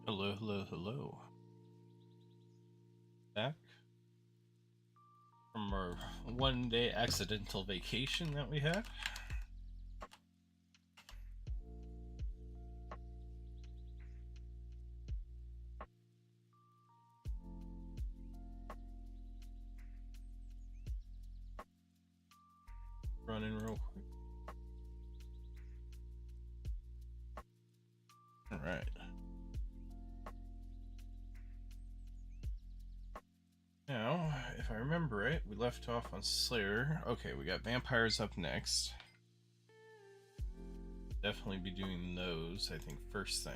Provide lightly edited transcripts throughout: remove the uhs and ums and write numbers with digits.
Hello, hello, hello. Back from our 1 day accidental vacation that we had. Running real quick. Alright. Now, if I remember right, we left off on Slayer. Okay, we got vampires up next. Definitely be doing those, I think, first thing.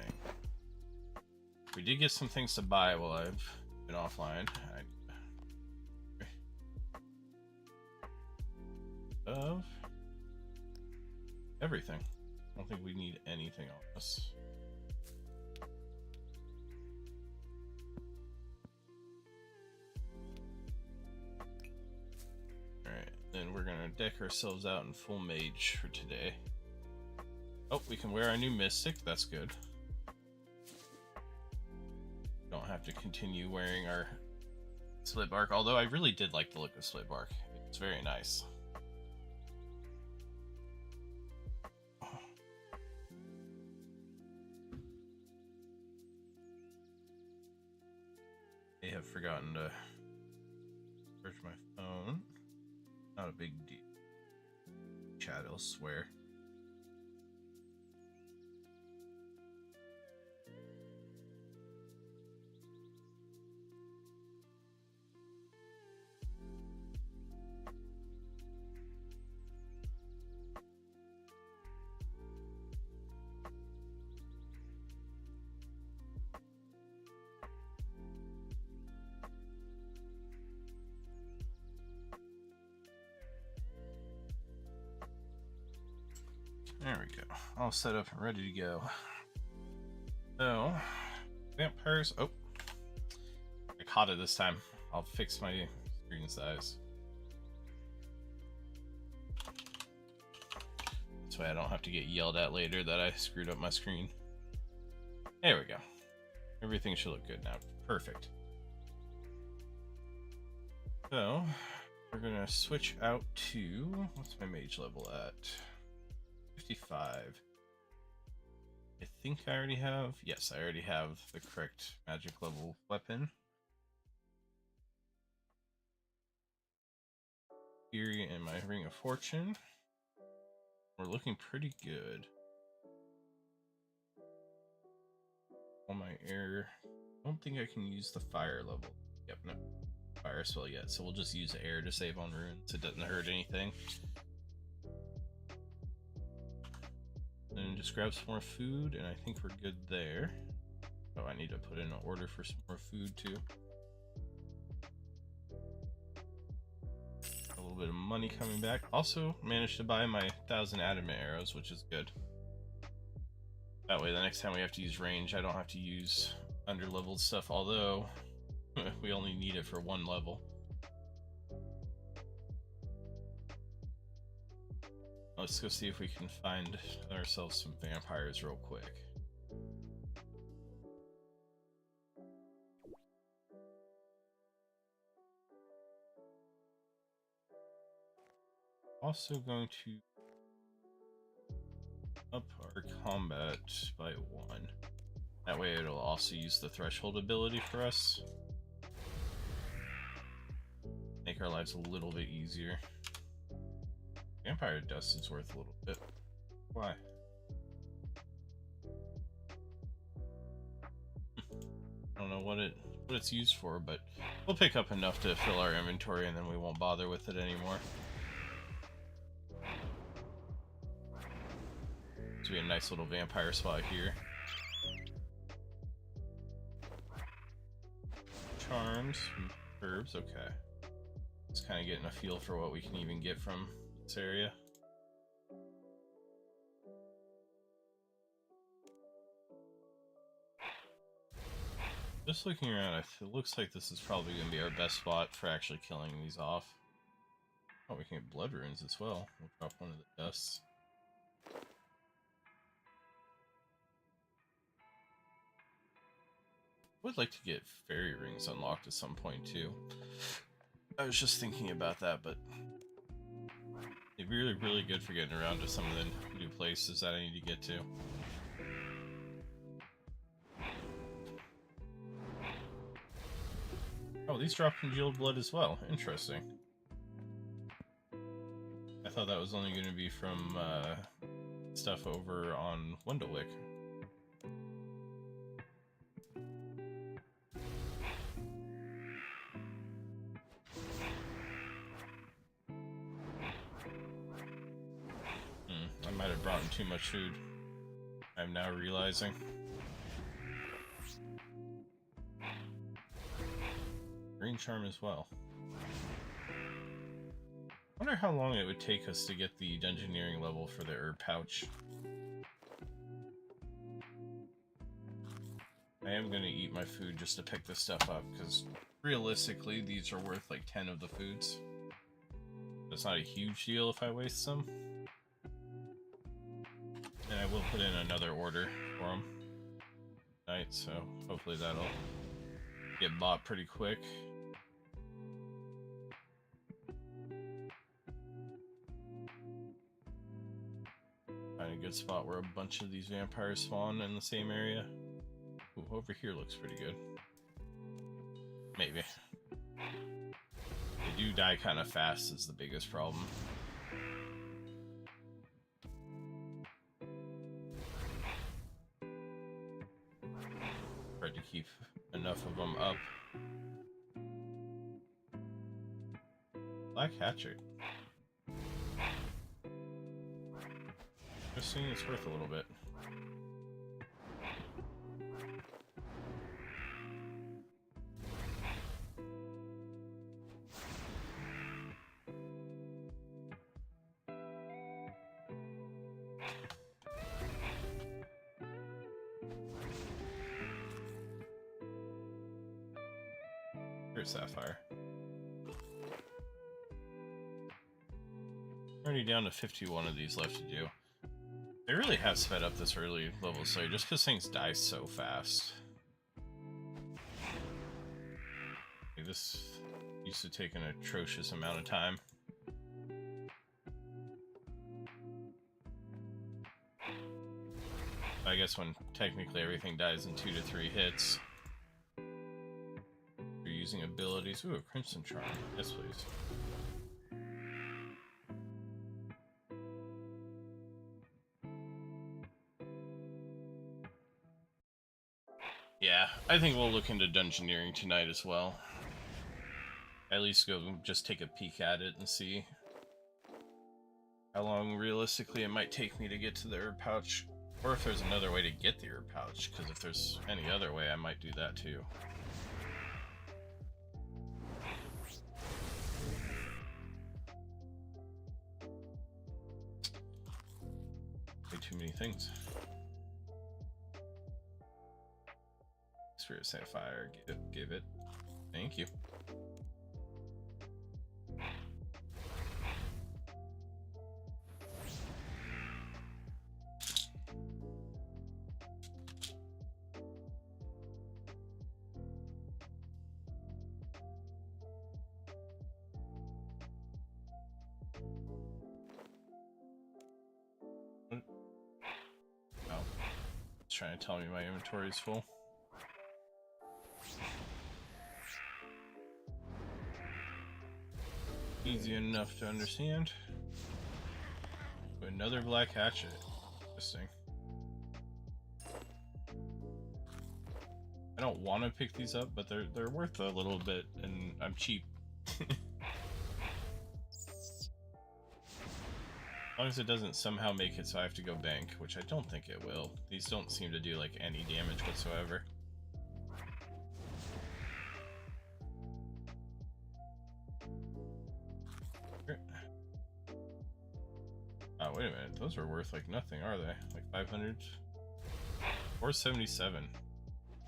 We did get some things to buy while I've been offline. Of everything. I don't think we need anything else. Alright, then we're gonna deck ourselves out in full mage for today. Oh, we can wear our new mystic, that's good. Don't have to continue wearing our split bark, although I really did like the look of split bark. It's very nice. I have forgotten to charge my phone. Not a big deal. Chat elsewhere. There we go. All set up and ready to go. So, vampires. Oh, I caught it this time. I'll fix my screen size. This way I don't have to get yelled at later that I screwed up my screen. There we go. Everything should look good now. Perfect. So, we're gonna switch out to, what's my mage level at? 55. I think I already have, yes, I already have the correct magic level weapon. Fury and my Ring of Fortune. We're looking pretty good. On my air, I don't think I can use the fire level. Yep, no fire spell yet, so we'll just use air to save on runes. It doesn't hurt anything. Then just grab some more food, and I think we're good there. Oh, I need to put in an order for some more food too. A little bit of money coming back. Also managed to buy my 1,000 adamant arrows, which is good. That way the next time we have to use range, I don't have to use under-leveled stuff, although we only need it for 1 level. Let's go see if we can find ourselves some vampires real quick. Also going to up our combat by 1. That way it'll also use the threshold ability for us. Make our lives a little bit easier. Vampire dust is worth a little bit. Why? I don't know what it's used for, but we'll pick up enough to fill our inventory and then we won't bother with it anymore. So we have a nice little vampire spot here. Charms, herbs, okay. Just kind of getting a feel for what we can even get from this area. Just looking around, it looks like this is probably going to be our best spot for actually killing these off. Oh, we can get blood runes as well. We'll drop one of the dusts. would like to get fairy rings unlocked at some point too. I was just thinking about that, but they'd be really, really good for getting around to some of the new places that I need to get to. Oh, these drop congealed blood as well. Interesting. I thought that was only going to be from stuff over on Wendellwick. I might have brought in too much food. I'm now realizing. Green charm as well. I wonder how long it would take us to get the dungeoneering level for the herb pouch. I am going to eat my food just to pick this stuff up, because realistically these are worth like 10 of the foods. It's not a huge deal if I waste some. And I will put in another order for them tonight, so hopefully that'll get bought pretty quick. Find a good spot where a bunch of these vampires spawn in the same area. Ooh, over here looks pretty good. Maybe. They do die kind of fast is the biggest problem. Tried to keep enough of them up. Black hatchet. Just seeing it's worth a little bit. Here's Sapphire. Already down to 51 of these left to do. They really have sped up this early level slate just because things die so fast. Like, this used to take an atrocious amount of time. I guess when technically everything dies in 2 to 3 hits. You're using abilities. Ooh, a Crimson Charm. Yes, please. Yeah, I think we'll look into dungeoneering tonight as well. At least go just take a peek at it and see how long realistically it might take me to get to the herb pouch. Or if there's another way to get the herb pouch, because if there's any other way I might do that too. Way too many things. Spirit Sapphire, give it. Thank you. Oh, it's trying to tell me my inventory is full. Easy enough to understand. Another black hatchet. Interesting. I don't want to pick these up, but they're worth a little bit, and I'm cheap. As long as it doesn't somehow make it so I have to go bank, which I don't think it will. These don't seem to do like any damage whatsoever. Oh, wait a minute. Those are worth like nothing, are they? Like 500? 477.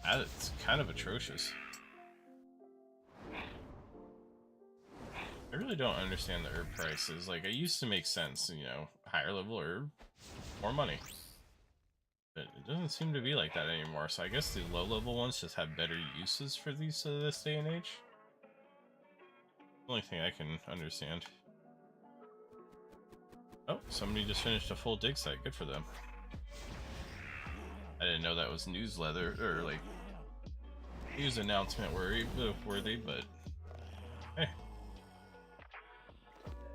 That's kind of atrocious. I really don't understand the herb prices. Like, it used to make sense, you know, higher level herb, more money. But it doesn't seem to be like that anymore, so I guess the low-level ones just have better uses for these this day and age. The only thing I can understand. Oh, somebody just finished a full dig site. Good for them. I didn't know that was newsletter or like news announcement worthy, but hey,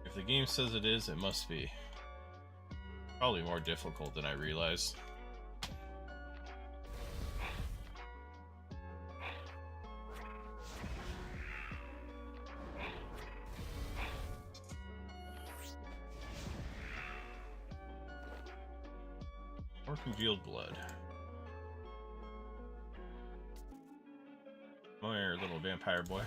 if the game says it is, it must be. Probably more difficult than I realized. Or congealed blood. Come here, little vampire boy.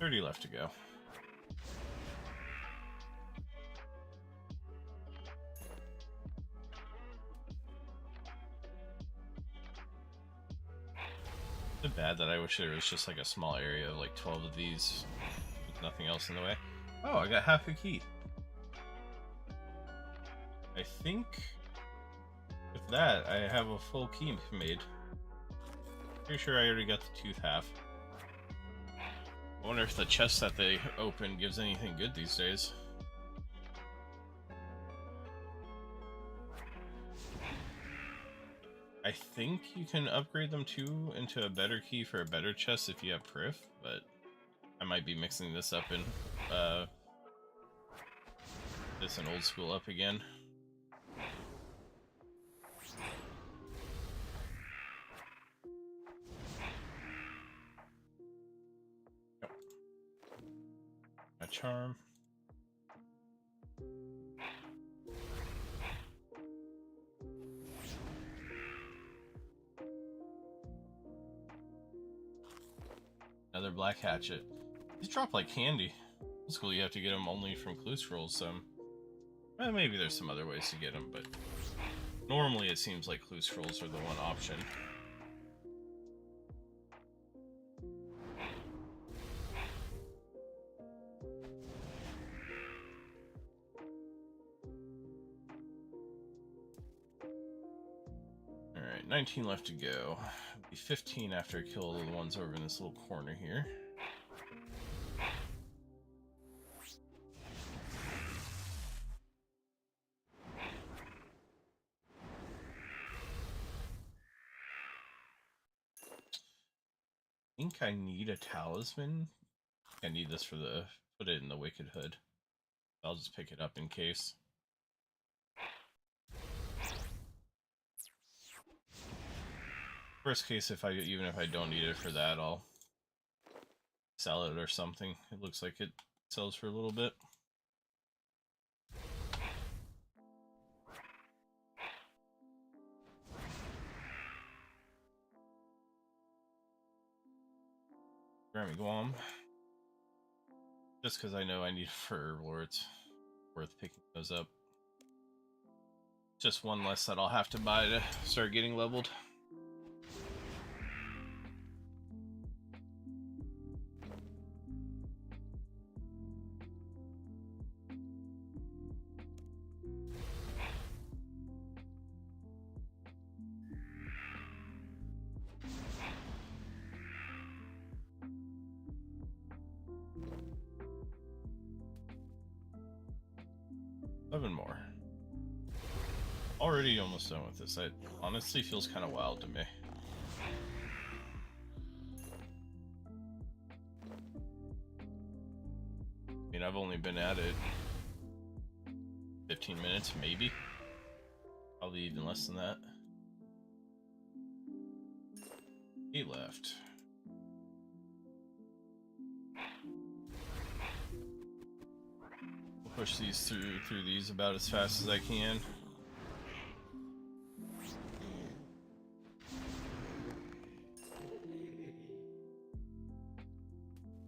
30 left to go. It's bad that I wish there was just like a small area of like 12 of these with nothing else in the way. Oh, I got half a key. I think with that I have a full key made. Pretty sure I already got the tooth half. I wonder if the chest that they open gives anything good these days. I think you can upgrade them too into a better key for a better chest if you have Prif, but I might be mixing this up in this an old school up again. Yep. My charm. Another black hatchet. These drop like candy. Old school, you have to get them only from clue scrolls. So maybe there's some other ways to get them, but normally it seems like clue scrolls are the one option. Alright, 19 left to go. It'll be 15 after I kill all the ones over in this little corner here. I think I need a talisman. I need this for the put it in the Wicked Hood. I'll just pick it up in case. Worst case, even if I don't need it for that, I'll sell it or something. It looks like it sells for a little bit. Grammy Guam. Just because I know I need for lords. Worth picking those up. Just one less that I'll have to buy to start getting leveled. Seven more. Already almost done with this. It honestly feels kind of wild to me. I mean, I've only been at it 15 minutes, maybe. Probably even less than that. 8 left. Push these through these about as fast as I can.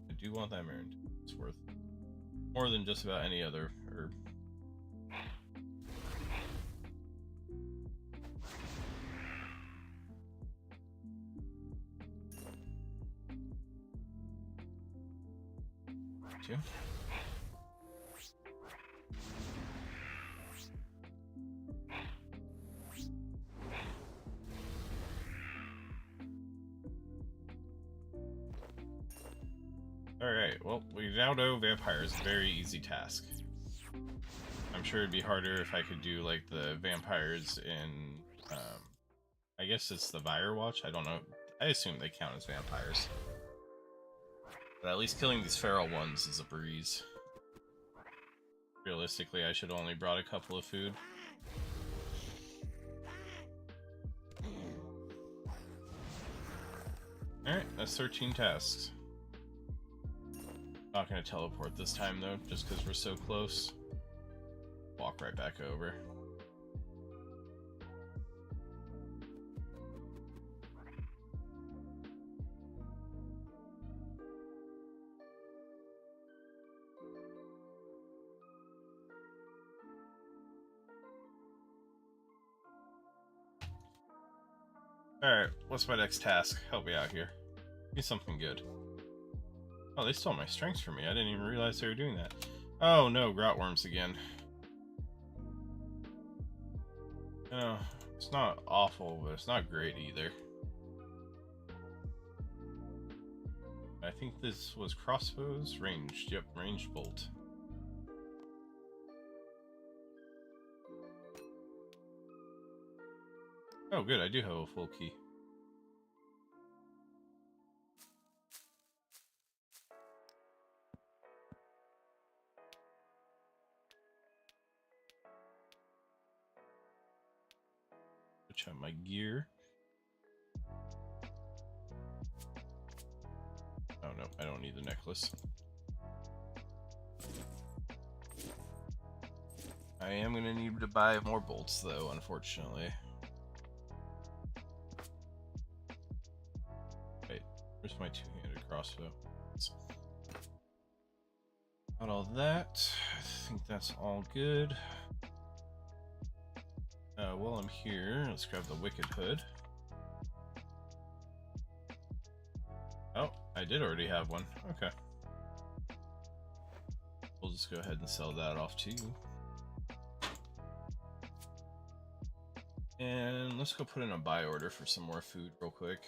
I do want that mirror. It's worth more than just about any other herb. Two. Alright, well, we now know vampires. Very easy task. I'm sure it'd be harder if I could do, like, the vampires in, I guess it's the Firewatch? I don't know. I assume they count as vampires. But at least killing these feral ones is a breeze. Realistically, I should only brought a couple of food. Alright, that's 13 tasks. Not gonna teleport this time though, just because we're so close. Walk right back over. Alright, what's my next task? Help me out here. Give me something good. Oh, they stole my strengths from me. I didn't even realize they were doing that. Oh no, grotworms again. Oh, it's not awful, but it's not great either. I think this was crossbows? Ranged. Yep, ranged bolt. Oh good, I do have a full key. Switch out my gear. Oh no, I don't need the necklace. I am gonna need to buy more bolts though, unfortunately. Wait, where's my two-handed crossbow? Got all that. I think that's all good. While I'm here, let's grab the Wicked Hood. Oh, I did already have one. Okay. We'll just go ahead and sell that off to you. And let's go put in a buy order for some more food real quick.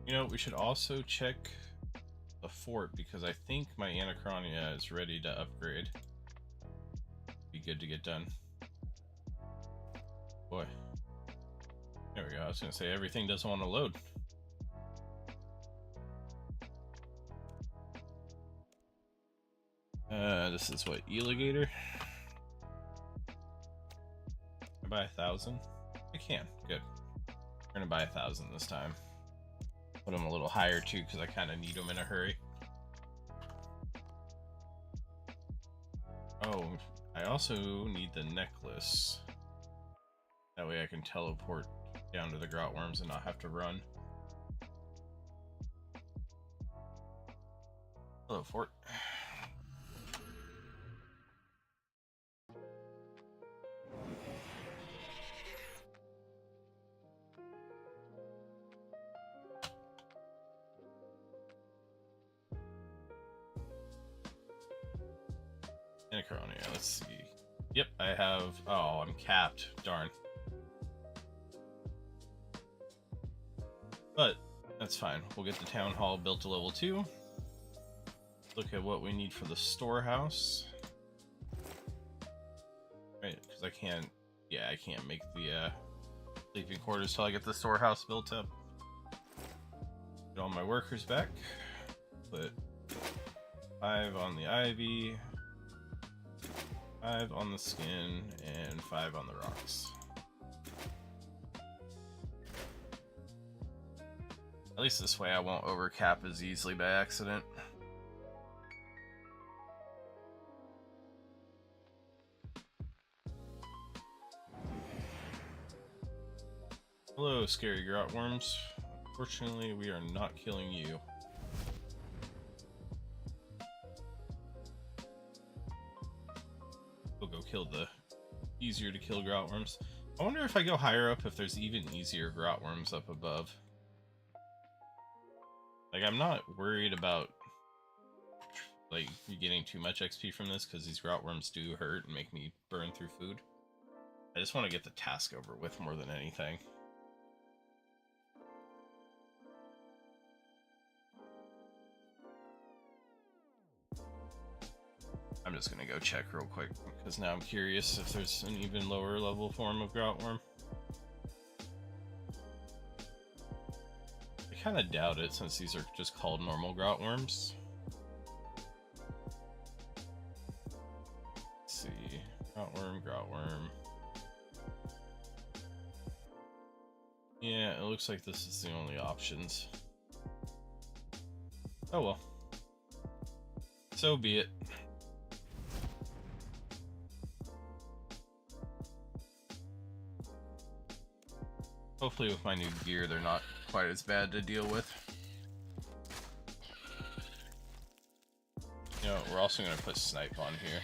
You know, we should also check the fort because I think my Anachronia is ready to upgrade. Be good to get done. Boy. There we go. I was gonna say everything doesn't want to load. This is what, Eligator? Can I buy 1,000? I can. Good. We're gonna buy 1,000 this time. Put them a little higher too, because I kind of need them in a hurry. Oh, I also need the necklace. That way I can teleport down to the grotworms and not have to run. Hello, fort. Anachronia, let's see. Yep, I have... Oh, I'm capped. Darn. But, that's fine. We'll get the town hall built to level 2. Look at what we need for the storehouse. Right, because I can't... Yeah, I can't make the sleeping quarters till I get the storehouse built up. Get all my workers back. Put 5 on the ivy. 5 on the skin, and 5 on the rocks. At least this way I won't overcap as easily by accident. Hello, scary grotworms. Fortunately, we are not killing you. We'll go kill the easier to kill grotworms. I wonder if I go higher up if there's even easier grotworms up above. Like, I'm not worried about like getting too much XP from this because these grotworms do hurt and make me burn through food. I just want to get the task over with more than anything. I'm just gonna go check real quick, because now I'm curious if there's an even lower level form of groutworm. I kind of doubt it, since these are just called normal groutworms. Let's see. Groutworm. Yeah, it looks like this is the only options. Oh well. So be it. Hopefully with my new gear, they're not quite as bad to deal with. You know, we're also going to put snipe on here.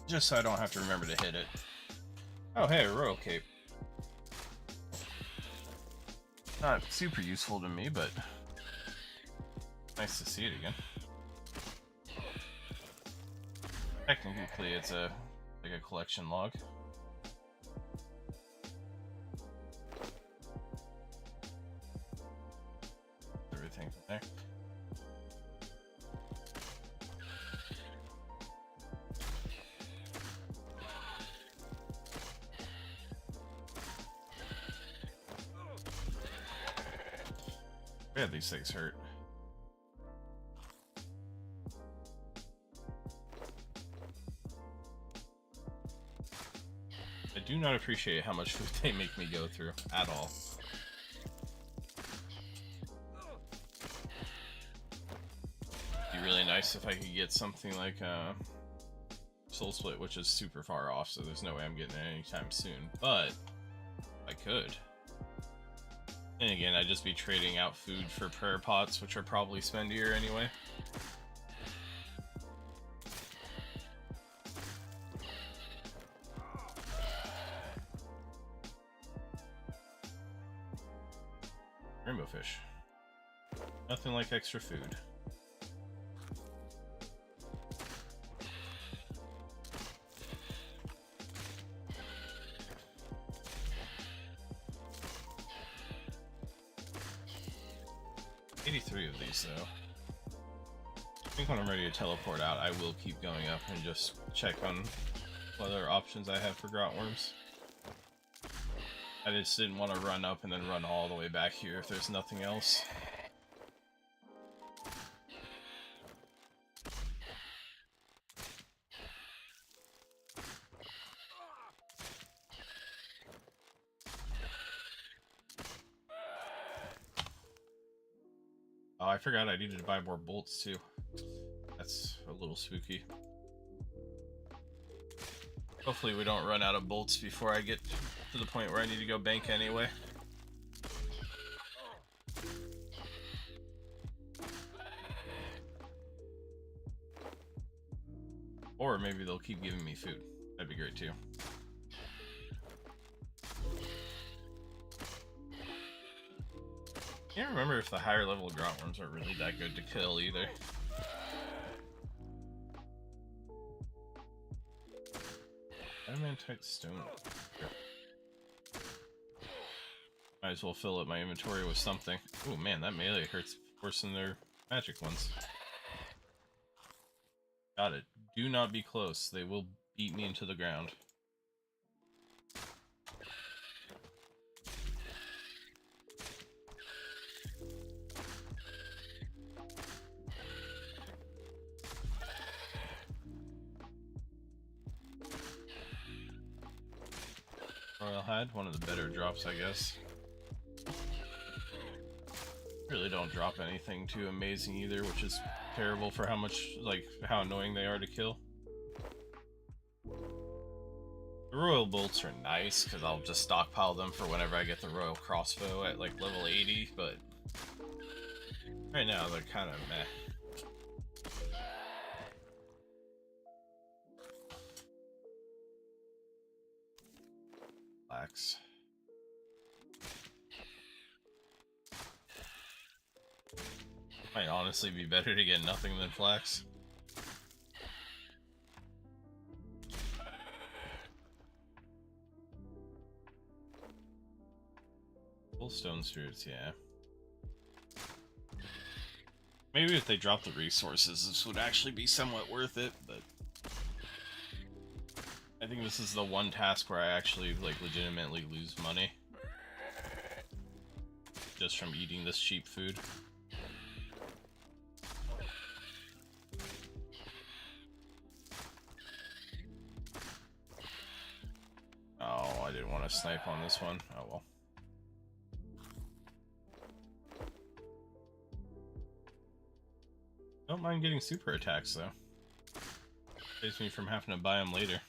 Just so I don't have to remember to hit it. Oh hey, a royal cape. Not super useful to me, but nice to see it again. Technically, it's like a collection log. Everything from there. Man, these things hurt. I do not appreciate how much food they make me go through at all. It'd be really nice if I could get something like Soul Split, which is super far off, so there's no way I'm getting it anytime soon. But I could. And again, I'd just be trading out food for prayer pots, which are probably spendier anyway. Rainbow fish. Nothing like extra food. Three of these though. I think when I'm ready to teleport out, I will keep going up and just check on what other options I have for groutworms. I just didn't want to run up and then run all the way back here if there's nothing else. Oh, I forgot I needed to buy more bolts too. That's a little spooky. Hopefully we don't run out of bolts before I get to the point where I need to go bank anyway. Or maybe they'll keep giving me food. That'd be great too. I can't remember if the higher level groutworms are really that good to kill either. Adamantite stone. Might as well fill up my inventory with something. Oh man, that melee hurts worse than their magic ones. Got it. Do not be close. They will beat me into the ground. Royal Hide, one of the better drops, I guess. Really don't drop anything too amazing either, which is terrible for how much, like, how annoying they are to kill. The Royal Bolts are nice, because I'll just stockpile them for whenever I get the Royal Crossbow at, like, level 80, but right now they're kind of meh. Flax. Might honestly be better to get nothing than flax. Full stone spirits, yeah. Maybe if they drop the resources, this would actually be somewhat worth it, but I think this is the one task where I actually, like, legitimately lose money. Just from eating this cheap food. Oh, I didn't want to snipe on this one. Oh well. Don't mind getting super attacks, though. Saves me from having to buy them later.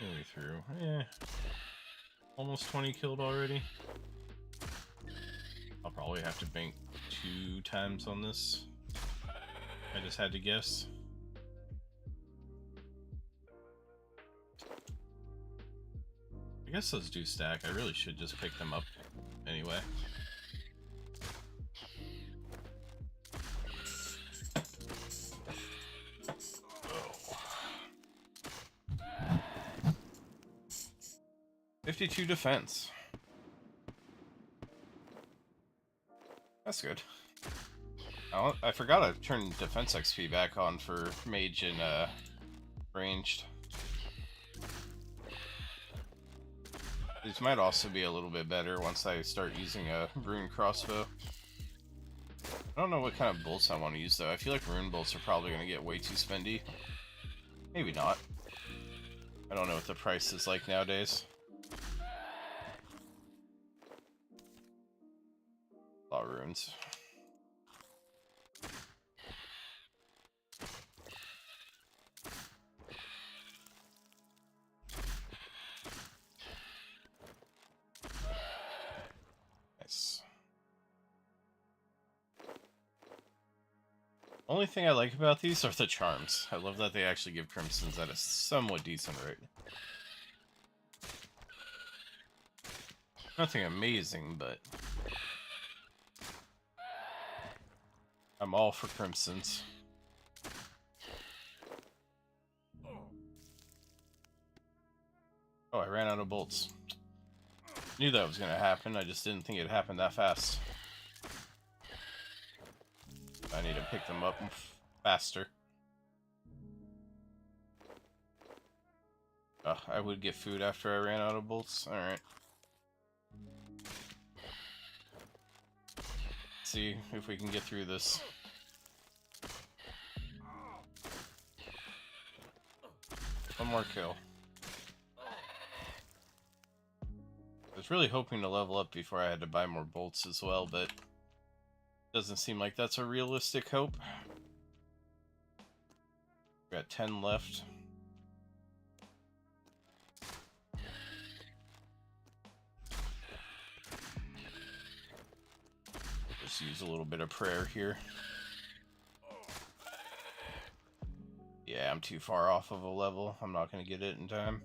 Way through. Yeah. Almost 20 killed already. I'll probably have to bank 2 times on this. I just had to guess. I guess those do stack. I really should just pick them up anyway. Oh. 52 defense. That's good. I forgot I turned defense XP back on for mage and ranged. These might also be a little bit better once I start using a rune crossbow. I don't know what kind of bolts I want to use though. I feel like rune bolts are probably going to get way too spendy. Maybe not. I don't know what the price is like nowadays. A lot of runes. Nice. Only thing I like about these are the charms. I love that they actually give crimsons at a somewhat decent rate. Nothing amazing, but I'm all for crimsons. Oh, I ran out of bolts. Knew that was gonna happen, I just didn't think it'd happen that fast. I need to pick them up faster. I would get food after I ran out of bolts. Alright. See if we can get through this. One more kill. I was really hoping to level up before I had to buy more bolts as well, but doesn't seem like that's a realistic hope. Got 10 left. Just use a little bit of prayer here. Yeah, I'm too far off of a level. I'm not going to get it in time.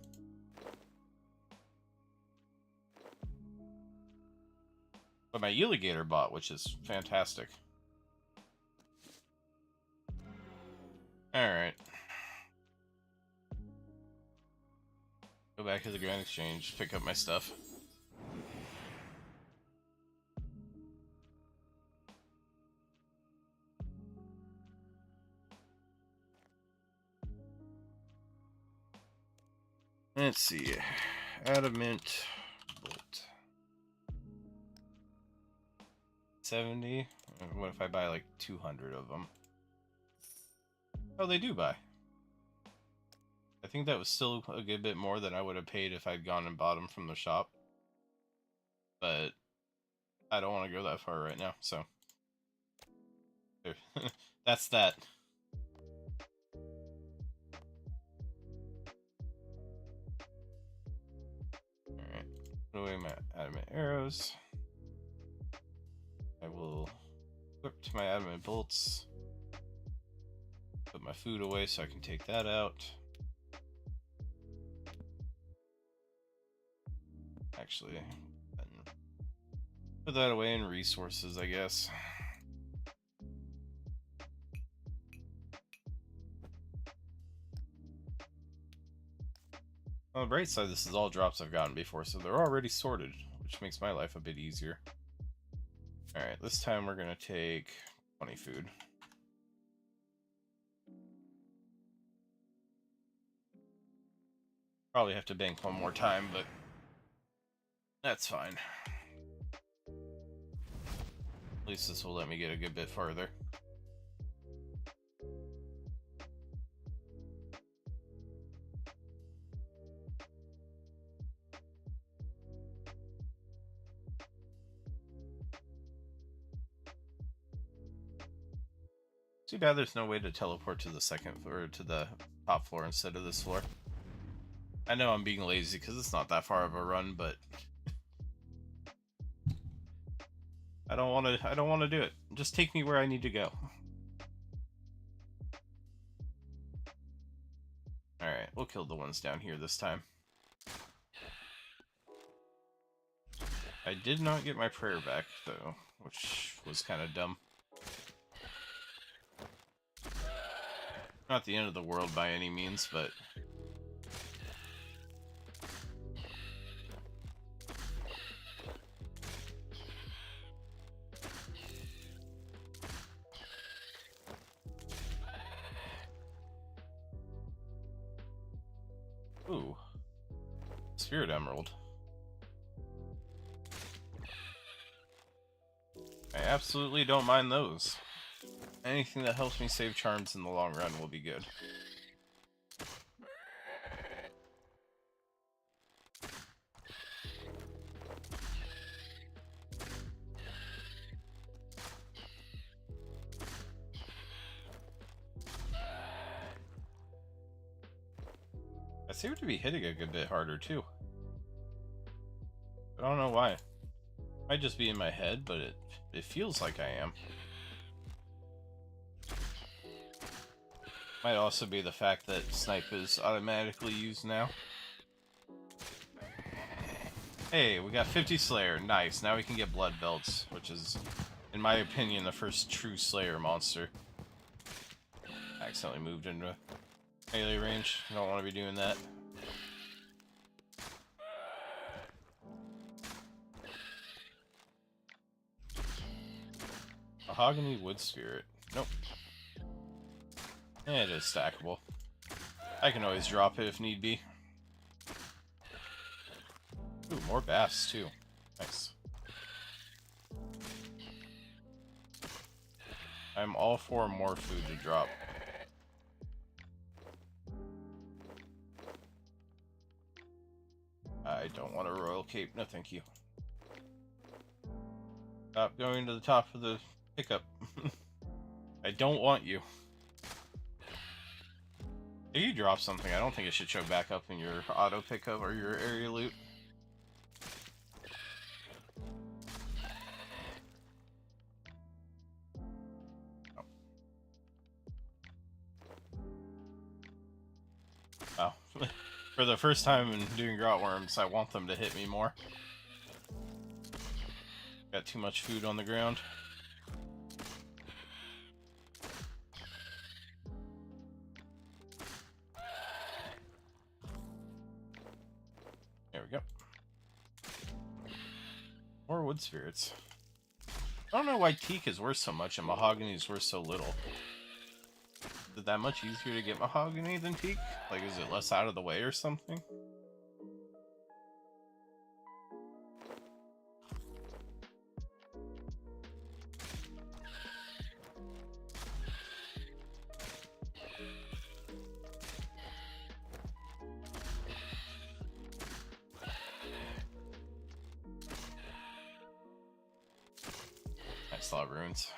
But my Euligator bought, which is fantastic. Alright. Go back to the Grand Exchange, pick up my stuff. Let's see. Adamant bolt. 70? What if I buy like 200 of them? Oh, they do buy. I think that was still a good bit more than I would have paid if I'd gone and bought them from the shop. But I don't want to go that far right now, so that's that. Alright, put away my adamant arrows. I will equip to my adamant bolts. Put my food away so I can take that out. Actually, put that away in resources, I guess. On the bright side, this is all drops I've gotten before, so they're already sorted, which makes my life a bit easier. Alright, this time we're gonna take 20 food. Probably have to bank one more time, but that's fine. At least this will let me get a good bit farther. Too bad there's no way to teleport to the second floor, or to the top floor instead of this floor. I know I'm being lazy because it's not that far of a run, but I don't want to do it. Just take me where I need to go. Alright, we'll kill the ones down here this time. I did not get my prayer back, though, which was kind of dumb. Not the end of the world by any means, but... Ooh. Spirit Emerald. I absolutely don't mind those. Anything that helps me save charms in the long run will be good. I seem to be hitting a good bit harder too. I don't know why. Might just be in my head, but it feels like I am. Might also be the fact that snipe is automatically used now. Hey, we got 50 Slayer. Nice. Now we can get blood belts, which is, in my opinion, the first true Slayer monster. I accidentally moved into melee range. I don't want to be doing that. Mahogany Wood Spirit. Nope. It is stackable. I can always drop it if need be. Ooh, more baths too. Nice. I'm all for more food to drop. I don't want a royal cape. No, thank you. Stop going to the top of the pickup. I don't want you. If you drop something, I don't think it should show back up in your auto pickup or your area loot. Oh. For the first time in doing grot worms, I want them to hit me more. Got too much food on the ground. There we go. More wood spirits. I don't know why teak is worth so much and mahogany is worth so little. Is it that much easier to get mahogany than teak? Like, is it less out of the way or something? Nice law runes.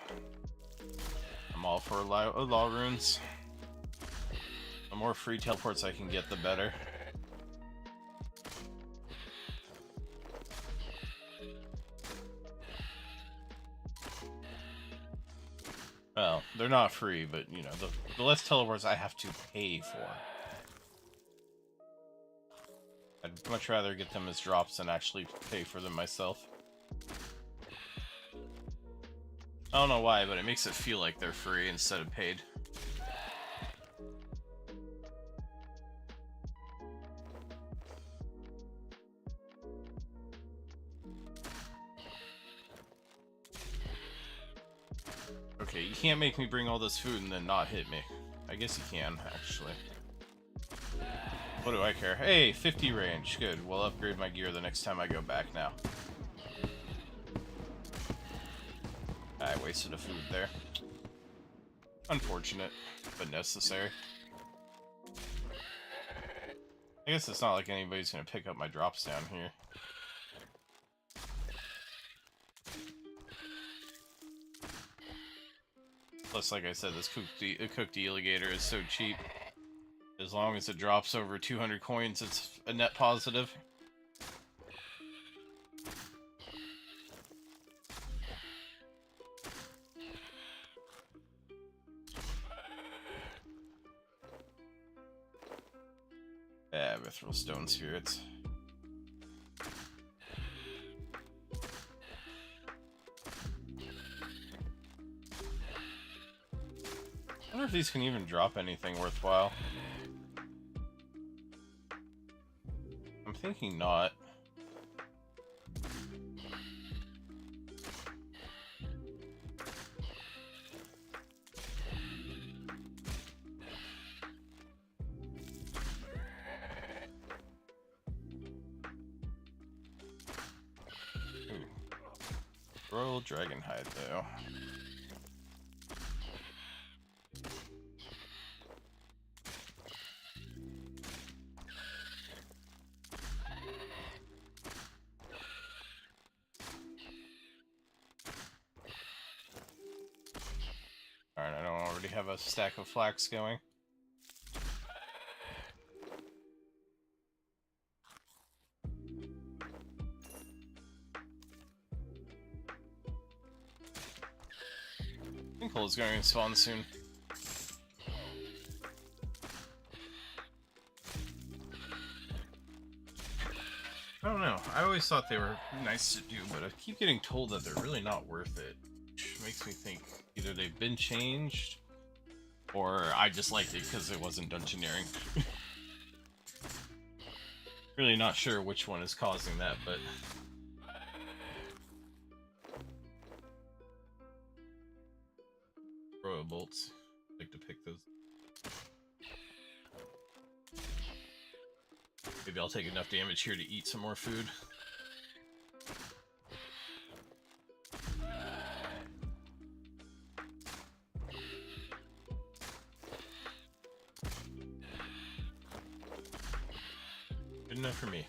I'm all for law runes. The more free teleports I can get, the better. Well, they're not free, but, you know, the less teleports I have to pay for. I'd much rather get them as drops than actually pay for them myself. I don't know why, but it makes it feel like they're free instead of paid. Okay, you can't make me bring all this food and then not hit me. I guess you can, actually. What do I care? Hey, 50 range. Good. We'll upgrade my gear the next time I go back now. I wasted a food there. Unfortunate, but necessary. I guess it's not like anybody's gonna pick up my drops down here. Plus, like I said, this cooked alligator is so cheap. As long as it drops over 200 coins, it's a net positive. Yeah, mithril stone spirits. I wonder if these can even drop anything worthwhile. I'm thinking not. Ooh. Royal Dragon Hide, though. Alright, I don't already have a stack of flax going. Sinkhole is going to spawn soon. I don't know. I always thought they were nice to do, but I keep getting told that they're really not worth it. Which makes me think either they've been changed, or I just liked it because it wasn't dungeoneering. Really not sure which one is causing that, but... Royal bolts. I like to pick those. Maybe I'll take enough damage here to eat some more food. Good enough for me.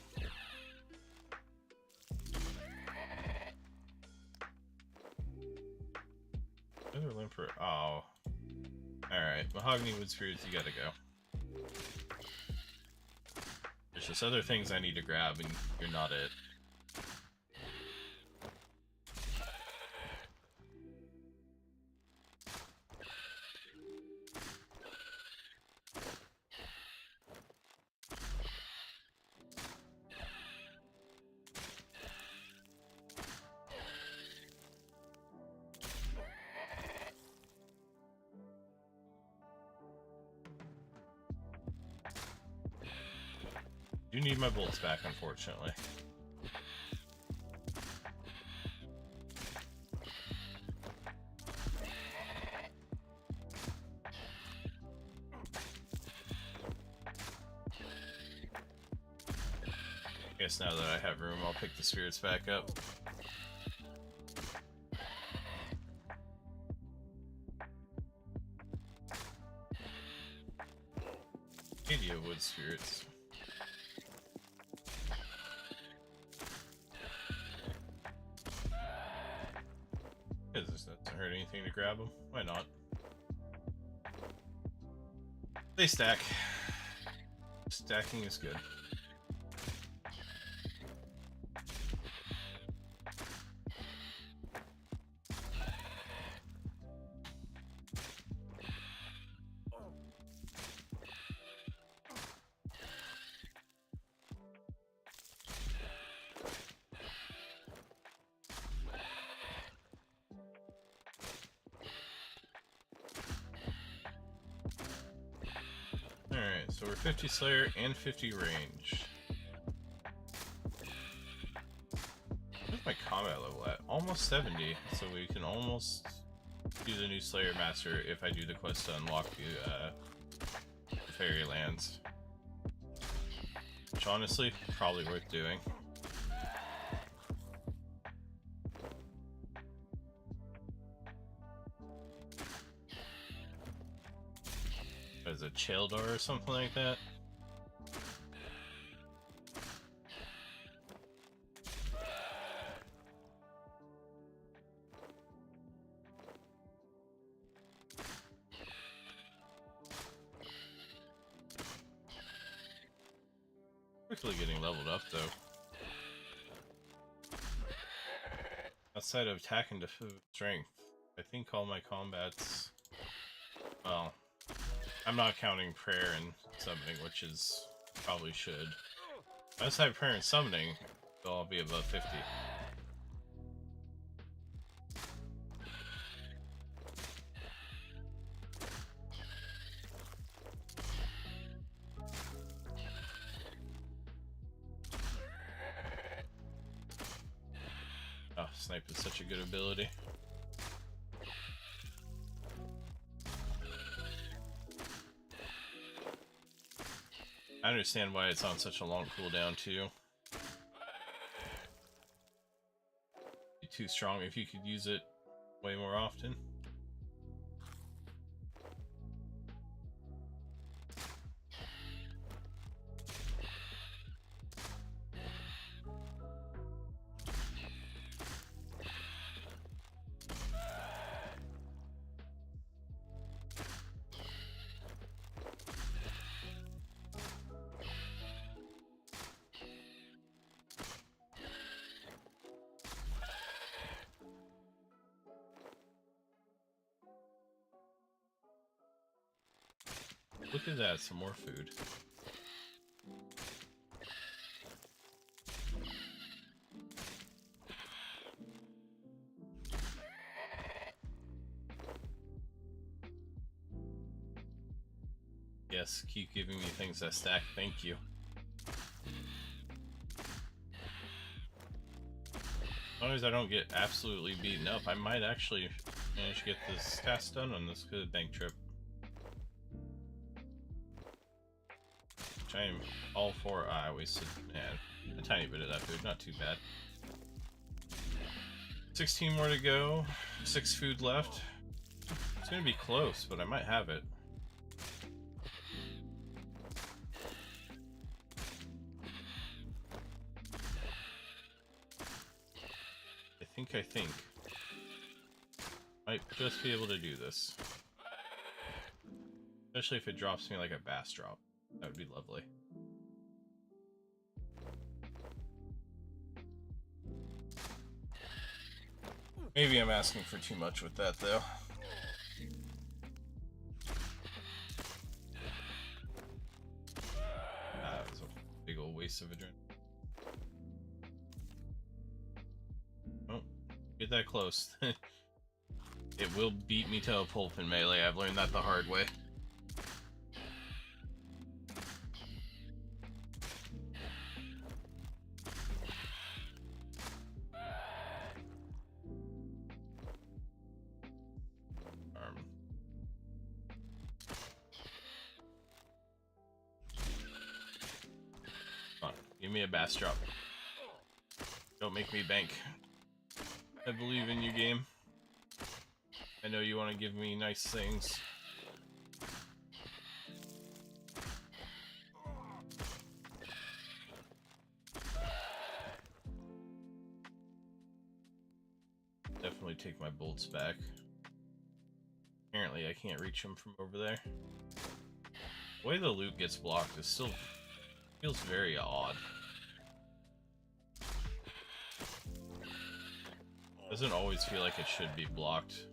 Another limp for... Oh. Alright, mahogany wood spirits, you gotta go. There's just other things I need to grab, and you're not it. Do need my bolts back, unfortunately. I guess now that I have room, I'll pick the spirits back up. Media wood spirits. This doesn't hurt anything to grab them. Why not? They stack. Stacking is good. Alright, so we're 50 Slayer and 50 range. Where's my combat level at? Almost 70, so we can almost do the new Slayer Master if I do the quest to unlock the Fairy Lands. Which honestly, probably worth doing. What is it, Chaldor or something like that? Quickly getting leveled up though. Outside of attack and strength, I think all my combats, well, I'm not counting prayer and summoning, which is probably should. Outside prayer and summoning, they'll all be above 50. Oh, snipe is such a good ability. I understand why it's on such a long cooldown too. Be too strong if you could use it way more often. Look at that, some more food. Yes, keep giving me things that stack, thank you. As long as I don't get absolutely beaten up, I might actually manage to get this task done on this good bank trip. Which I am all for. I wasted, man, a tiny bit of that food, not too bad. 16 more to go, 6 food left. It's gonna be close, but I might have it. I think. Might just be able to do this. Especially if it drops me like a bass drop. That would be lovely. Maybe I'm asking for too much with that though. That was a big old waste of adrenaline. Oh, get that close. It will beat me to a pulp in melee. I've learned that the hard way. Come on, give me a bass drop. Don't make me bank. I believe in you, game. I know you want to give me nice things. Definitely take my bolts back. Apparently I can't reach them from over there. The way the loot gets blocked is still feels very odd. Doesn't always feel like it should be blocked.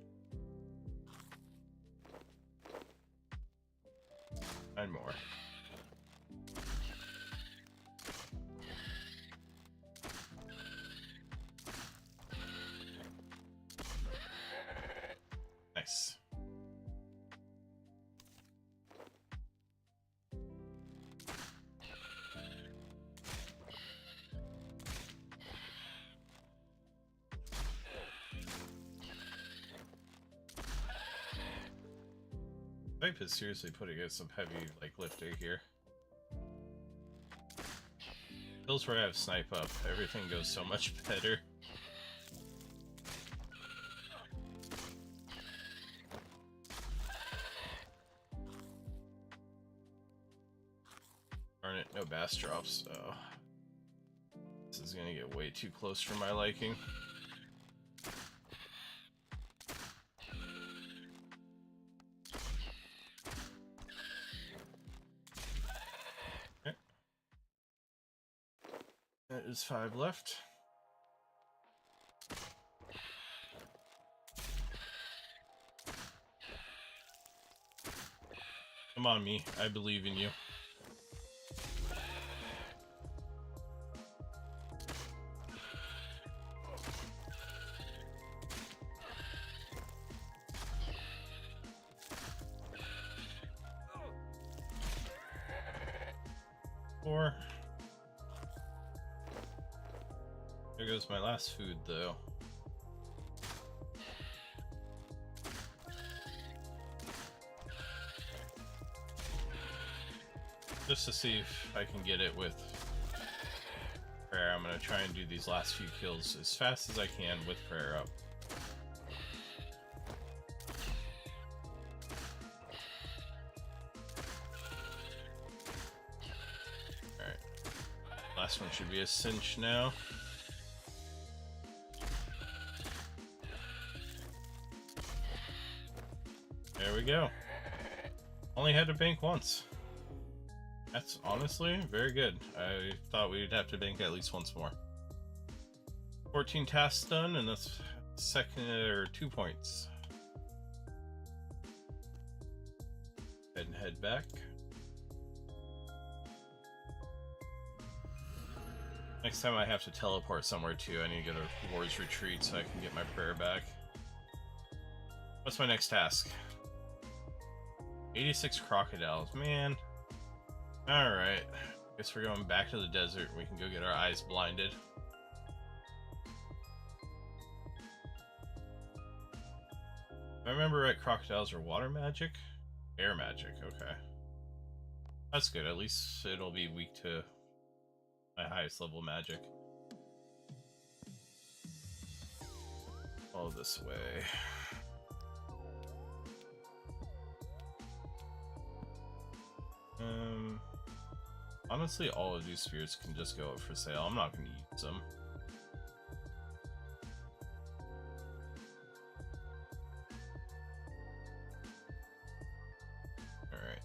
And more. Nice. Snipe is seriously putting in some heavy, like, lifting here. Kills where I have snipe up, everything goes so much better. Darn it, no bass drops, so... This is gonna get way too close for my liking. Okay. That is 5 left. Come on, me. I believe in you. There goes my last food, though. Just to see if I can get it with prayer, I'm gonna try and do these last few kills as fast as I can with prayer up. Last one should be a cinch now. There we go. Only had to bank once. That's honestly very good. I thought we'd have to bank at least once more. 14 tasks done, and that's second or 2 points. Head back. Next time I have to teleport somewhere too, I need to go to War's Retreat so I can get my prayer back. What's my next task? 86 crocodiles, man. Alright, guess we're going back to the desert. We can go get our eyes blinded. If I remember right, crocodiles are water magic? Air magic, okay. That's good, at least it'll be weak to my highest level magic. All this way. Honestly, all of these spheres can just go up for sale. I'm not going to use them. Alright.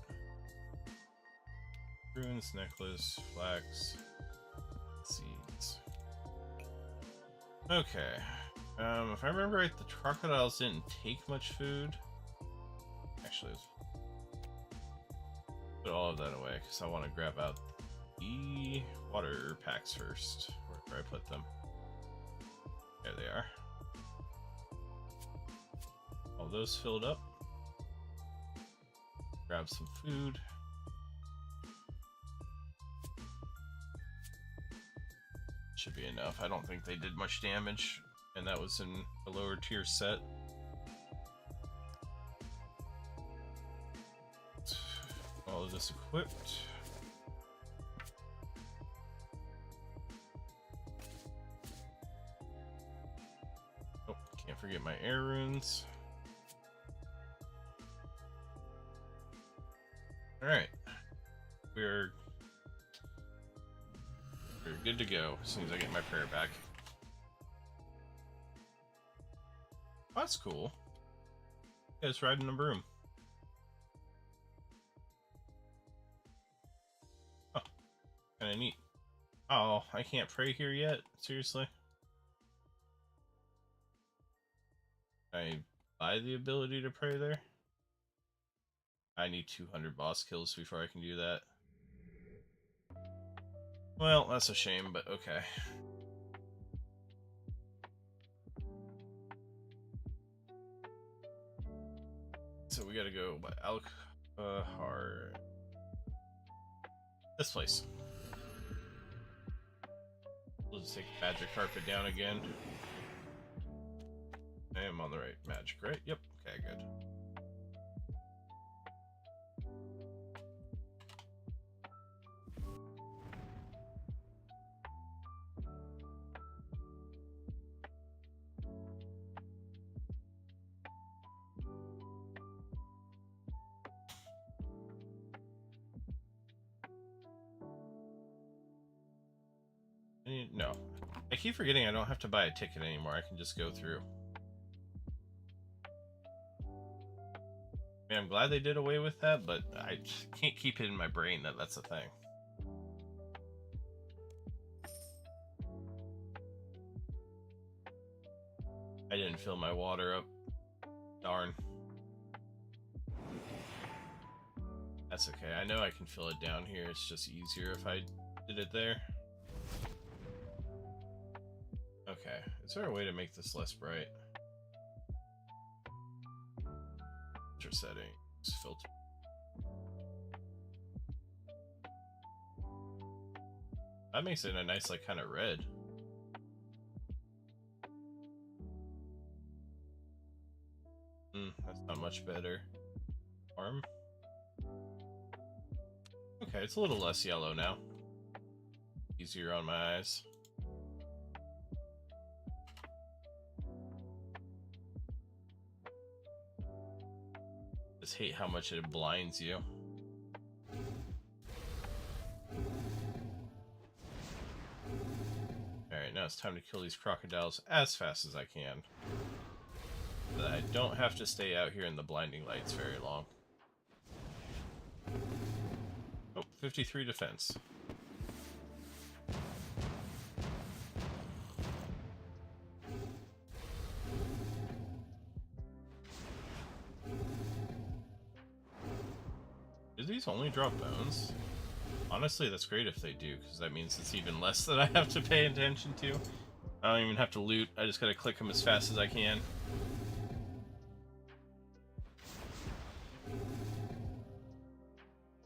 Runes, necklace, flax, seeds. Okay. If I remember right, the crocodiles didn't take much food. Actually, let's put all of that away because I want to grab out the water packs first. Where do I put them? There they are. All those filled up. Grab some food. Should be enough. I don't think they did much damage, and that was in a lower tier set. All of this equipped. Oh, can't forget my air runes. Alright. We're good to go as soon as I get my prayer back. Oh, that's cool. Yeah, it's riding a broom. Oh, kinda neat. Oh, I can't pray here yet? Seriously? Can I buy the ability to pray there? I need 200 boss kills before I can do that. Well, that's a shame, but okay. So we gotta go by Alkhar. This place. We'll just take magic carpet down again. I am on the right magic, right? Yep. Okay, good. Actually, no. I keep forgetting I don't have to buy a ticket anymore. I can just go through. I mean, I'm glad they did away with that, but I can't keep it in my brain that that's a thing. I didn't fill my water up. Darn. That's okay. I know I can fill it down here. It's just easier if I did it there. Okay. Is there a way to make this less bright? Filter settings. Filter. That makes it a nice, like, kind of red. That's not much better. Arm. Okay, it's a little less yellow now. Easier on my eyes. Just hate how much it blinds you. Alright, now it's time to kill these crocodiles as fast as I can. So that I don't have to stay out here in the blinding lights very long. Oh, 53 defense. Do these only drop bones? Honestly, that's great if they do, because that means it's even less that I have to pay attention to. I don't even have to loot, I just gotta click them as fast as I can.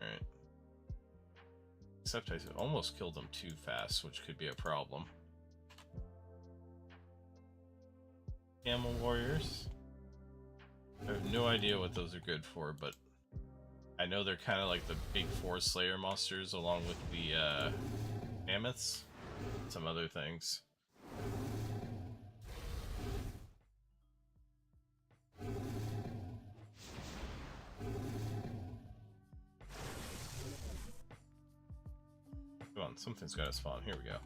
Alright. Except I almost killed them too fast, which could be a problem. Camel warriors. I have no idea what those are good for, but I know they're kind of like the big forest slayer monsters along with the mammoths, some other things. Come on, something's gotta spawn. Here we go.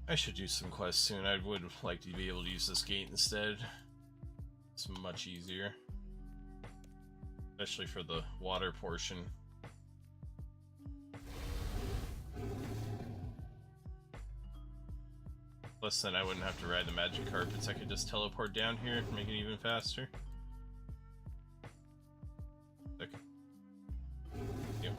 I should do some quests soon. I would like to be able to use this gate instead. It's much easier. Especially for the water portion. Plus then I wouldn't have to ride the magic carpets. I could just teleport down here and make it even faster. Okay. Thank you.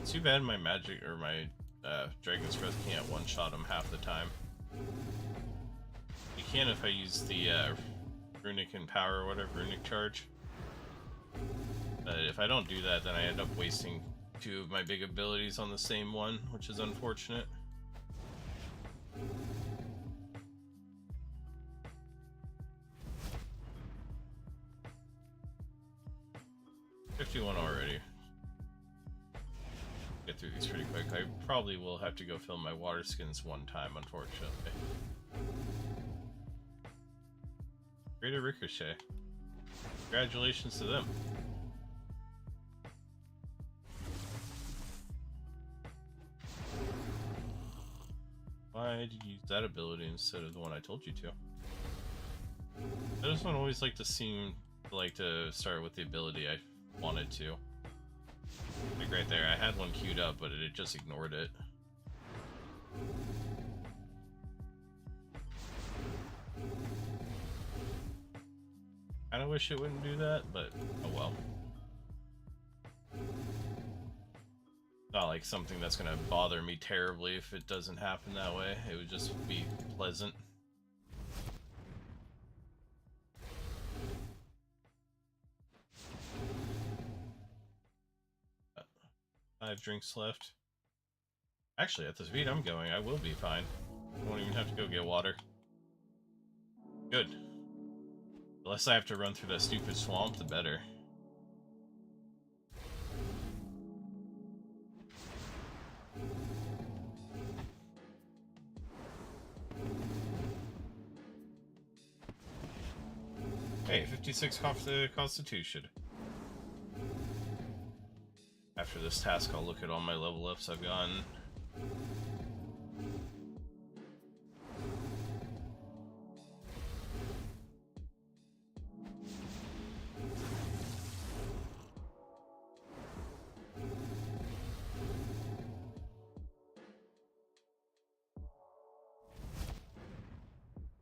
Too bad my magic or my Dragon's Breath can't one-shot him half the time. You can if I use the Runic Empower or whatever, Runic Charge. But if I don't do that, then I end up wasting 2 of my big abilities on the same one, which is unfortunate. $51 already. Get through these pretty quick. I probably will have to go fill my water skins one time, unfortunately. Greater Ricochet. Congratulations to them. Why did you use that ability instead of the one I told you to? I just don't always like to start with the ability I wanted to. Like right there, I had one queued up, but it just ignored it. Kinda wish it wouldn't do that, but oh well. Not like something that's gonna bother me terribly if it doesn't happen that way. It would just be pleasant. 5 drinks left. Actually, at the speed I'm going, I will be fine. I won't even have to go get water. Good. The less I have to run through that stupid swamp, the better. Hey, 56 off the Constitution. After this task, I'll look at all my level ups I've gotten.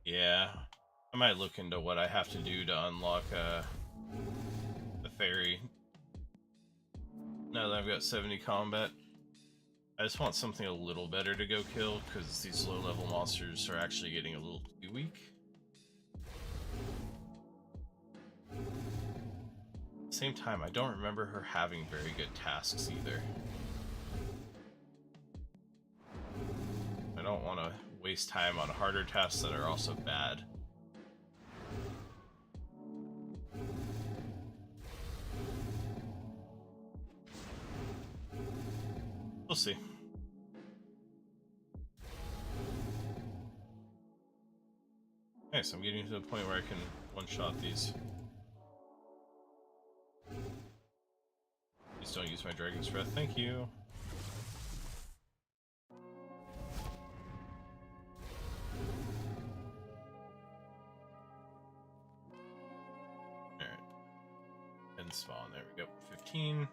Yeah, I might look into what I have to do to unlock the ferry. Now that I've got 70 combat, I just want something a little better to go kill, because these low-level monsters are actually getting a little too weak. At the same time, I don't remember her having very good tasks either. I don't want to waste time on harder tasks that are also bad. We'll see. Okay, so I'm getting to the point where I can one-shot these. Please don't use my Dragon's Breath, thank you. Alright. And spawn, there we go. 15.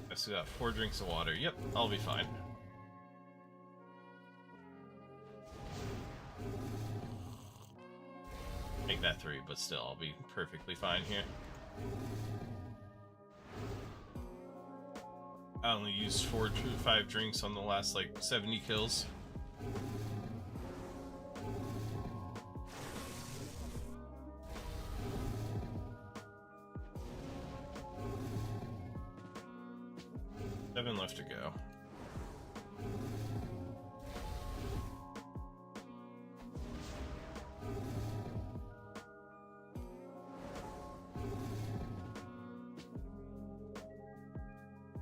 I still got 4 drinks of water. Yep, I'll be fine. Make that 3, but still, I'll be perfectly fine here. I only used 4 to 5 drinks on the last, like, 70 kills. Seven left to go.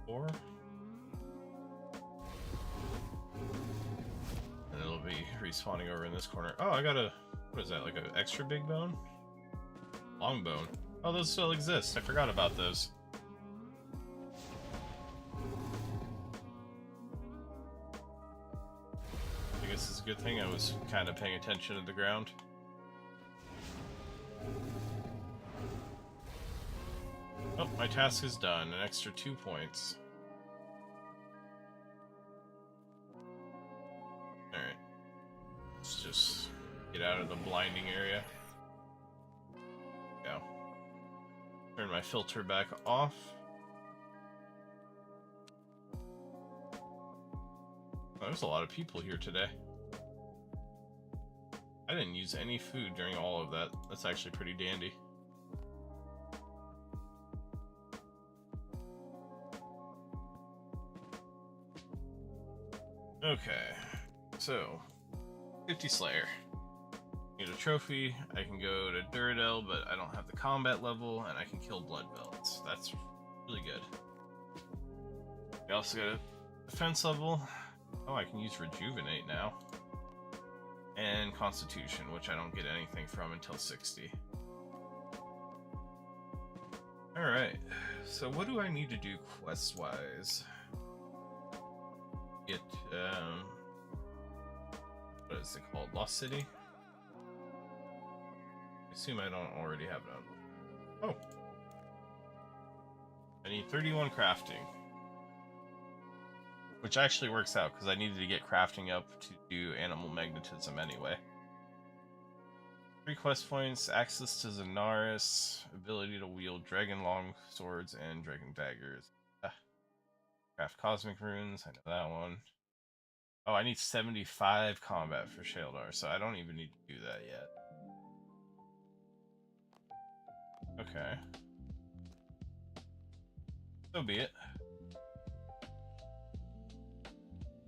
Four. And it'll be respawning over in this corner. Oh, I got a, what is that, like an extra big bone? Long bone. Oh, those still exist. I forgot about those. I guess it's a good thing I was kind of paying attention to the ground. Oh, my task is done. An extra 2 points. Alright. Let's just get out of the blinding area. Go. Turn my filter back off. Oh, there's a lot of people here today. I didn't use any food during all of that. That's actually pretty dandy. Okay, so 50 Slayer. Need a trophy. I can go to Duradel, but I don't have the combat level, and I can kill blood velds. That's really good. We also got a defense level. Oh, I can use Rejuvenate now. And Constitution, which I don't get anything from until 60. Alright, so what do I need to do quest-wise? Get, what is it called? Lost City? I assume I don't already have it on. Oh! I need 31 crafting. Which actually works out, because I needed to get crafting up to do animal magnetism anyway. 3 quest points, access to Zanaris, ability to wield dragon long swords and dragon daggers. Craft cosmic runes, I know that one. Oh, I need 75 combat for Sheldar, so I don't even need to do that yet. Okay. So be it.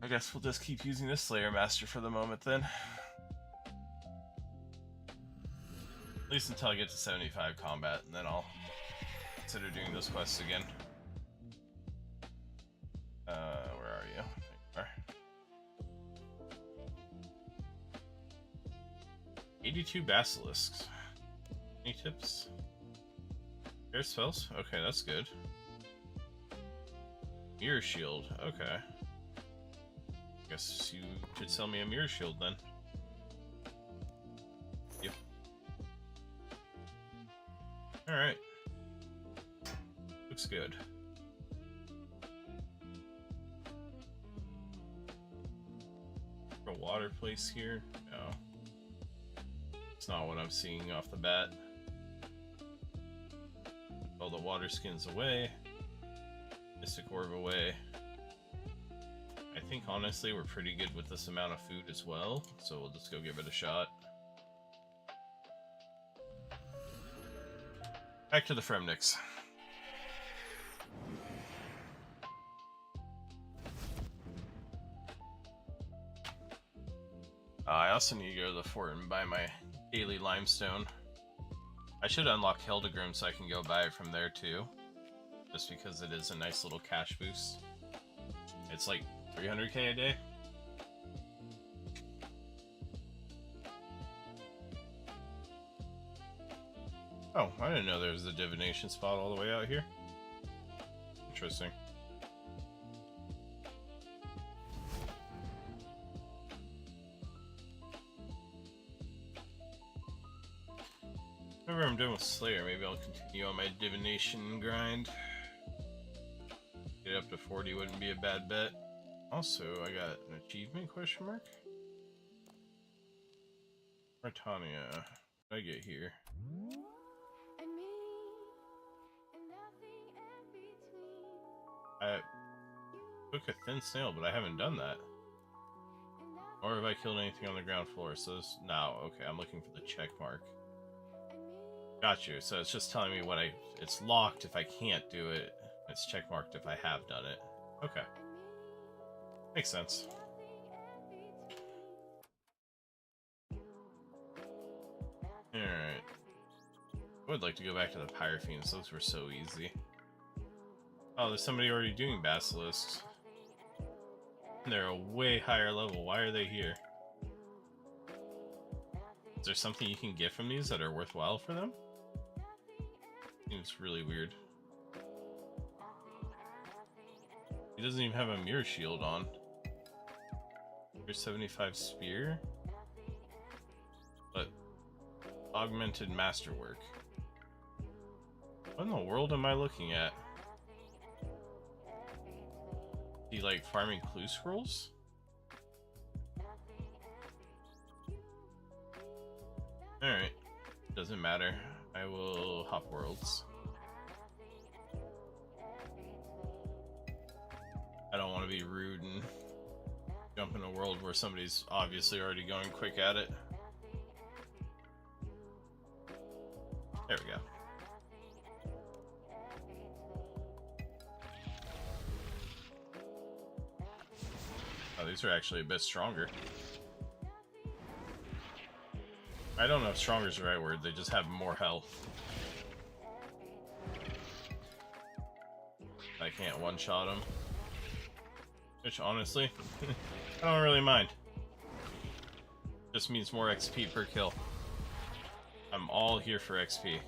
I guess we'll just keep using this Slayer Master for the moment then. At least until I get to 75 combat, and then I'll consider doing those quests again. Where are you? There you are. 82 basilisks. Any tips? Air spells? Okay, that's good. Mirror shield. Okay. Guess you should sell me a mirror shield then. Yep. Alright. Looks good. A water place here? No. It's not what I'm seeing off the bat. All the water skins away. Mystic Orb away. I think honestly we're pretty good with this amount of food as well, so we'll just go give it a shot. Back to the Fremniks. I also need to go to the fort and buy my daily limestone. I should unlock Hildegrim so I can go buy it from there too. Just because it is a nice little cash boost. It's like 300k a day. Oh, I didn't know there was a divination spot all the way out here. Interesting. Whenever I'm done with Slayer, maybe I'll continue on my divination grind. Get up to 40 wouldn't be a bad bet. Also, I got an achievement question mark? Britannia. What did I get here? I took a thin snail, but I haven't done that. Or have I killed anything on the ground floor? So this, no, okay, I'm looking for the check mark. Got you. So it's just telling me what it's locked if I can't do it. It's check marked if I have done it. Okay. Makes sense. Alright. I would like to go back to the Pyrofiends. Those were so easy. Oh, there's somebody already doing basilisks. They're a way higher level. Why are they here? Is there something you can get from these that are worthwhile for them? Seems really weird. He doesn't even have a mirror shield on. Here's 75 spear. But augmented masterwork. What in the world am I looking at? He like farming clue scrolls? Alright. Doesn't matter. I will hop worlds. I don't want to be rude and jump in a world where somebody's obviously already going quick at it. There we go. Oh, these are actually a bit stronger. I don't know if stronger is the right word, they just have more health. I can't one-shot them. Which, honestly, I don't really mind. Just means more XP per kill. I'm all here for XP.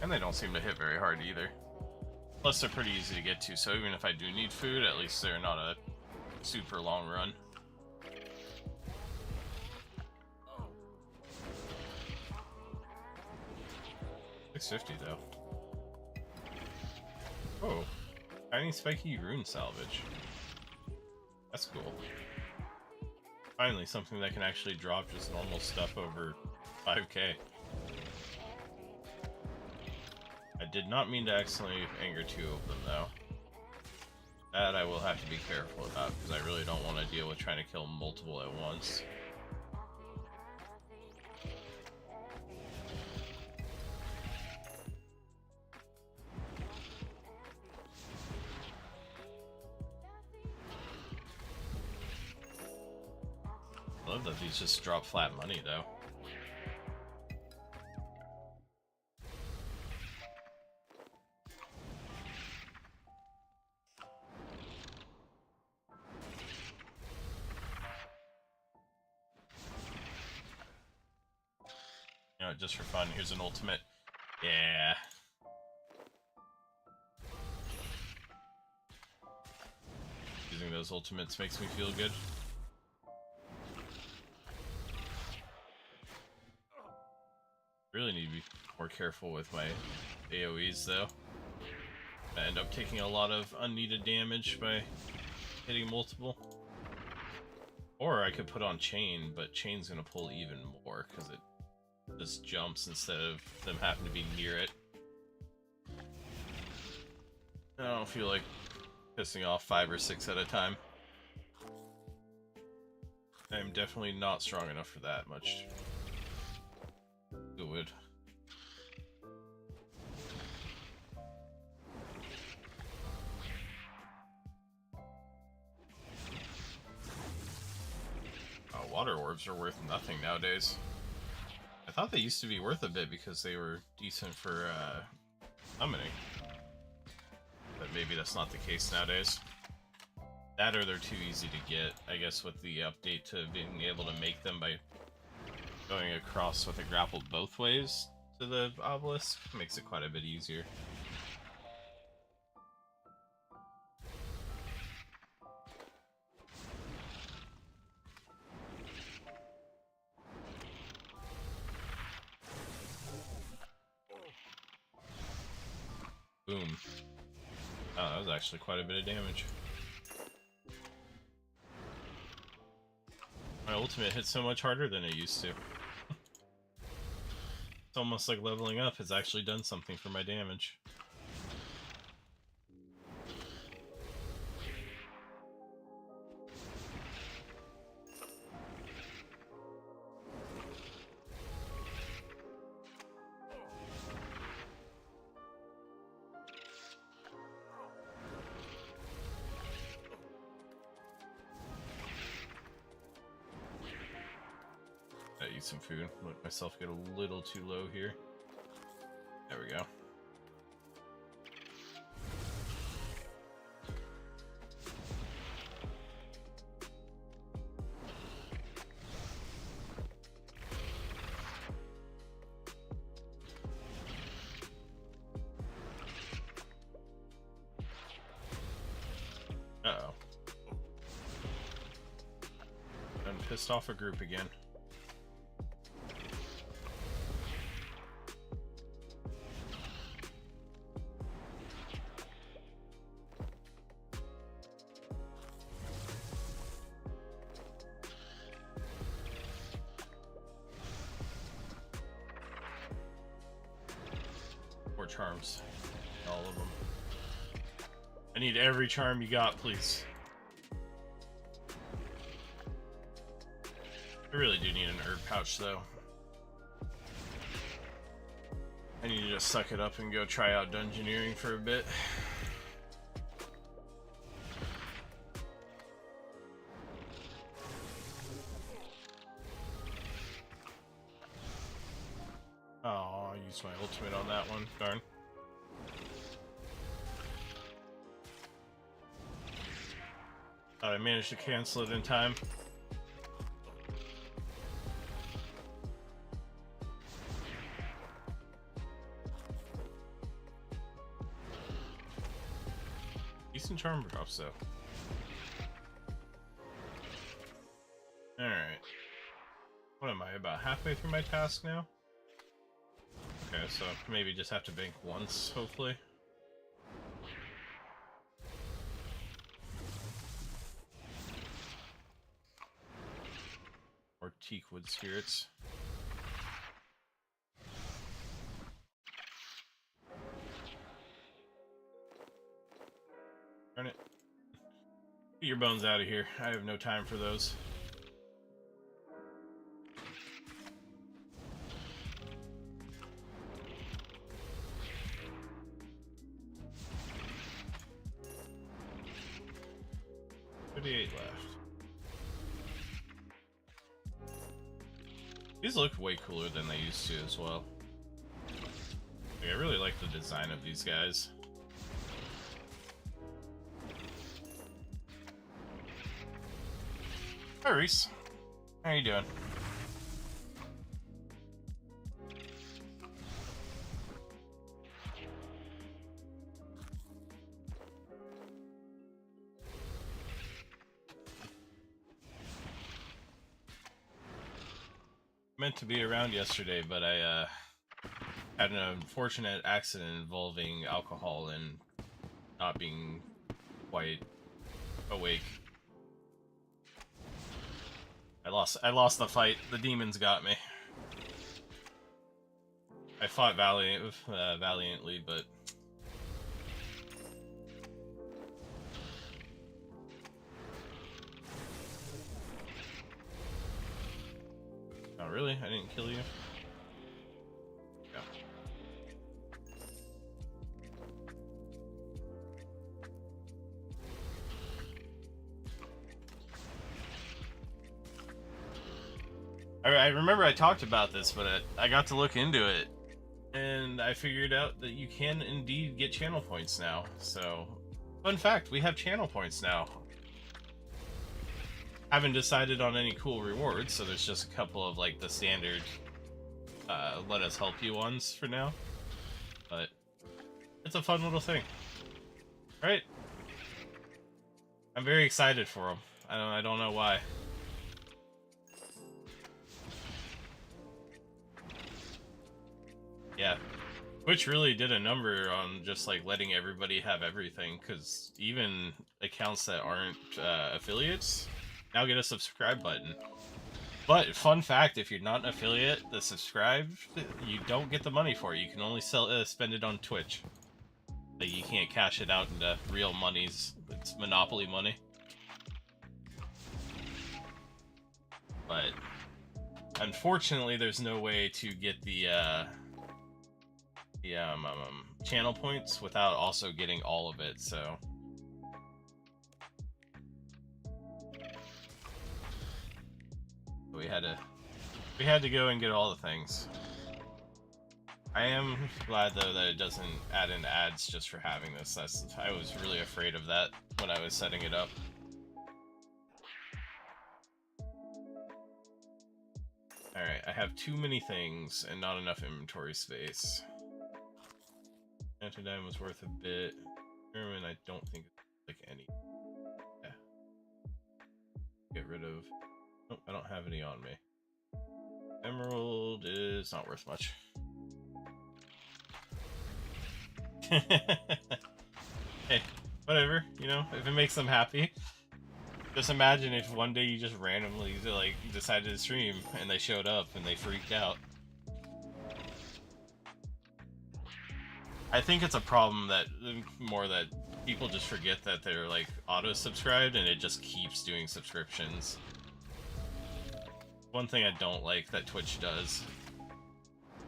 And they don't seem to hit very hard either. Plus they're pretty easy to get to, so even if I do need food, at least they're not a super long run. $650 though. Oh, tiny spiky rune salvage. That's cool. Finally, something that can actually drop just normal stuff over 5k. I did not mean to accidentally anger two of them though. That I will have to be careful about, because I really don't want to deal with trying to kill multiple at once. love that these just drop flat money, though. You know, just for fun, here's an ultimate. Yeah. Using those ultimates makes me feel good. Really need to be more careful with my AoEs, though. I end up taking a lot of unneeded damage by hitting multiple. Or I could put on Chain, but Chain's gonna pull even more because it just jumps instead of them having to be near it. I don't feel like pissing off 5 or 6 at a time. I'm definitely not strong enough for that much. Good. Water orbs are worth nothing nowadays. I thought they used to be worth a bit because they were decent for summoning. But maybe that's not the case nowadays. That or they're too easy to get, I guess, with the update to being able to make them by going across with a grapple both ways to the obelisk makes it quite a bit easier. Boom. Oh, that was actually quite a bit of damage. My ultimate hits so much harder than it used to. It's almost like leveling up has actually done something for my damage. Eat some food. Let myself get a little too low here. There we go. Uh-oh. I'm pissed off a group again. Charms. All of them. I need every charm you got, please. I really do need an herb pouch, though. I need to just suck it up and go try out dungeoneering for a bit. Oh, I used my ultimate on that one. Darn. Thought I managed to cancel it in time. Decent charm drops, though. Alright. What am I, about halfway through my task now? Okay, so maybe just have to bank once, hopefully. Or teakwood spirits. Darn it. Get your bones out of here. I have no time for those. Left. These look way cooler than they used to as well. Like, I really like the design of these guys. Hi, Reese. How you doing? Meant to be around yesterday, but I had an unfortunate accident involving alcohol and not being quite awake. I lost the fight. The demons got me. I fought valiantly, but oh really? I didn't kill you? Yeah. I remember I talked about this, but I got to look into it, and I figured out that you can indeed get channel points now. So, fun fact, we have channel points now. Haven't decided on any cool rewards, so there's just a couple of like the standard let us help you ones for now. But it's a fun little thing. Right? I'm very excited for them. I don't know why. Yeah, Twitch really did a number on just like letting everybody have everything, because even accounts that aren't affiliates now get a subscribe button. But fun fact, if you're not an affiliate, the subscribe, you don't get the money for it. You can only spend it on Twitch. Like, you can't cash it out into real monies. It's monopoly money. But unfortunately, there's no way to get the channel points without also getting all of it, so we had to go and get all the things. I am glad though that it doesn't add in ads just for having this. I was really afraid of that when I was setting it up. Alright, I have too many things and not enough inventory space. Antidine was worth a bit. German, I don't think it's like any. Yeah. Get rid of. Nope, I don't have any on me. Emerald is not worth much. Hey, whatever, you know, if it makes them happy. Just imagine if one day you just randomly like decided to stream and they showed up and they freaked out. I think it's a problem that people just forget that they're like auto-subscribed and it just keeps doing subscriptions. One thing I don't like that Twitch does,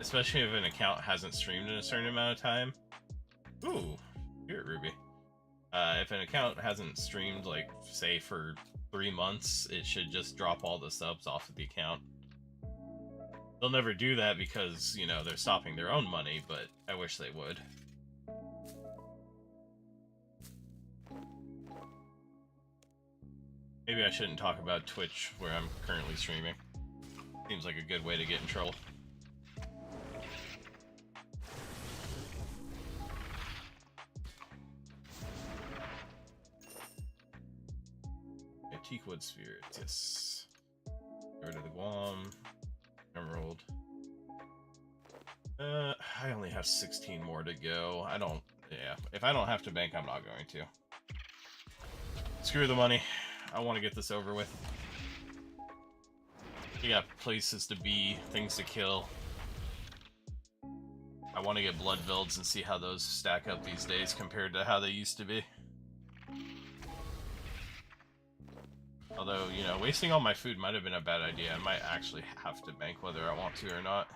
especially if an account hasn't streamed in a certain amount of time. Ooh, here, Ruby. If an account hasn't streamed, like, say, for 3 months, it should just drop all the subs off of the account. They'll never do that because, you know, they're stopping their own money, but I wish they would. Maybe I shouldn't talk about Twitch where I'm currently streaming. Seems like a good way to get in trouble. Teakwood Spirit, yes. Get rid of the Guam. Emerald. I only have 16 more to go. Yeah, if I don't have to bank, I'm not going to. Screw the money. I want to get this over with. You got places to be, things to kill. I want to get blood velds and see how those stack up these days compared to how they used to be. Although, you know, wasting all my food might have been a bad idea. I might actually have to bank whether I want to or not.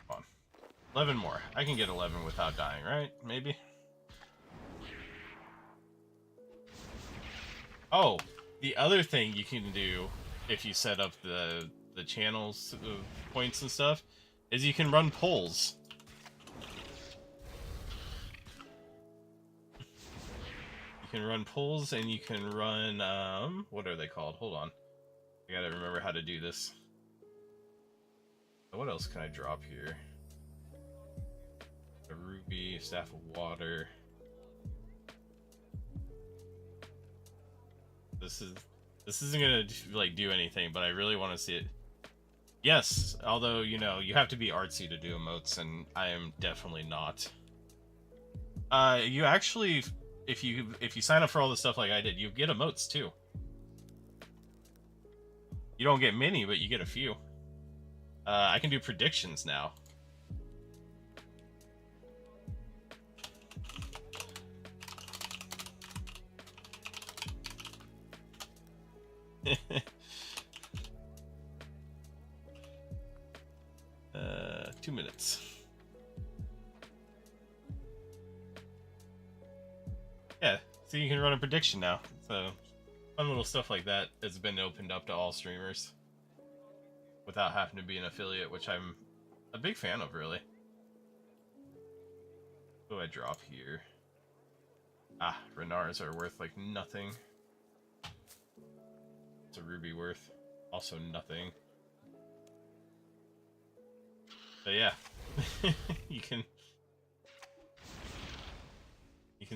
Come on. 11 more. I can get 11 without dying, right? Maybe? Oh, the other thing you can do if you set up the channels points and stuff is you can run polls. You can run polls and you can run what are they called? Hold on. I gotta remember how to do this. What else can I drop here? A ruby, staff of water. This isn't gonna like do anything, but I really want to see it. Yes, although you know you have to be artsy to do emotes, and I am definitely not. You actually, if you sign up for all the stuff like I did, you get emotes too. You don't get many, but you get a few. I can do predictions now. Uh, 2 minutes. Yeah, so you can run a prediction now. So fun little stuff like that has been opened up to all streamers without having to be an affiliate, which I'm a big fan of, really. What do I drop here? Ah, Renars are worth like nothing. What's a ruby worth? Also nothing. So yeah, you can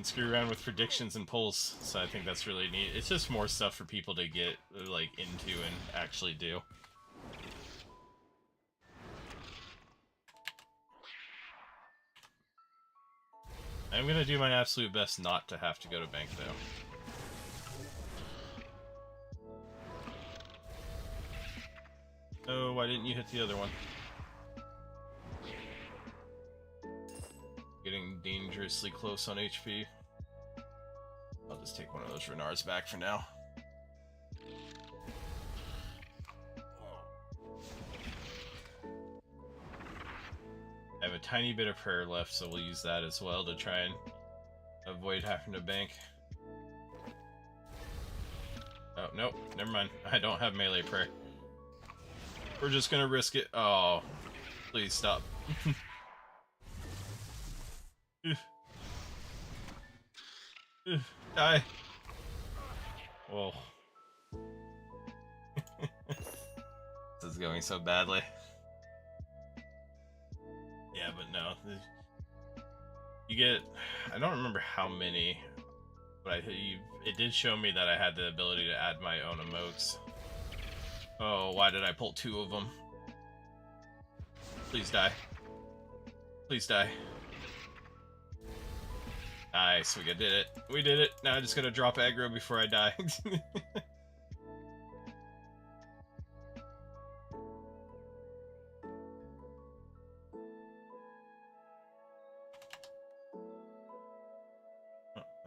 screw around with predictions and polls. So I think that's really neat. It's just more stuff for people to get like into and actually do. I'm gonna do my absolute best not to have to go to bank though. Oh, why didn't you hit the other one? Getting dangerously close on HP. I'll just take one of those Renars back for now. I have a tiny bit of prayer left, so we'll use that as well to try and avoid having to bank. Oh, nope, never mind. I don't have melee prayer. We're just gonna risk it. Oh, please stop. Die. Whoa. This is going so badly. Yeah, but no. You get... I don't remember how many, but it did show me that I had the ability to add my own emotes. Oh, why did I pull 2 of them? Please die. Please die. Nice, we did it. We did it. Now I just gotta drop aggro before I die.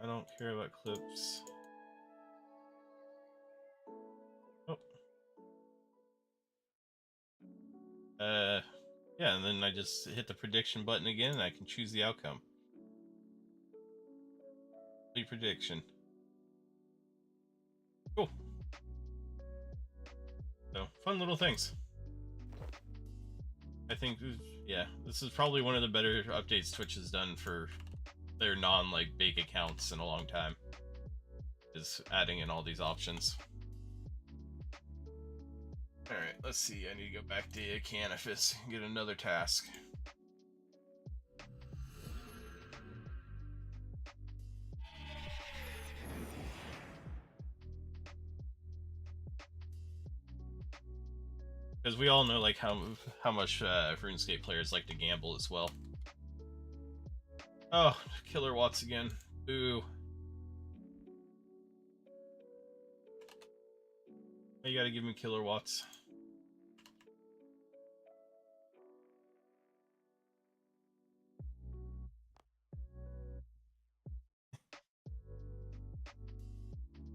I don't care about clips. Oh. Yeah, and then I just hit the prediction button again and I can choose the outcome. Prediction. Cool. So, fun little things. I think, yeah, this is probably one of the better updates Twitch has done for their non-like big accounts in a long time. Is adding in all these options. Alright, let's see. I need to go back to Canifis and get another task. Because we all know like how much RuneScape players like to gamble as well. Oh, killer watts again. Ooh. You gotta give me killer watts.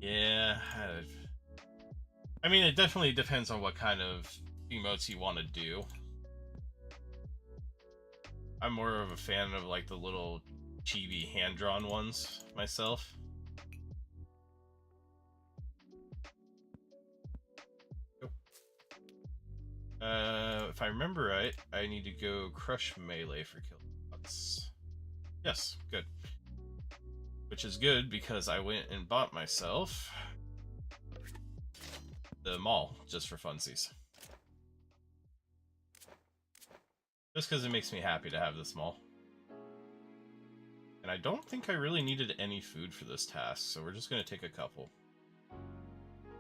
Yeah. I mean, it definitely depends on what kind of emotes you want to do. I'm more of a fan of like the little chibi hand-drawn ones myself. If I remember right, I need to go crush melee for kills. Yes, good. Which is good because I went and bought myself the mall just for funsies. Just because it makes me happy to have this mall. And I don't think I really needed any food for this task, so we're just going to take a couple.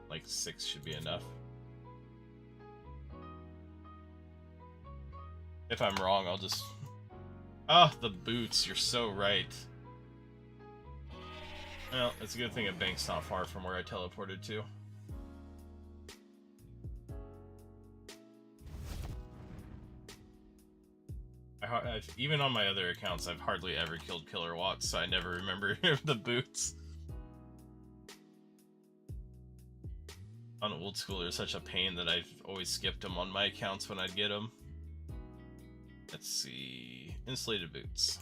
Like 6 should be enough. If I'm wrong, I'll just... Ah, the boots, you're so right. Well, it's a good thing a bank's not far from where I teleported to. Even on my other accounts, I've hardly ever killed Killer Watts, so I never remember the boots. On Old School, they're such a pain that I've always skipped them on my accounts when I'd get them. Let's see... Insulated boots.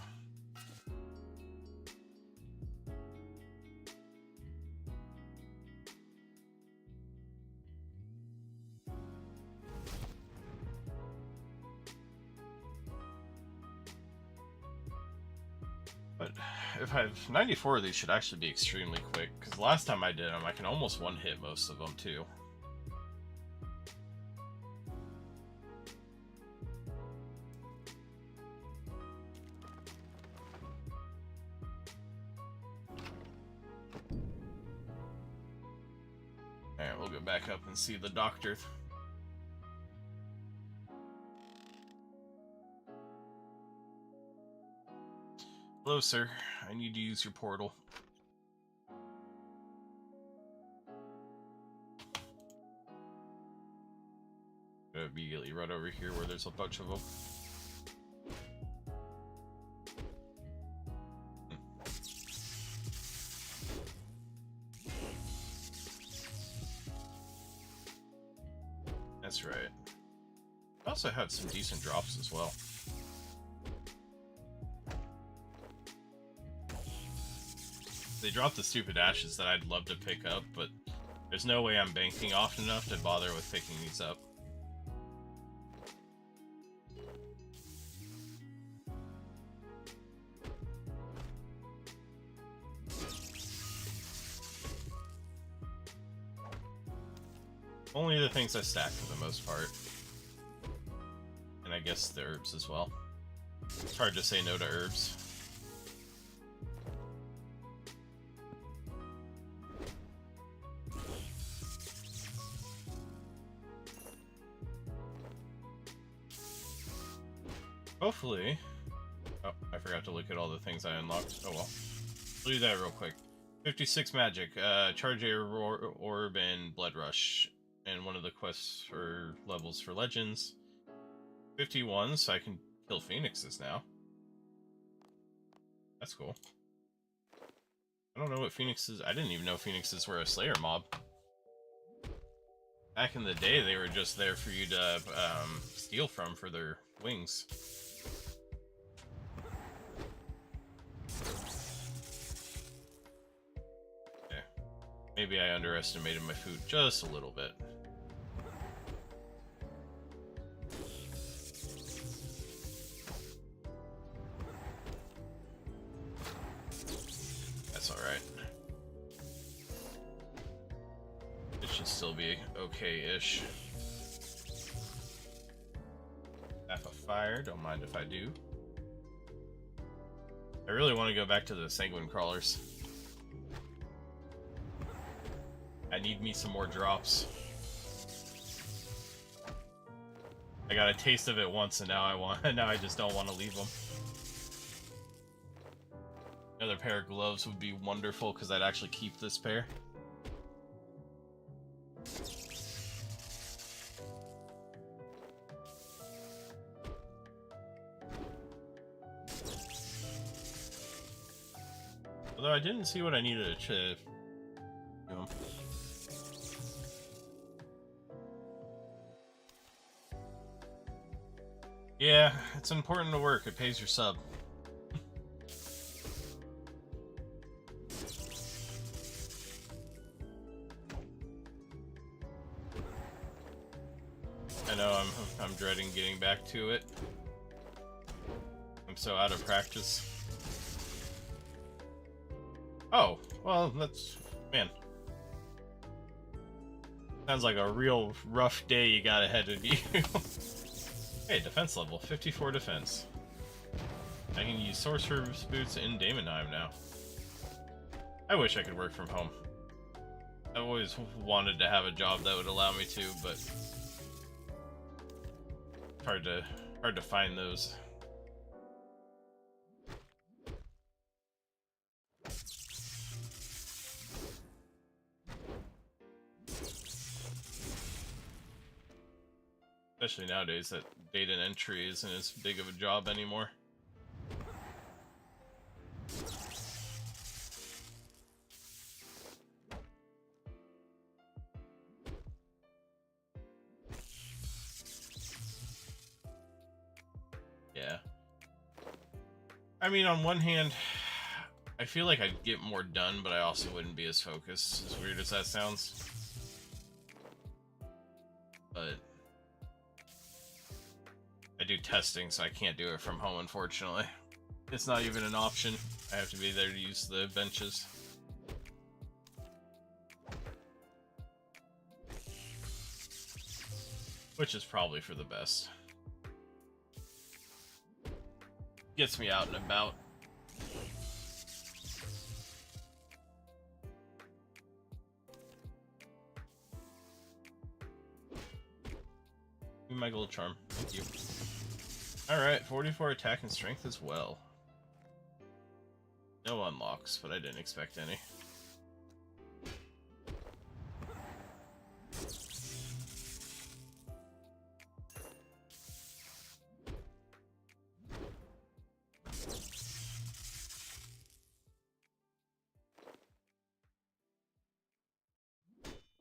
But if I have 94 of these, should actually be extremely quick, because last time I did them, I can almost one-hit most of them, too. Alright, we'll go back up and see the doctor. Hello, sir. I need to use your portal. Immediately run over here where there's a bunch of them. That's right. I also had some decent drops as well. They dropped the stupid ashes that I'd love to pick up, but there's no way I'm banking often enough to bother with picking these up. Only the things I stack for the most part. And I guess the herbs as well. It's hard to say no to herbs. Hopefully... Oh, I forgot to look at all the things I unlocked. Oh well. We'll do that real quick. 56 magic, charge air orb and blood rush. And one of the quests for levels for legends. 51, so I can kill phoenixes now. That's cool. I don't know what phoenixes... I didn't even know phoenixes were a slayer mob. Back in the day, they were just there for you to steal from for their wings. Okay. Maybe I underestimated my food just a little bit. That's alright. It should still be okay-ish. Half a fire, don't mind if I do. I really want to go back to the sanguine crawlers. I need me some more drops. I got a taste of it once, and now I just don't want to leave them. Another pair of gloves would be wonderful because I'd actually keep this pair. Although I didn't see what I needed to do. Yeah, it's important to work. It pays your sub. I know I'm dreading getting back to it. I'm so out of practice. Oh, well, that's... man. Sounds like a real rough day you got ahead of you. Hey, defense level. 54 defense. I can use Sorcerer's Boots in Daemonheim now. I wish I could work from home. I've always wanted to have a job that would allow me to, but... hard to find those. Especially nowadays that data entry isn't as big of a job anymore. Yeah. I mean, on one hand, I feel like I'd get more done, but I also wouldn't be as focused, as weird as that sounds. But I do testing, so I can't do it from home, unfortunately. It's not even an option. I have to be there to use the benches. Which is probably for the best. Gets me out and about. My gold charm. Thank you. Alright, 44 attack and strength as well. No unlocks, but I didn't expect any.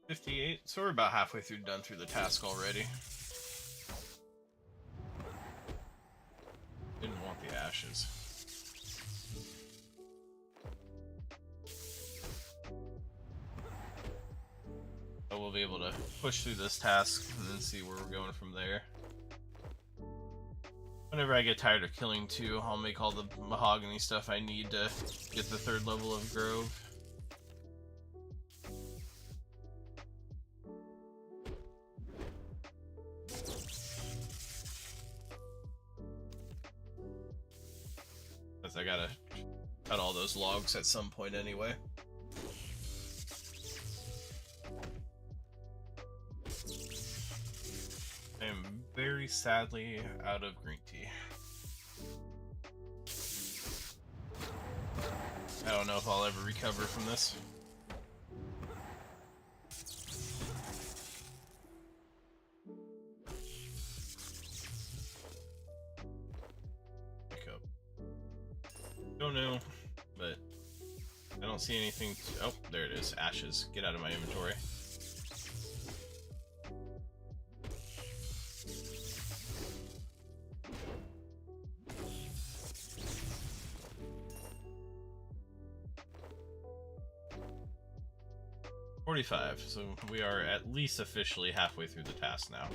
$58, so we're about halfway done through the task already. Didn't want the ashes. So we'll be able to push through this task and then see where we're going from there. Whenever I get tired of killing two, I'll make all the mahogany stuff I need to get the 3rd level of Grove. I gotta cut all those logs at some point anyway. I am very sadly out of green tea. I don't know if I'll ever recover from this. Don't know, but I don't see anything. Oh, there it is. Ashes. Get out of my inventory. $45. So we are at least officially halfway through the task now.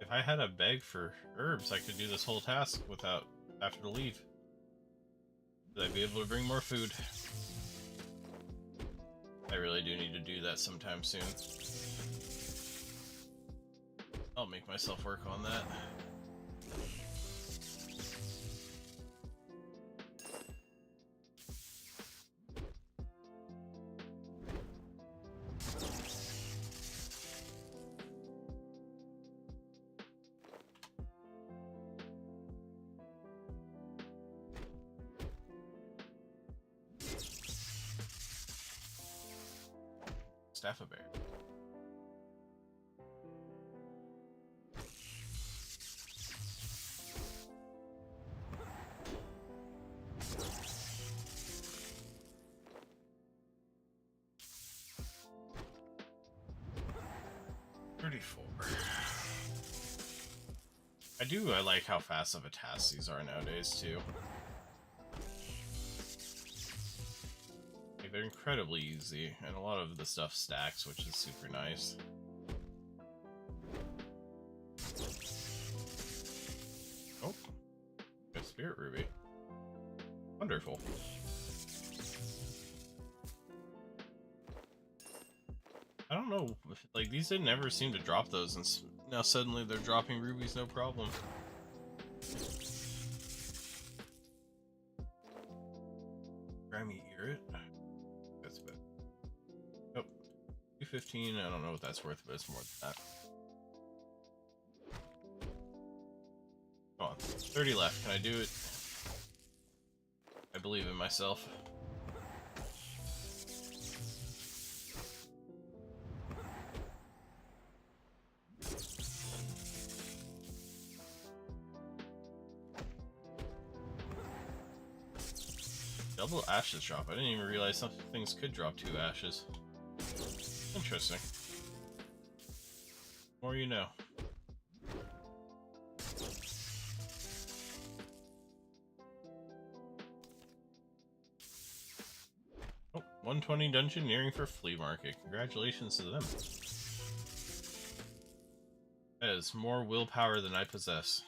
If I had a bag for herbs, I could do this whole task without having to leave. I'd be able to bring more food. I really do need to do that sometime soon. I'll make myself work on that. Staff of Bear. I like how fast of a task these are nowadays too. Like, they're incredibly easy, and a lot of the stuff stacks, which is super nice. Oh, a Spirit Ruby. Wonderful. I don't know, like, these didn't ever seem to drop those, and now suddenly they're dropping rubies no problem. Grammy Ear it? That's bad. Oh, 215, I don't know what that's worth, but it's more than that. Come on, 30 left, can I do it? I believe in myself. Double ashes drop. I didn't even realize some things could drop 2 ashes. Interesting. More you know. Oh, 120 dungeoneering for flea market. Congratulations to them. That is more willpower than I possess.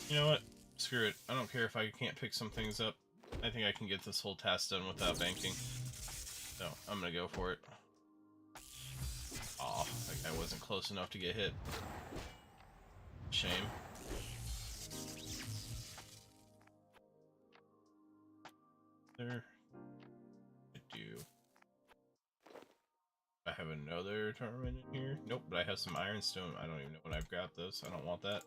You know what? Screw it. I don't care if I can't pick some things up. I think I can get this whole task done without banking. So, I'm gonna go for it. Aw, that guy wasn't close enough to get hit. Shame. There. I do. I have another tournament in here? Nope, but I have some ironstone. I don't even know when I've grabbed those. I don't want that.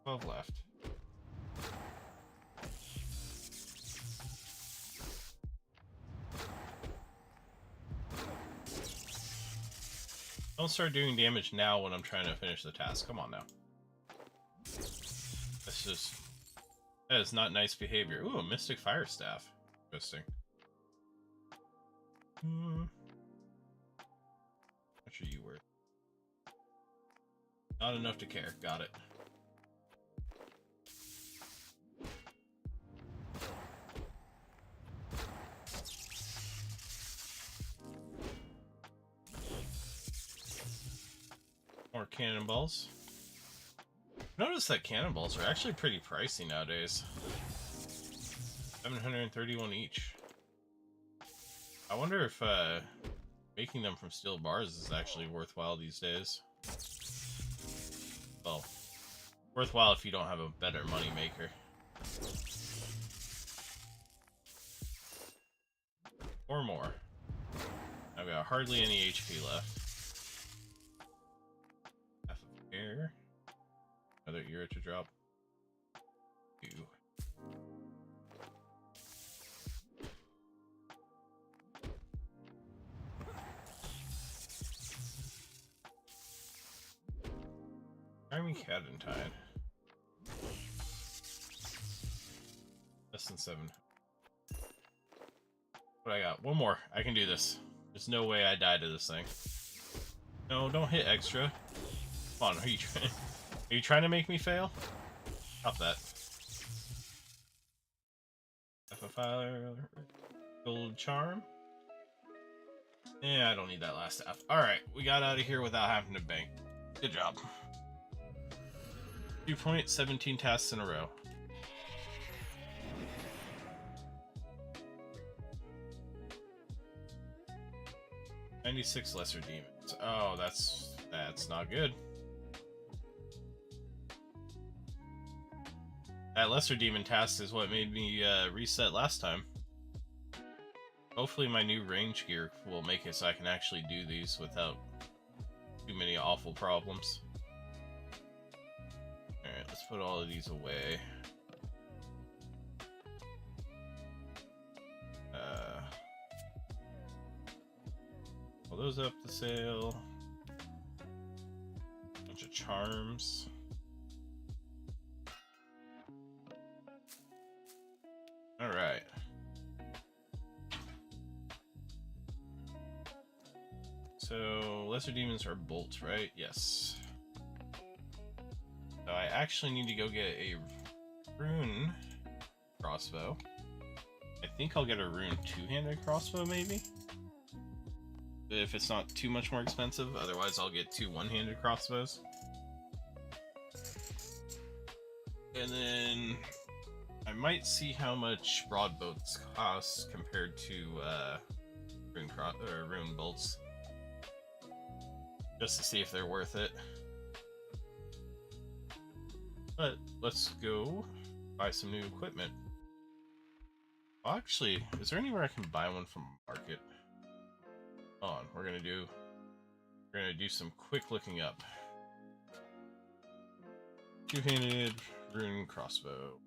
12 left. Don't start doing damage now when I'm trying to finish the task. Come on now. That's just... That is not nice behavior. Ooh, a Mystic Fire Staff. Interesting. How much are you worth? Not enough to care. Got it. More cannonballs. Notice that cannonballs are actually pretty pricey nowadays. 731 each. I wonder if making them from steel bars is actually worthwhile these days. Well, worthwhile if you don't have a better money maker. Or more. I've got hardly any HP left. Half of air. Another ear to drop. 2. Army Cadentine. Less than 7. What I got? One more. I can do this. There's no way I die to this thing. No, don't hit extra. Come on, are you trying to make me fail? Stop that. Fire, gold charm. Yeah, I don't need that last staff. Alright, we got out of here without having to bank. Good job. 2 point, 17 tasks in a row. $96 lesser demons. Oh, that's not good. That lesser demon task is what made me reset last time. Hopefully my new range gear will make it so I can actually do these without too many awful problems. Alright, let's put all of these away. Pull those up to sale. Bunch of charms. Alright. So, lesser demons are bolts, right? Yes. So I actually need to go get a rune crossbow. I think I'll get a rune two-handed crossbow, maybe? If it's not too much more expensive. Otherwise, I'll get 2 one-handed crossbows. And then I might see how much broadbolts cost compared to rune bolts. Just to see if they're worth it. But let's go buy some new equipment. Well, actually, is there anywhere I can buy one from market? Hold on, we're gonna do some quick looking up. Two-handed rune crossbow.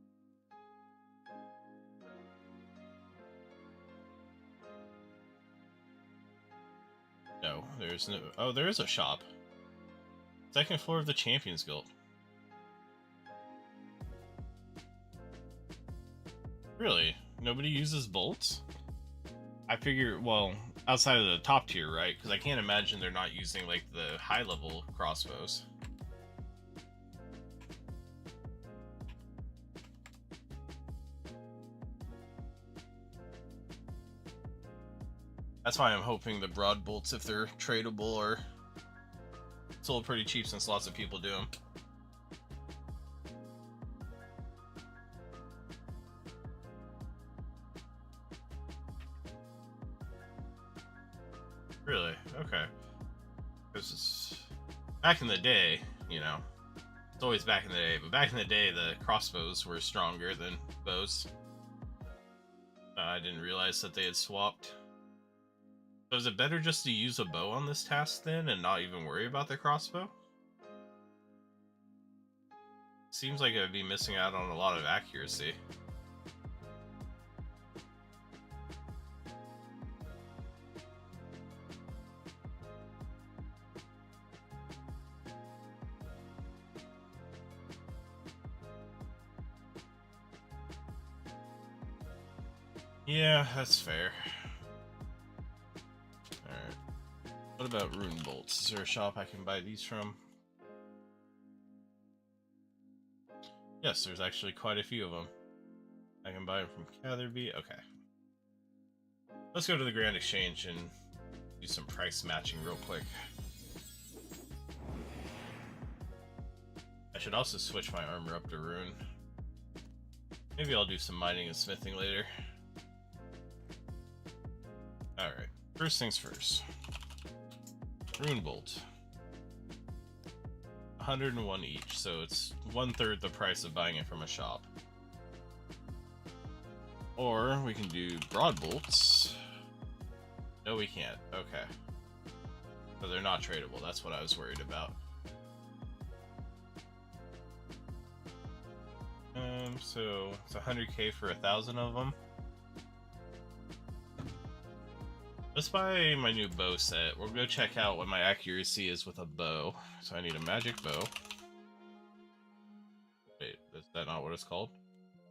No, there's no. Oh, there is a shop. Second floor of the Champions Guild. Really? Nobody uses bolts? I figure, well, outside of the top tier, right? Because I can't imagine they're not using, like, the high-level crossbows. That's why I'm hoping the broad bolts, if they're tradable, are sold pretty cheap since lots of people do them. Really? Okay. Because it's back in the day, you know. It's always back in the day, but back in the day, the crossbows were stronger than bows. I didn't realize that they had swapped. So is it better just to use a bow on this task then and not even worry about the crossbow? Seems like I would be missing out on a lot of accuracy. Yeah, that's fair. Alright. What about rune bolts? Is there a shop I can buy these from? Yes, there's actually quite a few of them. I can buy them from Catherby. Okay. Let's go to the Grand Exchange and do some price matching real quick. I should also switch my armor up to rune. Maybe I'll do some mining and smithing later. Alright, first things first. Rune bolt. 101 each, so it's 1/3 the price of buying it from a shop. Or we can do broad bolts. No, we can't. Okay. So they're not tradable. That's what I was worried about. So it's 100k for 1,000 of them. Let's buy my new bow set. We'll go check out what my accuracy is with a bow. So I need a magic bow. Wait, is that not what it's called?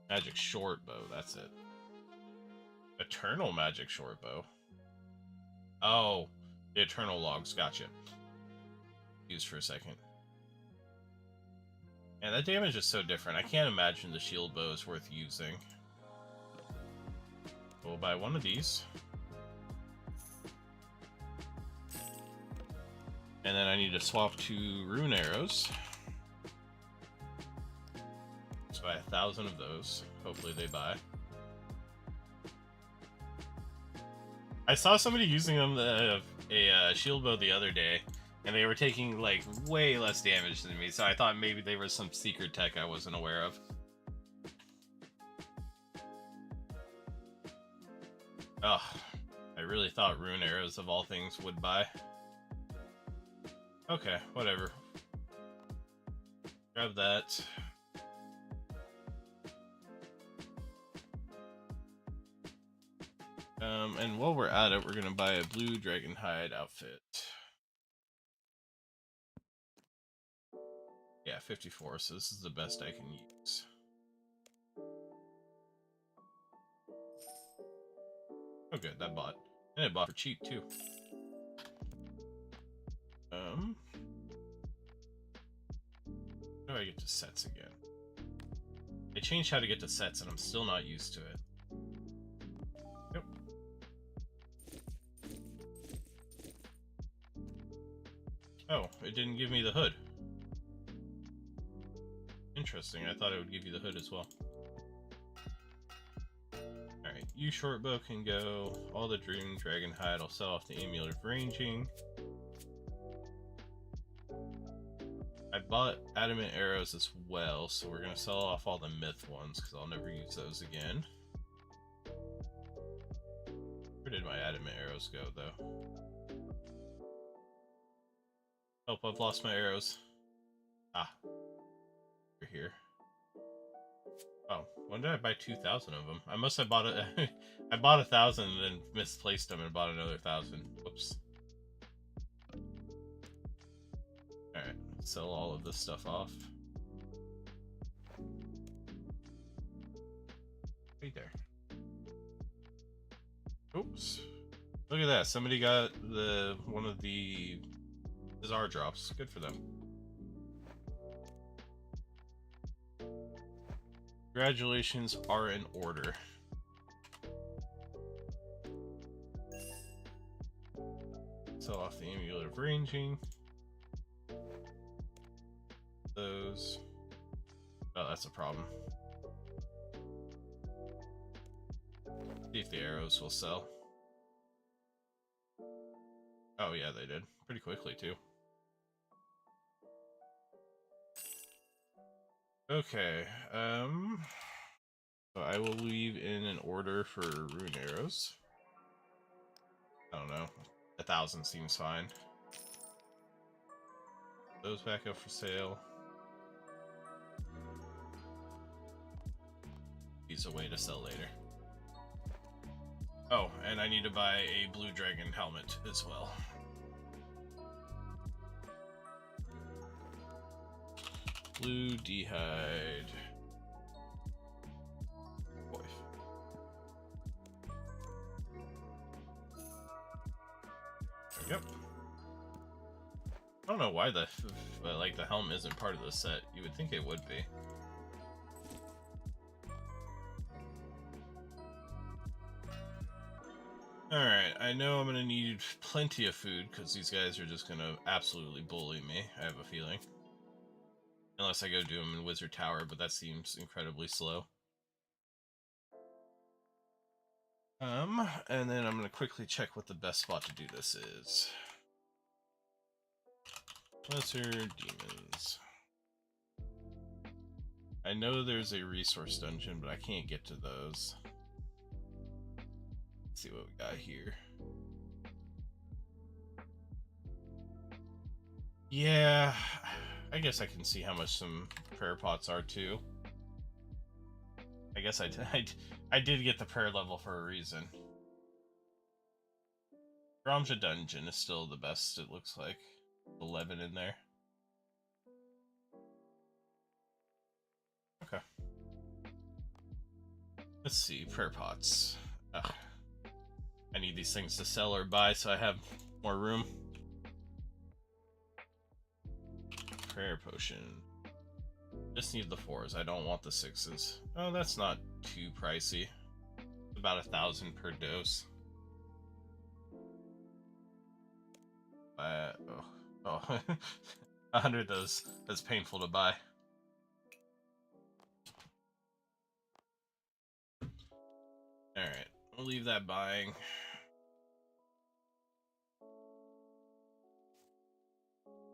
Magic short bow, that's it. Eternal magic short bow. Oh, the eternal logs, gotcha. Used for a second. And that damage is so different. I can't imagine the shield bow is worth using. We'll buy one of these. And then I need to swap to rune arrows. Buy 1,000 of those. Hopefully they buy. I saw somebody using them a shield bow the other day, and they were taking like way less damage than me. So I thought maybe they were some secret tech I wasn't aware of. Ugh, I really thought rune arrows of all things would buy. Okay, whatever. Grab that. And while we're at it, we're gonna buy a blue dragon hide outfit. Yeah, 54, so this is the best I can use. Oh good, that bought. And it bought for cheap too. How do I get to sets again? I changed how to get to sets and I'm still not used to it. Yep. Oh, it didn't give me the hood. Interesting, I thought it would give you the hood as well. Alright, you shortbow can go. All the dream dragon hide, I'll sell off the amulet of ranging. I bought adamant arrows as well, so we're gonna sell off all the myth ones because I'll never use those again. Where did my adamant arrows go, though? Help, I've lost my arrows. Ah. They're here. Oh, when did I buy 2,000 of them? I must have bought it. I bought 1,000 and then misplaced them and bought another 1,000. Whoops. Alright, sell all of this stuff off. Right there. Oops. Look at that. Somebody got one of the bizarre drops. Good for them. Congratulations are in order. Sell off the amulet of ranging. Those. Oh, that's a problem. See if the arrows will sell. Oh yeah, they did. Pretty quickly too. Okay, so I will leave in an order for rune arrows. I don't know, 1,000 seems fine. Those back up for sale. These away to sell later. Oh, and I need to buy a blue dragon helmet as well. Blue D-hide. Boy. There we go. I don't know why the helm isn't part of the set. You would think it would be. Alright, I know I'm gonna need plenty of food because these guys are just gonna absolutely bully me, I have a feeling. Unless I go do them in Wizard Tower, but that seems incredibly slow. And then I'm gonna quickly check what the best spot to do this is. Lesser demons. I know there's a resource dungeon, but I can't get to those. Let's see what we got here. Yeah, I guess I can see how much some prayer pots are too. I guess I did get the prayer level for a reason. Ramja Dungeon is still the best, it looks like. 11 in there. Okay. Let's see, prayer pots. Ugh. I need these things to sell or buy so I have more room. Prayer potion. Just need the 4s, I don't want the 6s. Oh, that's not too pricey. About 1,000 per dose. Oh, 100 those. That's painful to buy. I'll leave that buying.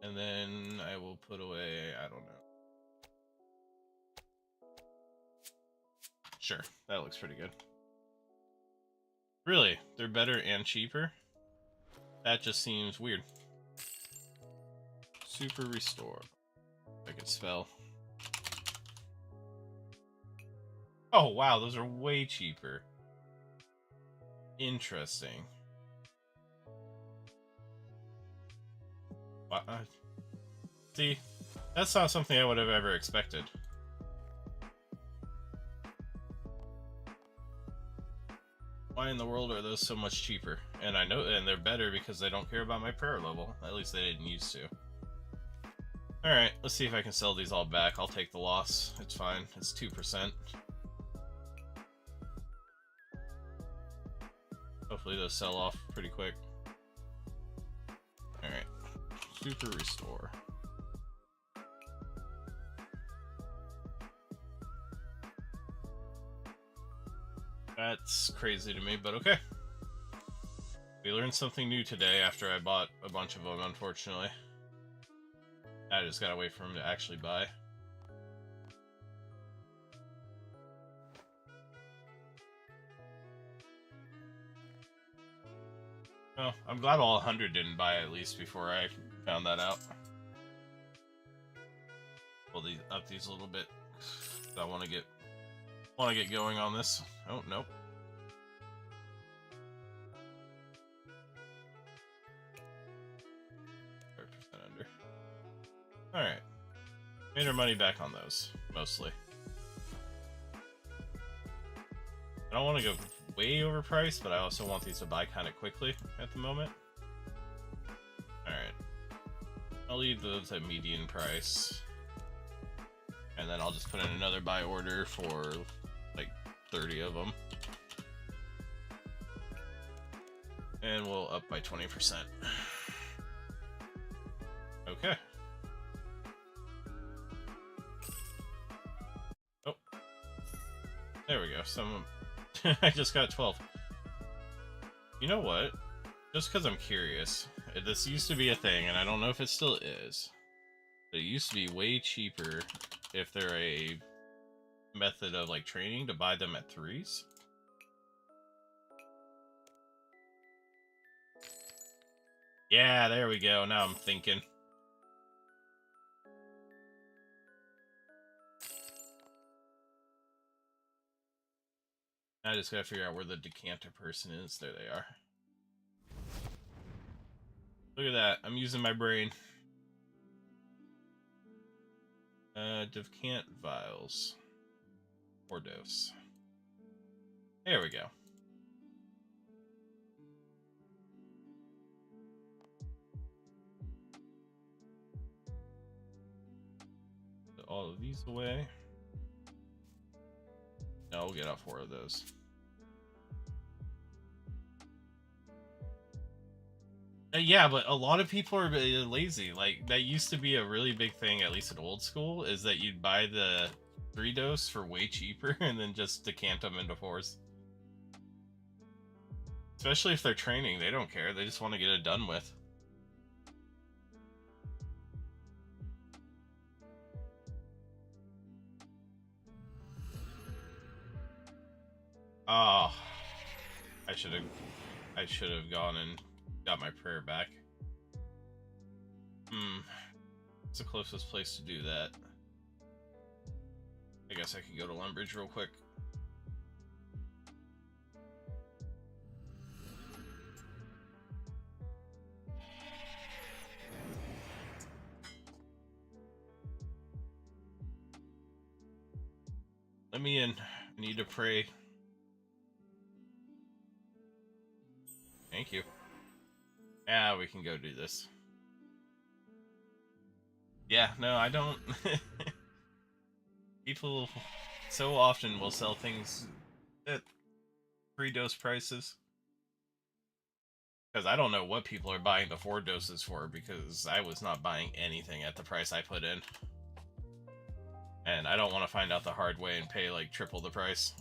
And then I will put away, I don't know. Sure, that looks pretty good. Really? They're better and cheaper? That just seems weird. Super restore. I could spell. Oh wow, those are way cheaper. Interesting. See, that's not something I would have ever expected. Why in the world are those so much cheaper? And I know, and they're better because they don't care about my prayer level. At least they didn't used to. Alright, let's see if I can sell these all back. I'll take the loss. It's fine. It's 2%. Hopefully those sell off pretty quick. Alright. Super restore. That's crazy to me, but okay. We learned something new today after I bought a bunch of them, unfortunately. I just gotta wait for him to actually buy. Well, I'm glad all 100 didn't buy at least before I found that out. Pull these up these a little bit. I want to get going on this. Oh nope. Under. All right, made our money back on those mostly. I don't want to go way overpriced, but I also want these to buy kind of quickly at the moment. Alright. I'll leave those at median price. And then I'll just put in another buy order for like 30 of them. And we'll up by 20%. Okay. Oh. There we go. I just got 12. You know what? Just because I'm curious, this used to be a thing, and I don't know if it still is. But it used to be way cheaper if they're a method of like training to buy them at 3s. Yeah, there we go. Now I'm thinking. I just gotta figure out where the decanter person is. There they are. Look at that. I'm using my brain. Decant vials. Or dose. There we go. Put all of these away. No, we'll get out 4 of those. Yeah, but a lot of people are lazy. Like, that used to be a really big thing, at least in old school, is that you'd buy the 3-dose for way cheaper and then just decant them into 4s. Especially if they're training, they don't care. They just want to get it done with. Oh, I should have gone and got my prayer back. It's the closest place to do that. I guess I could go to Lumbridge real quick. Let me in. I need to pray. Thank you. Yeah, we can go do this. Yeah, no, I don't. People so often will sell things at 3-dose prices. Because I don't know what people are buying the 4 doses for, because I was not buying anything at the price I put in. And I don't want to find out the hard way and pay like triple the price.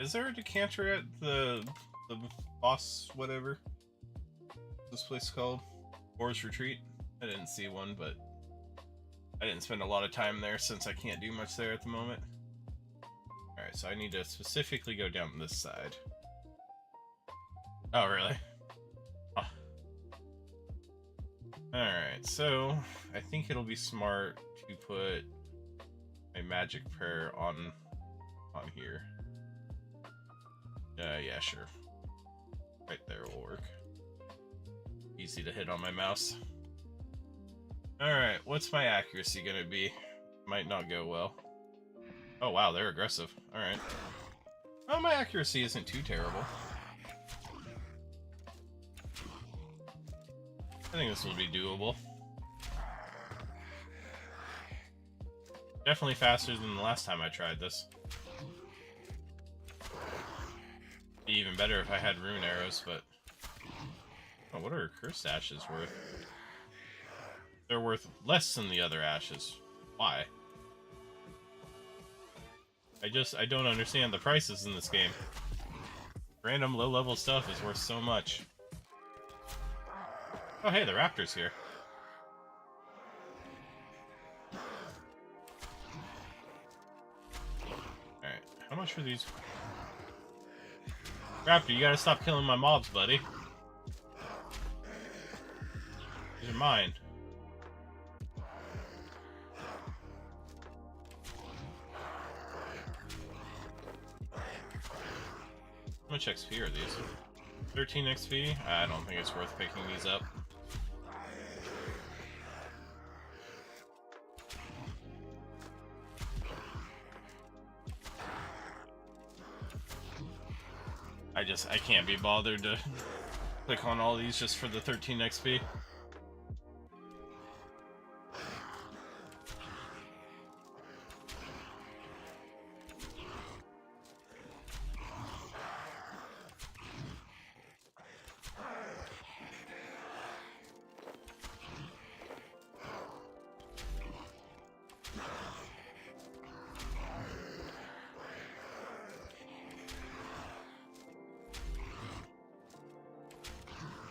Is there a decanter at the boss whatever this place is called? Boar's Retreat? I didn't see one, but I didn't spend a lot of time there since I can't do much there at the moment. Alright, so I need to specifically go down this side. Oh, really? Oh. Alright, so I think it'll be smart to put a magic prayer on here. Yeah, sure. Right there will work. Easy to hit on my mouse. Alright, what's my accuracy gonna be? Might not go well. Oh wow, they're aggressive. Alright. Oh, my accuracy isn't too terrible. I think this will be doable. Definitely faster than the last time I tried this. Be even better if I had rune arrows, but... Oh, what are cursed ashes worth? They're worth less than the other ashes. Why? I don't understand the prices in this game. Random low-level stuff is worth so much. Oh hey, the raptor's here. Alright, how much for these? Raptor, you gotta stop killing my mobs, buddy. These are mine. How much XP are these? 13 XP? I don't think it's worth picking these up. I can't be bothered to click on all these just for the 13 XP.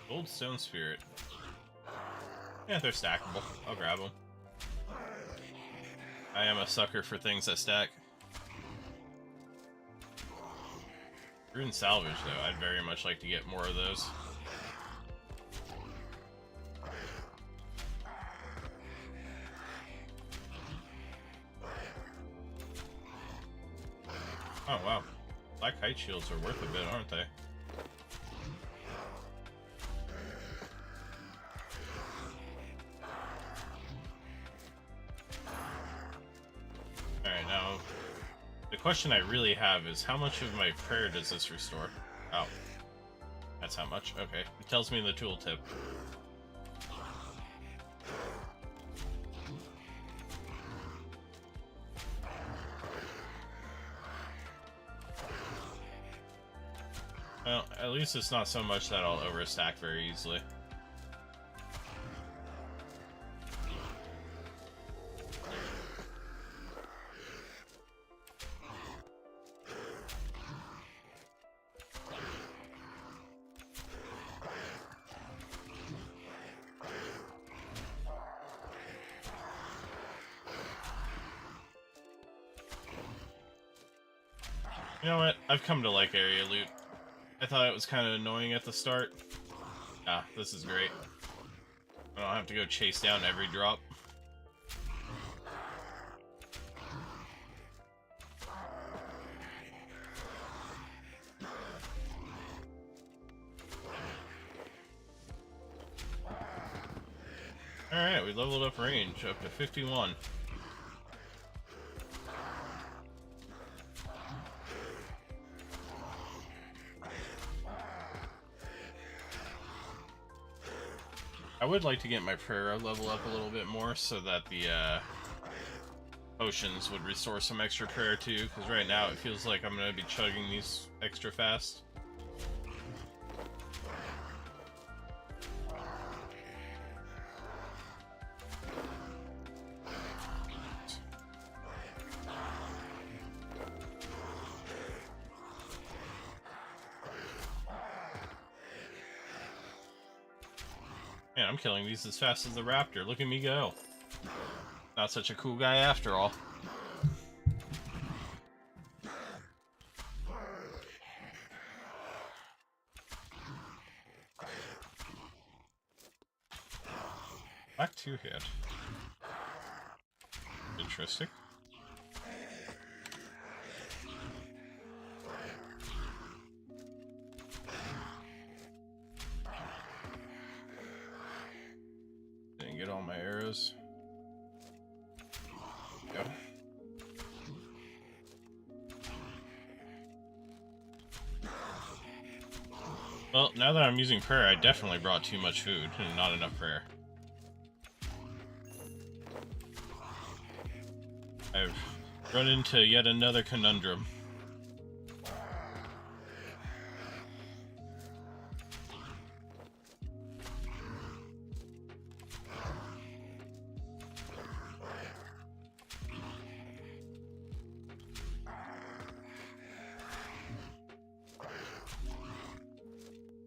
Gold Stone Spirit. Yeah, they're stackable. I'll grab them. I am a sucker for things that stack. Rune Salvage, though, I'd very much like to get more of those. Oh, wow. Black Kite Shields are worth a bit, aren't they? The question I really have is how much of my prayer does this restore? Oh. That's how much? Okay. It tells me in the tooltip. Well, at least it's not so much that I'll overstack very easily. You know what? I've come to like area loot. I thought it was kind of annoying at the start. Ah, this is great. I don't have to go chase down every drop. Alright, we leveled up range up to 51. I would like to get my prayer level up a little bit more so that the potions would restore some extra prayer too, because right now it feels like I'm going to be chugging these extra fast. Man, I'm killing these as fast as the raptor. Look at me go. Not such a cool guy after all. Black 2-hit. Interesting. Didn't get all my arrows. Go. Well, now that I'm using prayer, I definitely brought too much food and not enough prayer. I've run into yet another conundrum.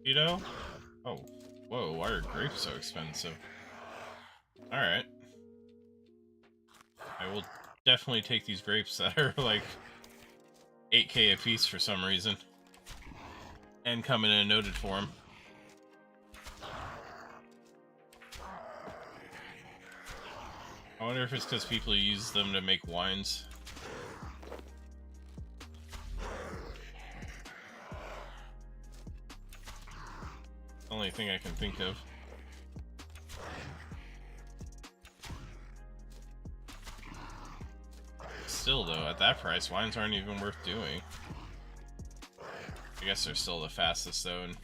You know? Oh, whoa, why are grapes so expensive? Alright. I will definitely take these grapes that are like 8k a piece for some reason. And come in a noted form. I wonder if it's because people use them to make wines. Only thing I can think of. Still though, at that price, wines aren't even worth doing. I guess they're still the fastest though, and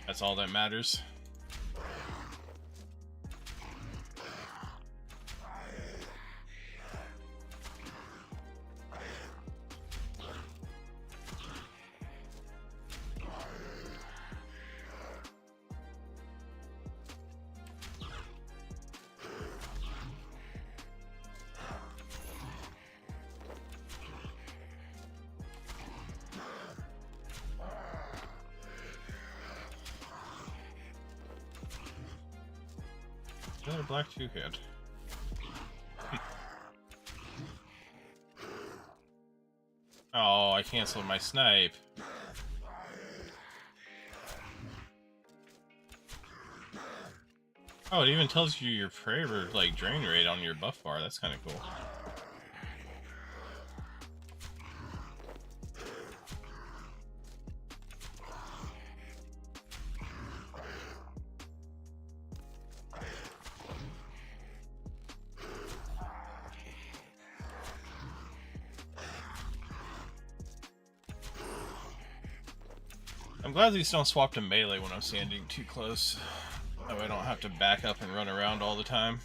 that's all that matters. Another black 2-hit. Oh, I canceled my snipe. Oh, it even tells you your prayer like drain rate on your buff bar. That's kind of cool. I'm glad these don't swap to melee when I'm standing too close. That way I don't have to back up and run around all the time.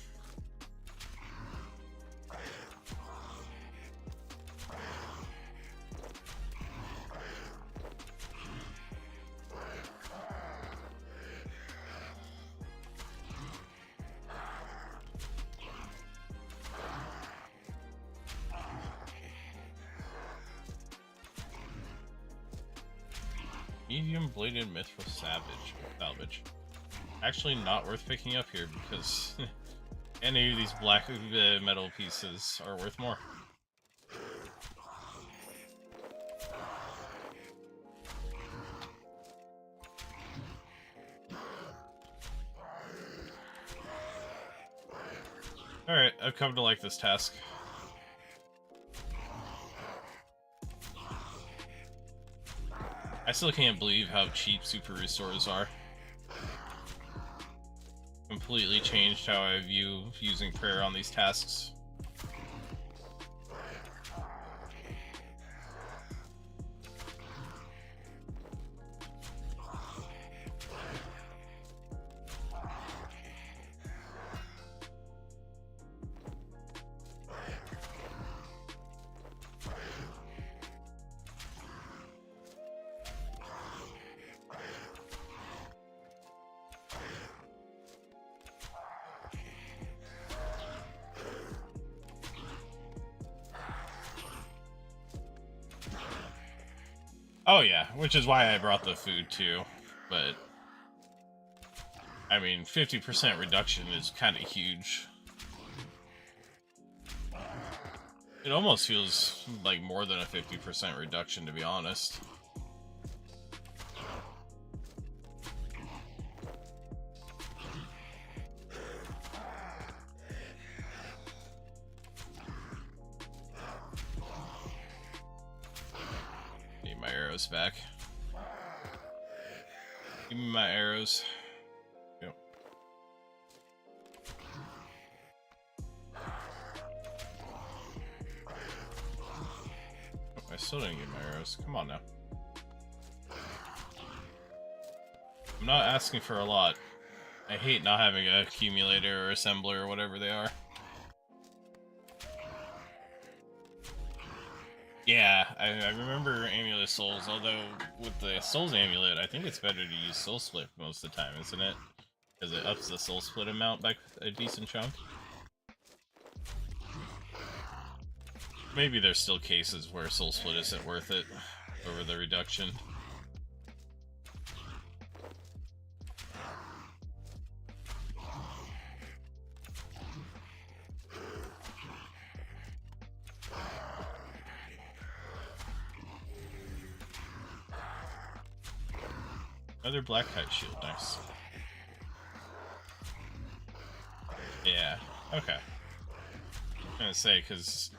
Medium bladed mithril salvage. Actually not worth picking up here because any of these black metal pieces are worth more. Alright, I've come to like this task. I still can't believe how cheap super restores are. Completely changed how I view using prayer on these tasks. Oh yeah, which is why I brought the food too, but I mean, 50% reduction is kind of huge. It almost feels like more than a 50% reduction, to be honest. Need my arrows back. Give me my arrows. Yep. I still didn't get my arrows. Come on now. I'm not asking for a lot. I hate not having an accumulator or assembler or whatever they are. Yeah, I remember Amulet of Souls, although with the Souls Amulet, I think it's better to use Soul Split most of the time, isn't it? Because it ups the Soul Split amount by a decent chunk. Maybe there's still cases where Soul Split isn't worth it over the reduction. Another black kite shield, nice. Yeah, okay. I'm gonna say, because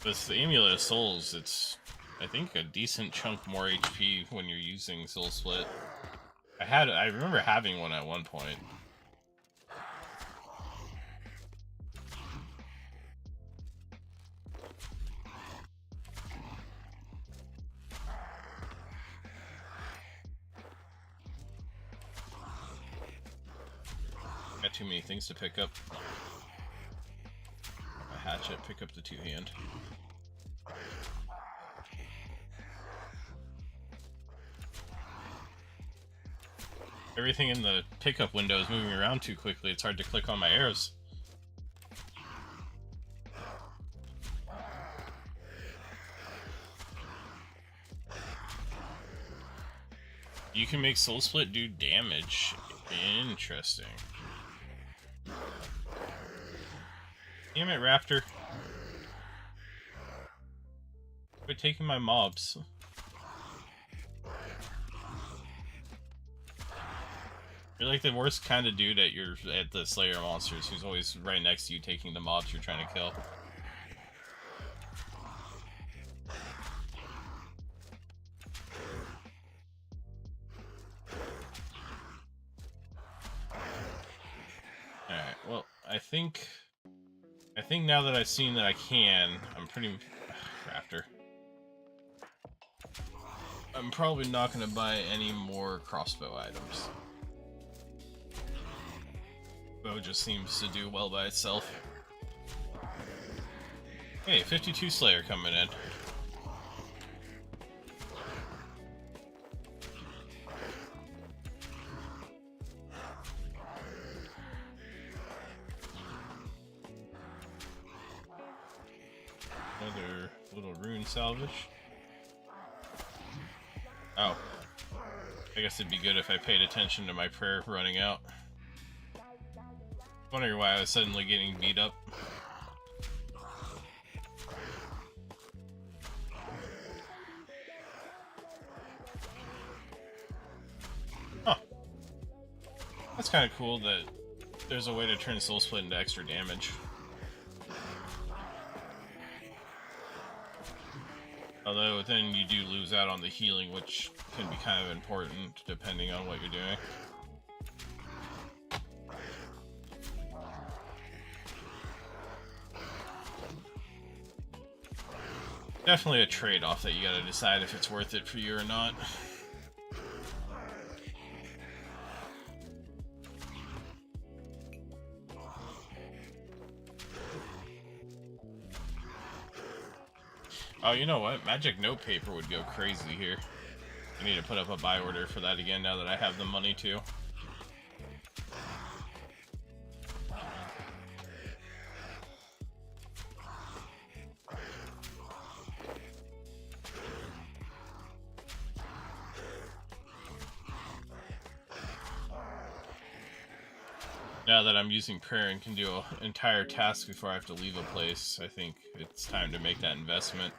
with the Amulet of Souls, it's, I think, a decent chunk more HP when you're using Soul Split. I remember having one at one point. Got too many things to pick up. A hatchet, pick up the two-hand. Everything in the pickup window is moving around too quickly. It's hard to click on my arrows. You can make Soul Split do damage. Interesting. Damn it, Raptor. Quit taking my mobs. You're like the worst kind of dude at the Slayer monsters, who's always right next to you taking the mobs you're trying to kill. Alright, well, I think now that I've seen that I can, I'm pretty... Raptor. I'm probably not going to buy any more crossbow items. Bow just seems to do well by itself. Hey, 52 Slayer coming in. Another little rune salvage. Oh. I guess it'd be good if I paid attention to my prayer running out. Wondering why I was suddenly getting beat up. Huh. That's kind of cool that there's a way to turn Soul Split into extra damage. Although then you do lose out on the healing, which can be kind of important depending on what you're doing. Definitely a trade-off that you gotta decide if it's worth it for you or not. Oh, you know what? Magic note paper would go crazy here. I need to put up a buy order for that again now that I have the money to. Now that I'm using prayer and can do an entire task before I have to leave a place, I think it's time to make that investment.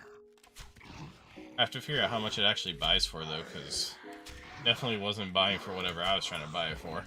I have to figure out how much it actually buys for, though, because definitely wasn't buying for whatever I was trying to buy it for.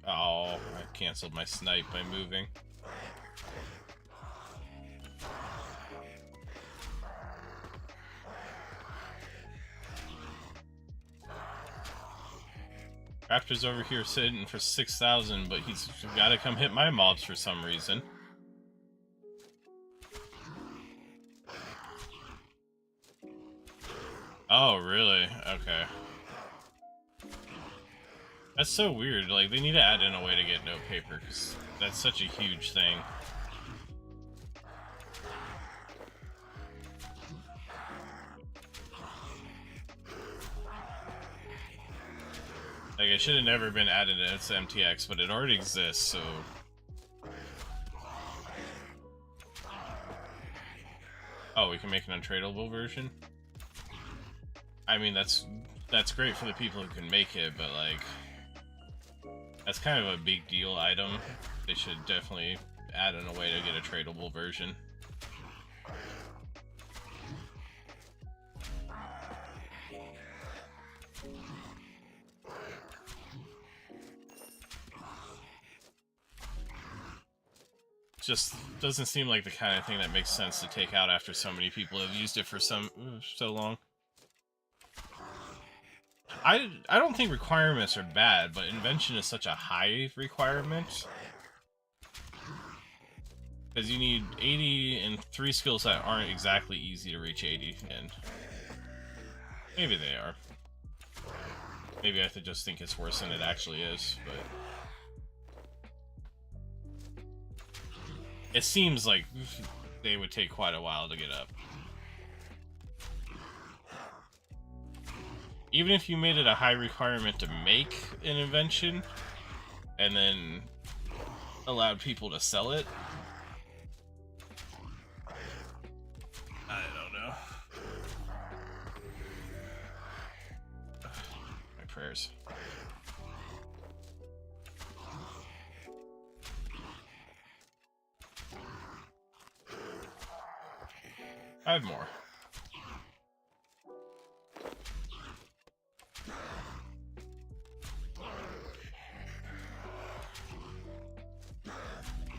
Oh, I canceled my snipe by moving. Raptor's over here sitting for 6,000, but he's got to come hit my mobs for some reason. Oh, really? Okay. That's so weird. Like, they need to add in a way to get note paper, because that's such a huge thing. Like, it should have never been added as MTX, but it already exists, so... Oh, we can make an untradeable version? I mean, that's great for the people who can make it, but, like... That's kind of a big deal item. They should definitely add in a way to get a tradable version. Just doesn't seem like the kind of thing that makes sense to take out after so many people have used it for so long. I don't think requirements are bad, but invention is such a high requirement. Because you need 80 and 3 skills that aren't exactly easy to reach 80, and maybe they are. Maybe I just think it's worse than it actually is, but... It seems like they would take quite a while to get up. Even if you made it a high requirement to make an invention, and then allowed people to sell it, I don't know. My prayers. I have more.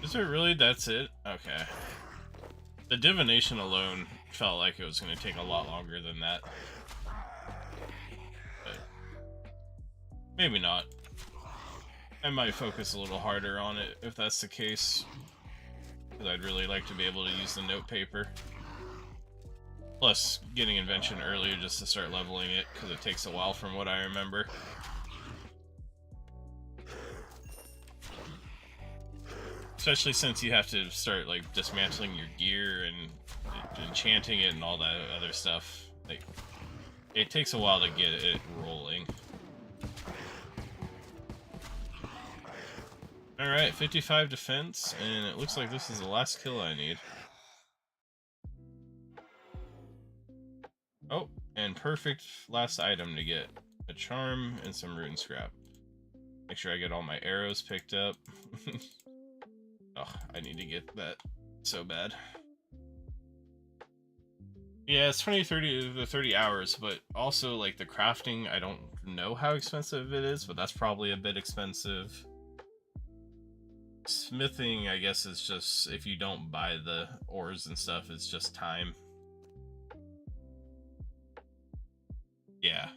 Is it really? That's it? Okay. The divination alone felt like it was going to take a lot longer than that. But maybe not. I might focus a little harder on it if that's the case. Because I'd really like to be able to use the note paper. Plus, getting invention earlier just to start leveling it, because it takes a while from what I remember. Especially since you have to start, like, dismantling your gear and enchanting it and all that other stuff. Like, it takes a while to get it rolling. Alright, 55 defense, and it looks like this is the last kill I need. Oh, and perfect last item to get. A charm and some rune scrap. Make sure I get all my arrows picked up. Oh, I need to get that so bad. Yeah, it's 30 to 30 hours, but also, like, the crafting, I don't know how expensive it is, but that's probably a bit expensive. Smithing, I guess, is just, if you don't buy the ores and stuff, it's just time. Yeah.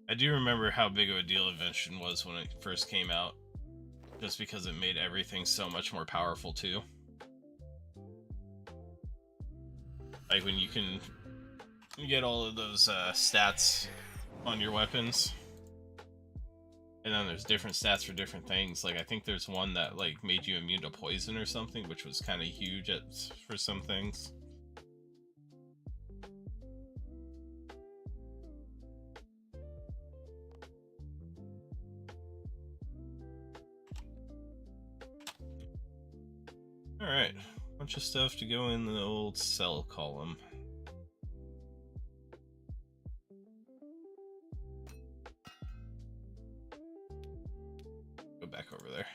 I do remember how big of a deal Invention was when it first came out. Just because it made everything so much more powerful, too. Like, when you can get all of those stats on your weapons. And then there's different stats for different things. Like I think there's one that like made you immune to poison or something, which was kind of huge for some things. Alright, bunch of stuff to go in the old cell column. Go back over there.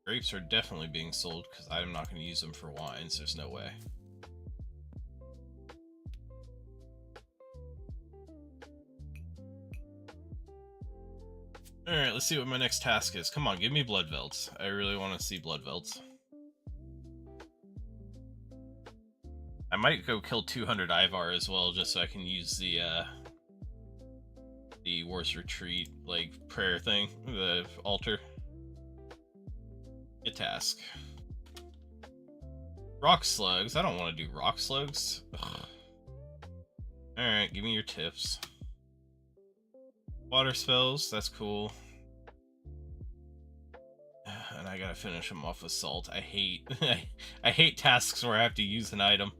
Grapes are definitely being sold because I'm not going to use them for wines. There's no way. Alright, let's see what my next task is. Come on, give me blood velds. I really want to see blood velds. I might go kill 200 Ivar as well, just so I can use the War's Retreat, like, prayer thing, the altar. Get task. Rock slugs. I don't want to do rock slugs. Alright, give me your tips. Water spells, that's cool. And I gotta finish them off with salt. I hate I hate tasks where I have to use an item.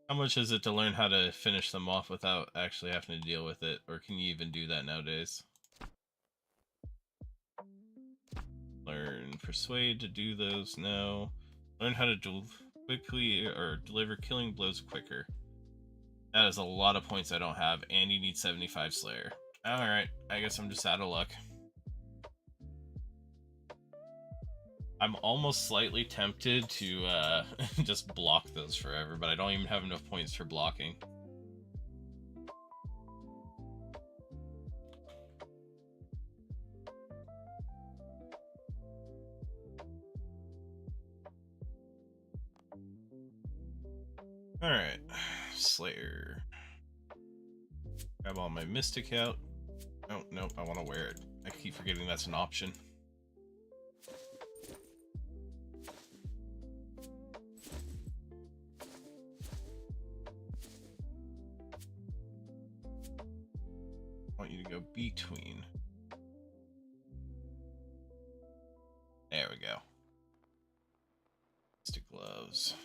How much is it to learn how to finish them off without actually having to deal with it? Or can you even do that nowadays? Learn persuade to do those, no. Learn how to quickly or deliver killing blows quicker. That is a lot of points I don't have, and you need 75 Slayer. Alright, I guess I'm just out of luck. I'm almost slightly tempted to just block those forever, but I don't even have enough points for blocking. Alright, Slayer. Grab all my Mystic out. Oh, nope, I want to wear it. I keep forgetting that's an option. I want you to go between. There we go. Mystic gloves.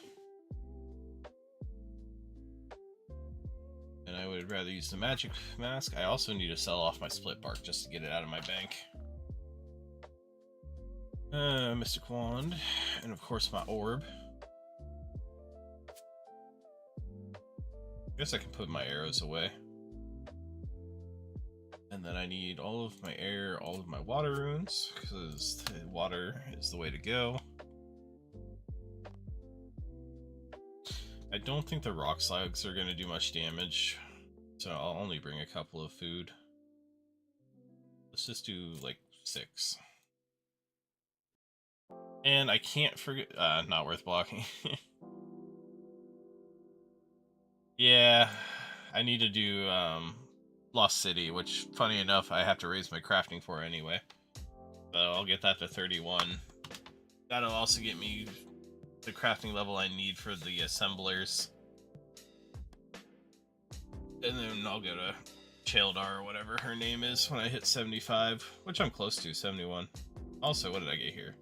And I would rather use the magic mask. I also need to sell off my split bark just to get it out of my bank. Mystic wand, and of course my orb. I guess I can put my arrows away. And then I need all of my air, all of my water runes, because the water is the way to go. I don't think the rock slugs are going to do much damage, so I'll only bring a couple of food. Let's just do like 6. And I can't forget, not worth blocking. Yeah, I need to do Lost City, which, funny enough, I have to raise my crafting for anyway. So I'll get that to 31. That'll also get me the crafting level I need for the assemblers. And then I'll go to Chaldar or whatever her name is when I hit 75, which I'm close to, 71. Also, what did I get here?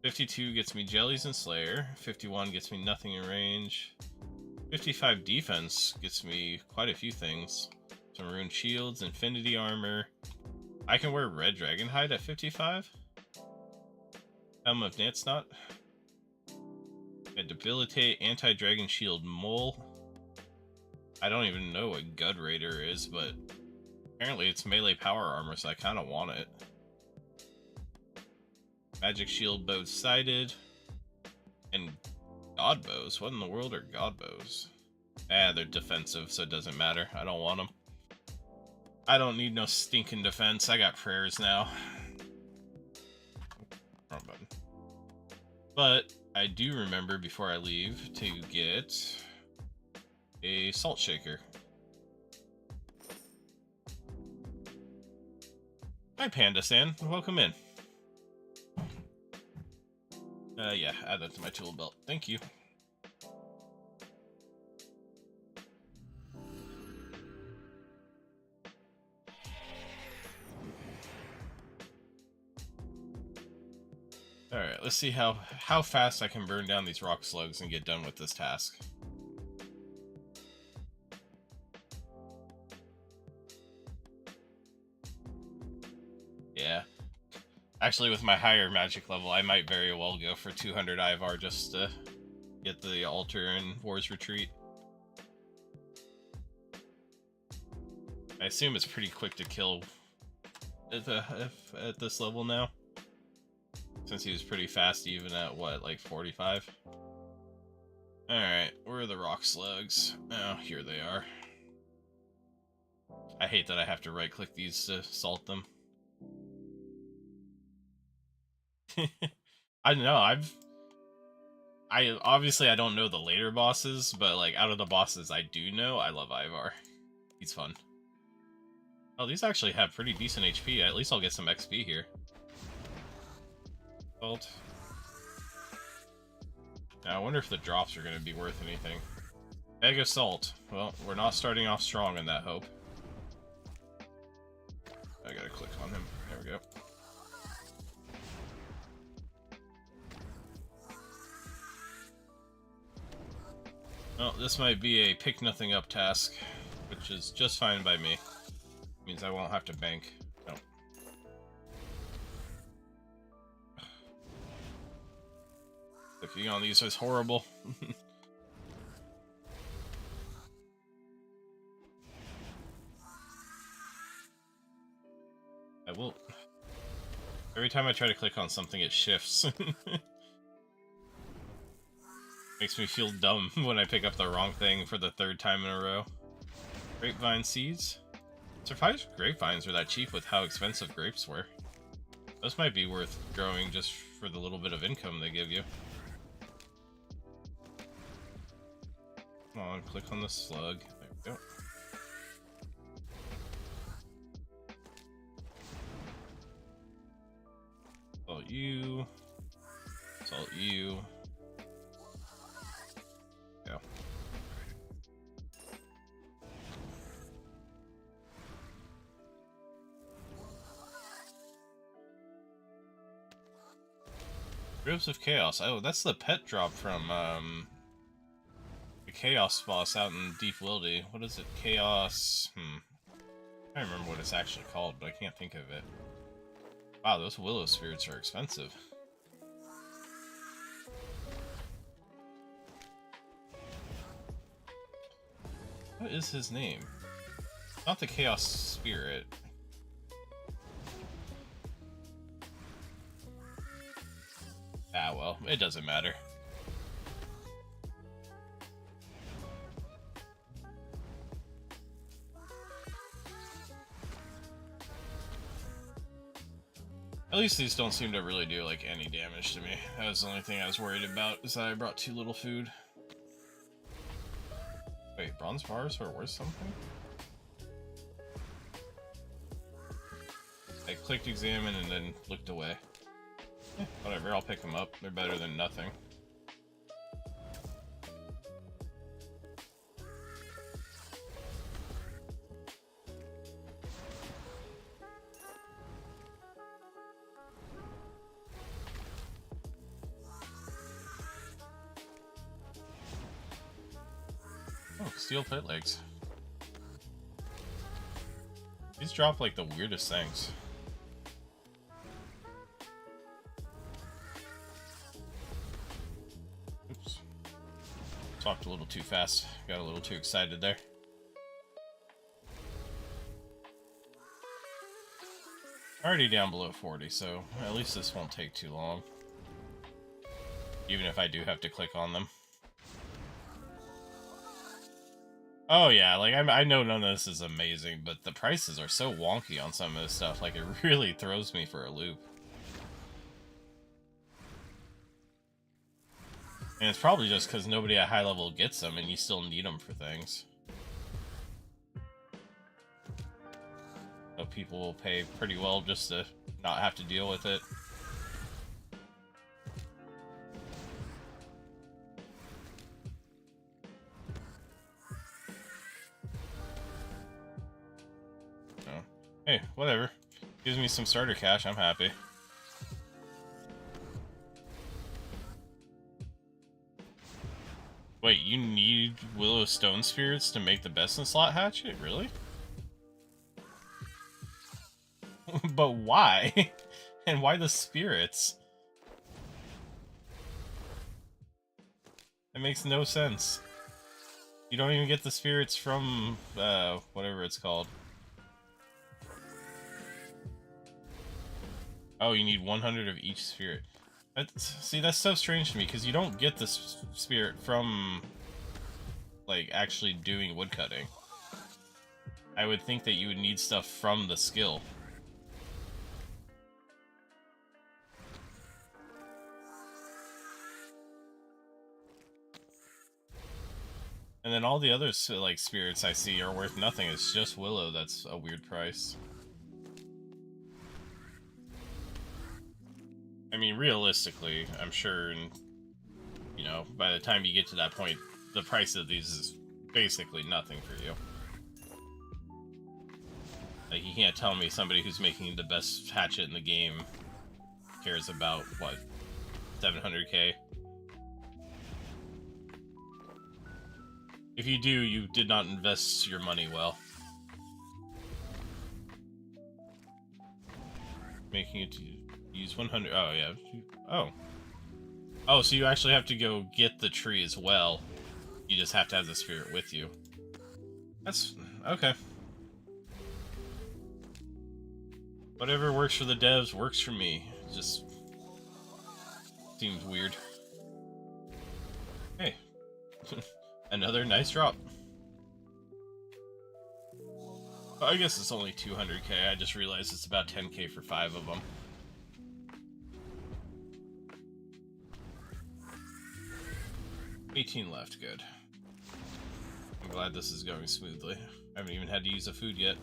52 gets me Jellies and Slayer. 51 gets me nothing in range. 55 defense gets me quite a few things. Some rune shields, infinity armor. I can wear red dragon hide at 55. Helm of Natsnot. A debilitate anti-dragon shield mole. I don't even know what Gud Raider is, but apparently it's melee power armor, so I kind of want it. Magic shield bow sighted. And god bows. What in the world are god bows? They're defensive, so it doesn't matter. I don't want them. I don't need no stinking defense. I got prayers now. Wrong button. But I do remember before I leave to get a salt shaker. Hi, Panda San. Welcome in. Yeah, add that to my tool belt. Thank you. let's see how fast I can burn down these rock slugs and get done with this task. Yeah. Actually, with my higher magic level, I might very well go for 200 Ivar just to get the altar and War's Retreat. I assume it's pretty quick to kill at this level now, since he was pretty fast even at, what, like 45? Alright, where are the rock slugs? Oh, here they are. I hate that I have to right-click these to salt them. I don't know, obviously I don't know the later bosses, but like out of the bosses I do know, I love Ivar. He's fun. Oh, these actually have pretty decent HP. At least I'll get some XP here. Salt. Now I wonder if the drops are going to be worth anything. Bag of salt. Well, we're not starting off strong in that hope. I gotta click on him. There we go. Well, this might be a pick nothing up task, which is just fine by me. Means I won't have to bank. No. Clicking on these is horrible. I will. Every time I try to click on something, it shifts. Makes me feel dumb when I pick up the wrong thing for the third time in a row. Grapevine seeds? Surprised grapevines were that cheap with how expensive grapes were. Those might be worth growing just for the little bit of income they give you. Come on, click on the slug. There we go. Salt you. Salt you. Go. Ribs of Chaos. Oh, that's the pet drop from the Chaos boss out in Deep Wildy. What is it? Chaos. I don't remember what it's actually called, but I can't think of it. Wow, those willow spirits are expensive. What is his name? Not the Chaos Spirit. Ah, well, it doesn't matter. At least these don't seem to really do, like, any damage to me. That was the only thing I was worried about, is that I brought too little food. Wait, bronze bars are worth something? I clicked examine and then looked away. Whatever, I'll pick them up. They're better than nothing. Oh, steel pit legs. These drop like the weirdest things. Oops. Talked a little too fast. Got a little too excited there. Already down below 40, so at least this won't take too long. Even if I do have to click on them. Oh yeah, like I know none of this is amazing, but the prices are so wonky on some of this stuff, like it really throws me for a loop. And it's probably just because nobody at high level gets them and you still need them for things. So people will pay pretty well just to not have to deal with it. Hey, whatever. Gives me some starter cash, I'm happy. Wait, you need Willow Stone Spirits to make the best in slot hatchet? Really? But why? And why the spirits? It makes no sense. You don't even get the spirits from, whatever it's called. Oh, you need 100 of each spirit. See, that's so strange to me, because you don't get the spirit from, like, actually doing woodcutting. I would think that you would need stuff from the skill. And then all the other, like, spirits I see are worth nothing. It's just Willow that's a weird price. I mean, realistically, I'm sure, and you know, by the time you get to that point, the price of these is basically nothing for you. Like, you can't tell me somebody who's making the best hatchet in the game cares about, what, 700k? If you do, you did not invest your money well. Making it to use 100. Oh, yeah. Oh. Oh, so you actually have to go get the tree as well. You just have to have the spirit with you. That's... okay. Whatever works for the devs works for me. It just... seems weird. Hey. Another nice drop. Oh, I guess it's only 200k. I just realized it's about 10k for 5 of them. $18 left, good. I'm glad this is going smoothly. I haven't even had to use a food yet.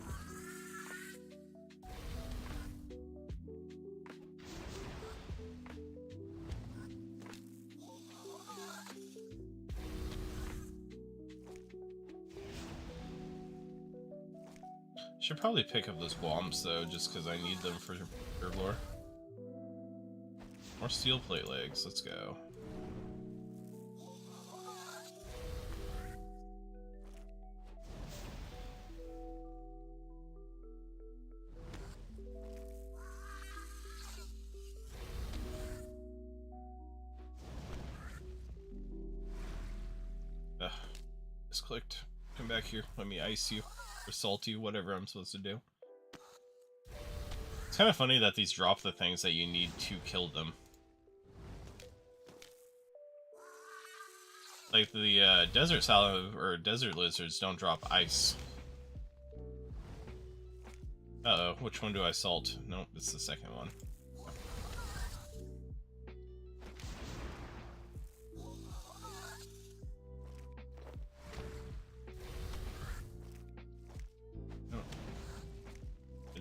Should probably pick up those bombs though, just because I need them for lore. More steel plate legs, let's go. Just clicked. Come back here. Let me ice you. Or salt you, whatever I'm supposed to do. It's kind of funny that these drop the things that you need to kill them. Like the desert salad or desert lizards don't drop ice. Uh-oh, which one do I salt? Nope, it's the second one.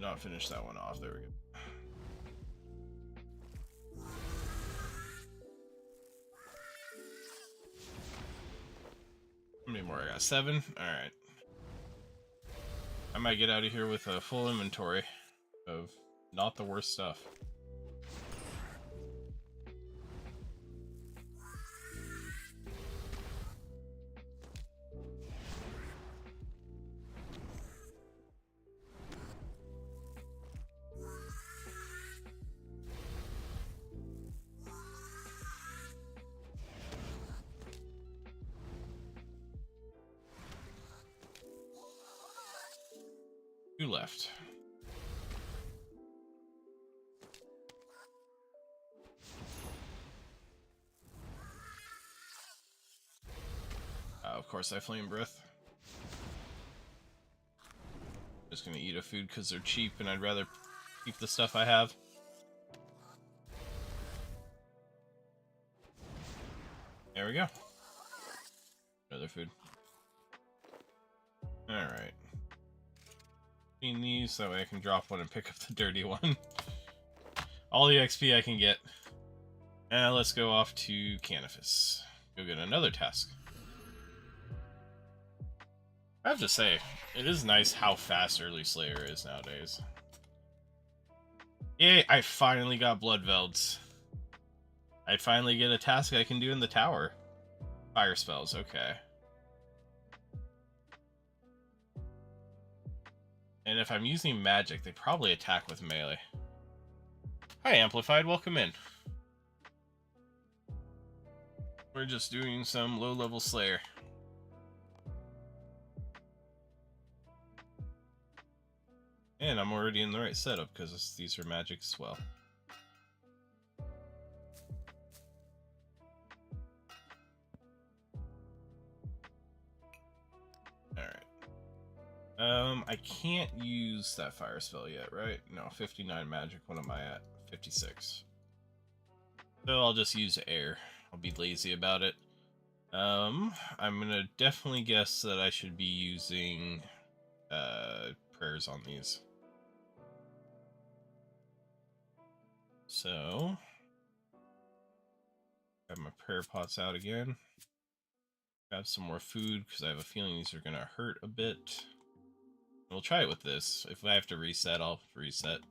Not finish that one off. There we go. How many more I got? 7? Alright. I might get out of here with a full inventory of not the worst stuff. Two left. Of course I flame breath. Just gonna eat a food because they're cheap and I'd rather keep the stuff I have. There we go. Another food. Alright. Clean these, that way I can drop one and pick up the dirty one. All the XP I can get. And let's go off to Canifis. Go get another task. I have to say, it is nice how fast Early Slayer is nowadays. Yay, I finally got Blood Velds. I finally get a task I can do in the tower. Fire spells, okay. And if I'm using magic, they probably attack with melee. Hi, Amplified, welcome in. We're just doing some low-level Slayer. And I'm already in the right setup, because these are magic as well. I can't use that fire spell yet, right? No, 59 magic. What am I at? 56. So I'll just use air. I'll be lazy about it. I'm gonna definitely guess that I should be using prayers on these. So have my prayer pots out again. Grab some more food because I have a feeling these are gonna hurt a bit. We'll try it with this. If I have to reset, I'll reset. Is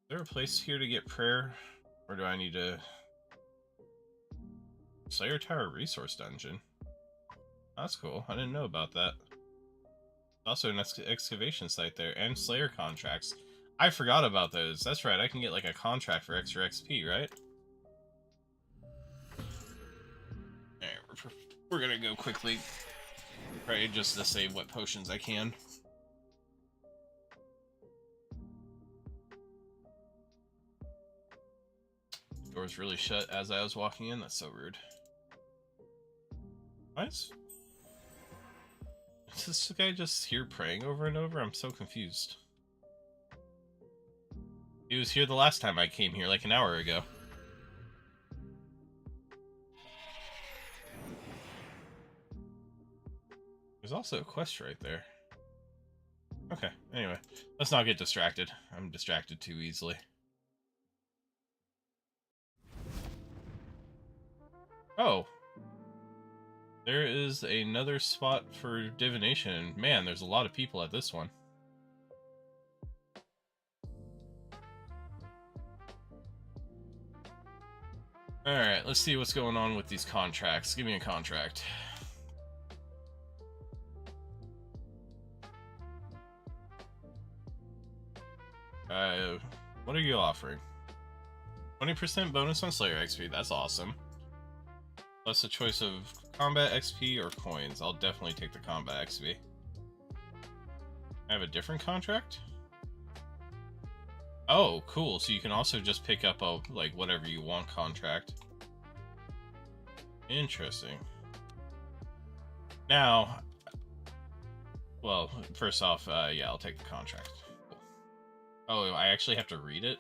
there a place here to get prayer? Or do I need to... Slayer Tower Resource Dungeon? That's cool. I didn't know about that. Also an excavation site there. And Slayer contracts. I forgot about those. That's right. I can get like a contract for extra XP, right? Alright, we're gonna go quickly. Pray just to save what potions I can. The door's really shut as I was walking in. That's so rude. Why is this guy just here praying over and over? I'm so confused. He was here the last time I came here, like an hour ago. There's also a quest right there. Okay, anyway. Let's not get distracted. I'm distracted too easily. Oh. There is another spot for divination. Man, there's a lot of people at this one. Alright, let's see what's going on with these contracts. Give me a contract. What are you offering? 20% bonus on Slayer XP, that's awesome. Plus a choice of combat XP or coins. I'll definitely take the combat XP. I have a different contract? Oh, cool. So you can also just pick up a, like, whatever you want contract. Interesting. Now, well, first off, yeah, I'll take the contract. Cool. Oh, I actually have to read it?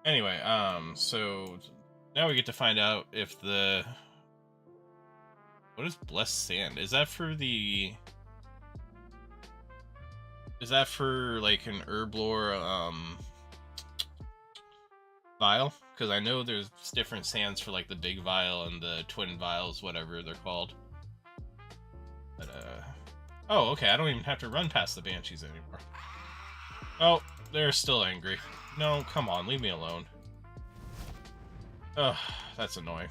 Anyway, so now we get to find out if the... What is Blessed Sand? Is that for the... Is that for, like, an herblore, vial? Because I know there's different sands for, like, the big vial and the twin vials, whatever they're called. But, oh, okay, I don't even have to run past the Banshees anymore. Oh, they're still angry. No, come on, leave me alone. Ugh, that's annoying.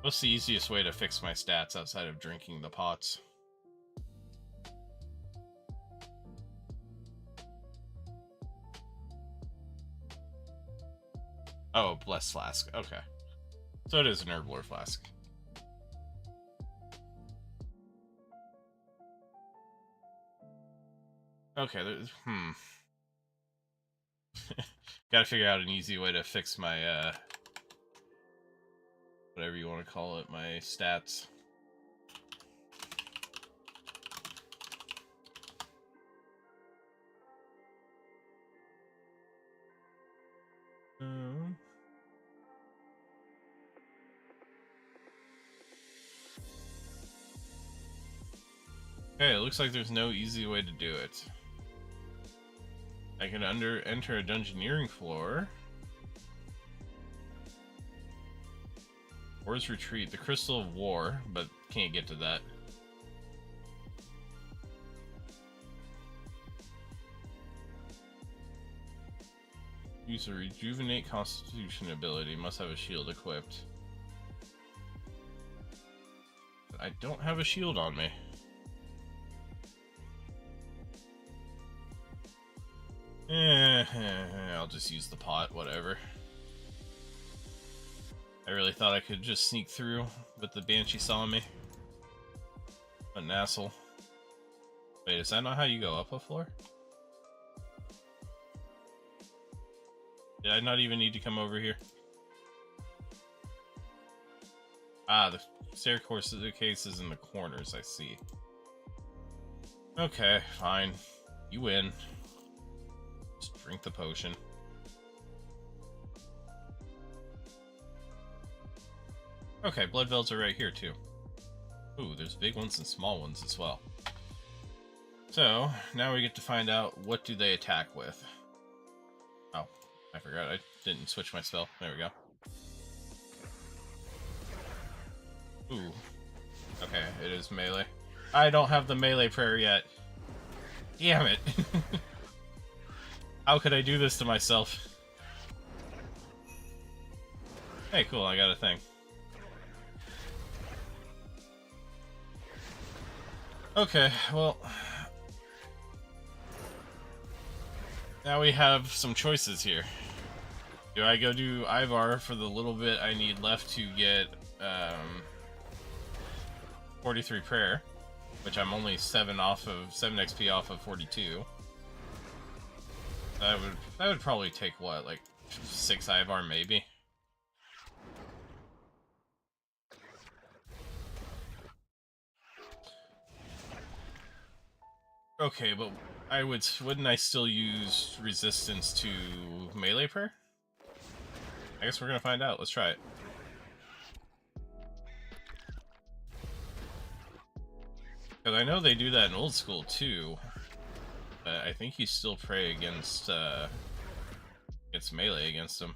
What's the easiest way to fix my stats outside of drinking the pots? Oh, Blessed Flask. Okay. So it is an herblore flask. Okay, gotta figure out an easy way to fix my, whatever you want to call it, my stats. Okay, it looks like there's no easy way to do it. I can enter a dungeoneering floor. War's Retreat, the Crystal of War, but can't get to that. Use a rejuvenate constitution ability. Must have a shield equipped. But I don't have a shield on me. I'll just use the pot, whatever. I really thought I could just sneak through, but the Banshee saw me. What an asshole. Wait, is that not how you go up a floor? Did I not even need to come over here? Ah, the staircase is in the corners, I see. Okay, fine. You win. Just drink the potion. Okay, blood veils are right here too. Ooh, there's big ones and small ones as well. So, now we get to find out what do they attack with. Oh, I forgot I didn't switch my spell. There we go. Ooh. Okay, it is melee. I don't have the melee prayer yet. Damn it. How could I do this to myself? Hey, cool, I got a thing. Okay, well... now we have some choices here. Do I go do Ivar for the little bit I need left to get 43 prayer, which I'm only 7 XP off of 42. That would probably take what, like 6 Ivar maybe. Okay, but wouldn't I still use resistance to melee prayer? I guess we're gonna find out. Let's try it. Because I know they do that in old school too. But I think you still pray against melee against them.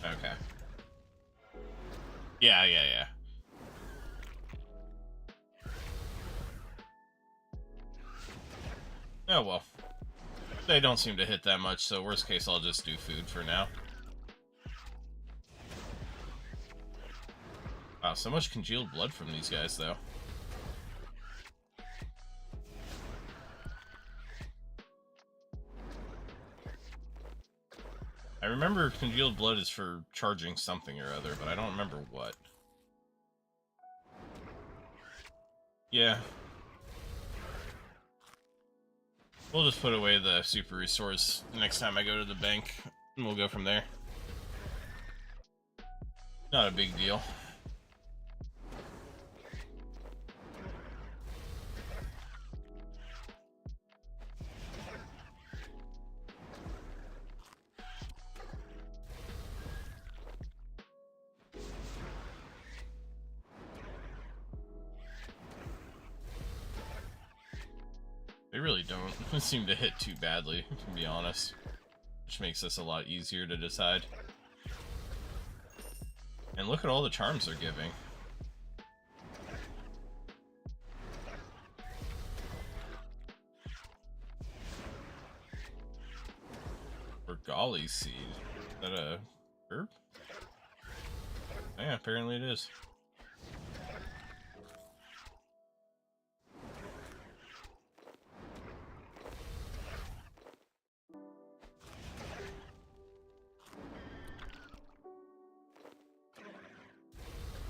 Okay. Yeah. Oh well. They don't seem to hit that much, so worst case I'll just do food for now. Wow, so much congealed blood from these guys though. I remember congealed blood is for charging something or other, but I don't remember what. Yeah. We'll just put away the super restores next time I go to the bank, and we'll go from there. Not a big deal. They really don't seem to hit too badly, to be honest. Which makes this a lot easier to decide. And look at all the charms they're giving. Golly seed. Is that a herb? Yeah, apparently it is.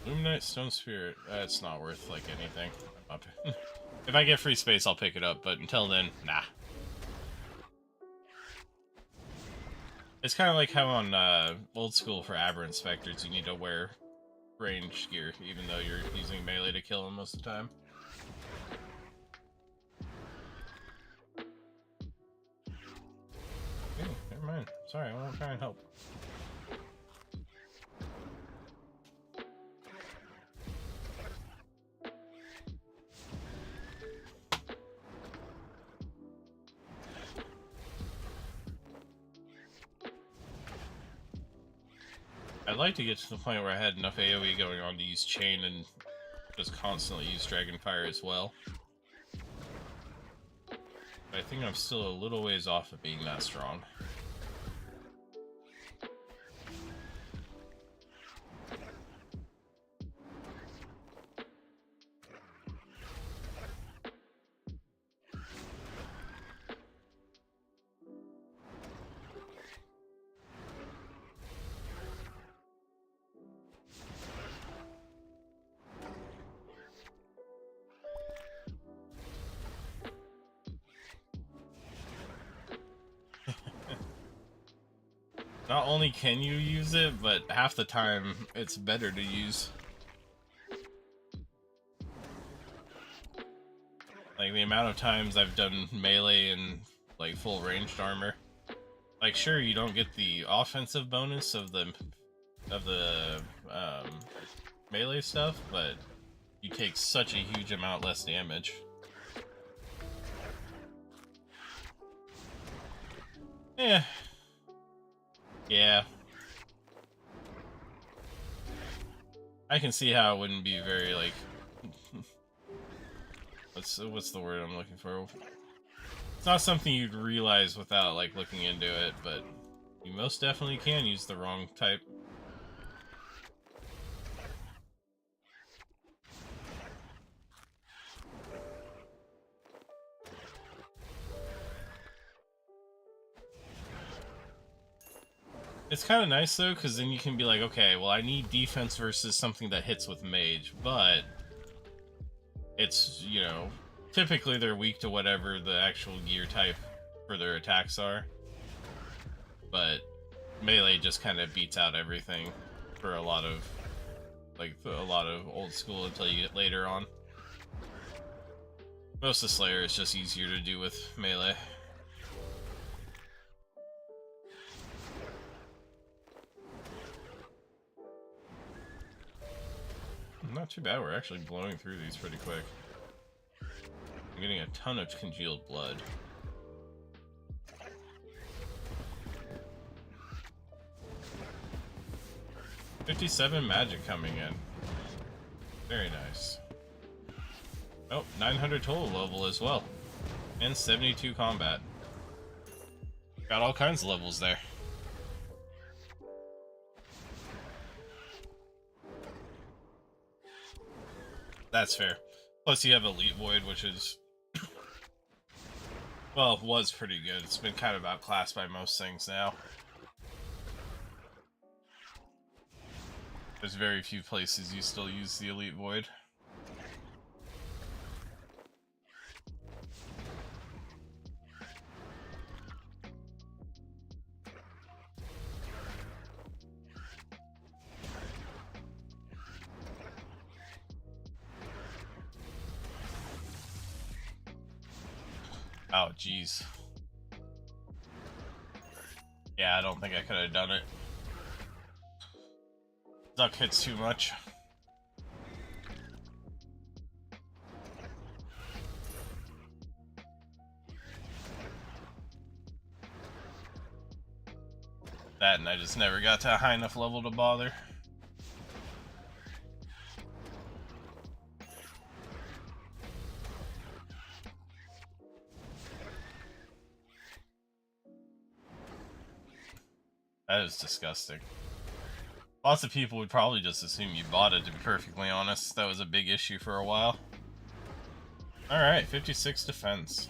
Luminite Stone Spirit. It's not worth, like, anything. If I get free space, I'll pick it up, but until then, nah. It's kind of like how on old school for Aberrant Specters, you need to wear range gear, even though you're using melee to kill them most of the time. Hey, never mind. Sorry, I won't try and help. I'd like to get to the point where I had enough AoE going on to use chain and just constantly use Dragonfire as well. But I think I'm still a little ways off of being that strong. Not only can you use it, but half the time it's better to use. Like the amount of times I've done melee and like full ranged armor. Like sure, you don't get the offensive bonus of the melee stuff, but you take such a huge amount less damage. Yeah. I can see how it wouldn't be very, like... what's the word I'm looking for? It's not something you'd realize without, like, looking into it, but you most definitely can use the wrong type. It's kind of nice, though, because then you can be like, okay, well, I need defense versus something that hits with mage, but it's, you know, typically they're weak to whatever the actual gear type for their attacks are. But melee just kind of beats out everything for a lot of, like, old school until you get later on. Most of Slayer is just easier to do with melee. Not too bad, we're actually blowing through these pretty quick. I'm getting a ton of congealed blood. $57 magic coming in. Very nice. Oh, 900 total level as well. And 72 combat. Got all kinds of levels there. That's fair. Plus you have Elite Void, which is... well, was pretty good. It's been kind of outclassed by most things now. There's very few places you still use the Elite Void. Oh, jeez. Yeah, I don't think I could have done it. Duck hits too much. That, and I just never got to a high enough level to bother. That is disgusting. Lots of people would probably just assume you bought it, to be perfectly honest. That was a big issue for a while. Alright, 56 defense.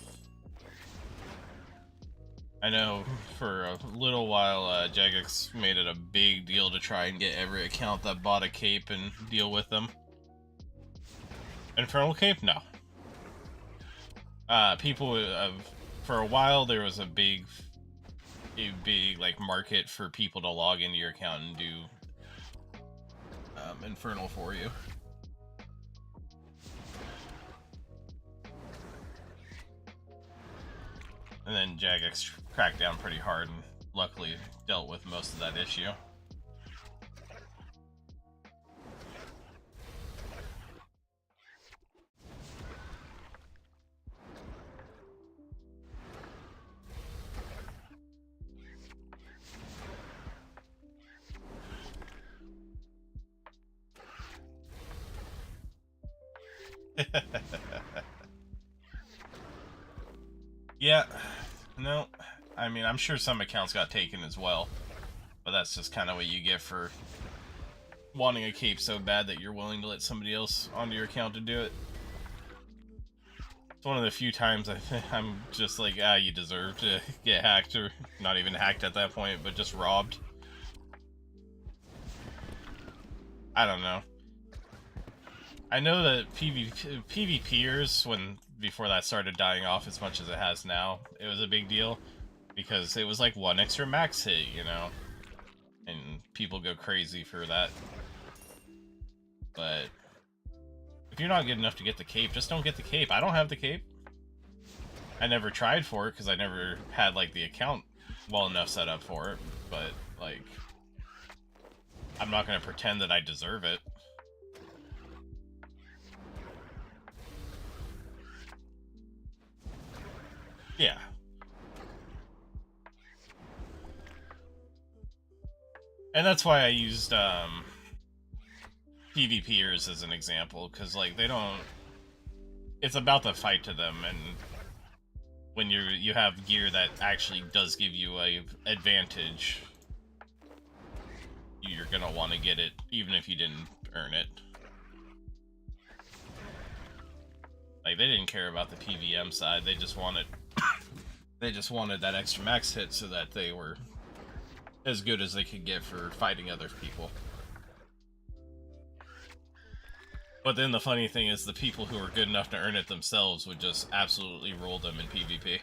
I know for a little while, Jagex made it a big deal to try and get every account that bought a cape and deal with them. Infernal Cape? No. People for a while there was a big like market for people to log into your account and do Infernal for you. And then Jagex cracked down pretty hard and luckily dealt with most of that issue. Yeah, no, I mean, I'm sure some accounts got taken as well, but that's just kind of what you get for wanting a cape so bad that you're willing to let somebody else onto your account to do it. It's one of the few times I'm just like, ah, you deserve to get hacked, or not even hacked at that point, but just robbed. I don't know. I know that PvPers, before that started dying off as much as it has now, it was a big deal because it was like one extra max hit, you know, and people go crazy for that. But if you're not good enough to get the cape, just don't get the cape. I don't have the cape. I never tried for it because I never had like the account well enough set up for it, but like I'm not going to pretend that I deserve it. Yeah. And that's why I used PvPers as an example, because like they don't, it's about the fight to them, and when you have gear that actually does give you a advantage, you're gonna want to get it even if you didn't earn it. Like they didn't care about the PVM side, they just wanted that extra max hit so that they were as good as they could get for fighting other people. But then the funny thing is the people who were good enough to earn it themselves would just absolutely roll them in PvP.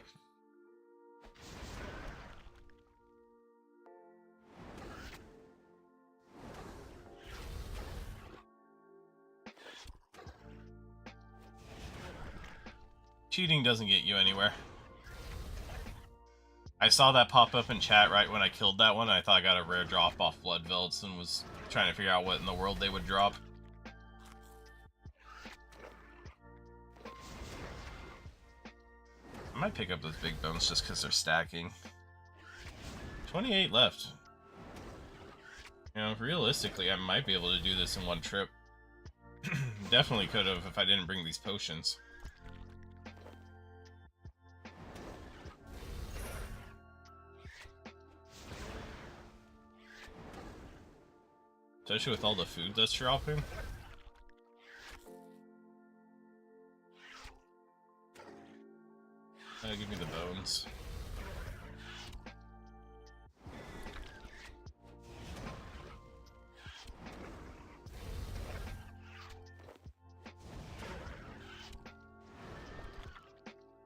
Cheating doesn't get you anywhere. I saw that pop up in chat right when I killed that one, and I thought I got a rare drop off Blood Velds and was trying to figure out what in the world they would drop. I might pick up those big bones just because they're stacking. 28 left. You know, realistically, I might be able to do this in one trip. Definitely could have if I didn't bring these potions. Especially with all the food that's dropping. Give me the bones.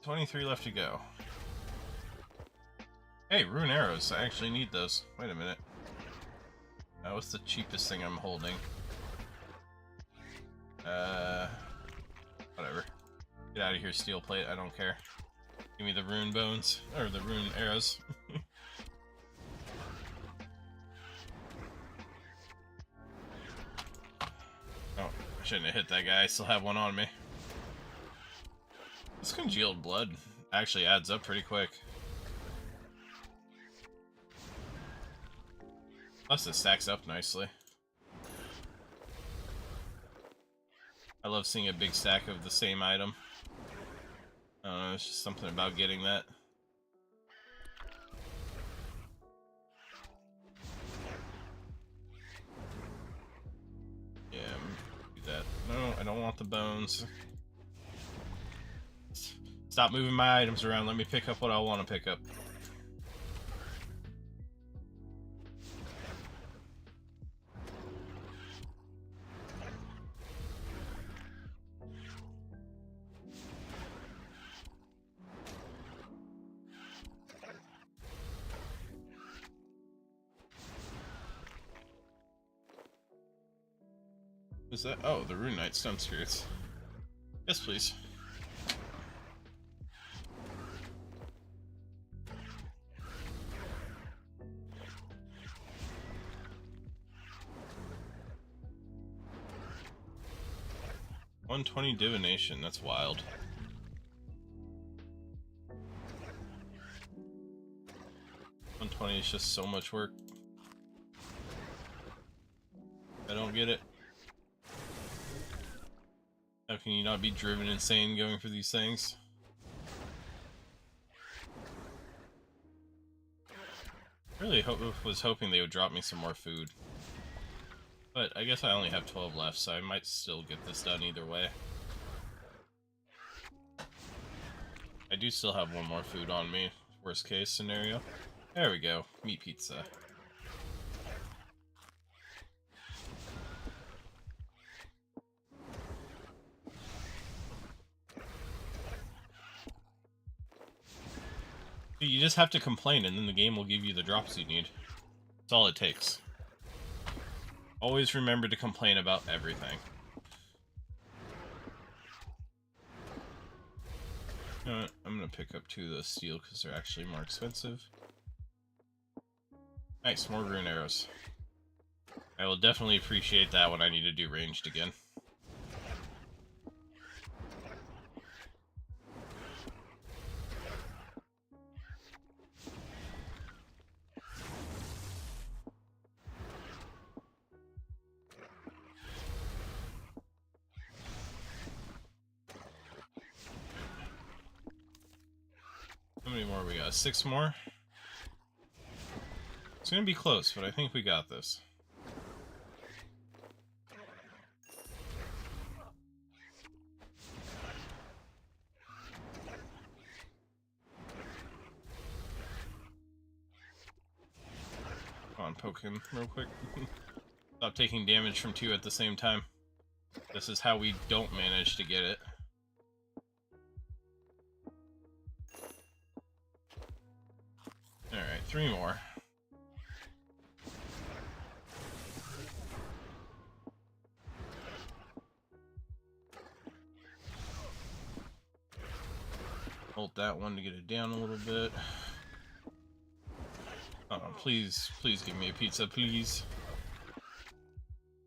$23 left to go. Hey, rune arrows. I actually need those. Wait a minute. What's the cheapest thing I'm holding? Whatever. Get out of here, steel plate. I don't care. Give me the rune bones. Or the rune arrows. Oh, I shouldn't have hit that guy. I still have one on me. This congealed blood actually adds up pretty quick. Plus it stacks up nicely. I love seeing a big stack of the same item. I don't know, it's just something about getting that. Yeah, do that. No, I don't want the bones. Stop moving my items around, let me pick up what I want to pick up. What's that? Oh, the Rune Knight Stone Spirits. Yes, please. $120 divination, that's wild. $120 is just so much work. I don't get it. How can you not be driven insane going for these things? Really was hoping they would drop me some more food. But I guess I only have 12 left, so I might still get this done either way. I do still have one more food on me, worst case scenario. There we go, meat pizza. You just have to complain and then the game will give you the drops you need. That's all it takes. Always remember to complain about everything. You know what? I'm gonna pick up 2 of those steel because they're actually more expensive. Nice, more rune arrows. I will definitely appreciate that when I need to do ranged again. How many more we got? 6 more? It's gonna be close, but I think we got this. Come on, poke him real quick. Stop taking damage from 2 at the same time. This is how we don't manage to get it. Alright, 3 more. Hold that one to get it down a little bit. Oh, please, please give me a pizza, please.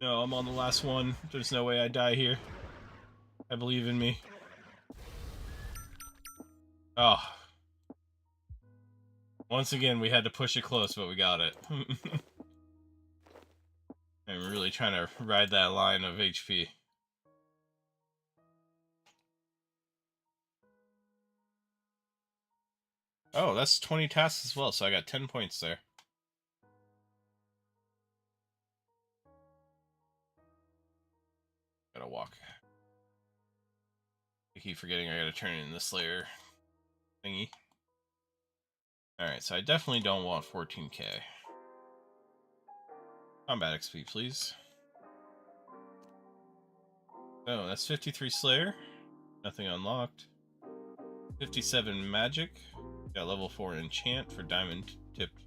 No, I'm on the last one. There's no way I die here. I believe in me. Oh. Once again, we had to push it close, but we got it. I'm really trying to ride that line of HP. Oh, that's 20 tasks as well, so I got 10 points there. Gotta walk. I keep forgetting I gotta turn in the Slayer thingy. Alright, so I definitely don't want 14k. Combat XP, please. Oh, that's 53 Slayer. Nothing unlocked. 57 Magic. Got level 4 Enchant for Diamond tipped.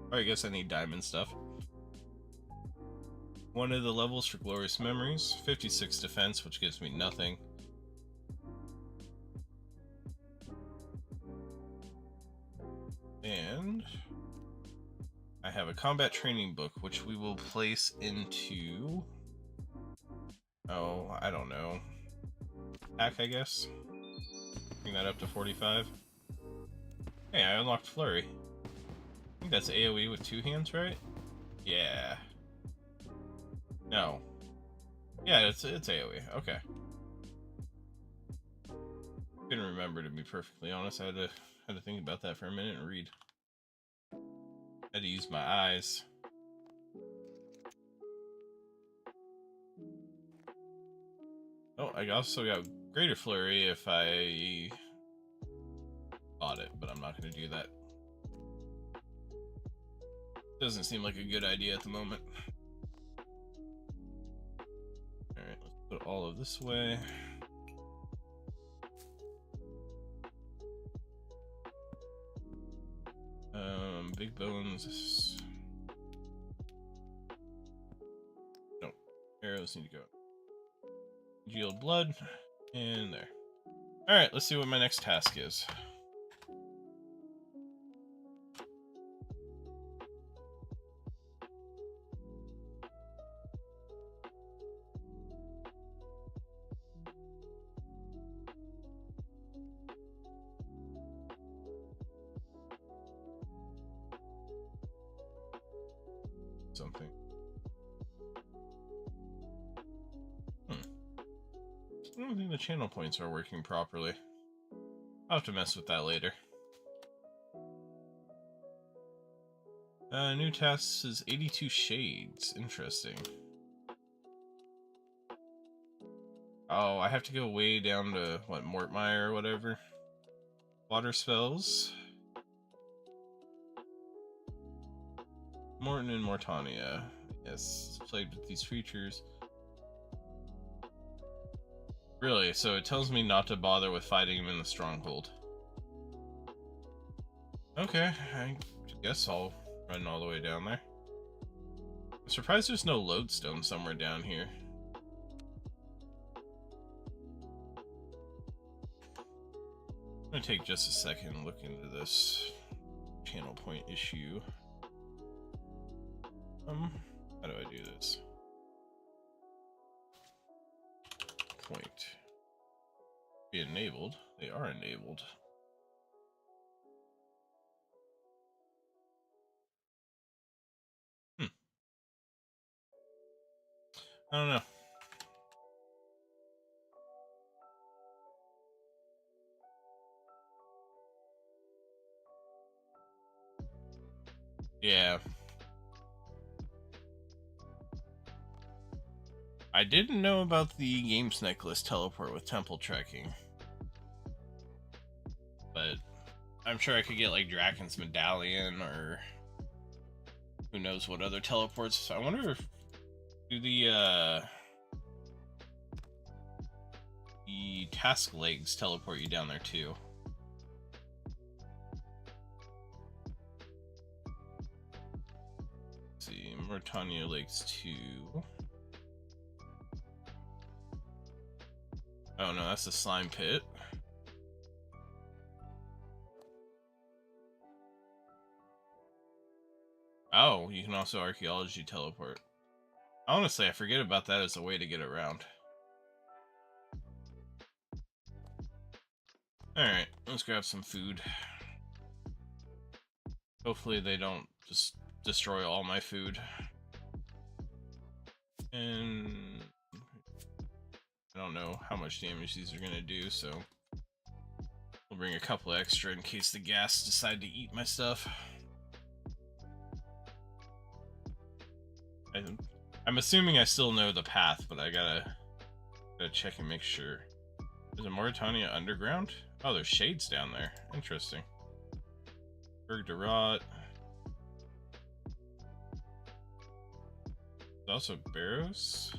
Oh, I guess I need diamond stuff. One of the levels for Glorious Memories. 56 Defense, which gives me nothing. And I have a combat training book, which we will place into... Oh, I don't know. Hack, I guess. Bring that up to 45. Hey, I unlocked Flurry. I think that's AoE with 2 hands, right? Yeah. No. Yeah, it's AoE. Okay. Couldn't remember, to be perfectly honest. I had to think about that for a minute and read. Had to use my eyes. Oh, I also got Greater Flurry if I bought it, but I'm not going to do that. Doesn't seem like a good idea at the moment. Alright, let's put all of this away. Big bones. No, arrows need to go. Yield blood, and there. Alright, let's see what my next task is. Something. I don't think the channel points are working properly. I'll have to mess with that later. New task is 82 shades. Interesting. Oh, I have to go way down to, what, Mortmire or whatever? Water spells? Morton and Mortania. Yes, plagued with these creatures. Really? So it tells me not to bother with fighting him in the stronghold. Okay, I guess I'll run all the way down there. I'm surprised there's no lodestone somewhere down here. I'm gonna take just a second and look into this channel point issue. How do I do this? Point. Be enabled. They are enabled. I don't know. Yeah. I didn't know about the Games Necklace teleport with temple trekking. But I'm sure I could get like Draken's Medallion or who knows what other teleports. I wonder if do the task legs teleport you down there too. Let's see, Mortania Lakes 2. Oh no, that's the slime pit. Oh, you can also archaeology teleport. Honestly, I forget about that as a way to get around. Alright, let's grab some food. Hopefully they don't just destroy all my food. And I don't know how much damage these are gonna do, so we'll bring a couple extra in case the ghast decide to eat my stuff. I'm assuming I still know the path, but I gotta check and make sure. Is it Mauritania underground? Oh, there's shades down there. Interesting. Berg de Rot. There's also Barrows.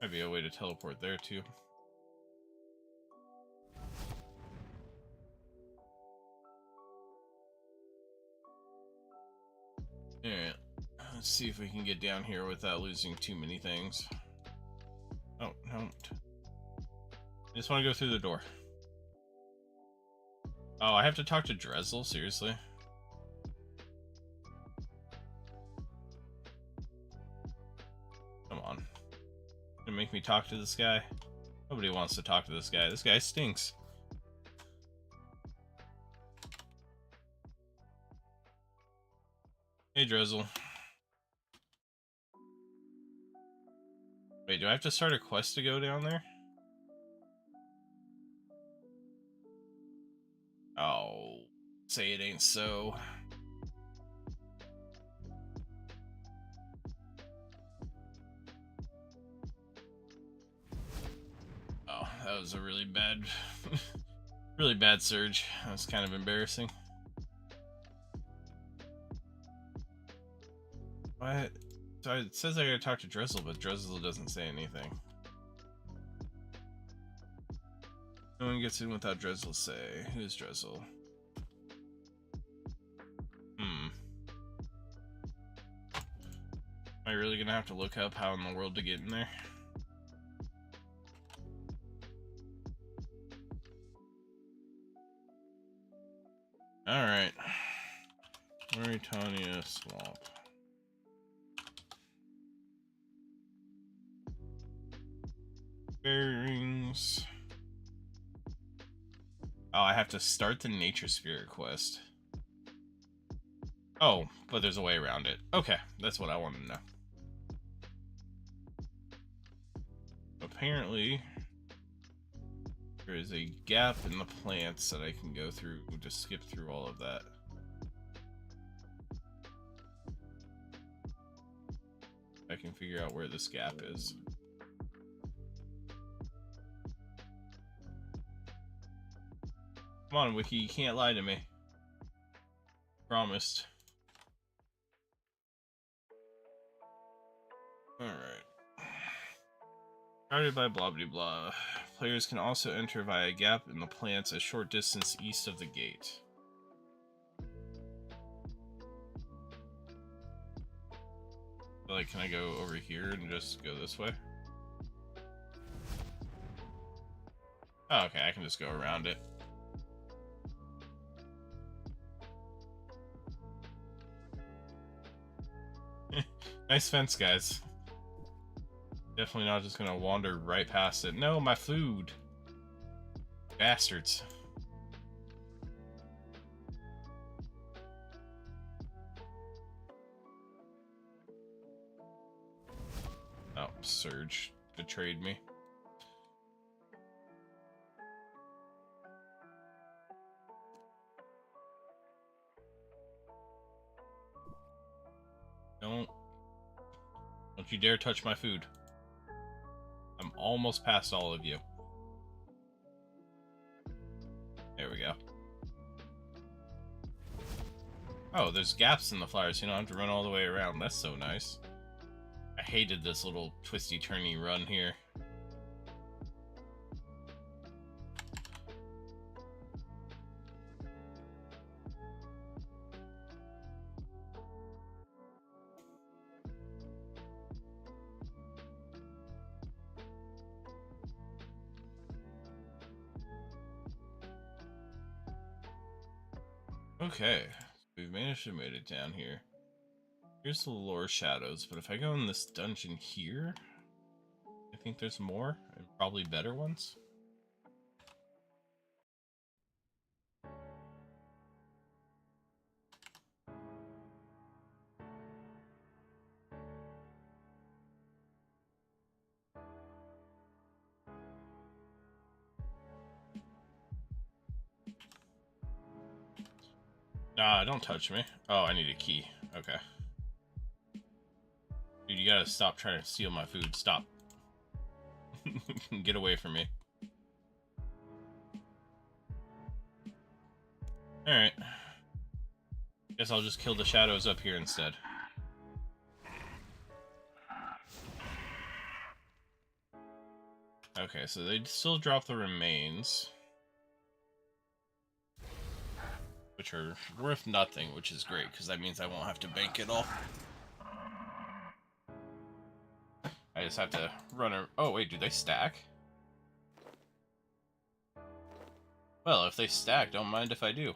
Might be a way to teleport there too. Alright. Let's see if we can get down here without losing too many things. Oh, no. I just want to go through the door. Oh, I have to talk to Drezel? Seriously? Come on. Gonna make me talk to this guy? Nobody wants to talk to this guy. This guy stinks. Hey, Drezel. Wait, do I have to start a quest to go down there? Oh, say it ain't so. Oh, that was a really bad, really bad surge. That was kind of embarrassing. What? So it says I gotta talk to Drezel, but Drezel doesn't say anything. No one gets in without Drezel say. Who's Drezel? Am I really gonna have to look up how in the world to get in there? Alright. Mauritania Swamp. Bearings. Oh, I have to start the Nature Spirit quest. Oh, but there's a way around it. Okay, that's what I wanted to know. Apparently, There is a gap in the plants that I can go through. We'll just skip through all of that. I can figure out where this gap is. Come on, Wiki, you can't lie to me. Promised. Alright. Guarded by blah blah blah. Players can also enter via a gap in the plants a short distance east of the gate. Like, can I go over here and just go this way? Oh, okay, I can just go around it. Nice fence, guys. Definitely not just gonna wander right past it. No, my food! Bastards. Oh, Surge betrayed me. Don't you dare touch my food. I'm almost past all of you. There we go. Oh, there's gaps in the flowers, so you don't have to run all the way around. That's so nice. I hated this little twisty-turny run here. Okay, we've managed to make it down here. Here's the lore shadows, but if I go in this dungeon here, I think there's more, and probably better ones. Nah, don't touch me. Oh, I need a key. Okay. Dude, you gotta stop trying to steal my food. Stop. Get away from me. Alright. Guess I'll just kill the shadows up here instead. Okay, so they still drop the remains, which are worth nothing, which is great, because that means I won't have to bank it all. I just have to run a... Oh, wait, do they stack? Well, if they stack, don't mind if I do.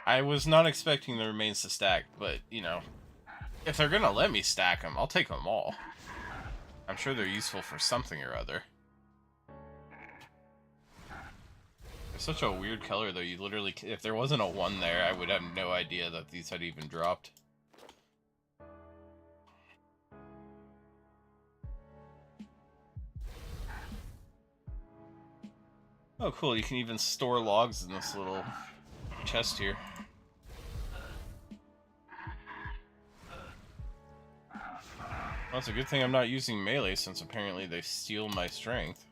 I was not expecting the remains to stack, but, you know, if they're gonna let me stack them, I'll take them all. I'm sure they're useful for something or other. They're such a weird color, though. You literally, if there wasn't a 1 there, I would have no idea that these had even dropped. Oh, cool. You can even store logs in this little chest here. Well, it's a good thing I'm not using melee, since apparently they steal my strength.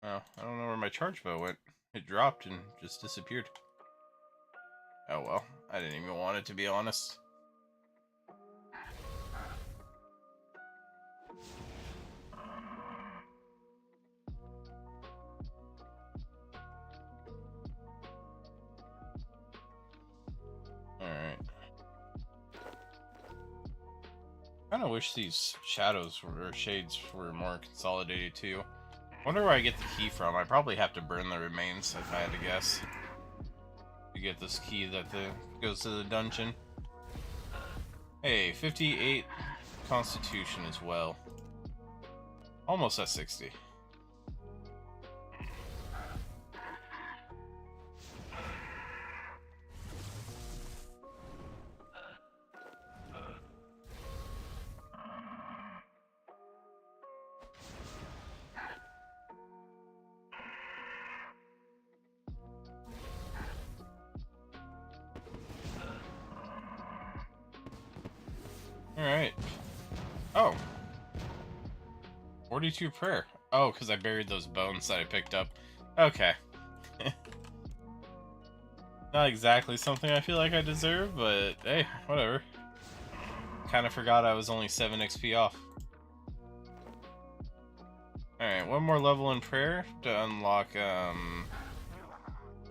Oh, I don't know where my charge bow went. It dropped and just disappeared. Oh well, I didn't even want it, to be honest. Alright. I kind of wish these shadows or shades were more consolidated too. Wonder where I get the key from. I probably have to burn the remains if I had to guess. To get this key that goes to the dungeon. Hey, 58 constitution as well. Almost at 60. Alright. Oh. 42 prayer. Oh, because I buried those bones that I picked up. Okay. Not exactly something I feel like I deserve, but hey, whatever. Kind of forgot I was only 7 XP off. Alright, one more level in prayer to unlock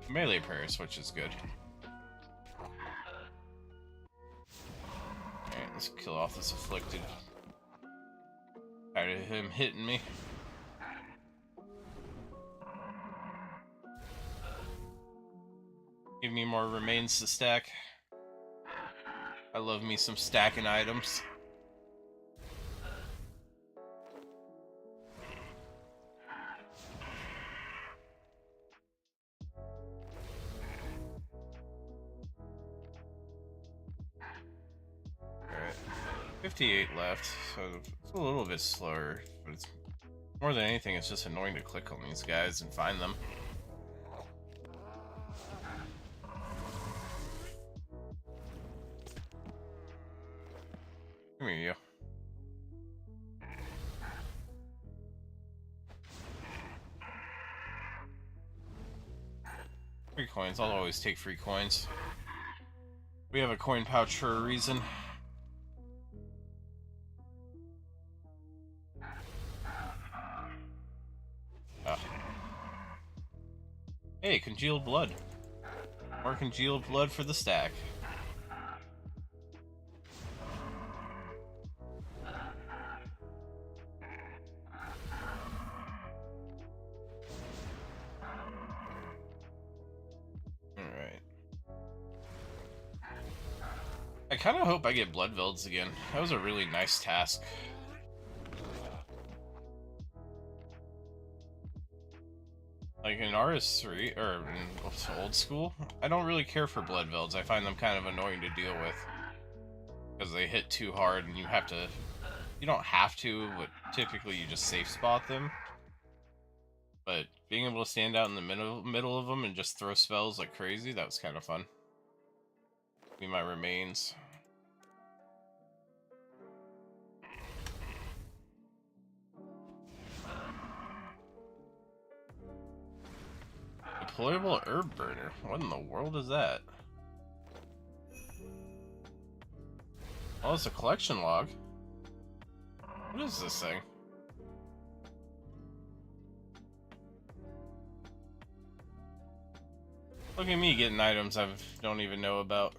melee prayers, which is good. Alright, let's kill off this afflicted. Tired of him hitting me. Give me more remains to stack. I love me some stacking items. Alright, 58 left, so it's a little bit slower, but it's more than anything, it's just annoying to click on these guys and find them. Come here, you. Free coins. I'll always take free coins. We have a coin pouch for a reason. Ah. Hey, congealed blood. More congealed blood for the stack. I kind of hope I get blood velds again. That was a really nice task. Like in RS3, or in old school, I don't really care for blood velds. I find them kind of annoying to deal with. Because they hit too hard and you have to... You don't have to, but typically you just safe spot them. But being able to stand out in the middle of them and just throw spells like crazy, that was kind of fun. Be my remains. Deployable herb burner. What in the world is that? Oh, it's a collection log. What is this thing? Look at me getting items I don't even know about.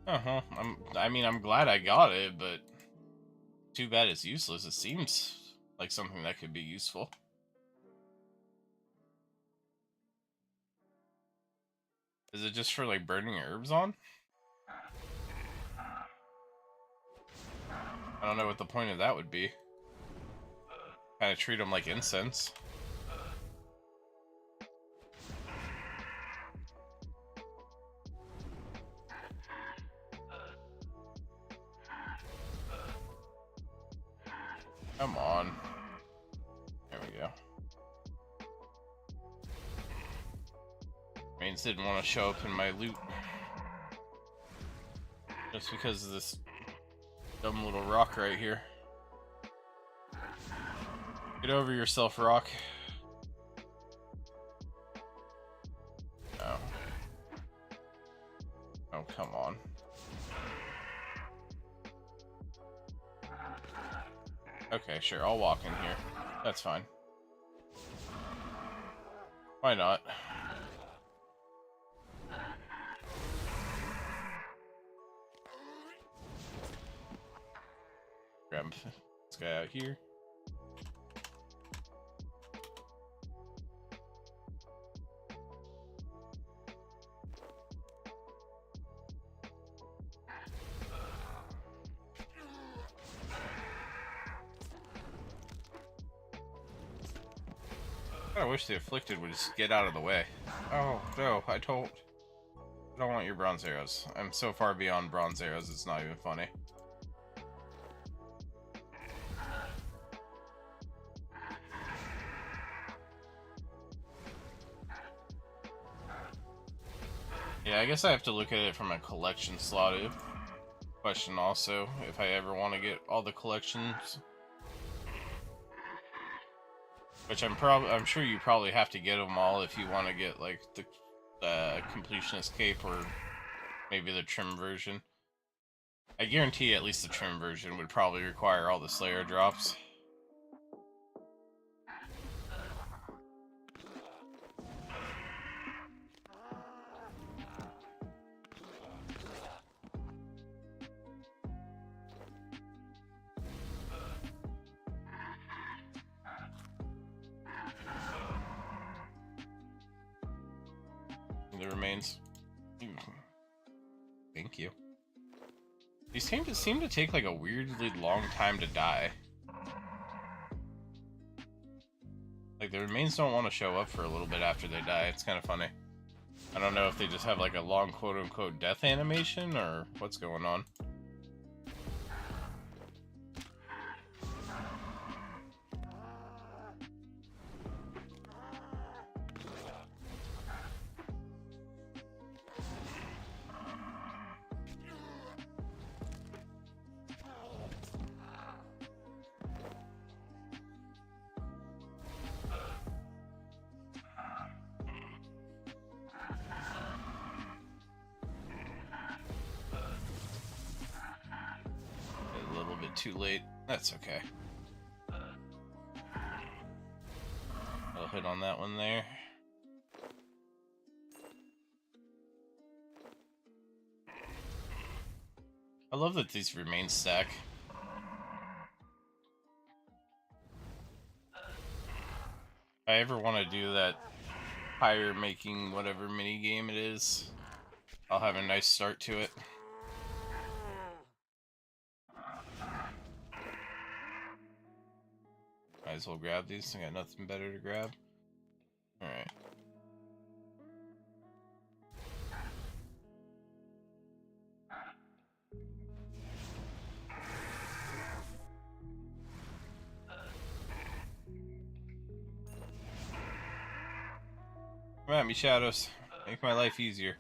Uh-huh. I'm glad I got it, but too bad it's useless. It seems like something that could be useful. Is it just for like burning herbs on? I don't know what the point of that would be. Kind of treat them like incense. Come on. There we go. Mains didn't want to show up in my loot. Just because of this dumb little rock right here. Get over yourself, rock. Oh. Oh, come on. Okay, sure, I'll walk in here. That's fine. Why not? Grab this guy out here. I wish the afflicted would just get out of the way. Oh no, I don't want your bronze arrows. I'm so far beyond bronze arrows, it's not even funny. Yeah, I guess I have to look at it from a collection slot question also, if I ever want to get all the collections. Which I'm sure you probably have to get them all if you want to get like the completionist cape or maybe the trim version. I guarantee at least the trim version would probably require all the Slayer drops. The remains. Thank you. These seem to take like a weirdly long time to die. Like the remains don't want to show up for a little bit after they die. It's kind of funny. I don't know if they just have like a long quote-unquote death animation or what's going on. Too late. That's okay. I'll hit on that one there. I love that these remain stack. If I ever want to do that fire making whatever mini game it is, I'll have a nice start to it. Might as well grab these. I got nothing better to grab. Alright. Come at me, shadows. Make my life easier.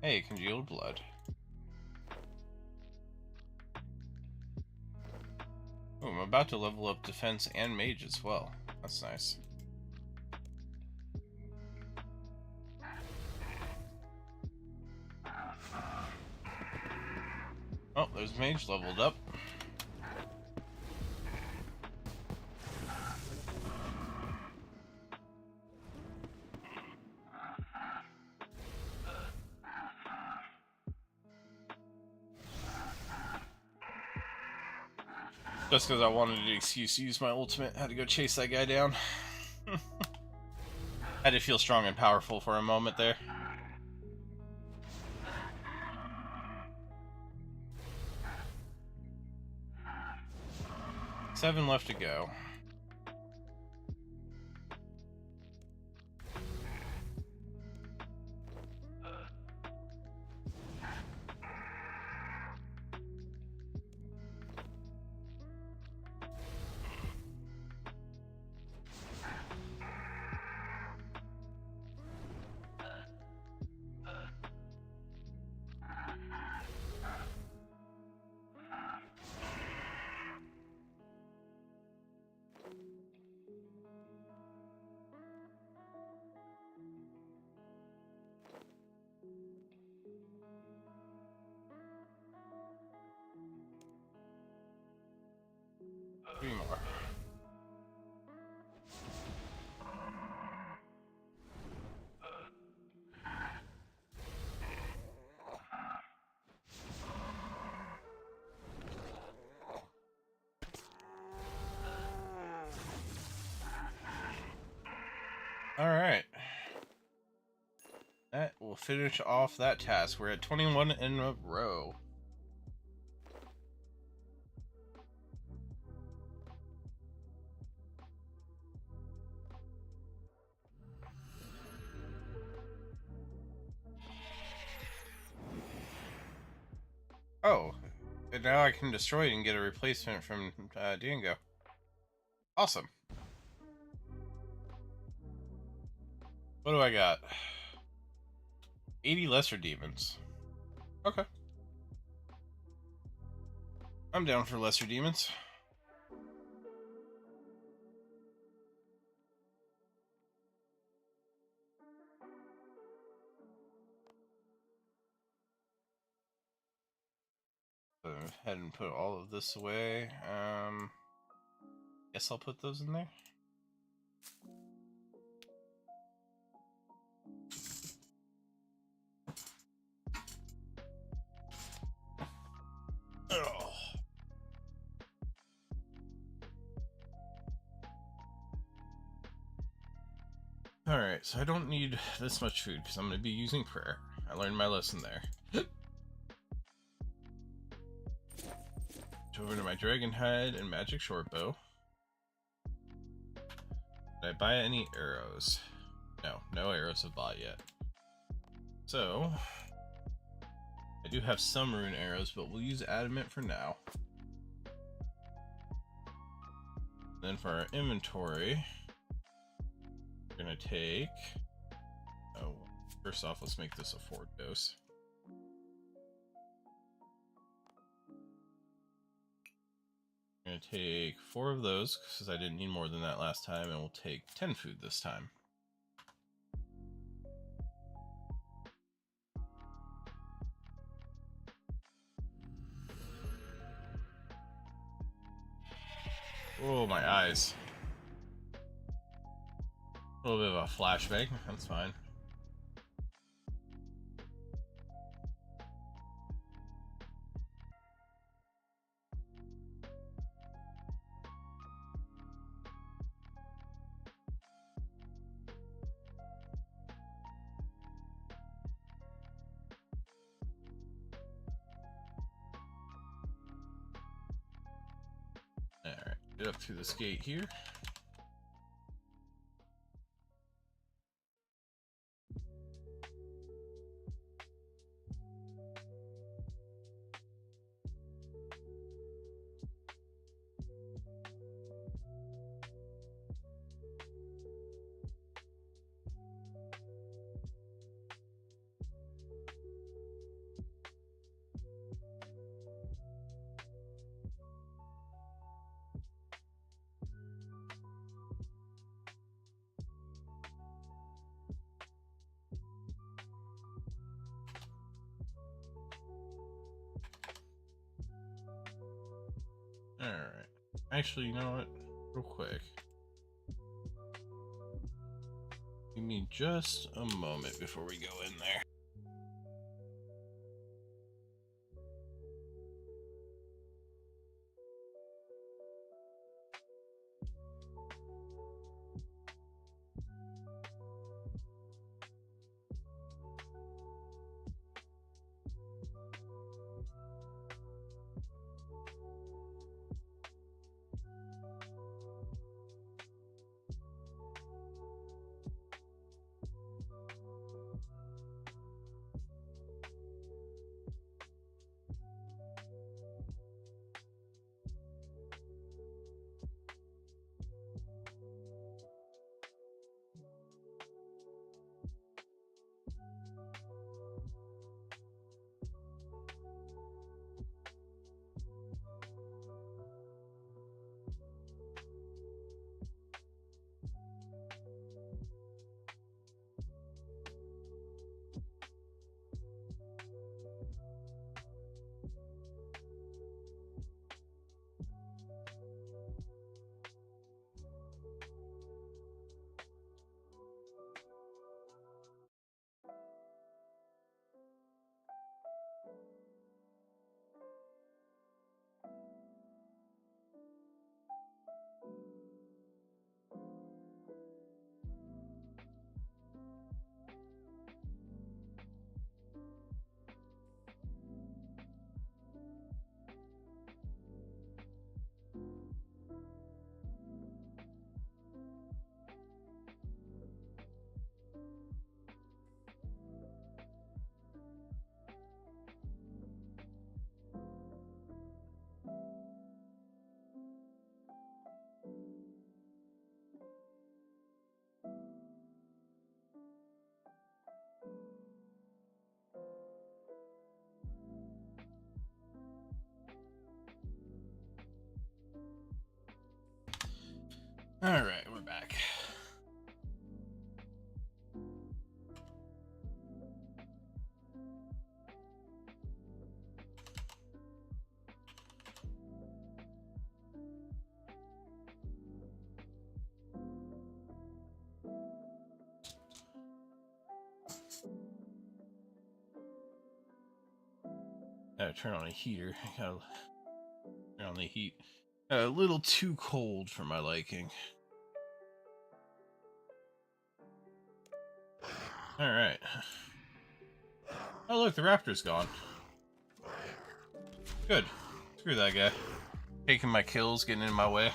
Hey, congealed blood. Oh, I'm about to level up defense and mage as well. That's nice. Oh, there's mage leveled up. Just because I wanted an excuse to use my ultimate, had to go chase that guy down. Had to feel strong and powerful for a moment there. Seven left to go. Alright. That will finish off that task. We're at 21 in a row. Oh, and now I can destroy it and get a replacement from Dingo. Awesome. What do I got? 80 lesser demons. Okay. I'm down for lesser demons. Go ahead and put all of this away. Guess I'll put those in there. Ugh. Alright, so I don't need this much food because I'm going to be using prayer. I learned my lesson there. Over to my dragon hide and magic short bow. Did I buy any arrows? No arrows have bought yet. So I do have some rune arrows, but we'll use adamant for now. Then for our inventory, we're gonna take, first off, let's make this a 4 dose. I'm gonna take 4 of those because I didn't need more than that last time, and we'll take 10 food this time. Oh, my eyes. A little bit of a flashbang, that's fine. Alright, get up through this gate here. Alright. Actually, you know what? Real quick. Give me just a moment before we go in there. Alright, we're back. Gotta turn on a heater. Gotta turn on the heat. A little too cold for my liking. Alright. Oh look, the raptor's gone. Good. Screw that guy. Taking my kills, getting in my way.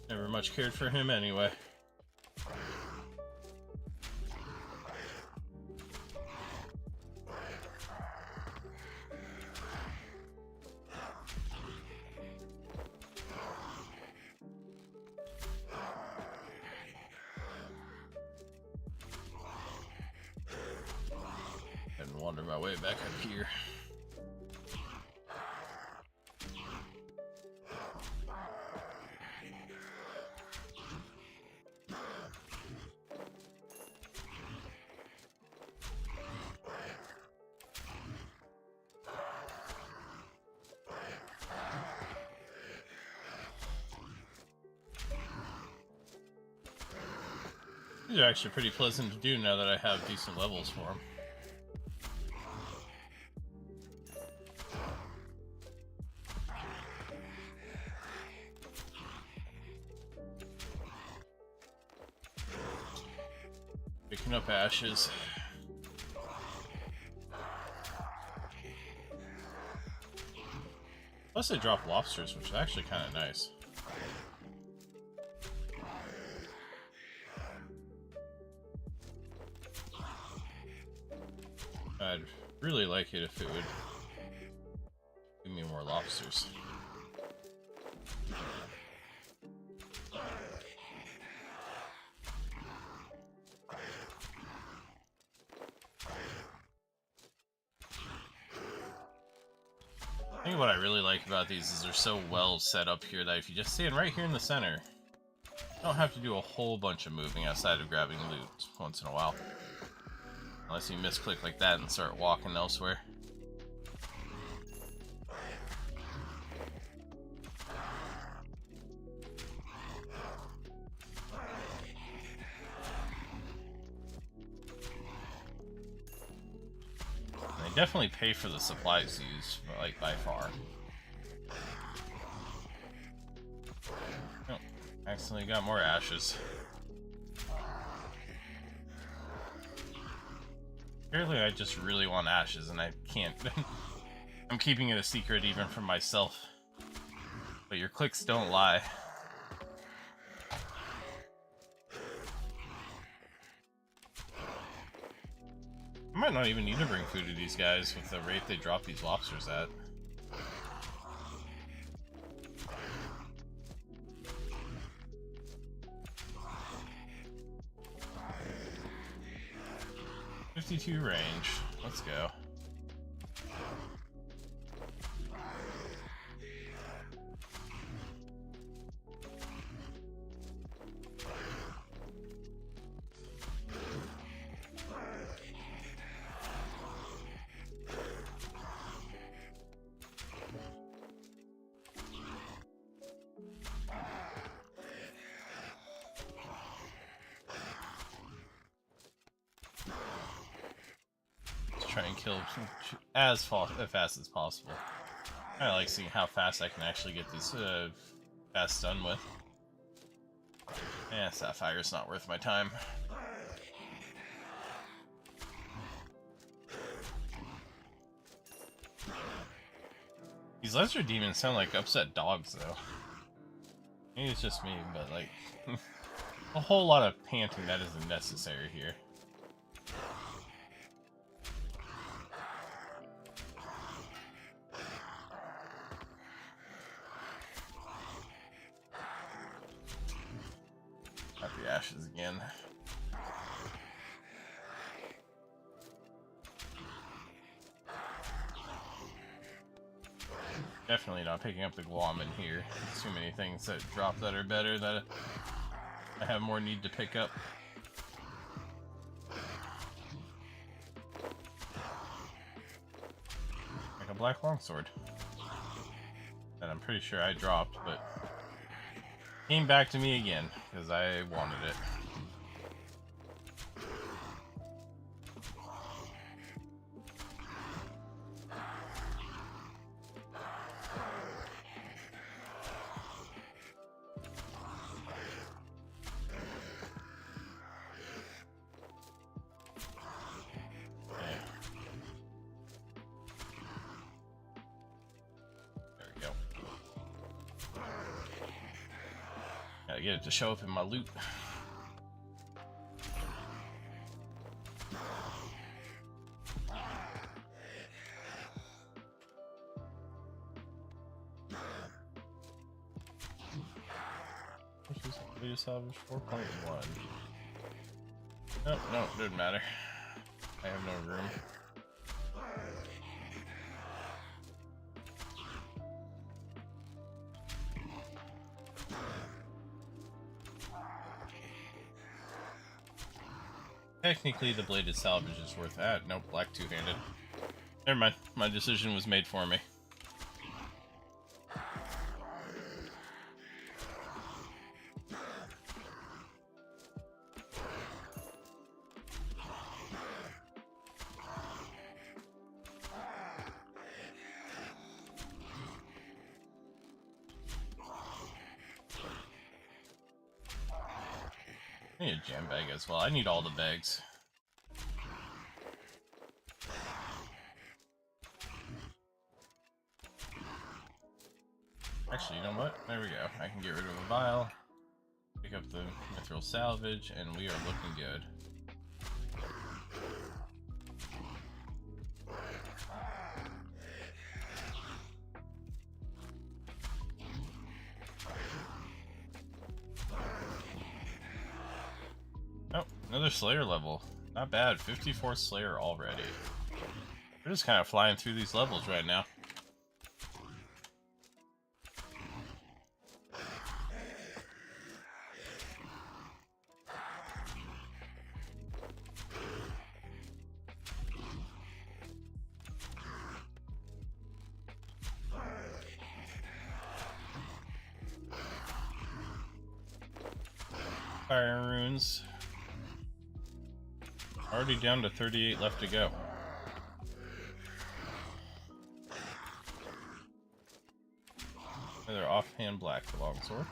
Never much cared for him anyway. And wander my way back up here. These are actually pretty pleasant to do now that I have decent levels for them. Picking up ashes. Plus they drop lobsters, which is actually kind of nice. I'd really like it if it would give me more lobsters. I think what I really like about these is they're so well set up here that if you just stand right here in the center, you don't have to do a whole bunch of moving outside of grabbing loot once in a while. Unless you misclick like that and start walking elsewhere. They definitely pay for the supplies used, like by far. Oh, accidentally got more ashes. Apparently I just really want ashes and I can't. I'm keeping it a secret even from myself. But your clicks don't lie. I might not even need to bring food to these guys with the rate they drop these lobsters at. .52 range. Let's go. Try and kill as fast as possible. I like seeing how fast I can actually get these fast done with. Yeah, Sapphire's not worth my time. These lesser demons sound like upset dogs, though. Maybe it's just me, but like a whole lot of panting that isn't necessary here. The ashes again. Definitely not picking up the glom in here. There's too many things that drop that are better that I have more need to pick up. Like a black longsword. That I'm pretty sure I dropped, but came back to me again because I wanted it. Gotta get it to show up in my loot. Which is salvage 4.1. Nope, no, doesn't matter. I have no room. Technically, the bladed salvage is worth that. Nope, black two-handed. Never mind. My decision was made for me. I need a jam bag as well. I need all the bags. Actually, you know what? There we go. I can get rid of a vial, pick up the mithril salvage, and we are looking good. Oh, another Slayer level. Not bad. 54 Slayer already. We're just kind of flying through these levels right now. Fire runes. Already down to 38 left to go. Another offhand black longsword.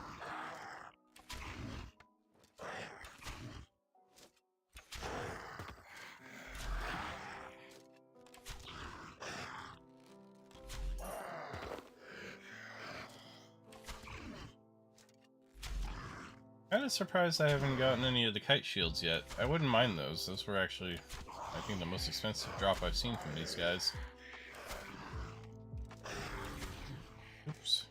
Kind of surprised I haven't gotten any of the kite shields yet. I wouldn't mind those. Those were actually, I think, the most expensive drop I've seen from these guys. Oops.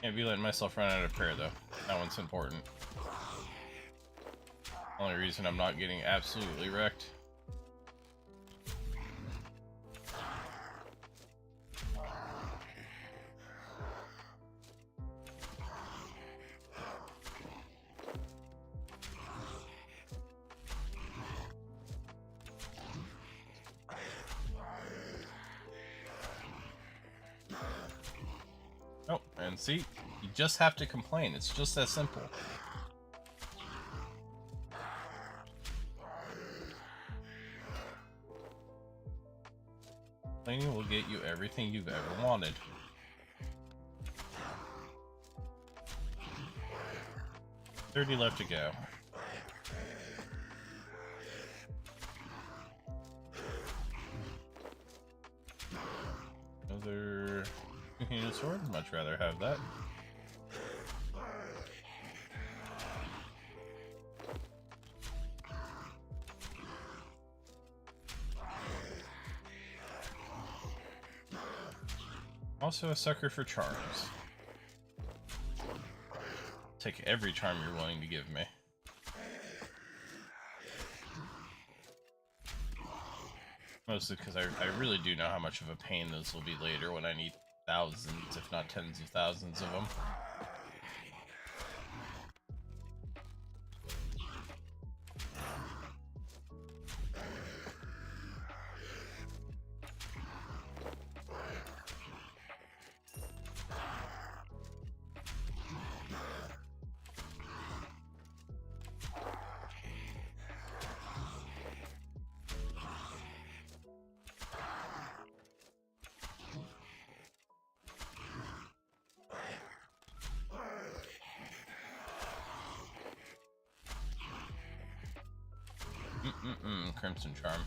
Can't be letting myself run out of prayer, though. That one's important. Only reason I'm not getting absolutely wrecked. Oh, and see? You just have to complain. It's just that simple. Complaining will get you everything you've ever wanted. $30 left to go. Another two-handed sword? Much rather have that. Also a sucker for charms. Take every charm you're willing to give me. Mostly because I really do know how much of a pain those will be later when I need thousands, if not tens of thousands of them. Crimson Charm.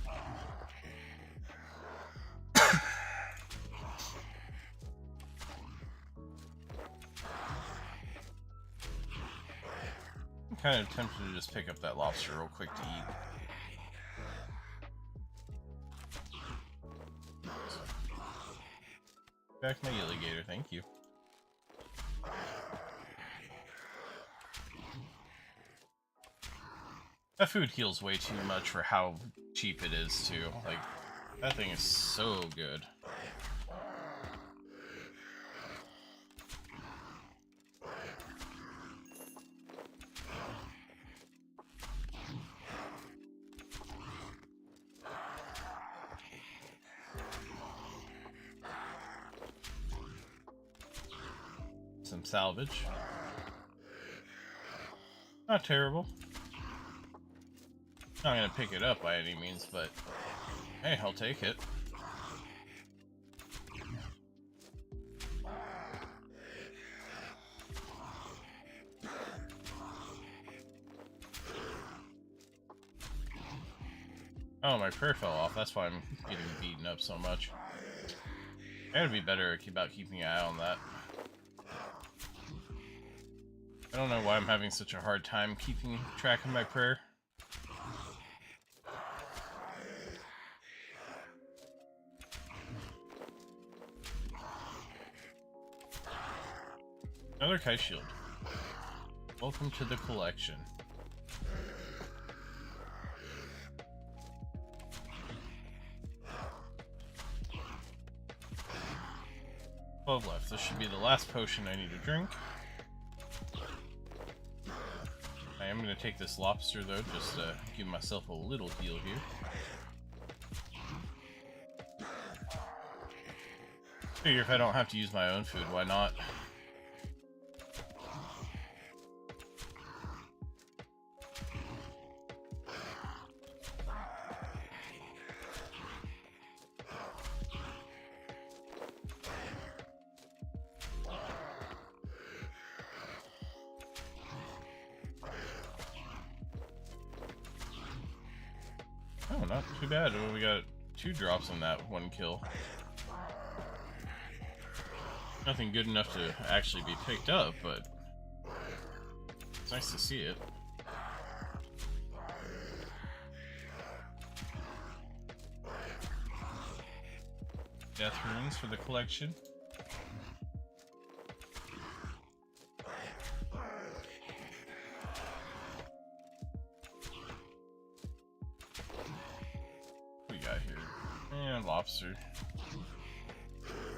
I'm kind of tempted to just pick up that lobster real quick to eat. Back my alligator, thank you. That food heals way too much for how cheap it is, too. Like, that thing is so good. Some salvage. Not terrible. Not gonna pick it up by any means, but hey, I'll take it. Oh, my prayer fell off. That's why I'm getting beaten up so much. I gotta be better about keeping an eye on that. I don't know why I'm having such a hard time keeping track of my prayer. Another Kai shield. Welcome to the collection. $12 left. This should be the last potion I need to drink. I am going to take this lobster though, just to give myself a little heal here. Figure if I don't have to use my own food, why not? Oh, not too bad. We got 2 drops on that 1 kill. Nothing good enough to actually be picked up, but it's nice to see it. Death runes for the collection. Lobster.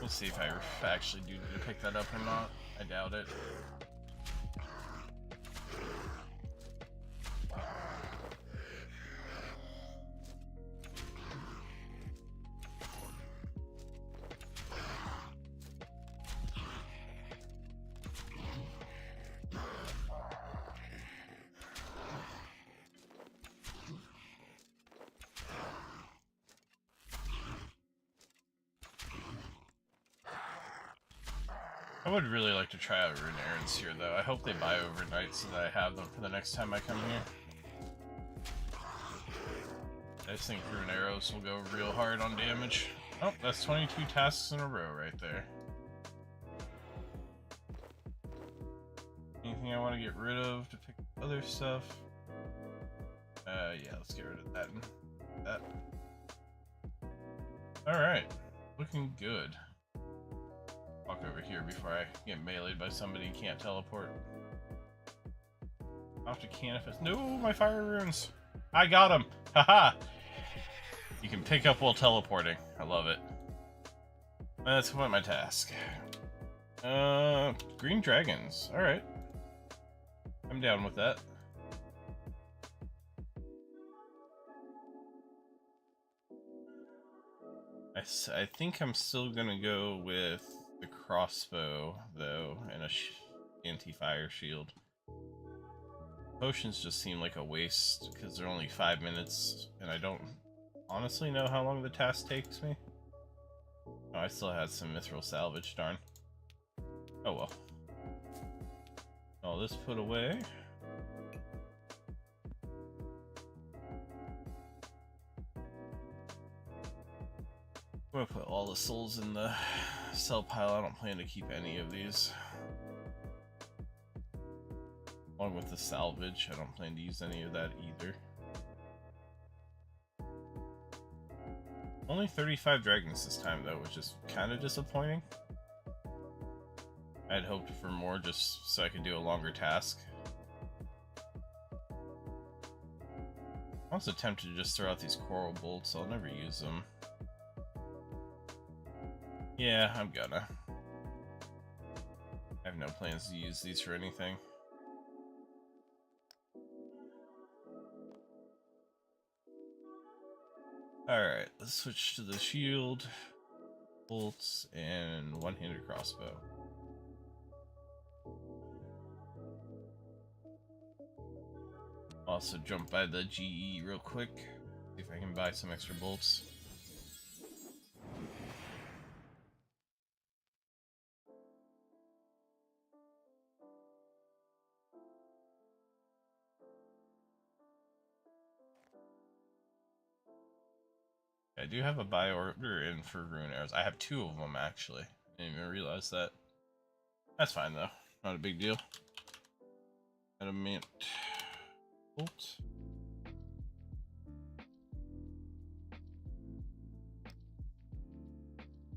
We'll see if I actually do need to pick that up or not. I doubt it. I would really like to try out rune errands here, though. I hope they buy overnight so that I have them for the next time I come here. I just think rune arrows will go real hard on damage. Oh, that's 22 tasks in a row right there. Anything I want to get rid of to pick up other stuff? Yeah, let's get rid of that and that. Alright, looking good. Walk over here before I get meleeed by somebody and can't teleport. Off to Canifus. No, my fire runes! I got them! Haha! You can pick up while teleporting. I love it. Let's complete my task. Green dragons. Alright. I'm down with that. I think I'm still gonna go with the crossbow, though, and a anti-fire shield. Potions just seem like a waste, because they're only 5 minutes, and I don't honestly know how long the task takes me. Oh, I still had some mithril salvage, darn. Oh well. All this put away. I'm gonna put all the souls in the sell pile. I don't plan to keep any of these. Along with the salvage, I don't plan to use any of that either. Only 35 dragons this time though, which is kind of disappointing. I'd hoped for more just so I could do a longer task. I was tempted to just throw out these coral bolts, I'll never use them. Yeah, I'm gonna. I have no plans to use these for anything. Alright, let's switch to the shield, bolts, and one-handed crossbow. Also jump by the GE real quick, see if I can buy some extra bolts. I do have a buy order in for rune arrows. I have 2 of them actually. I didn't even realize that. That's fine though. Not a big deal. Adamant bolt.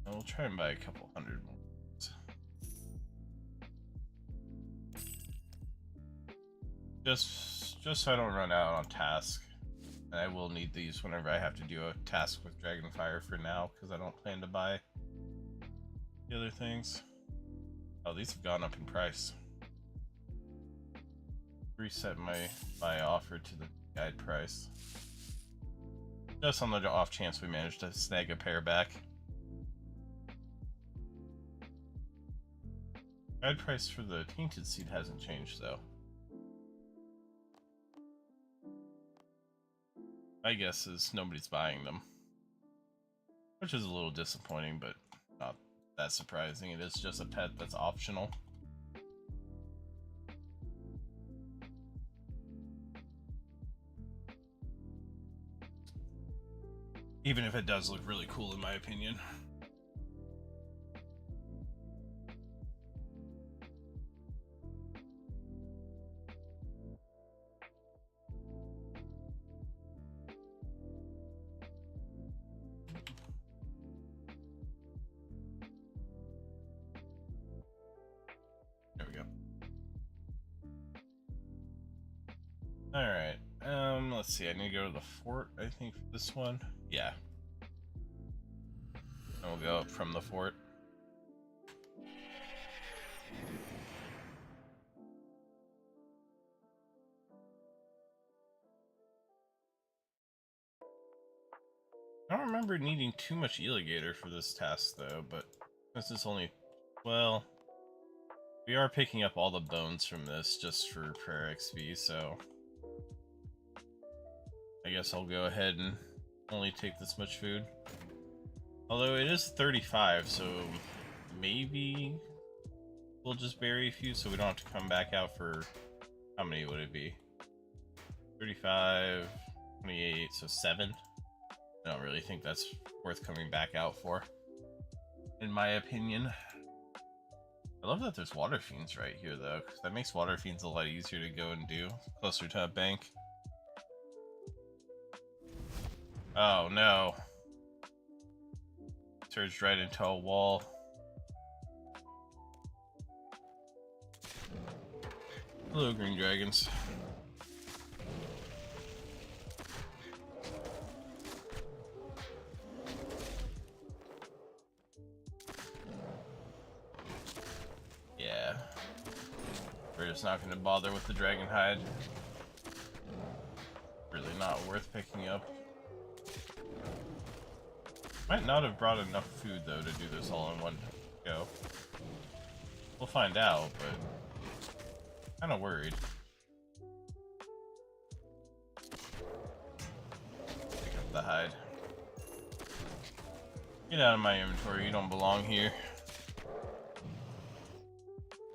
We'll try and buy a couple hundred more. Just so I don't run out on task. And I will need these whenever I have to do a task with Dragonfire for now, because I don't plan to buy the other things. Oh, these have gone up in price. Reset my offer to the guide price. Just on the off chance we manage to snag a pair back. Guide price for the Tainted Seed hasn't changed though. My guess is nobody's buying them, which is a little disappointing, but not that surprising. It is just a pet that's optional. Even if it does look really cool in my opinion. Alright, let's see, I need to go to the fort, I think, for this one. Yeah. And we'll go up from the fort. I don't remember needing too much Alligator for this task, though, but this is only... well... we are picking up all the bones from this just for prayer XP, so... I guess I'll go ahead and only take this much food. Although it is 35, so maybe we'll just bury a few so we don't have to come back out for... how many would it be? 35, 28, so 7. I don't really think that's worth coming back out for, in my opinion. I love that there's water fiends right here, though, because that makes water fiends a lot easier to go and do, closer to a bank. Oh no. Surged right into a wall. Hello, green dragons. just not going to bother with the dragon hide. Really not worth picking up. Might not have brought enough food though to do this all in one go. We'll find out, but kind of worried. Pick up the hide. Get out of my inventory, you don't belong here.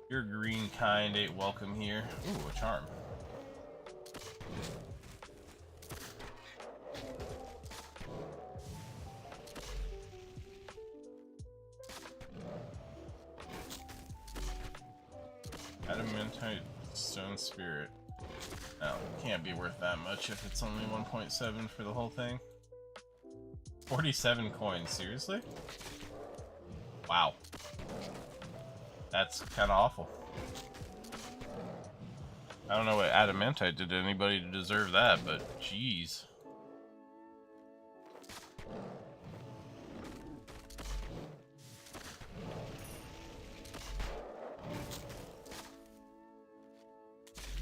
Your green kind ain't welcome here. Ooh, a charm. Adamantite stone spirit. Oh, can't be worth that much if it's only 1.7 for the whole thing. 47 coins, seriously? Wow. That's kind of awful. I don't know what adamantite did to anybody to deserve that, but jeez.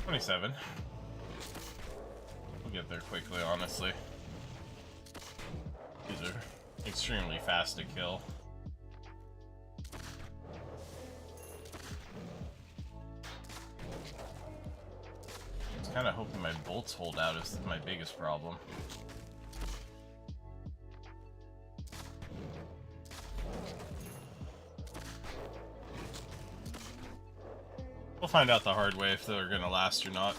$27. We'll get there quickly, honestly. These are extremely fast to kill. I was kind of hoping my bolts hold out is my biggest problem. We'll find out the hard way if they're gonna last or not.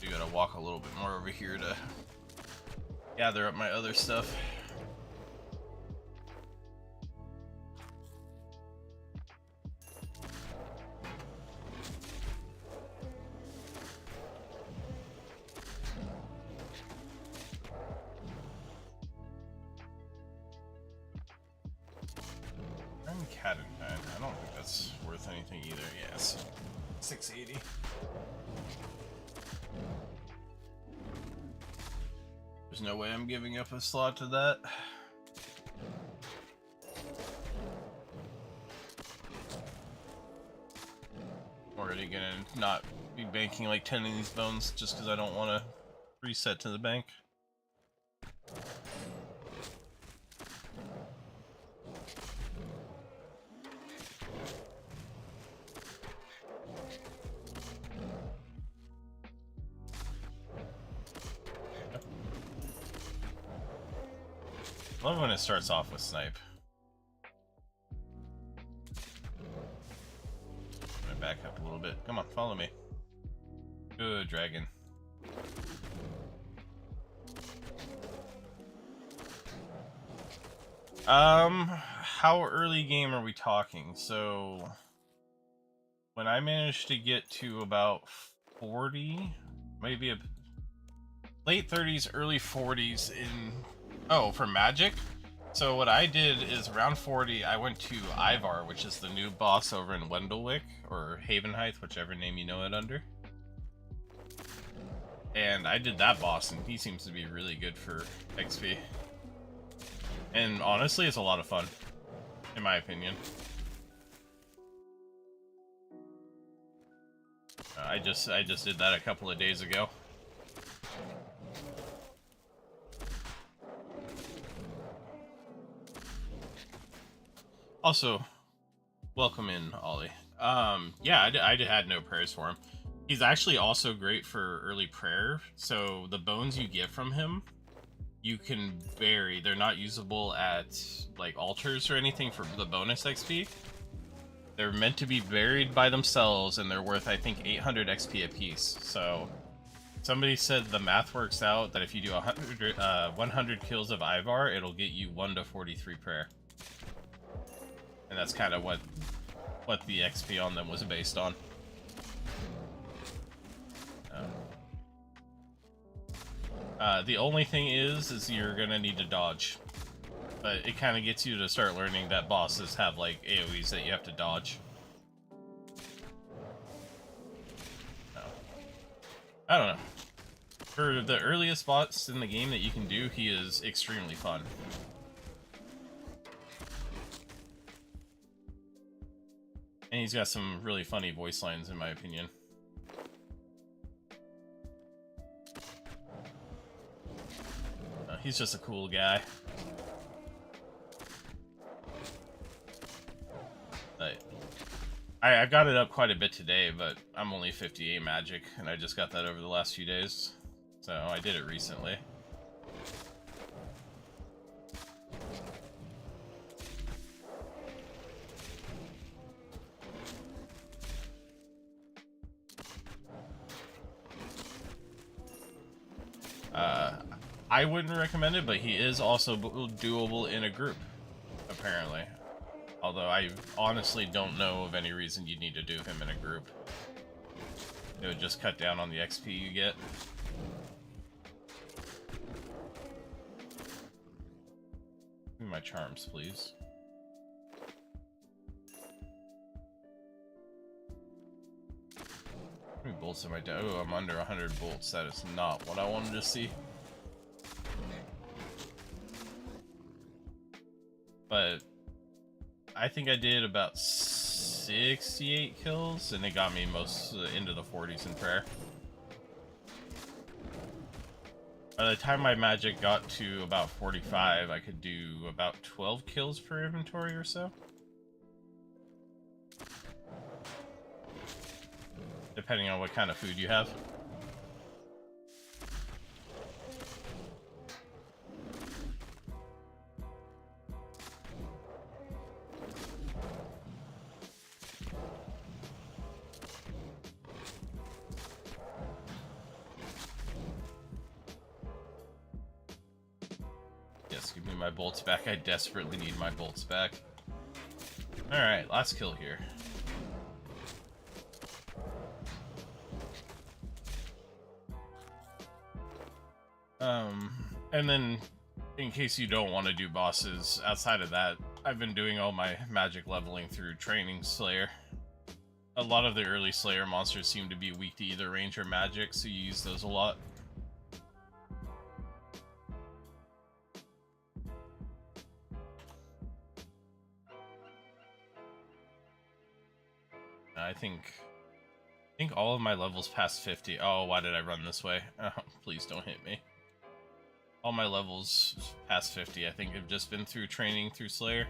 You gotta walk a little bit more over here to gather up my other stuff. I don't think that's worth anything either. Yes, 680. There's no way I'm giving up a slot to that. I'm already gonna not be banking like 10 of these bones just because I don't want to reset to the bank. I love when it starts off with snipe. I'm gonna back up a little bit. Come on, follow me. Good dragon. How early game are we talking? So when I managed to get to about 40, maybe a late 30s, early 40s in for Magic. So what I did is around 40, I went to Ivar, which is the new boss over in Wendellwick, or Havenheith, whichever name you know it under. And I did that boss, and he seems to be really good for XP. And honestly, it's a lot of fun, in my opinion. I just did that a couple of days ago. Also, welcome in, Ollie. Yeah, I had no prayers for him. He's actually also great for early prayer. So the bones you get from him, you can bury. They're not usable at like altars or anything for the bonus XP. They're meant to be buried by themselves, and they're worth, I think, 800 XP apiece. So somebody said the math works out that if you do 100 kills of Ivar, it'll get you 1 to 43 prayer. And that's kind of what the XP on them was based on. The only thing is you're gonna need to dodge. But it kind of gets you to start learning that bosses have like AoEs that you have to dodge. No. I don't know. For the earliest boss in the game that you can do, he is extremely fun. And he's got some really funny voice lines, in my opinion. He's just a cool guy. I got it up quite a bit today, but I'm only 58 magic, and I just got that over the last few days. So I did it recently. I wouldn't recommend it, but he is also doable in a group, apparently. Although I honestly don't know of any reason you need to do him in a group. It would just cut down on the XP you get. Give me my charms, please. How many bolts am I down? Oh, I'm under 100 bolts. That is not what I wanted to see. But I think I did about 68 kills, and it got me most into the 40s in prayer. By the time my magic got to about 45, I could do about 12 kills per inventory or so. Depending on what kind of food you have. Yes, give me my bolts back. I desperately need my bolts back. Alright, last kill here. And then, in case you don't want to do bosses, outside of that, I've been doing all my magic leveling through training Slayer. A lot of the early Slayer monsters seem to be weak to either range or magic, so you use those a lot. I think all of my levels past 50. Oh, why did I run this way? Oh, please don't hit me. All my levels past 50, I think, have just been through training through Slayer.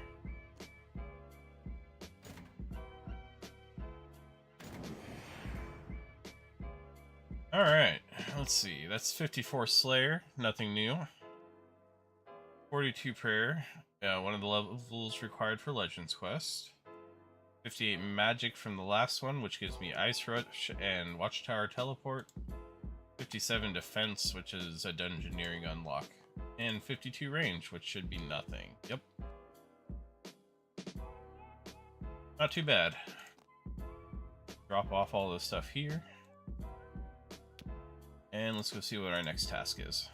Alright, let's see. That's 54 Slayer, nothing new. 42 Prayer, one of the levels required for Legends Quest. 58 Magic from the last one, which gives me Ice Rush and Watchtower Teleport. 57 Defense, which is a Dungeoneering unlock. And 52 Range, which should be nothing. Yep. Not too bad. Drop off all this stuff here. And let's go see what our next task is.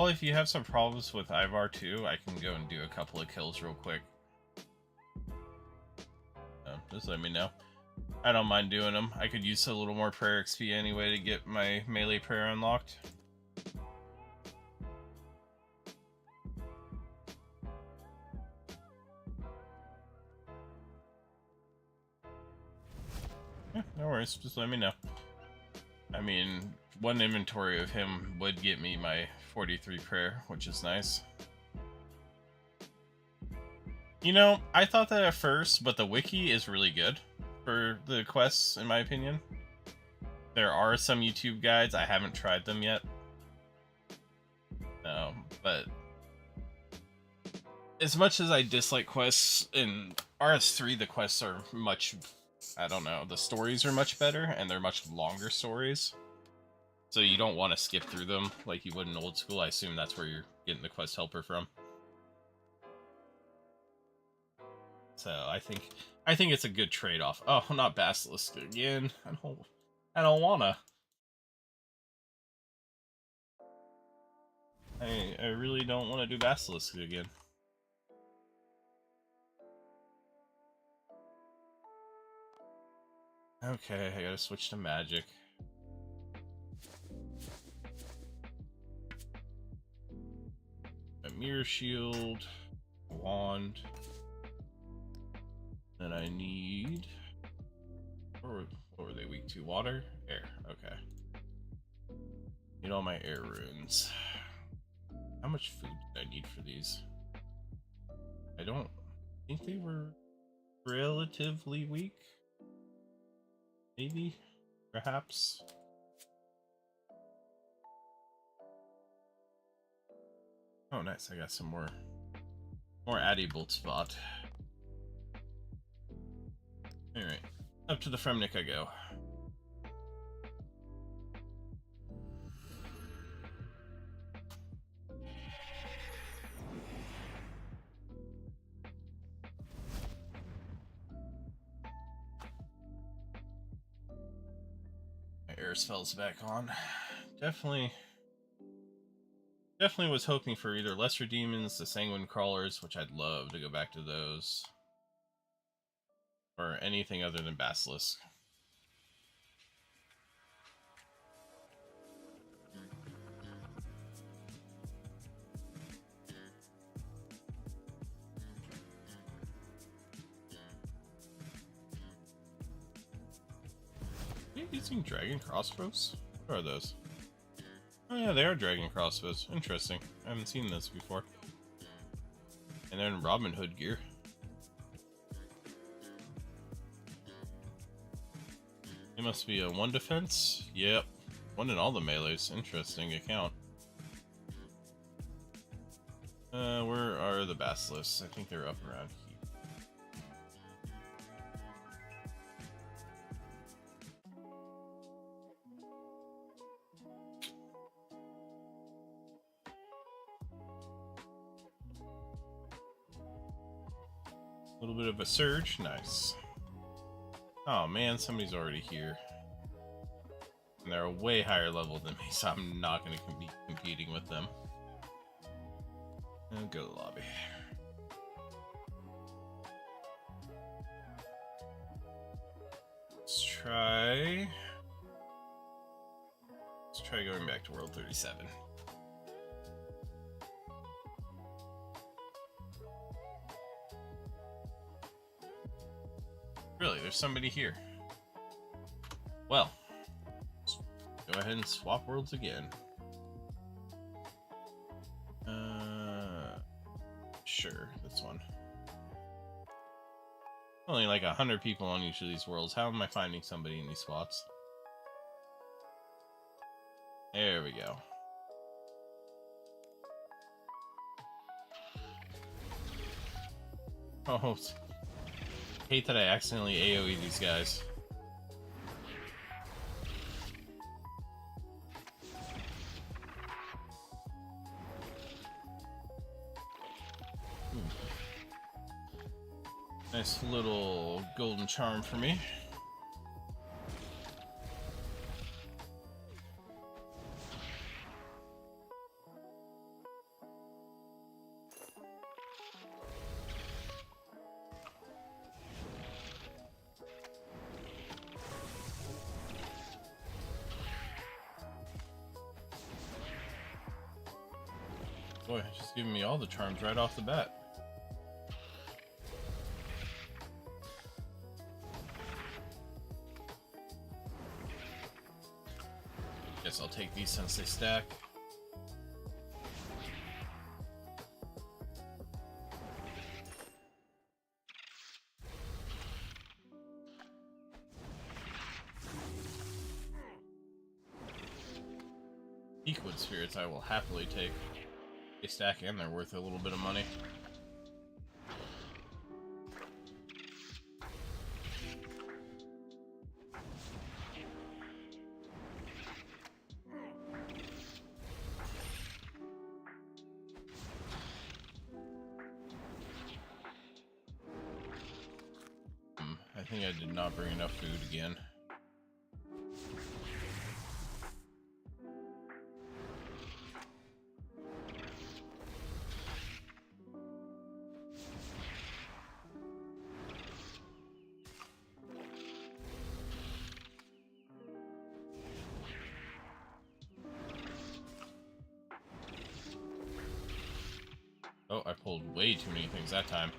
If you have some problems with Ivar too, I can go and do a couple of kills real quick. Just let me know. I don't mind doing them. I could use a little more prayer XP anyway to get my melee prayer unlocked. Yeah, no worries. Just let me know. I mean, one inventory of him would get me my 43 prayer, which is nice. You know, I thought that at first, but the wiki is really good for the quests, in my opinion. There are some YouTube guides. I haven't tried them yet. But as much as I dislike quests, in RS3 the quests are much, I don't know, the stories are much better, and they're much longer stories. So you don't want to skip through them like you would in old school. I assume that's where you're getting the quest helper from. So I think it's a good trade-off. Oh, not Basilisk again. I don't wanna. I really don't want to do Basilisk again. Okay, I gotta switch to magic. A mirror shield, a wand. Then I need... What were they weak to? Water? Air. Okay. Need all my air runes. How much food did I need for these? I don't think they were relatively weak. Maybe? Perhaps? Oh, nice. I got some more Addy Bolt spot. Alright. Up to the Fremnik I go. My air spells back on. Definitely was hoping for either Lesser Demons, the Sanguine Crawlers, which I'd love to go back to those, or anything other than Basilisk. Are you using Dragon Crossbows? What are those? Oh yeah, they are Dragon Crossbows. Interesting. I haven't seen this before. And they're in Robin Hood gear. It must be a 1 defense? Yep. 1 in all the melees. Interesting account. Where are the Basilisks? I think they're up around here. A little bit of a surge. Nice. Oh man, somebody's already here. And they're a way higher level than me, so I'm not going to be competing with them. And go to the lobby. Let's try going back to World 37. Really, there's somebody here. Well, let's go ahead and swap worlds again. Sure, this one. Only like 100 people on each of these worlds. How am I finding somebody in these spots? There we go. Oh, hate that I accidentally AoE these guys. Nice little golden charm for me. Boy, just giving me all the charms right off the bat. Guess I'll take these since they stack. Equid spirits I will happily take. They stack and they're worth a little bit of money. think I did not bring enough food again. Oh, I pulled way too many things that time.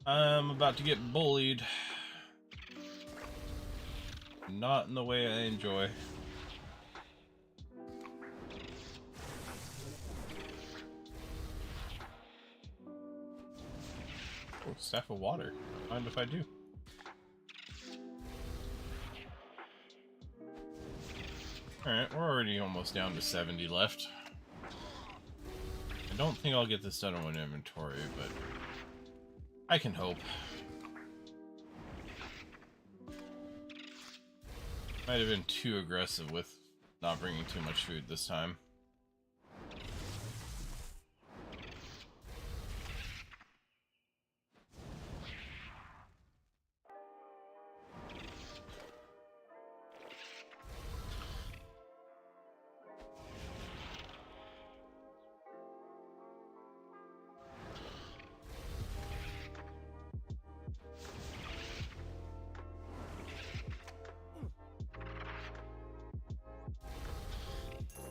I'm about to get bullied. Not in the way I enjoy. Oh, staff of water. Mind if I do? Alright, we're already almost down to 70 left. I don't think I'll get this done in one inventory, but I can hope. Might have been too aggressive with not bringing too much food this time.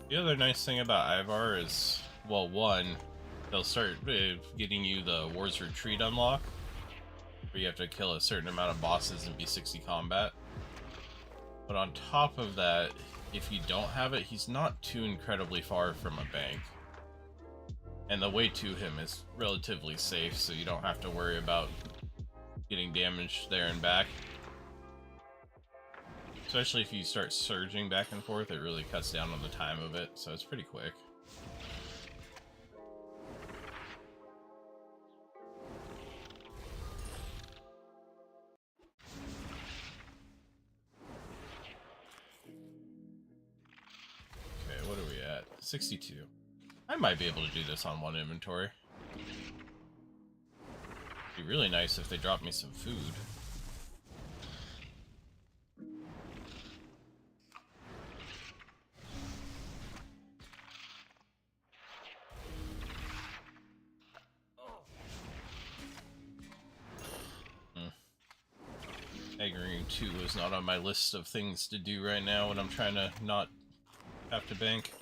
The other nice thing about Ivar is, well, one, they'll start getting you the War's Retreat unlock, where you have to kill a certain amount of bosses in B60 combat. But on top of that, if you don't have it, he's not too incredibly far from a bank. And the way to him is relatively safe, so you don't have to worry about getting damaged there and back. Especially if you start surging back and forth, it really cuts down on the time of it, so it's pretty quick. Okay, what are we at? 62. I might be able to do this on one inventory. It'd be really nice if they dropped me some food. Aggroing 2 is not on my list of things to do right now when I'm trying to not have to bank.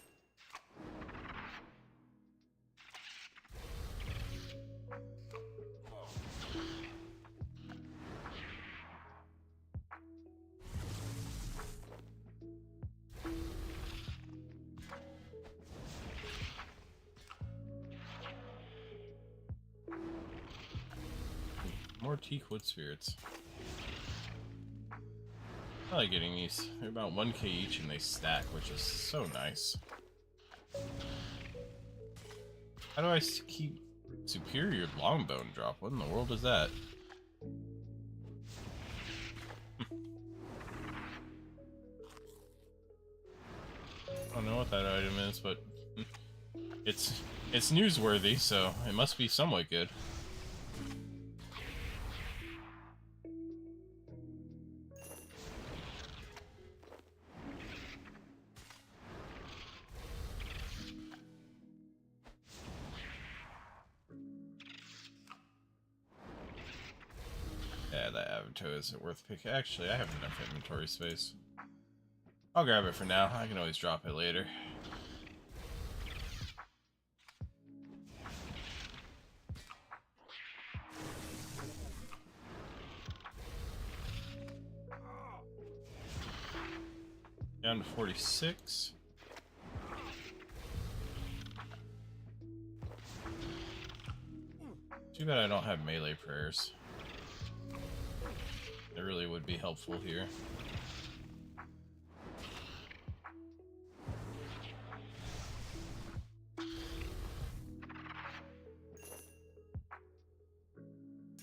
More teak wood spirits. I like getting these. They're about 1k each and they stack, which is so nice. How do I keep superior longbone drop? What in the world is that? I don't know what that item is, but it's newsworthy, so it must be somewhat good. Yeah, that avatar isn't worth picking. Actually, I have enough inventory space. I'll grab it for now. I can always drop it later. Down to 46. Too bad I don't have melee prayers. It really would be helpful here.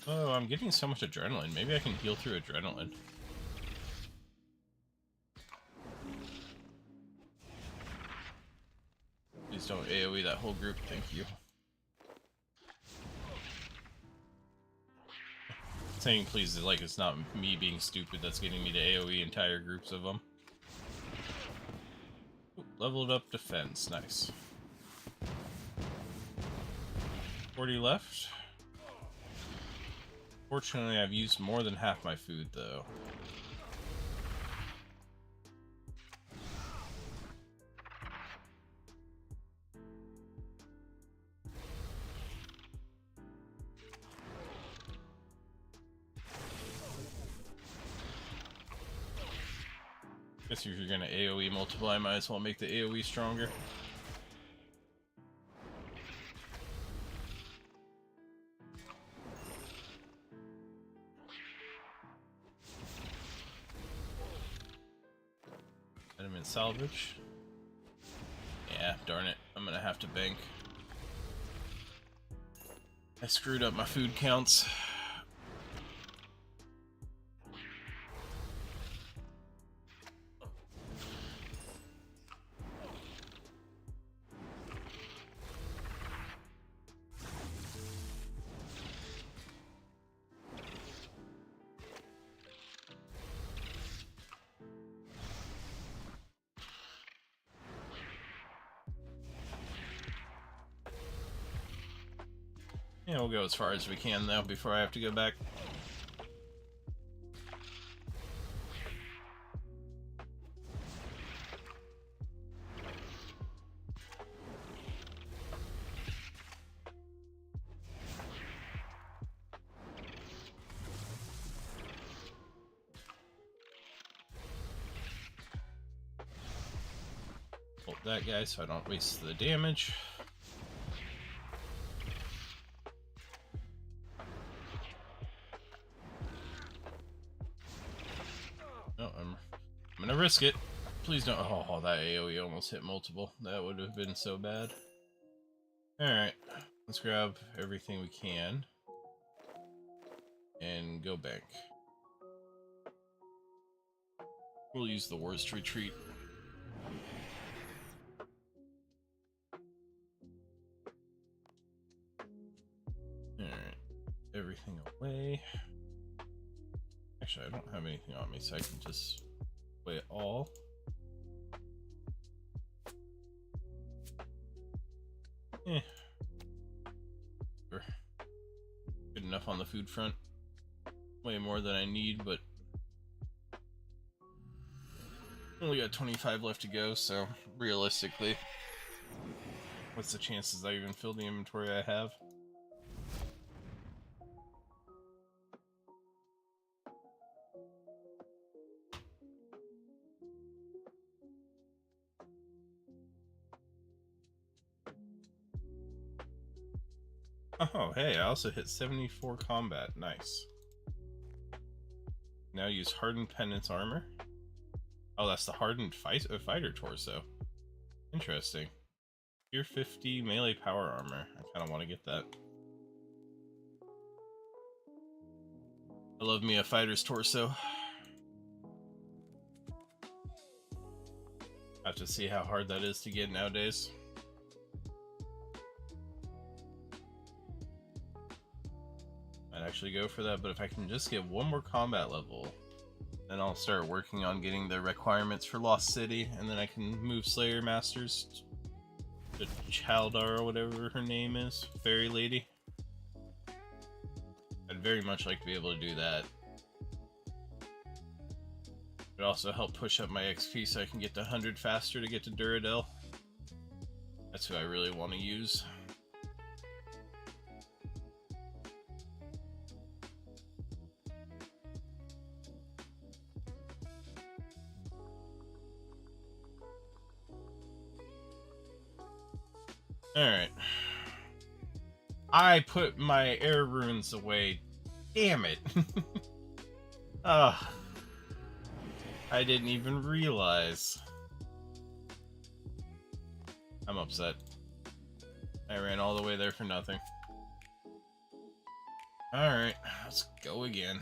Oh, I'm getting so much adrenaline. Maybe I can heal through adrenaline. Please don't AoE that whole group, thank you. saying please like it's not me being stupid that's getting me to AoE entire groups of them. Ooh, leveled up defense, nice. 40 left. Fortunately, I've used more than half my food, though. Guess if you're gonna AoE multiply, might as well make the AoE stronger. Adamant salvage. Yeah, darn it. I'm gonna have to bank. I screwed up my food counts. Yeah, we'll go as far as we can, though, before I have to go back. Hold that guy so I don't waste the damage. No, I'm gonna risk it. Please don't. Oh, that AoE almost hit multiple. That would have been so bad. Alright, let's grab everything we can and go bank. We'll use the worst retreat. Alright, everything away. Actually, I don't have anything on me, so I can just play it all. Sure. Good enough on the food front. Way more than I need, but only got 25 left to go, so realistically, what's the chances I even fill the inventory I have? Oh, hey, I also hit 74 combat. Nice. Now use hardened penance armor. Oh, that's the hardened fighter torso. Interesting. Tier 50 melee power armor. I kind of want to get that. I love me a fighter's torso. Have to see how hard that is to get nowadays. I'd actually go for that, but if I can just get one more combat level, then I'll start working on getting the requirements for Lost City, and then I can move Slayer Masters to Chaldar or whatever her name is, Fairy Lady. I'd very much like to be able to do that. It would also help push up my XP so I can get to 100 faster to get to Duradel. That's who I really want to use. Alright. I put my air runes away. Damn it. Ugh. I didn't even realize. I'm upset. I ran all the way there for nothing. Alright, let's go again.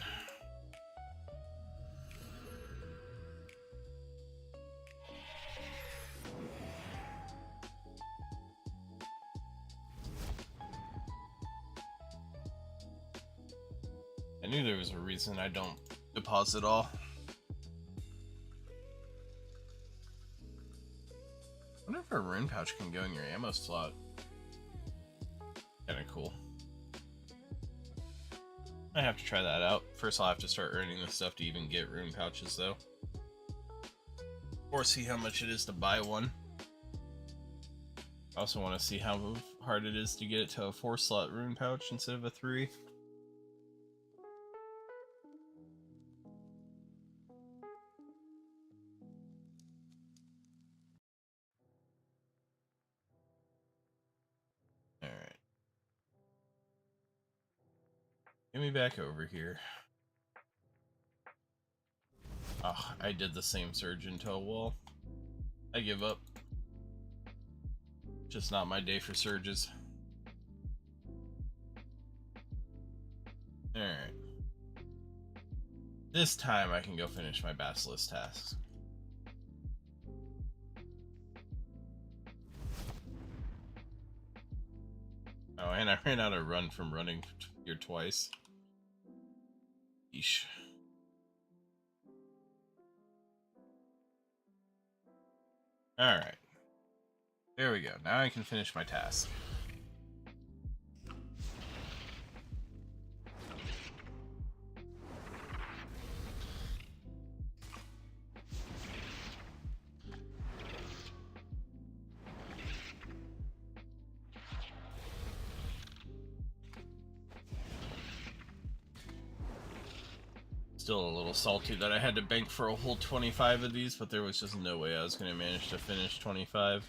I knew there was a reason I don't deposit all. I wonder if a rune pouch can go in your ammo slot. Kinda cool. I have to try that out. First I'll have to start earning the stuff to even get rune pouches though. Or see how much it is to buy one. I also want to see how hard it is to get it to a 4-slot rune pouch instead of a 3. Alright. Get me back over here. Oh, I did the same surge into a wall. I give up. Just not my day for surges. Alright. This time I can go finish my basilisk tasks. Oh, and I ran out of run from running here twice. Yeesh. Alright. There we go. Now I can finish my task. Still a little salty that I had to bank for a whole 25 of these, but there was just no way I was going to manage to finish 25.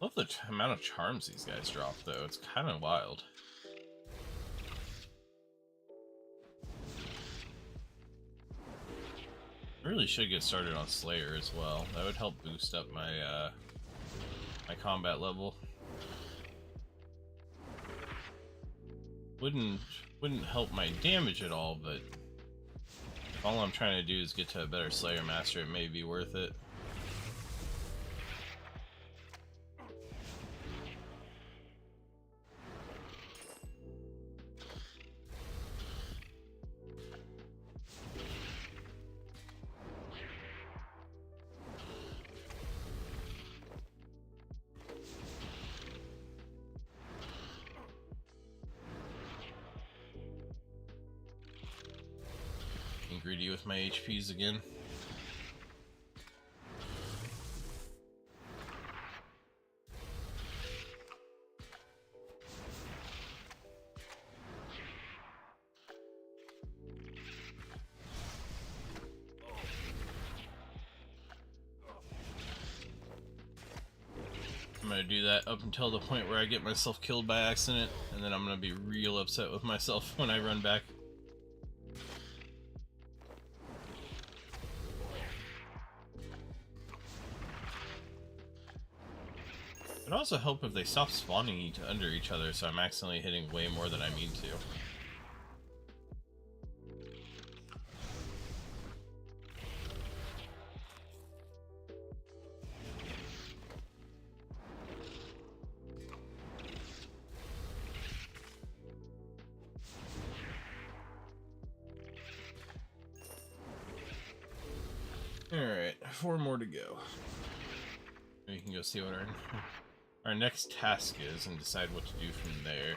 Love the amount of charms these guys drop, though. It's kind of wild. I really should get started on Slayer as well. That would help boost up my my combat level. Wouldn't help my damage at all, but if all I'm trying to do is get to a better Slayer Master, it may be worth it. Greedy with my HPs again. I'm gonna do that up until the point where I get myself killed by accident, and then I'm gonna be real upset with myself when I run back. It'd also help if they stop spawning under each other, so I'm accidentally hitting way more than I mean to. Alright, 4 more to go. We can go see what our next task is and decide what to do from there.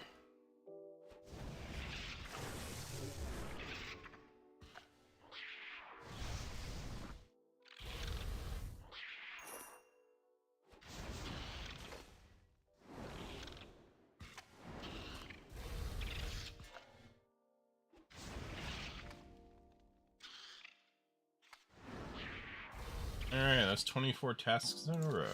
Alright, that's 24 tasks in a row.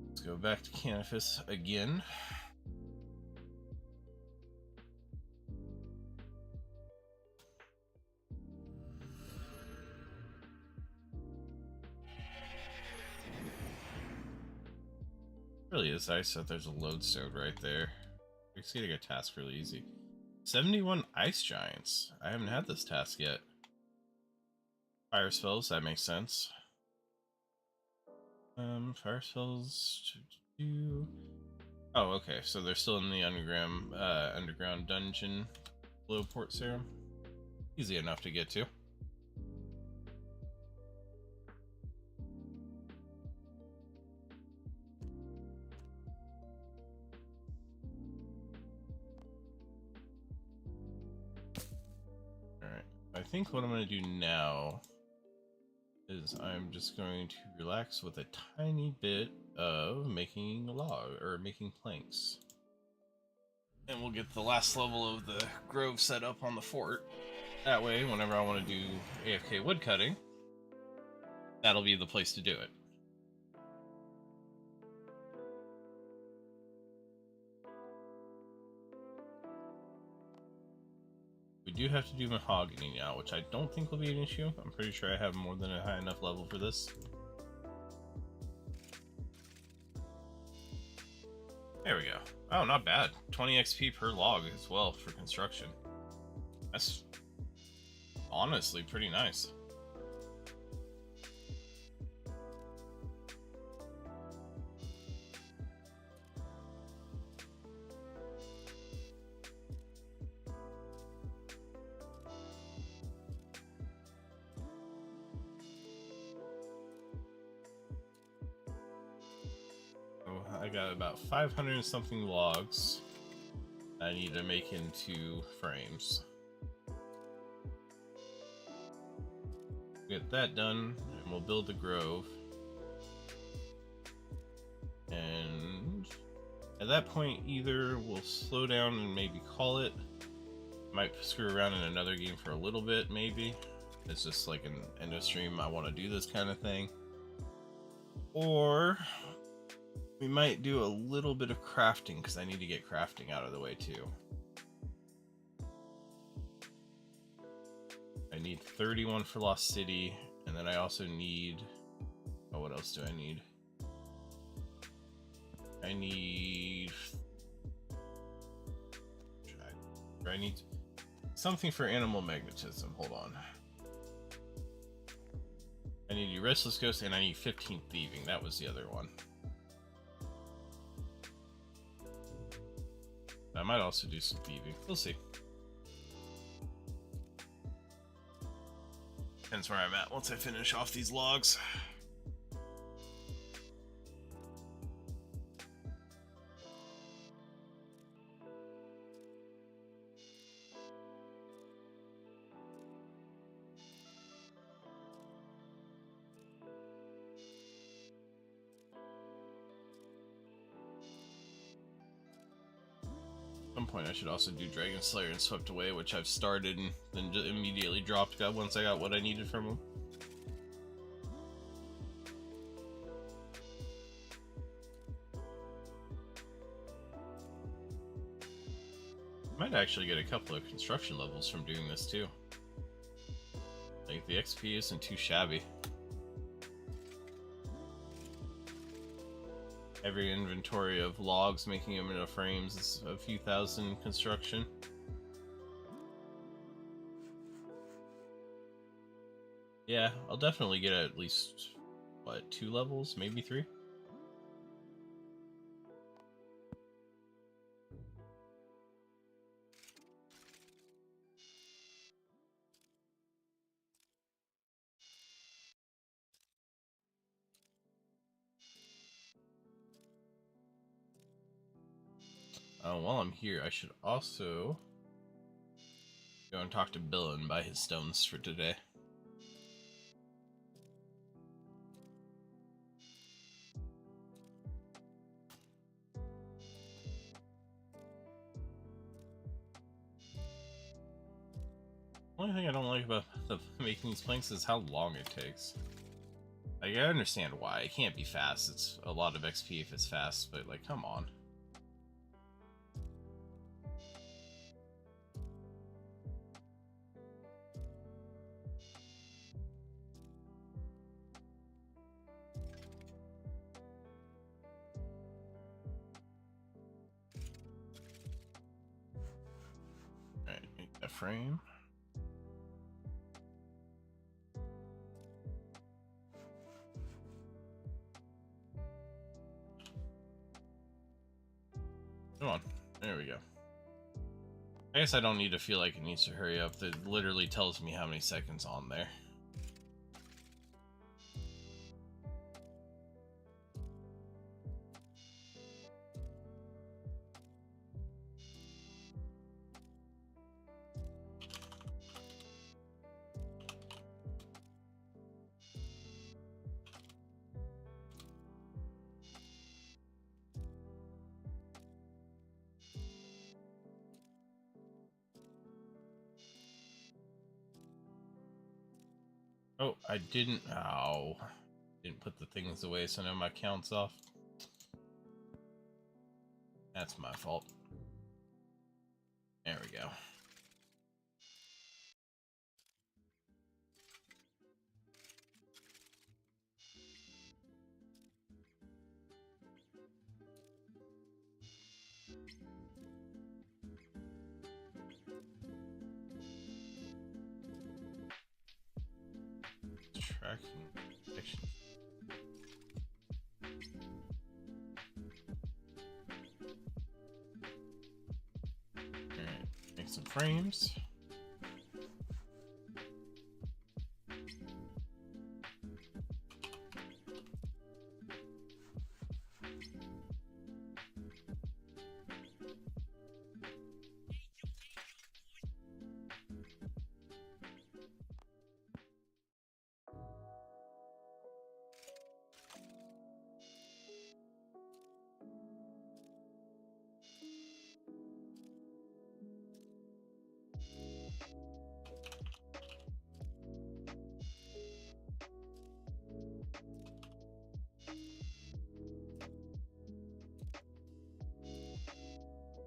Let's go back to Canifis again. Really is nice that there's a lodestone right there. Exceeding a task really easy. 71 ice giants. I haven't had this task yet. Fire spells, that makes sense. Fire spells. Oh, okay. So they're still in the underground dungeon below Port Serum. Easy enough to get to. Alright. I think what I'm going to do now is I'm just going to relax with a tiny bit of making log or making planks. And we'll get the last level of the grove set up on the fort. That way, whenever I want to do AFK woodcutting, that'll be the place to do it. We do have to do mahogany now, which I don't think will be an issue. I'm pretty sure I have more than a high enough level for this. There we go. Oh, not bad. 20 XP per log as well for construction. That's honestly pretty nice. I got about 500 and something logs I need to make into frames. Get that done, and we'll build the grove. And at that point, either we'll slow down and maybe call it. Might screw around in another game for a little bit, maybe. It's just like an end of stream, I want to do this kind of thing. Or we might do a little bit of crafting, because I need to get crafting out of the way too. I need 31 for Lost City, and then I also need... Oh, what else do I need? I need... I need something for animal magnetism. Hold on. I need you Restless Ghost, and I need 15 Thieving. That was the other one. I might also do some thieving. We'll see. Depends where I'm at once I finish off these logs. At some point I should also do Dragon Slayer and Swept Away, which I've started and then just immediately dropped once I got what I needed from him. Might actually get a couple of construction levels from doing this too. Like, the XP isn't too shabby. Every inventory of logs, making them into frames, is a few thousand construction. Yeah, I'll definitely get at least, what, 2 levels? Maybe 3? While I'm here, I should also go and talk to Bill and buy his stones for today. The only thing I don't like about making these planks is how long it takes. Like, I understand why. It can't be fast. It's a lot of XP if it's fast, but, like, come on. frame. Come on. There we go. I guess I don't need to feel like it needs to hurry up. It literally tells me how many seconds on there. Oh, I didn't. Oh, didn't put the things away, so now my count's off. That's my fault. There we go. Tracking section. Alright, make some frames.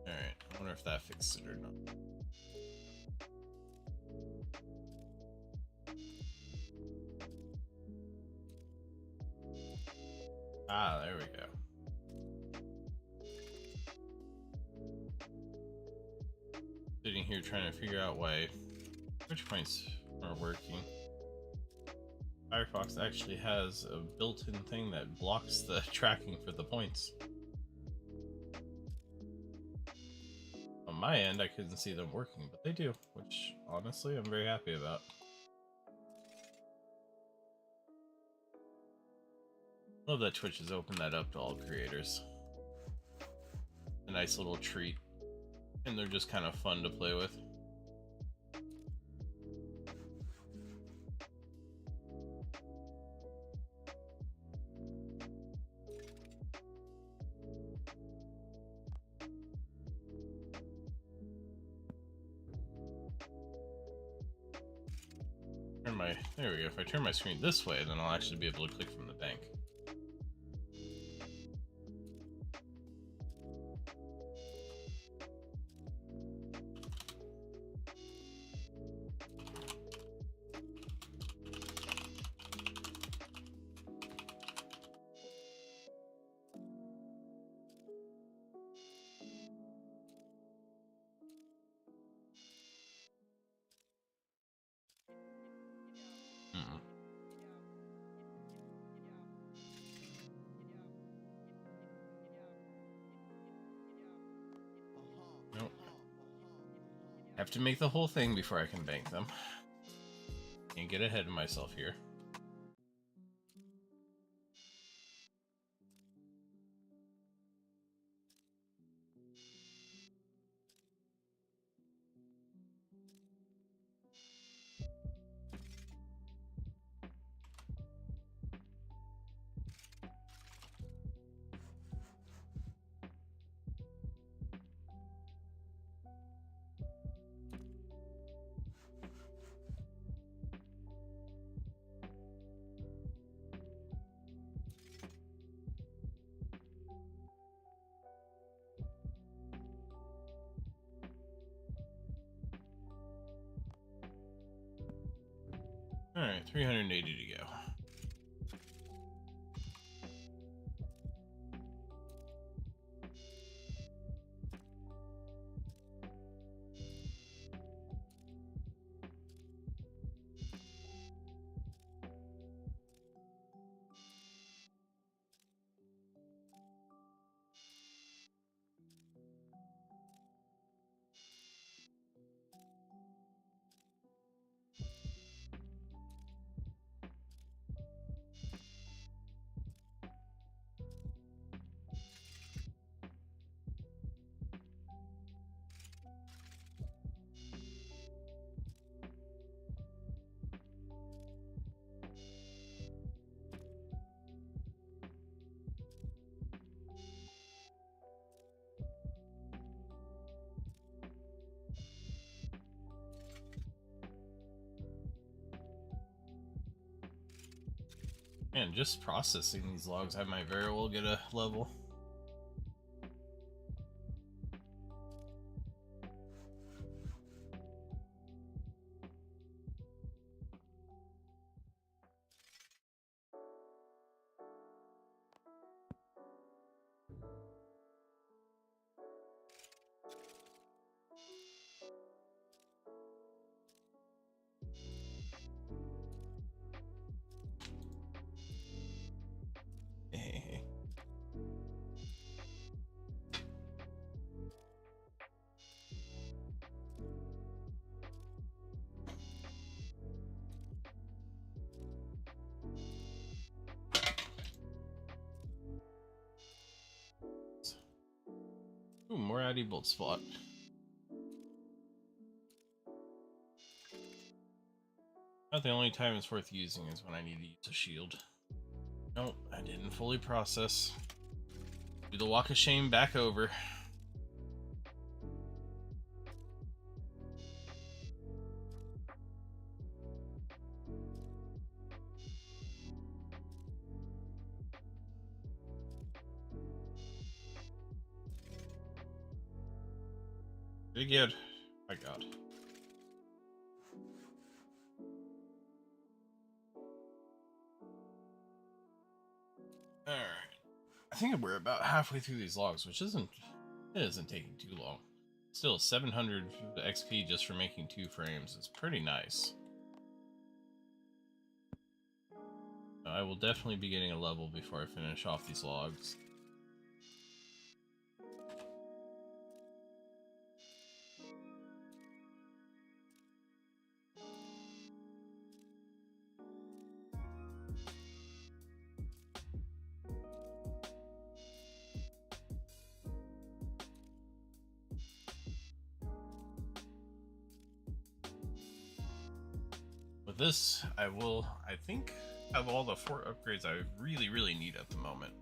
Alright, I wonder if that fixed it or not. Ah, there we go. Sitting here trying to figure out why switch points aren't working. Firefox actually has a built-in thing that blocks the tracking for the points. On my end, I couldn't see them working, but they do, which honestly I'm very happy about. Love that Twitch has opened that up to all creators. A nice little treat, and they're just kind of fun to play with. There we go. If I turn my screen this way, then I'll actually be able to click from the bank. Nope. Have to make the whole thing before I can bank them. Can't get ahead of myself here. Alright, 380 to go. Man, just processing these logs, I might very well get a level. Ooh, more Addy Bolt spot. Not the only time it's worth using is when I need to use a shield. Nope, I didn't fully process. Do the walk of shame back over. Pretty good. My god. Alright. I think we're about halfway through these logs, which isn't taking too long. Still, 700 XP just for making 2 frames is pretty nice. I will definitely be getting a level before I finish off these logs. With this, I think, have all the 4 upgrades I really need at the moment.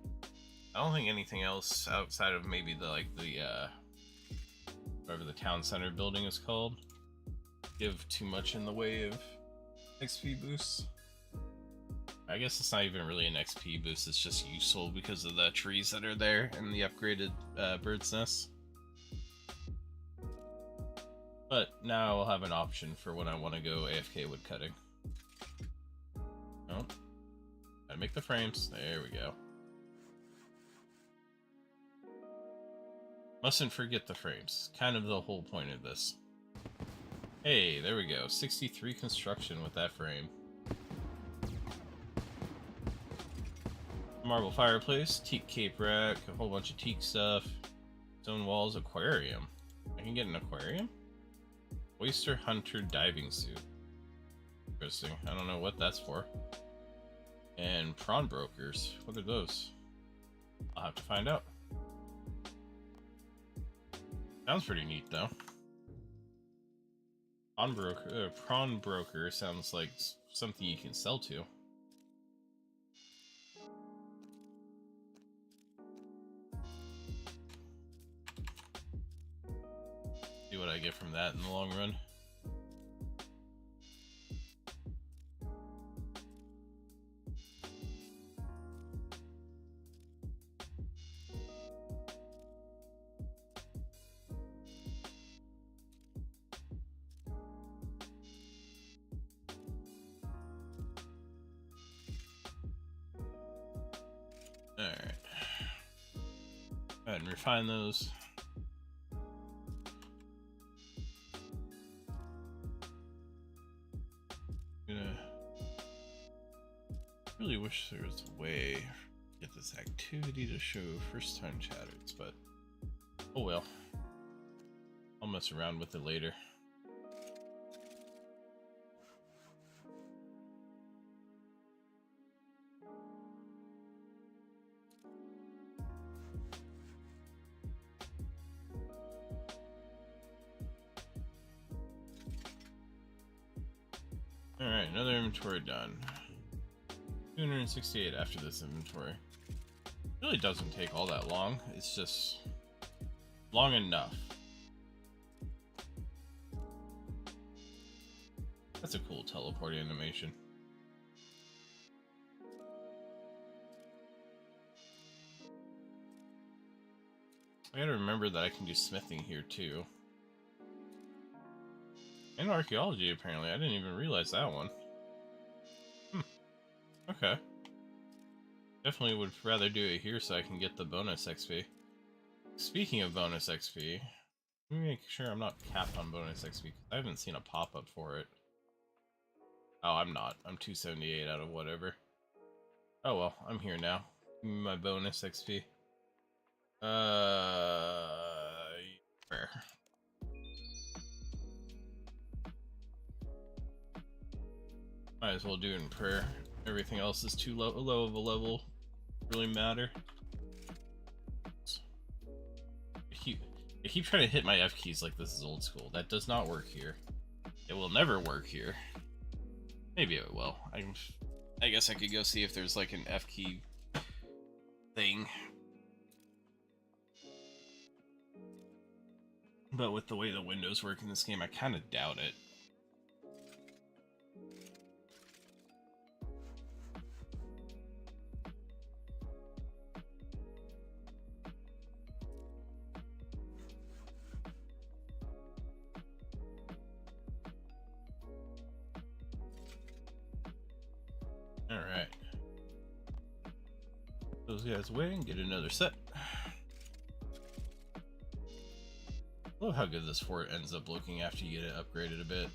I don't think anything else outside of maybe whatever the town center building is called, give too much in the way of XP boosts. I guess it's not even really an XP boost, it's just useful because of the trees that are there and the upgraded bird's nest. But now I'll have an option for when I want to go AFK woodcutting. Oh, gotta make the frames. There we go. Mustn't forget the frames. Kind of the whole point of this. Hey, there we go. 63 construction with that frame. Marble fireplace, teak cape rack, a whole bunch of teak stuff, stone walls, aquarium. I can get an aquarium? Oyster hunter diving suit. Interesting. I don't know what that's for. And prawn brokers. What are those? I'll have to find out. Sounds pretty neat though. Prawn broker sounds like something you can sell to. See what I get from that in the long run. Alright. Go ahead and refine those. Really wish there was a way to get this activity to show first time chatters, but oh well. I'll mess around with it later. Alright, another inventory done. 268 after this inventory. It really doesn't take all that long, it's just long enough. That's a cool teleport animation. I gotta remember that I can do smithing here too. And archaeology, apparently. I didn't even realize that one. Okay. Definitely would rather do it here so I can get the bonus XP. Speaking of bonus XP, let me make sure I'm not capped on bonus XP, because I haven't seen a pop-up for it. Oh, I'm not. I'm 278 out of whatever. Oh well, I'm here now. Give me my bonus XP. Prayer. Might as well do it in prayer. Everything else is too low of a level to really matter. I keep trying to hit my F keys like this is old school. That does not work here. It will never work here. Maybe it will. I guess I could go see if there's like an F key thing. But with the way the windows work in this game, I kind of doubt it. Alright. Those guys away and get another set. Love how good this fort ends up looking after you get it upgraded a bit.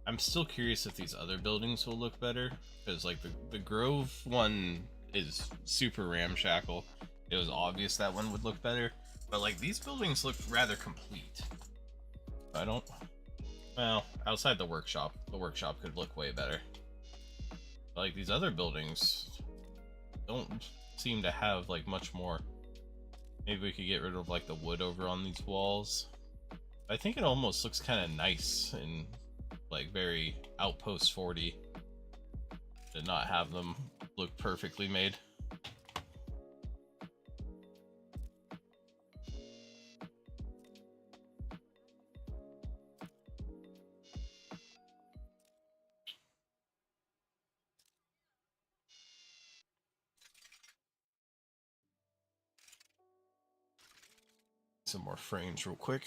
I'm still curious if these other buildings will look better, because like the Grove one is super ramshackle. It was obvious that one would look better, but like these buildings look rather complete. I don't... Well, outside the workshop could look way better. But, like, these other buildings don't seem to have like much more. Maybe we could get rid of like the wood over on these walls. I think it almost looks kind of nice and like very Outpost 40 to not have them look perfectly made. Some more frames real quick.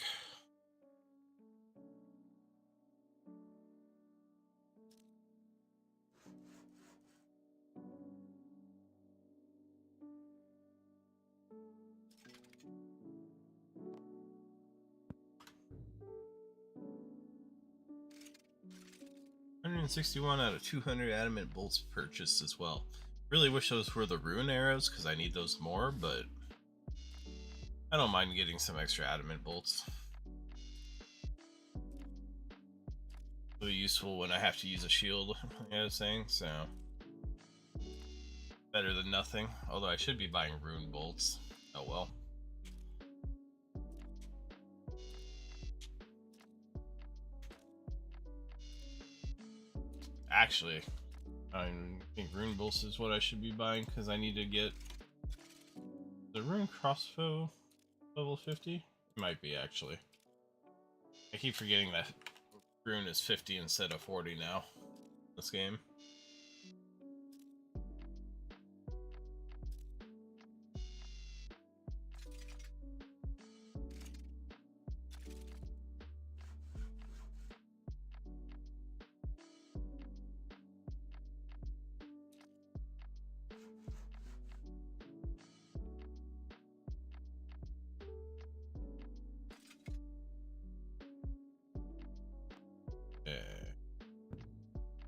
$161 out of 200 adamant bolts purchased as well. Really wish those were the rune arrows because I need those more, but I don't mind getting some extra adamant bolts. Really useful when I have to use a shield, like I was saying, so better than nothing. Although I should be buying rune bolts. Oh well. Actually, I think rune bolts is what I should be buying because I need to get the rune crossbow level 50. It might be actually. I keep forgetting that rune is 50 instead of 40 now. This game.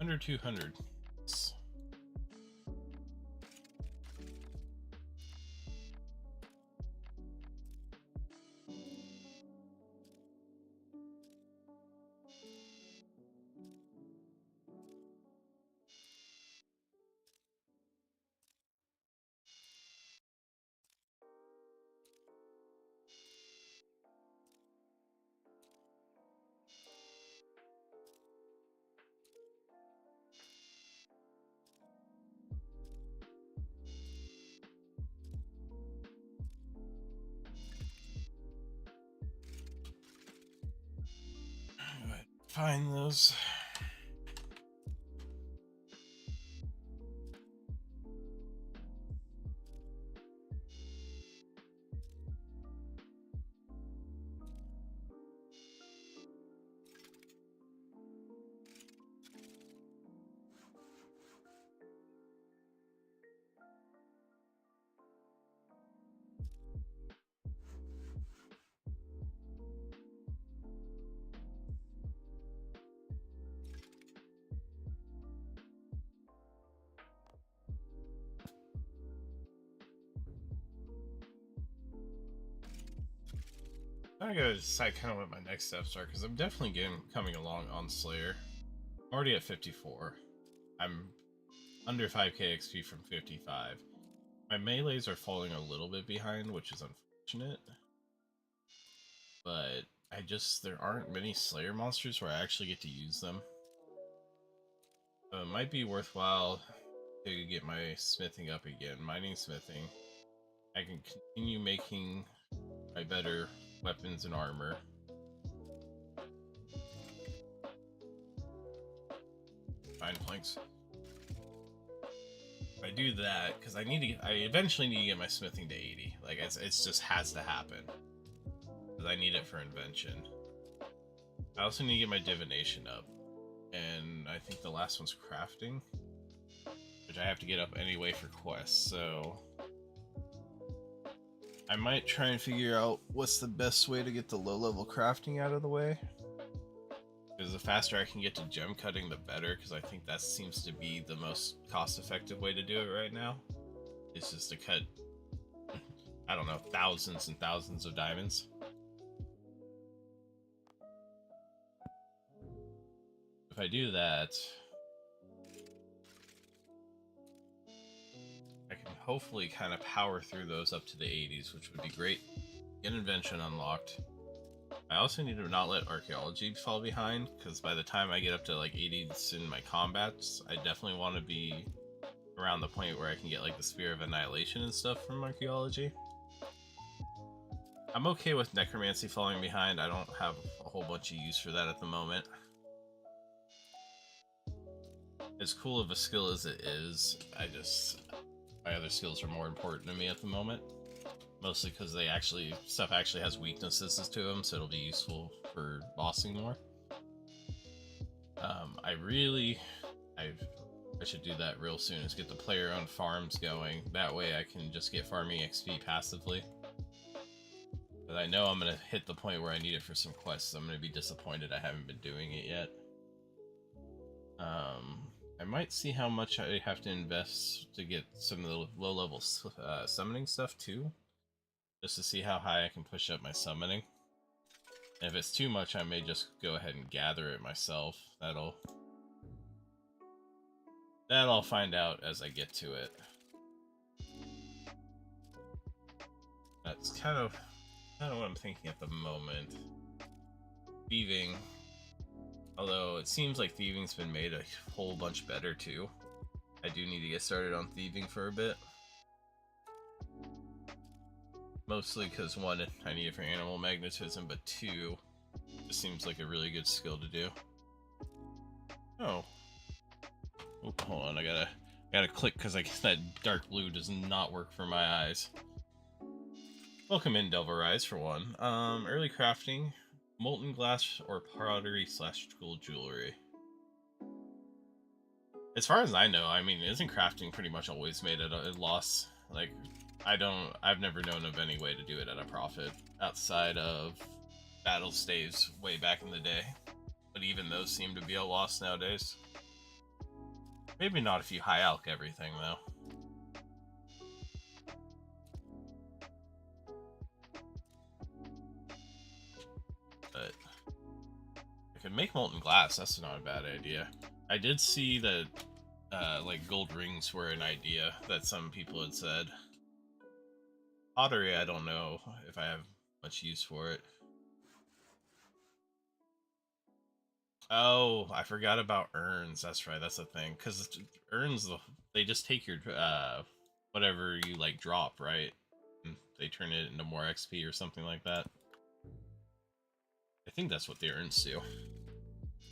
Under 200. Find those. I gotta decide kind of what my next steps are, because I'm definitely coming along on Slayer. I'm already at 54. I'm under 5k XP from 55. My melees are falling a little bit behind, which is unfortunate. But there aren't many Slayer monsters where I actually get to use them. So it might be worthwhile to get my smithing up again, mining smithing. I can continue making my better weapons and armor. Fine planks. If I do that, because I eventually need to get my smithing to 80. Like, it's just has to happen. Because I need it for invention. I also need to get my divination up. And I think the last one's crafting, which I have to get up anyway for quests, so I might try and figure out what's the best way to get the low-level crafting out of the way. Because the faster I can get to gem cutting, the better, because I think that seems to be the most cost-effective way to do it right now. It's just to cut, I don't know, thousands and thousands of diamonds. If I do that, I can hopefully kind of power through those up to the 80s, which would be great. Get invention unlocked. I also need to not let archaeology fall behind, because by the time I get up to like 80s in my combats, I definitely want to be around the point where I can get like the Spear of Annihilation and stuff from archaeology. I'm okay with necromancy falling behind. I don't have a whole bunch of use for that at the moment. As cool of a skill as it is, my other skills are more important to me at the moment. Mostly because stuff actually has weaknesses to them, so it'll be useful for bossing more. I should do that real soon, is get the player-owned farms going. That way I can just get farming XP passively. But I know I'm going to hit the point where I need it for some quests, so I'm going to be disappointed I haven't been doing it yet. I might see how much I have to invest to get some of the low-level summoning stuff too, just to see how high I can push up my summoning. And if it's too much, I may just go ahead and gather it myself. That I'll find out as I get to it. That's kind of what I'm thinking at the moment. Thieving. Although it seems like thieving's been made a whole bunch better too. I do need to get started on thieving for a bit. Mostly because one, I need it for animal magnetism, but two, it seems like a really good skill to do. Oh. Oop, hold on, I gotta click because I guess that dark blue does not work for my eyes. Welcome in, Delverise, for one. Early crafting, molten glass or pottery / gold jewelry. As far as I know, I mean, isn't crafting pretty much always made at a loss? Like, I've never known of any way to do it at a profit outside of battle staves way back in the day. But even those seem to be a loss nowadays. Maybe not if you high alch everything, though. But I could make molten glass, that's not a bad idea. I did see that like gold rings were an idea that some people had said. Pottery, I don't know if I have much use for it. Oh, I forgot about urns. That's right, that's the thing. Because urns, they just take your whatever you like drop, right? And they turn it into more XP or something like that. I think that's what the urns do.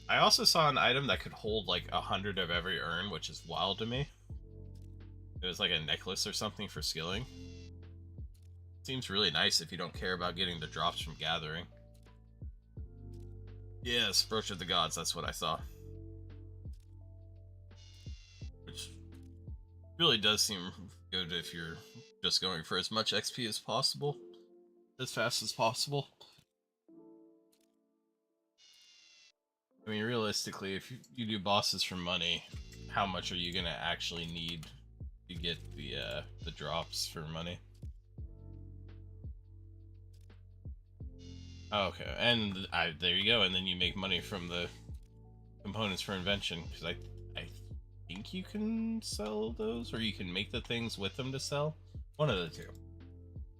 I also saw an item that could hold like 100 of every urn, which is wild to me. It was like a necklace or something for skilling. Seems really nice if you don't care about getting the drops from gathering. Yes, Brooch of the Gods, that's what I saw. Which really does seem good if you're just going for as much XP as possible, as fast as possible. I mean, realistically, if you do bosses for money, how much are you gonna actually need to get the drops for money? Okay, and there you go, and then you make money from the components for invention, because I think you can sell those, or you can make the things with them to sell. One of the two.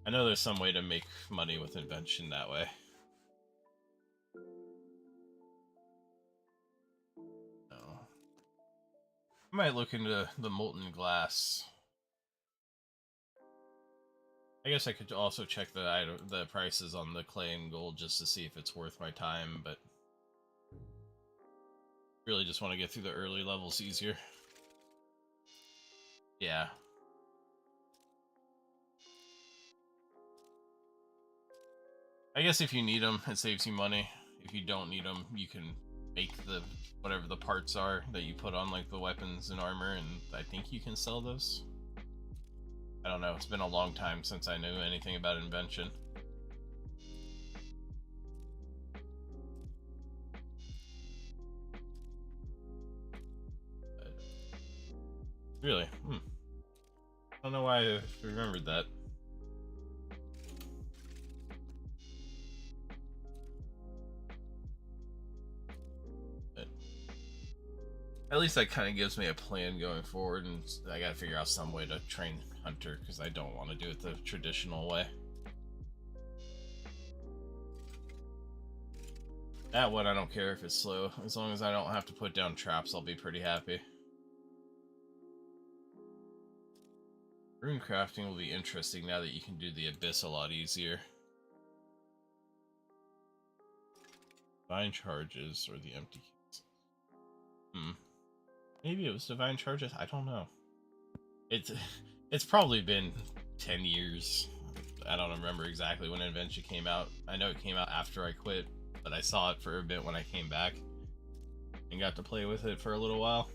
I know there's some way to make money with invention that way. No. I might look into the molten glass. I guess I could also check the prices on the clay and gold just to see if it's worth my time, but really just want to get through the early levels easier. Yeah. I guess if you need them, it saves you money. If you don't need them, you can make the whatever the parts are that you put on like the weapons and armor, and I think you can sell those. I don't know, it's been a long time since I knew anything about invention. But, really? I don't know why I remembered that. But at least that kind of gives me a plan going forward, and I gotta figure out some way to train Hunter, because I don't want to do it the traditional way. That one, I don't care if it's slow. As long as I don't have to put down traps, I'll be pretty happy. Rune crafting will be interesting now that you can do the Abyss a lot easier. Divine charges or the empty keys. Maybe it was divine charges? I don't know. It's probably been 10 years. I don't remember exactly when Invention came out. I know it came out after I quit, but I saw it for a bit when I came back and got to play with it for a little while.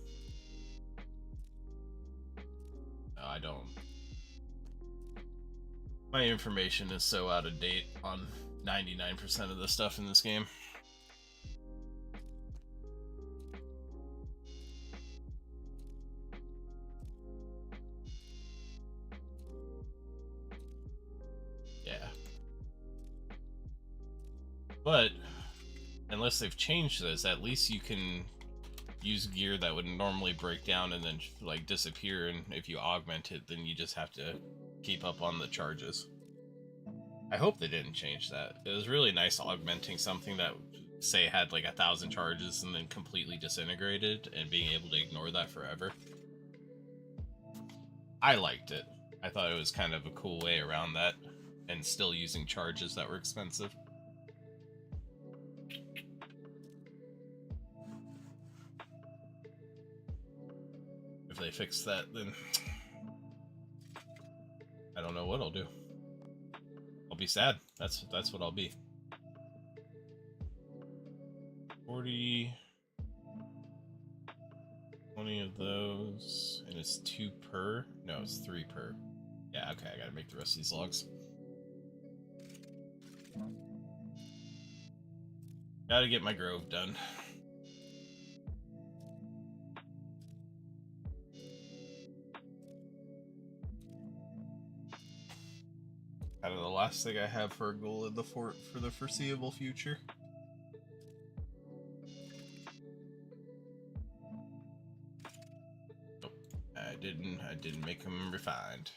No, I don't. My information is so out of date on 99% of the stuff in this game. Yeah. But unless they've changed this, at least you can use gear that would normally break down and then like disappear, and if you augment it, then you just have to keep up on the charges. I hope they didn't change that. It was really nice augmenting something that, say, had like 1,000 charges and then completely disintegrated, and being able to ignore that forever. I liked it. I thought it was kind of a cool way around that, and still using charges that were expensive. If they fix that, then I don't know what I'll do. I'll be sad. That's what I'll be. 40, 20 of those, and it's 2 per? No, it's 3 per. Yeah, okay, I gotta make the rest of these logs. Gotta get my grove done. Kind of the last thing I have for a goal in the fort for the foreseeable future. Nope, I didn't make them refined.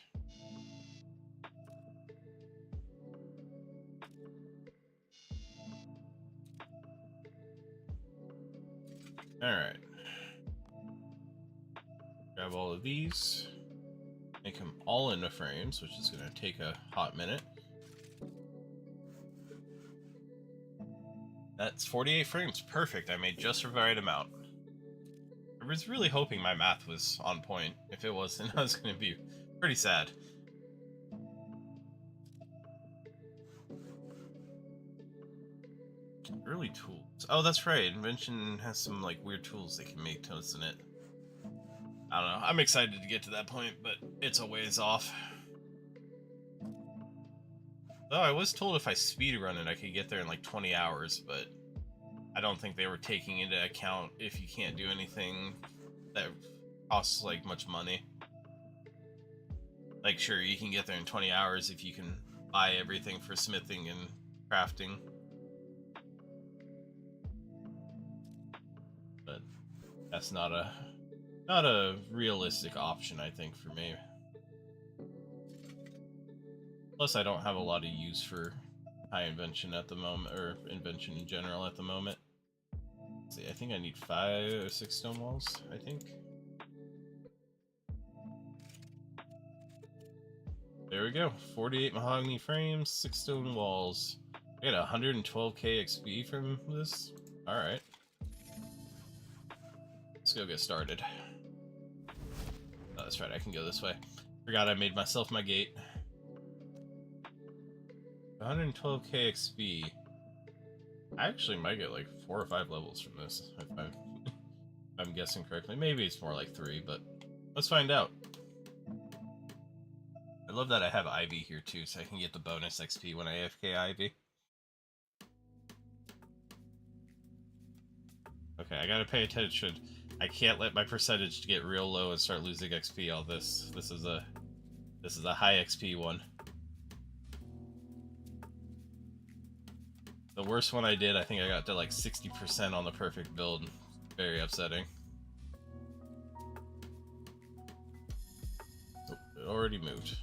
Alright. Grab all of these. Make them all into frames, which is going to take a hot minute. That's 48 frames. Perfect. I made just the right amount. I was really hoping my math was on point. If it wasn't, I was going to be pretty sad. Early tools. Oh, that's right. Invention has some like weird tools they can make, doesn't it? I don't know. I'm excited to get to that point, but it's a ways off. Though I was told if I speedrun it, I could get there in like 20 hours, but I don't think they were taking into account if you can't do anything that costs like much money. Like, sure, you can get there in 20 hours if you can buy everything for smithing and crafting. That's not a realistic option, I think, for me. Plus, I don't have a lot of use for high invention at the moment, or invention in general at the moment. Let's see, I think I need 5 or 6 stone walls, I think. There we go. 48 mahogany frames, 6 stone walls. I got 112k XP from this. Alright. Let's go get started. Oh, that's right, I can go this way. Forgot I made myself my gate. 112k XP. I actually might get like 4 or 5 levels from this, if I'm guessing correctly. Maybe it's more like 3, but let's find out. I love that I have Ivy here too, so I can get the bonus XP when I AFK Ivy. Okay, I gotta pay attention. I can't let my percentage get real low and start losing XP all this. This is a high XP one. The worst one I did, I think I got to like 60% on the perfect build. Very upsetting. Oh, it already moved.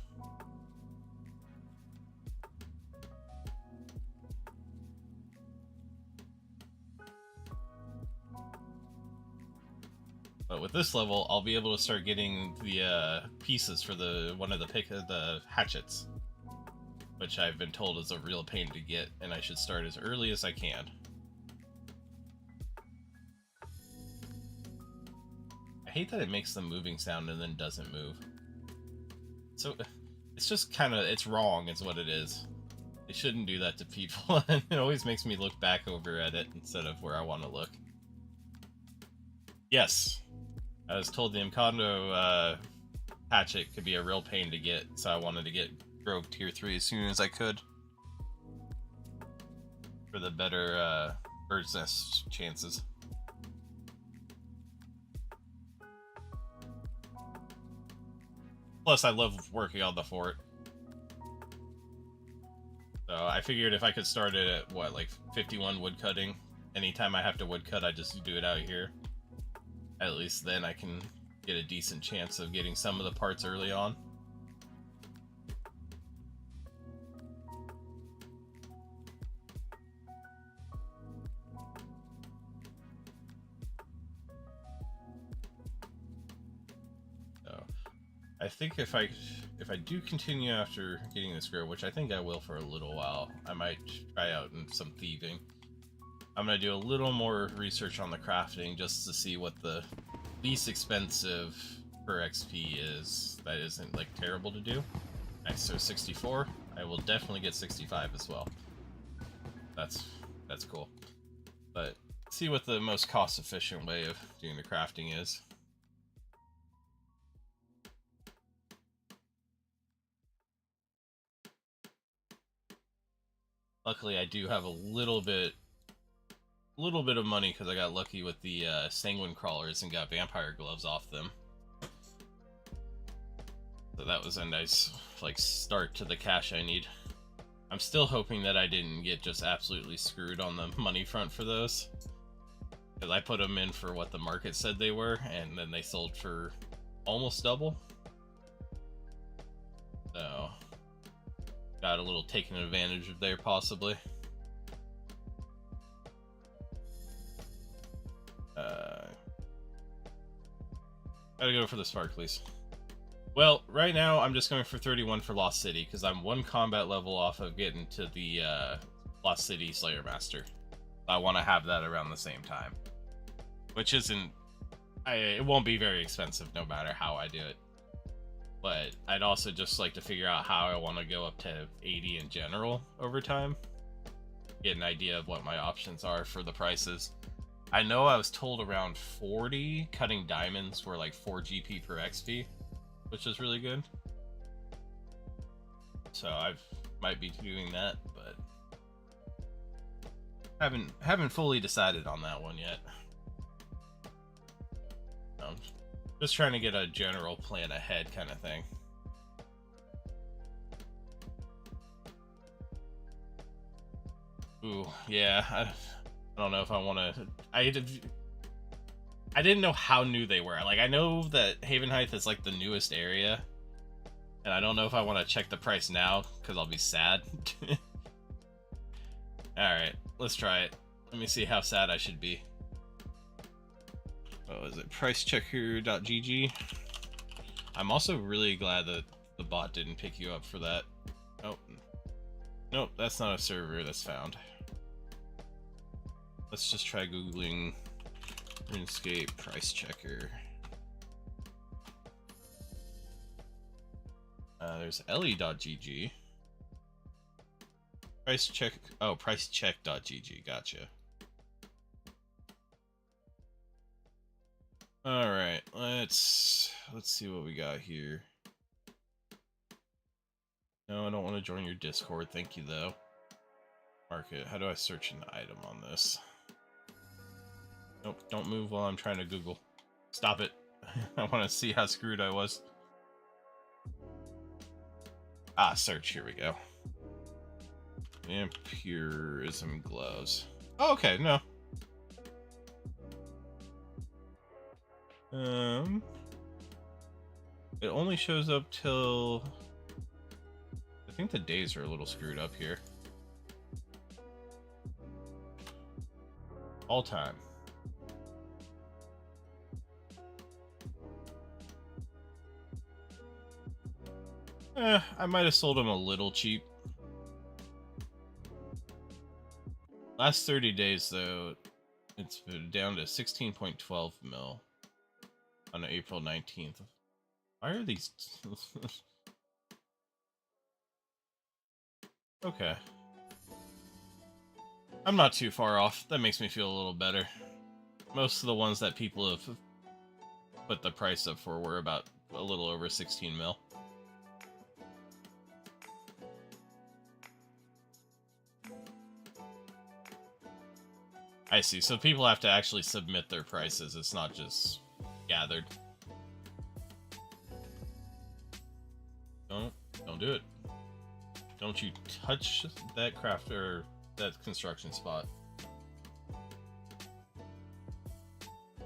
But with this level, I'll be able to start getting the pieces for one of the hatchets, which I've been told is a real pain to get, and I should start as early as I can. I hate that it makes the moving sound and then doesn't move. So it's just kind of, it's wrong is what it is. It shouldn't do that to people, and it always makes me look back over at it instead of where I want to look. Yes. I was told the Encanto hatchet could be a real pain to get, so I wanted to get Grove Tier 3 as soon as I could. For the better bird's nest chances. Plus, I love working on the fort. So I figured if I could start it at, what, like 51 woodcutting? Anytime I have to woodcut, I just do it out here. At least then I can get a decent chance of getting some of the parts early on. So I think if I do continue after getting this grove, which I think I will for a little while, I might try out some thieving. I'm going to do a little more research on the crafting just to see what the least expensive per XP is that isn't like terrible to do. Nice, so 64. I will definitely get 65 as well. That's cool. But see what the most cost efficient way of doing the crafting is. Luckily I do have a little bit of money because I got lucky with the sanguine crawlers and got vampire gloves off them. So that was a nice like start to the cash I need. I'm still hoping that I didn't get just absolutely screwed on the money front for those, because I put them in for what the market said they were, and then they sold for almost double. So got a little taken advantage of there possibly. Gotta go for the sparklies. Well, right now I'm just going for 31 for Lost City because I'm 1 combat level off of getting to the Lost City Slayer Master. I want to have that around the same time, which isn't. It won't be very expensive no matter how I do it. But I'd also just like to figure out how I want to go up to 80 in general over time. Get an idea of what my options are for the prices. I know I was told around 40 cutting diamonds were like 4 GP per XP, which is really good. So I might be doing that, but haven't fully decided on that one yet. Just trying to get a general plan ahead kind of thing. Ooh, yeah. I don't know if I want to. I didn't know how new they were. Like, I know that Haven Heights is like the newest area, and I don't know if I want to check the price now because I'll be sad. Alright, let's try it. Let me see how sad I should be. Oh, is it pricechecker.gg? I'm also really glad that the bot didn't pick you up for that. Oh, nope, that's not a server that's found. Let's just try Googling Runescape price checker. There's ellie.gg. Price check. Oh, pricecheck.gg. Gotcha. All right, let's see what we got here. No, I don't want to join your Discord. Thank you, though. Market. How do I search an item on this? Nope, don't move while I'm trying to Google. Stop it. I want to see how screwed I was. Ah, search. Here we go. Vampirism gloves. Oh, okay, no. It only shows up till... I think the days are a little screwed up here. All time. I might have sold them a little cheap. Last 30 days, though, it's been down to 16.12 mil on April 19th. Why are these... Okay. I'm not too far off. That makes me feel a little better. Most of the ones that people have put the price up for were about a little over 16 mil. I see. So people have to actually submit their prices. It's not just gathered. Don't do it. Don't you touch that craft or that construction spot.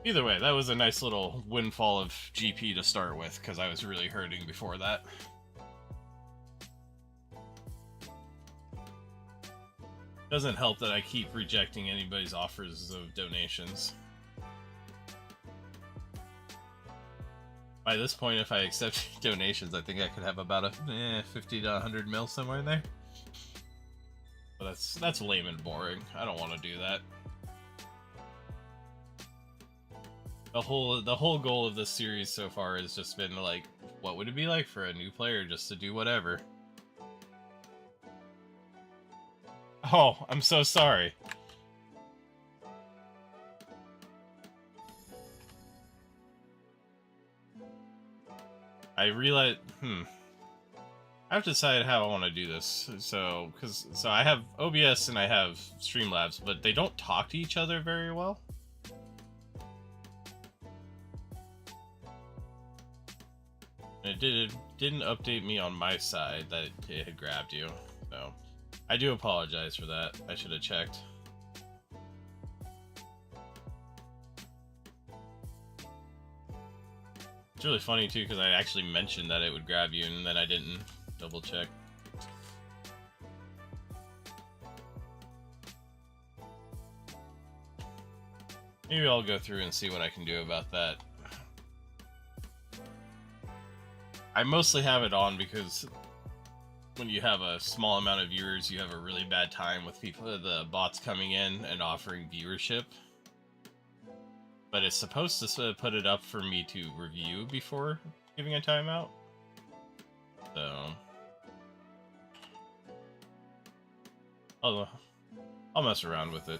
Either way, that was a nice little windfall of GP to start with, because I was really hurting before that. Doesn't help that I keep rejecting anybody's offers of donations. By this point, if I accept donations, I think I could have about a 50 to 100 mil somewhere in there. But that's lame and boring. I don't want to do that. The whole goal of this series so far has just been like, what would it be like for a new player just to do whatever? Oh, I'm so sorry. I realize, I have to decide how I want to do this. So I have OBS and I have Streamlabs, but they don't talk to each other very well. And it didn't update me on my side that it had grabbed you. So I do apologize for that. I should have checked. It's really funny too, because I actually mentioned that it would grab you, and then I didn't double check. Maybe I'll go through and see what I can do about that. I mostly have it on because when you have a small amount of viewers, you have a really bad time with the bots coming in and offering viewership. But it's supposed to put it up for me to review before giving a timeout. So I'll mess around with it,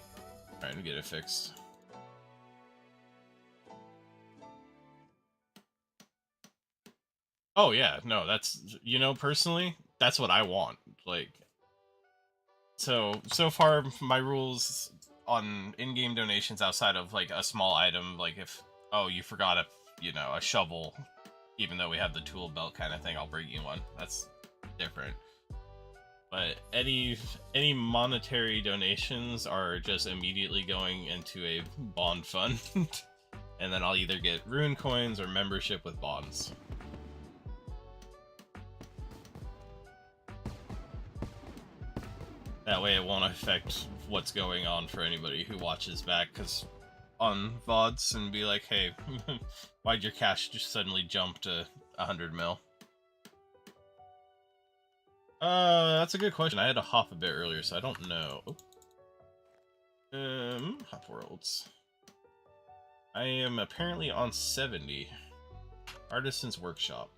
trying to get it fixed. Oh yeah, no, that's, you know, personally, that's what I want. Like, so far my rules on in-game donations outside of like a small item, like if, oh, you forgot a shovel, even though we have the tool belt kind of thing, I'll bring you one. That's different. But any monetary donations are just immediately going into a bond fund. and then I'll either get rune coins or membership with bonds. That way it won't affect what's going on for anybody who watches back, because on VODs and be like, hey, why'd your cash just suddenly jump to 100 mil? That's a good question. I had to hop a bit earlier, so I don't know. Hop worlds. I am apparently on 70. Artisan's Workshop.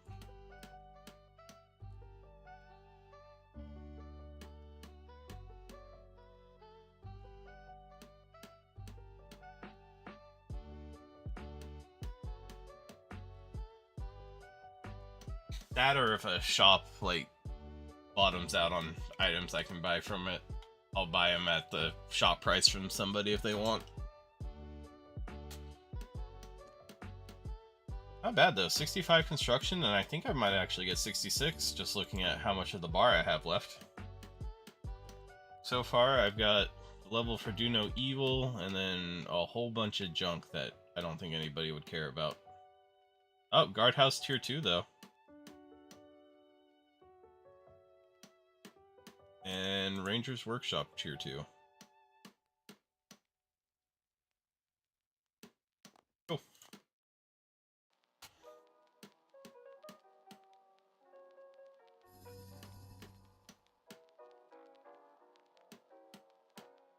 That, or if a shop, like, bottoms out on items I can buy from it, I'll buy them at the shop price from somebody if they want. Not bad though, 65 construction, and I think I might actually get 66, just looking at how much of the bar I have left. So far, I've got the level for Do No Evil, and then a whole bunch of junk that I don't think anybody would care about. Oh, Guardhouse Tier 2 though. And Ranger's Workshop Tier 2. Cool.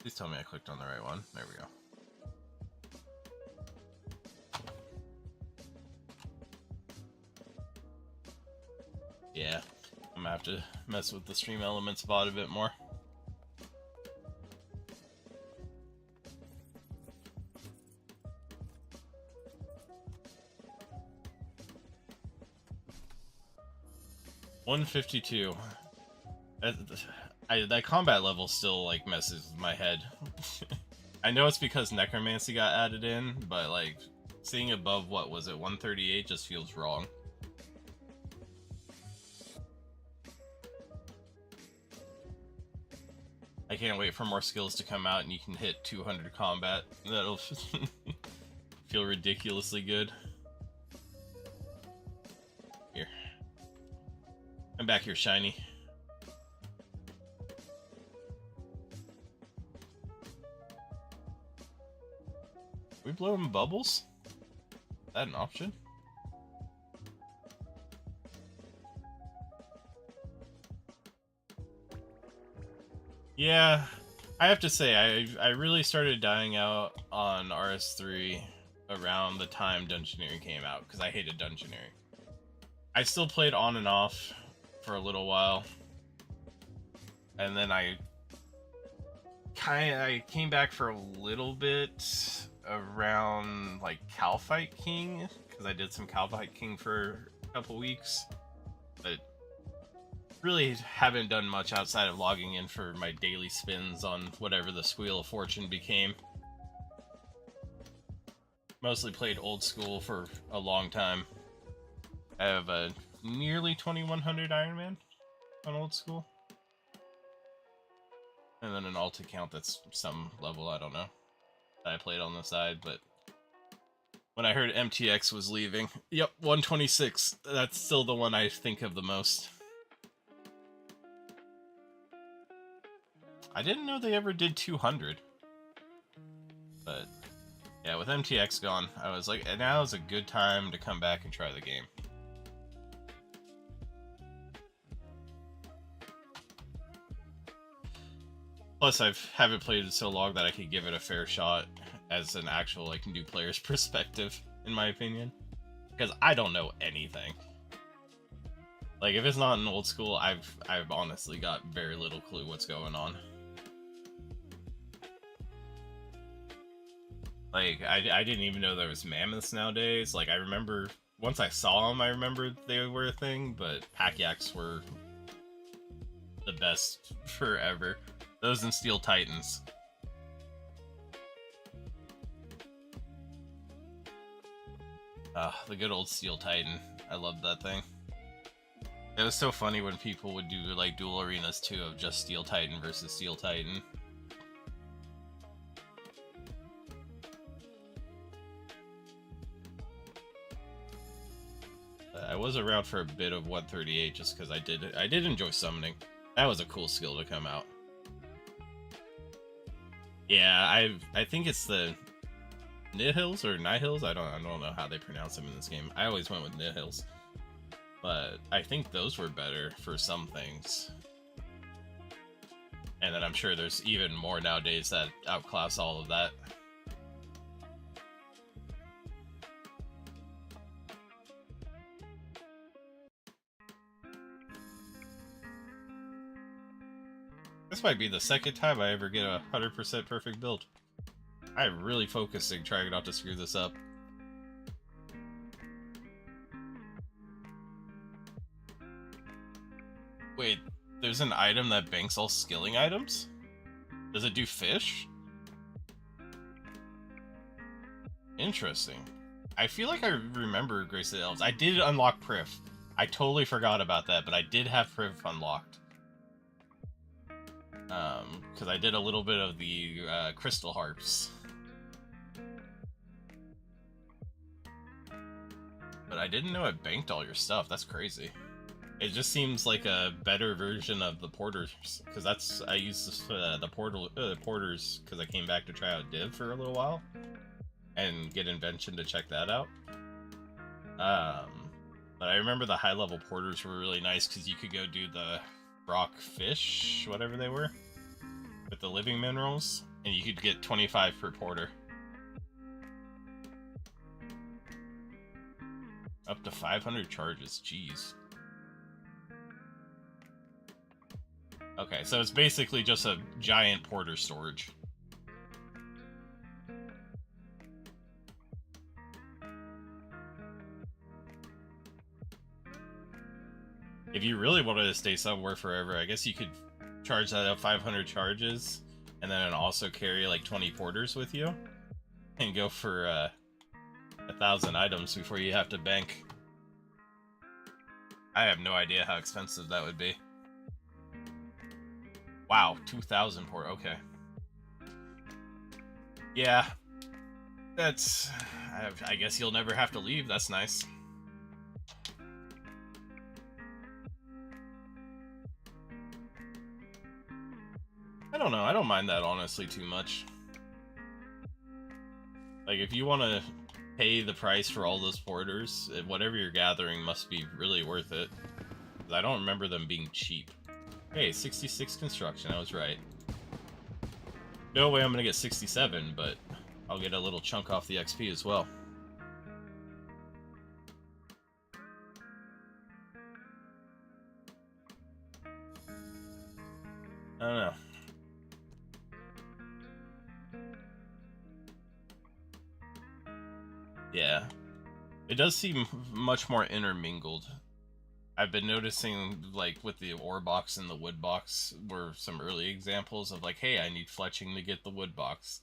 Please tell me I clicked on the right one. There we go. Yeah, I'm gonna have to mess with the Stream Elements bot a bit more. $152. That combat level still like messes with my head. I know it's because Necromancy got added in, but like seeing above, what was it, 138 just feels wrong. I can't wait for more skills to come out and you can hit 200 combat. That'll feel ridiculously good. Here. I'm back here, Shiny. We blow him bubbles? Is that an option? Yeah, I have to say, I really started dying out on RS3 around the time Dungeoneering came out, because I hated Dungeoneering. I still played on and off for a little while, and then I came back for a little bit around like Calfight King, because I did some Calfight King for a couple weeks, but really haven't done much outside of logging in for my daily spins on whatever the Squeal of Fortune became. Mostly played old school for a long time. I have a nearly 2100 Iron Man on old school. And then an alt account that's some level, I don't know, that I played on the side, but when I heard MTX was leaving, yep, 126, that's still the one I think of the most. I didn't know they ever did 200. But yeah, with MTX gone, I was like, now is a good time to come back and try the game. Plus, I haven't played it so long that I could give it a fair shot as an actual like new player's perspective, in my opinion. Because I don't know anything. Like, if it's not in old school, I've honestly got very little clue what's going on. Like, I didn't even know there was mammoths nowadays. Like, I remember, once I saw them, I remembered they were a thing, but Pack-Yaks were the best forever. Those and Steel Titans. The good old Steel Titan. I loved that thing. It was so funny when people would do, like, dual arenas, too, of just Steel Titan versus Steel Titan. I was around for a bit of 138 just because I did enjoy summoning. That was a cool skill to come out. Yeah, I think it's the Nihils or Nihils. I don't know how they pronounce them in this game. I always went with Nihils, but I think those were better for some things. And then I'm sure there's even more nowadays that outclass all of that. This might be the second time I ever get a 100% perfect build. I'm really focusing, trying not to screw this up. Wait, there's an item that banks all skilling items? Does it do fish? Interesting. I feel like I remember Grace of the Elves. I did unlock Priv. I totally forgot about that, but I did have Priv unlocked. Because I did a little bit of the crystal harps. But I didn't know it banked all your stuff. That's crazy. It just seems like a better version of the porters, because I used the porters because I came back to try out Div for a little while and get Invention to check that out. But I remember the high level porters were really nice because you could go do the rock fish, whatever they were, with the living minerals, and you could get 25 per porter. Up to 500 charges, jeez. Okay, so it's basically just a giant porter storage. If you really wanted to stay somewhere forever, I guess you could charge that up 500 charges, and then also carry like 20 porters with you, and go for 1,000 items before you have to bank. I have no idea how expensive that would be. Wow, 2,000 port. Okay. Yeah, that's. I guess you'll never have to leave. That's nice. I don't know. I don't mind that honestly too much. Like, if you want to pay the price for all those porters, whatever you're gathering must be really worth it. I don't remember them being cheap. Hey, 66 construction. I was right. No way I'm gonna get 67, but I'll get a little chunk off the XP as well. I don't know. Yeah. It does seem much more intermingled. I've been noticing, like, with the ore box and the wood box were some early examples of, like, hey, I need fletching to get the wood box.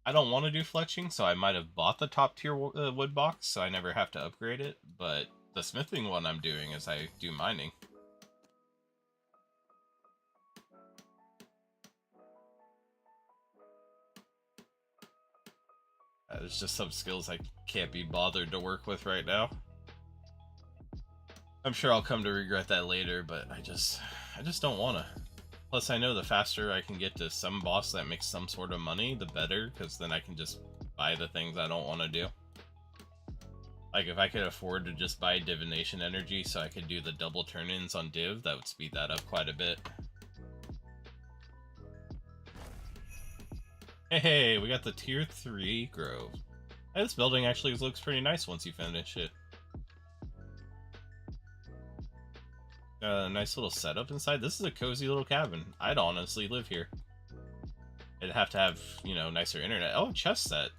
I don't want to do fletching, so I might have bought the top tier wood box, so I never have to upgrade it, but the smithing one I'm doing is I do mining. There's just some skills I can't be bothered to work with right now. I'm sure I'll come to regret that later, but I just don't want to. Plus, I know the faster I can get to some boss that makes some sort of money, the better, because then I can just buy the things I don't want to do. Like, if I could afford to just buy divination energy so I could do the double turn-ins on div, that would speed that up quite a bit. Hey, we got the tier 3 grove. Hey, this building actually looks pretty nice once you finish it. Nice little setup inside. This is a cozy little cabin. I'd honestly live here. I'd have to have, you know, nicer internet. Oh, chest set.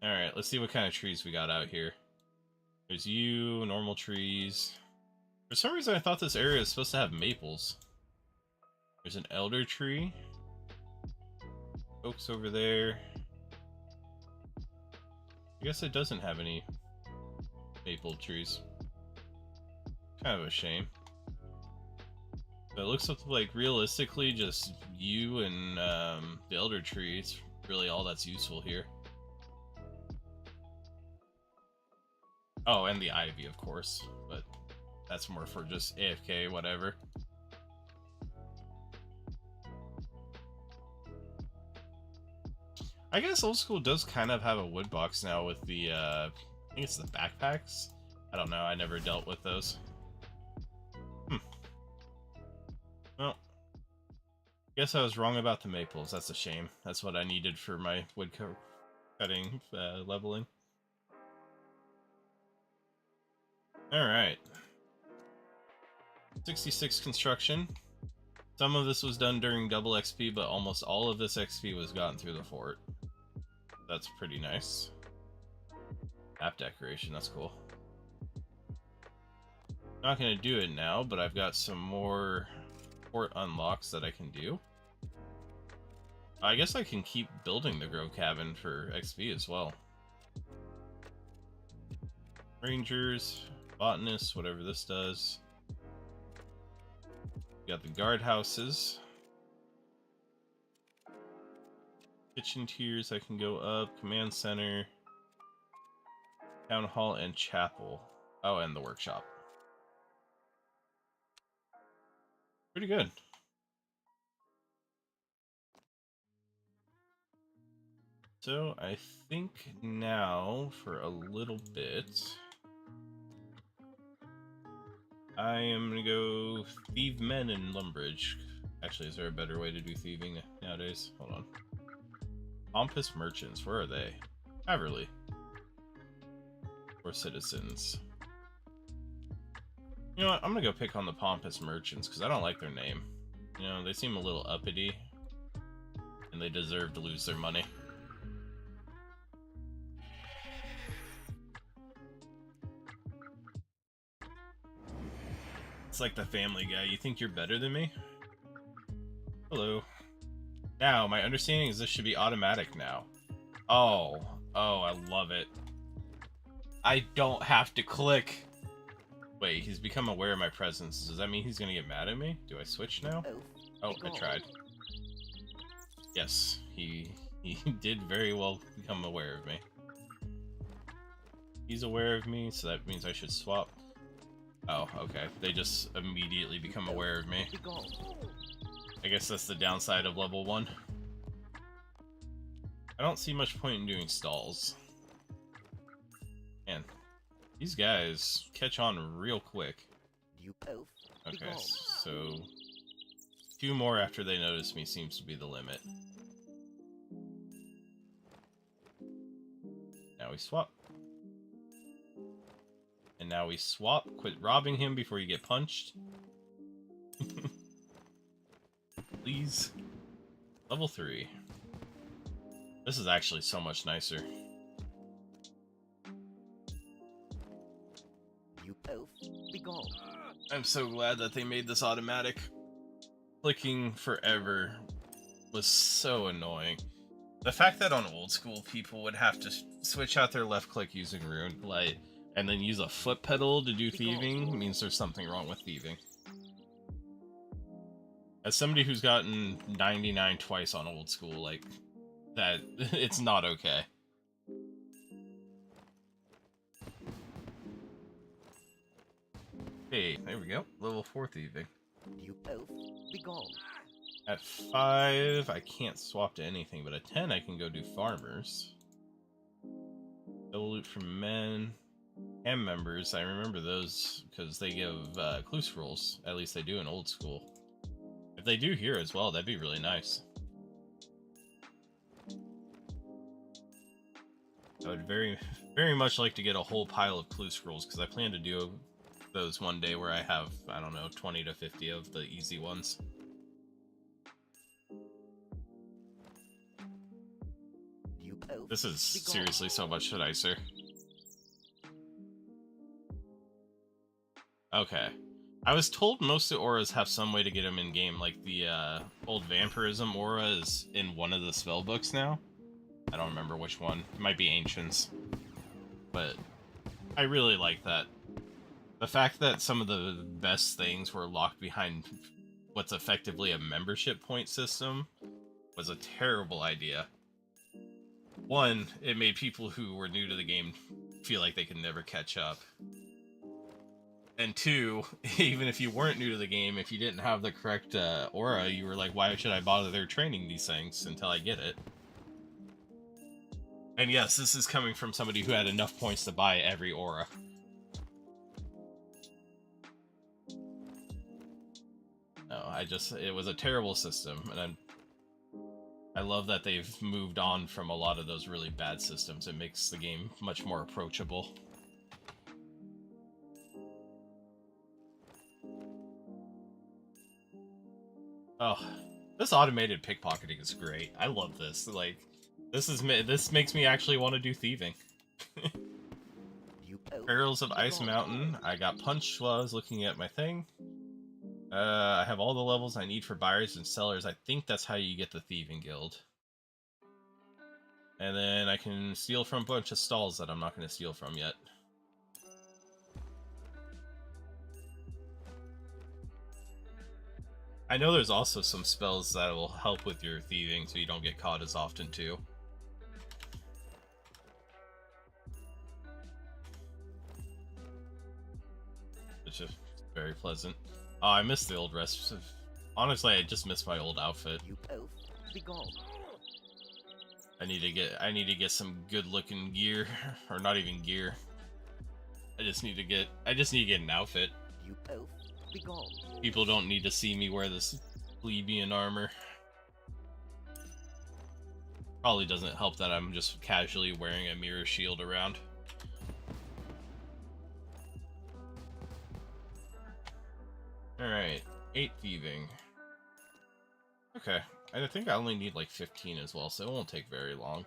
Alright, let's see what kind of trees we got out here. There's you, normal trees. For some reason I thought this area was supposed to have maples. There's an elder tree. Oaks over there. I guess it doesn't have any maple trees. Kind of a shame. But it looks like realistically just you and the elder tree is really all that's useful here. Oh, and the Ivy, of course, but that's more for just AFK, whatever. I guess old school does kind of have a wood box now with the, I think it's the backpacks? I don't know, I never dealt with those. Well, guess I was wrong about the maples, that's a shame. That's what I needed for my wood cutting leveling. Alright. 66 construction. Some of this was done during double XP, but almost all of this XP was gotten through the fort. That's pretty nice. Map decoration, that's cool. Not gonna do it now, but I've got some more fort unlocks that I can do. I guess I can keep building the Grove Cabin for XP as well. Rangers, botanists, whatever this does. We got the guardhouses. Kitchen tiers I can go up. Command center. Town hall and chapel. Oh, and the workshop. Pretty good. So I think now for a little bit I am gonna go thieve men in Lumbridge. Actually, is there a better way to do thieving nowadays? Hold on. Pompous merchants, where are they? Haverly. Or citizens. You know what, I'm gonna go pick on the pompous merchants because I don't like their name. You know, they seem a little uppity and they deserve to lose their money. It's like the Family Guy. You think you're better than me? Hello. Now, my understanding is this should be automatic now. Oh, I love it. I don't have to click. Wait, he's become aware of my presence. Does that mean he's gonna get mad at me? Do I switch now? Oh, I tried. Yes, he did very well become aware of me. He's aware of me, so that means I should swap. Oh, okay. They just immediately become aware of me. I guess that's the downside of level 1. I don't see much point in doing stalls. Man, these guys catch on real quick. Okay, so 2 more after they notice me seems to be the limit. Now we swap. And now we swap. Quit robbing him before you get punched. Please. Level 3. This is actually so much nicer. I'm so glad that they made this automatic. Clicking forever was so annoying. The fact that on old school people would have to switch out their left click using Rune Light and then use a foot pedal to do thieving means there's something wrong with thieving. As somebody who's gotten 99 twice on old school, like, that, it's not okay. Hey, there we go. Level 4 thieving. You both be gone. At 5, I can't swap to anything, but at 10, I can go do farmers. Double loot from men. Ham members, I remember those because they give clue scrolls. At least they do in old school. If they do here as well, that'd be really nice. I would very much like to get a whole pile of clue scrolls because I plan to do those one day where I have, I don't know, 20 to 50 of the easy ones. This is seriously so much nicer. Okay. I was told most of the auras have some way to get them in game, like the old vampirism aura is in one of the spell books now. I don't remember which one. It might be Ancients. But I really like that. The fact that some of the best things were locked behind what's effectively a membership point system was a terrible idea. One, it made people who were new to the game feel like they can never catch up. And two, even if you weren't new to the game, if you didn't have the correct aura, you were like, why should I bother training these things until I get it? And yes, this is coming from somebody who had enough points to buy every aura. No, it was a terrible system, and I love that they've moved on from a lot of those really bad systems. It makes the game much more approachable. Oh, this automated pickpocketing is great. I love this. Like, this makes me actually want to do thieving. Perils of Ice Mountain. I got punched while I was looking at my thing. I have all the levels I need for buyers and sellers. I think that's how you get the Thieving Guild. And then I can steal from a bunch of stalls that I'm not going to steal from yet. I know there's also some spells that will help with your thieving so you don't get caught as often too. Which is very pleasant. Oh, I miss the old rest. Honestly, I just miss my old outfit. You both be gone. I need to get some good looking gear. Or not even gear. I just need to get an outfit. You both be gone. People don't need to see me wear this plebeian armor. Probably doesn't help that I'm just casually wearing a mirror shield around. Alright, 8 thieving. Okay, I think I only need like 15 as well, so it won't take very long.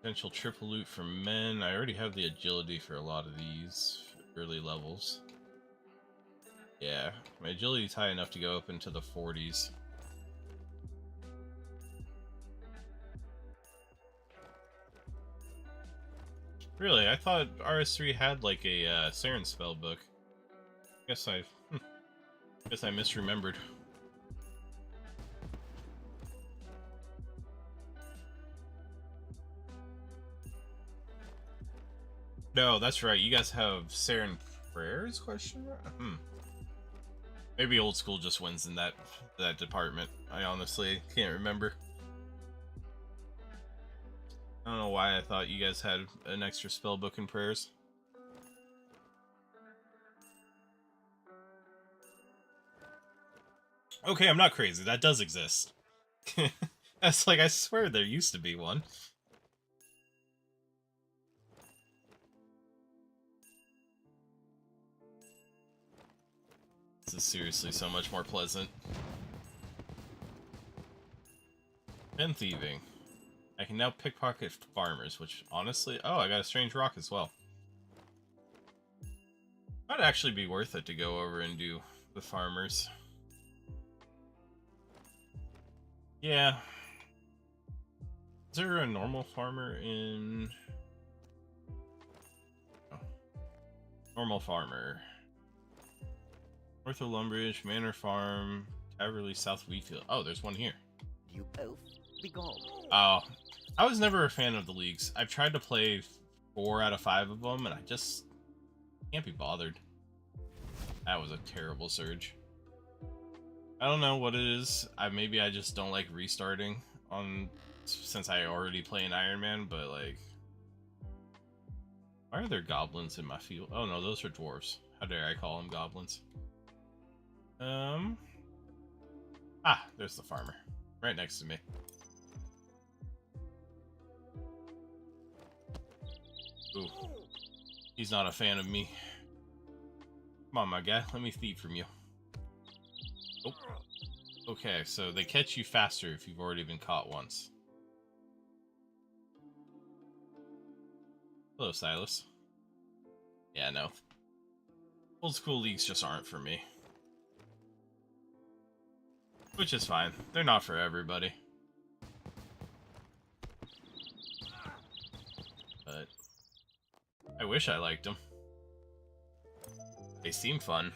Potential triple loot for men. I already have the agility for a lot of these early levels. Yeah, my agility's high enough to go up into the 40s. Really? I thought RS3 had like a Saren spell book. Guess I misremembered. No, that's right. You guys have Saren prayers? Question mark? Maybe old school just wins in that department. I honestly can't remember. I don't know why I thought you guys had an extra spell book and prayers. Okay, I'm not crazy. That does exist. That's like, I swear there used to be one. This is seriously so much more pleasant. And thieving. I can now pickpocket farmers, which honestly... Oh, I got a strange rock as well. Might actually be worth it to go over and do the farmers. Yeah. Is there a normal farmer in... Oh. Normal farmer. North of Lumbridge, Manor Farm, Taverley, South Wheatfield. Oh, there's one here. You both be gone. Oh. I was never a fan of the leagues. I've tried to play 4 out of 5 of them, and I just can't be bothered. That was a terrible surge. I don't know what it is. Maybe I just don't like restarting since I already play an Iron Man, but like... Why are there goblins in my field? Oh no, those are dwarves. How dare I call them goblins? Ah, there's the farmer. Right next to me. Ooh. He's not a fan of me. Come on, my guy. Let me thieve from you. Oh. Okay, so they catch you faster if you've already been caught once. Hello, Silas. Yeah, no. Old school leagues just aren't for me. Which is fine. They're not for everybody. But I wish I liked them. They seem fun.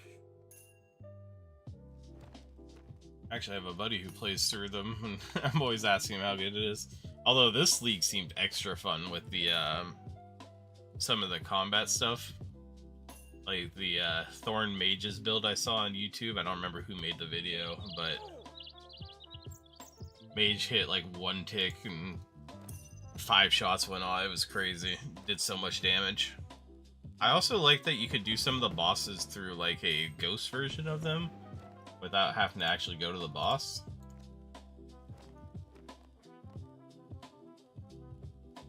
Actually, I have a buddy who plays through them, and I'm always asking him how good it is. Although this league seemed extra fun with the some of the combat stuff. Like the Thorn Mages build I saw on YouTube. I don't remember who made the video, but Mage hit like one tick and 5 shots went off. It was crazy. Did so much damage. I also like that you could do some of the bosses through like a ghost version of them without having to actually go to the boss.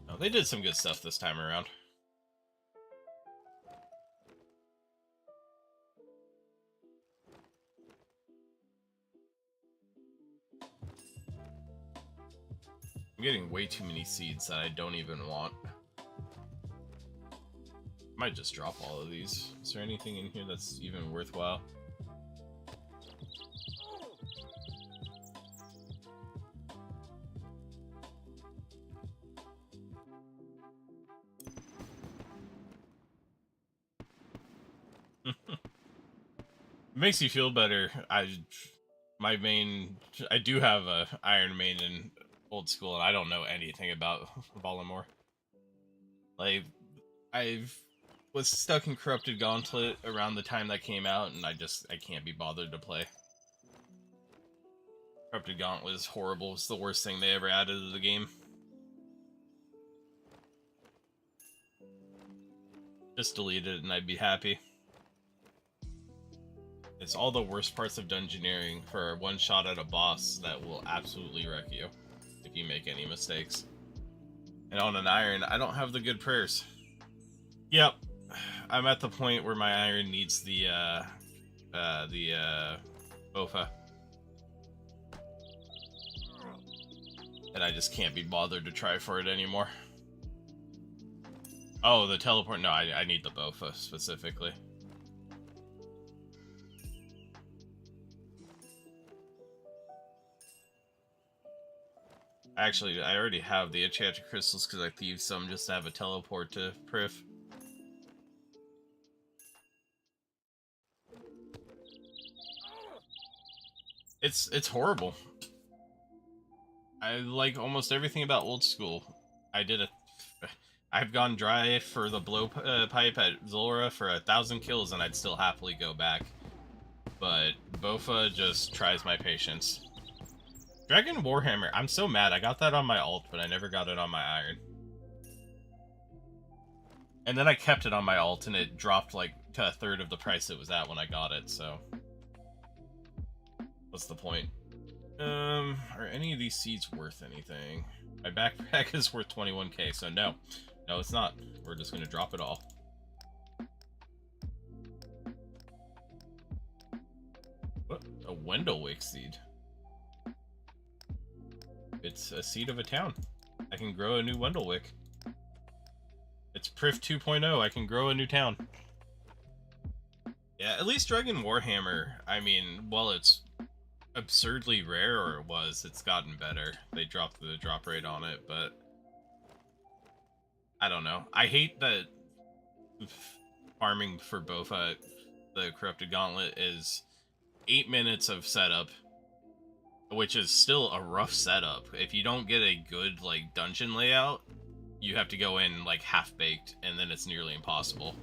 Oh, they did some good stuff this time around. I'm getting way too many seeds that I don't even want. Might just drop all of these. Is there anything in here that's even worthwhile? It makes you feel better. I do have a Iron Maiden old school, and I don't know anything about Volamore. Like, I was stuck in Corrupted Gauntlet around the time that came out, and I can't be bothered to play. Corrupted Gauntlet was horrible. It's the worst thing they ever added to the game. Just delete it and I'd be happy. It's all the worst parts of dungeoneering for one shot at a boss that will absolutely wreck you if you make any mistakes. And on an iron, I don't have the good prayers. Yep, I'm at the point where my iron needs the Bofa. And I just can't be bothered to try for it anymore. Oh, the teleport? No, I need the Bofa specifically. Actually, I already have the enchanted crystals because I thieved some just to have a teleport to Prif. It's horrible. I like almost everything about old school. I've gone dry for the blowpipe at Zulra for 1,000 kills and I'd still happily go back. But Bofa just tries my patience. Dragon Warhammer, I'm so mad. I got that on my alt, but I never got it on my iron. And then I kept it on my alt, and it dropped like to 1/3 of the price it was at when I got it, so... What's the point? Are any of these seeds worth anything? My backpack is worth 21k, so no. No, it's not. We're just gonna drop it all. What? A Wendelwick seed. It's a seed of a town. I can grow a new Wendelwick. It's Prif 2.0. I can grow a new town. Yeah, at least Dragon Warhammer, I mean, while it's absurdly rare, or it was, it's gotten better. They dropped the drop rate on it, but... I don't know. I hate that farming for Bofa, the Corrupted Gauntlet, is 8 minutes of setup, which is still a rough setup. If you don't get a good, like, dungeon layout, you have to go in, like, half-baked, and then it's nearly impossible.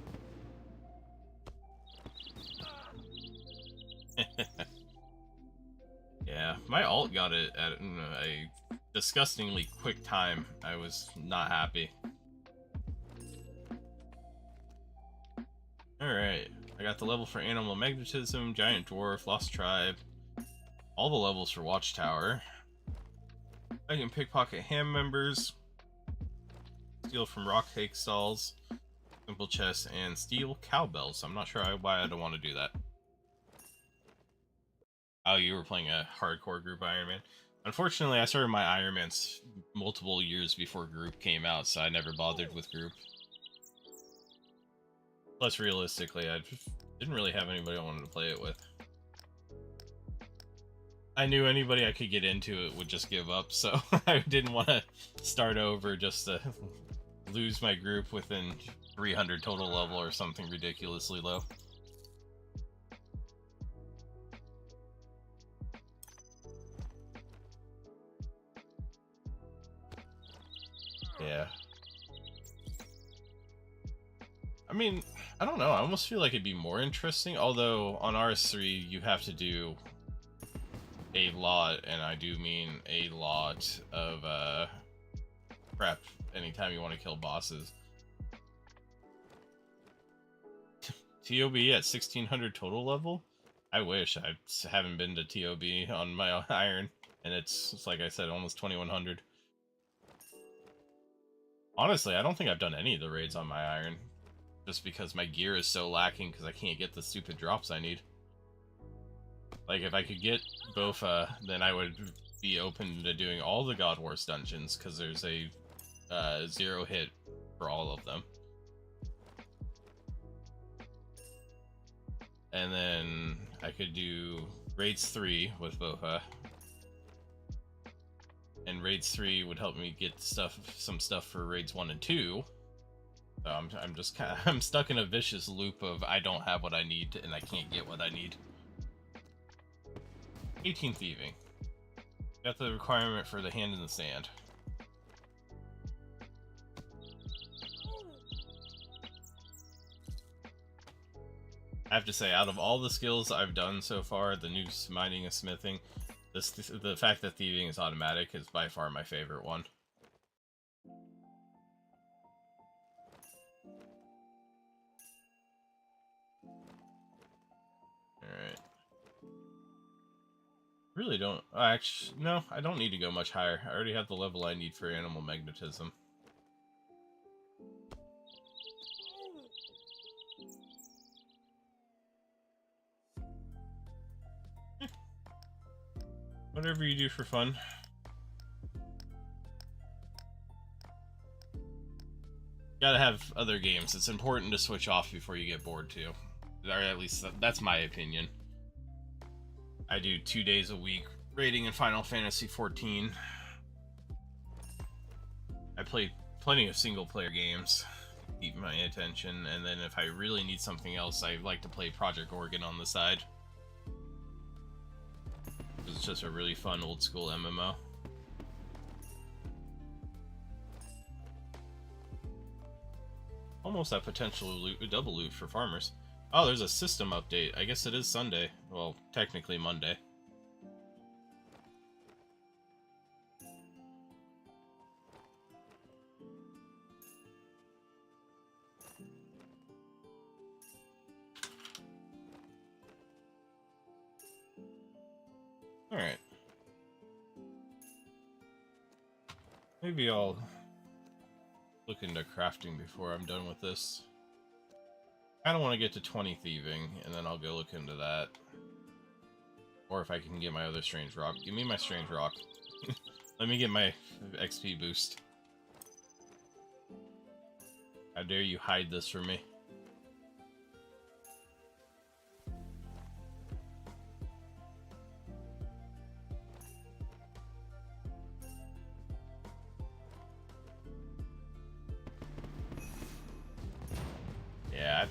Yeah, my alt got it at a disgustingly quick time. I was not happy. Alright, I got the level for Animal Magnetism, Giant Dwarf, Lost Tribe, all the levels for Watchtower. I can pickpocket ham members, steal from rock cake stalls, simple chests, and steal cowbells. I'm not sure why I don't want to do that. Oh, you were playing a hardcore group Iron Man. Unfortunately, I started my Iron Mans multiple years before group came out, so I never bothered with group. Plus, realistically, I just didn't really have anybody I wanted to play it with. I knew anybody I could get into it would just give up, so I didn't want to start over just to lose my group within 300 total level or something ridiculously low. Yeah. I mean, I don't know. I almost feel like it'd be more interesting. Although on RS3, you have to do a lot, and I do mean a lot of prep anytime you want to kill bosses. TOB at 1600 total level? I wish. I haven't been to TOB on my iron, and it's like I said, almost 2100. Honestly, I don't think I've done any of the raids on my iron, just because my gear is so lacking because I can't get the stupid drops I need. Like, if I could get Bofa, then I would be open to doing all the God Wars dungeons, because there's a 0 hit for all of them. And then I could do Raids 3 with Bofa. And Raids 3 would help me get some stuff for Raids 1 and 2. So I'm just kind of, I'm stuck in a vicious loop of I don't have what I need and I can't get what I need. 18 thieving. Got the requirement for the hand in the sand. I have to say, out of all the skills I've done so far, the new mining and smithing, the fact that thieving is automatic is by far my favorite one. Alright. Really don't... Actually, no, I don't need to go much higher. I already have the level I need for animal magnetism. Whatever you do for fun. Gotta have other games. It's important to switch off before you get bored too. Or at least that's my opinion. I do 2 days a week raiding in Final Fantasy XIV. I play plenty of single player games to keep my attention, and then if I really need something else, I like to play Project Oregon on the side. It's just a really fun old school MMO. Almost that potential loot, double loot for farmers. Oh, there's a system update. I guess it is Sunday. Well, technically Monday. Alright. Maybe I'll look into crafting before I'm done with this. I don't want to get to 20 thieving, and then I'll go look into that. Or if I can get my other strange rock. Give me my strange rock. Let me get my XP boost. How dare you hide this from me? Yeah,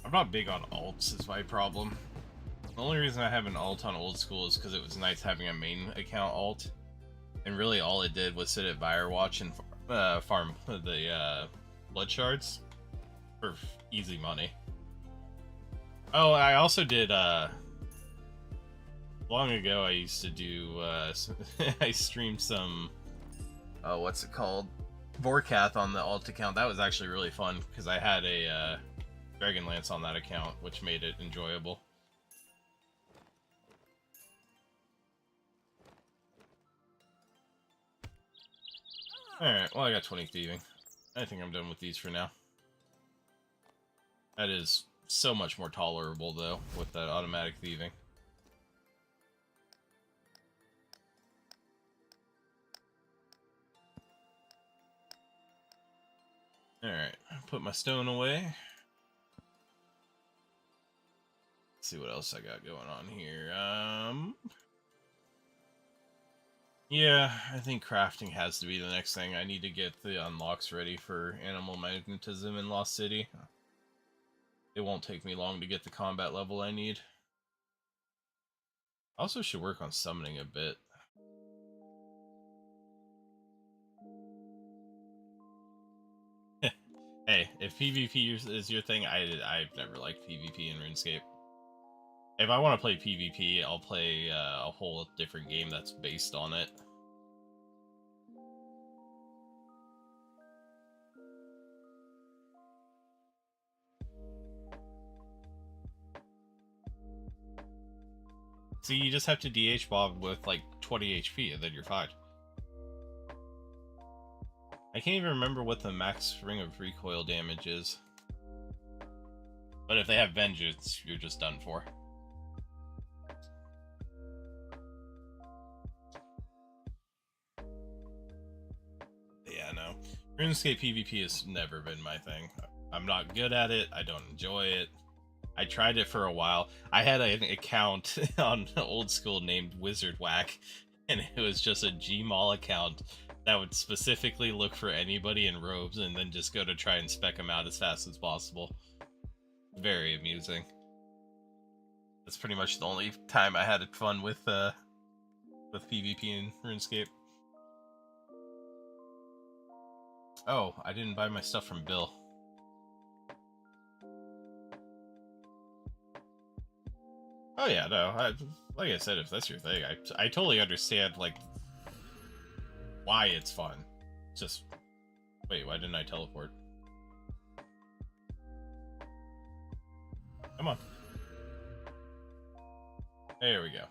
I'm not big on alts is my problem. The only reason I have an alt on old school is because it was nice having a main account alt. And really all it did was sit at Firewatch and farm the blood shards for easy money. Oh, I also did, long ago I used to do, I streamed some, what's it called? Vorkath on the alt account. That was actually really fun because I had a Dragonlance on that account, which made it enjoyable. Alright, well I got 20 thieving. I think I'm done with these for now. That is so much more tolerable though, with that automatic thieving. Alright, put my stone away. Let's see what else I got going on here. Yeah, I think crafting has to be the next thing. I need to get the unlocks ready for animal magnetism in Lost City. It won't take me long to get the combat level I need. Also should work on summoning a bit. Hey, if PvP is your thing, I've never liked PvP in RuneScape. If I want to play PvP, I'll play a whole different game that's based on it. See, you just have to DH Bob with like 20 HP and then you're fine. I can't even remember what the max ring of recoil damage is. But if they have Vengeance, you're just done for. Yeah, no. RuneScape PvP has never been my thing. I'm not good at it. I don't enjoy it. I tried it for a while. I had an account on old school named Wizard Whack, and it was just a Gmall account that would specifically look for anybody in robes and then just go to try and spec them out as fast as possible. Very amusing. That's pretty much the only time I had fun with PvP in RuneScape. Oh, I didn't buy my stuff from Bill. Oh yeah, no. Like I said, if that's your thing, I totally understand like why it's fun. Just wait, why didn't I teleport? Come on. There we go.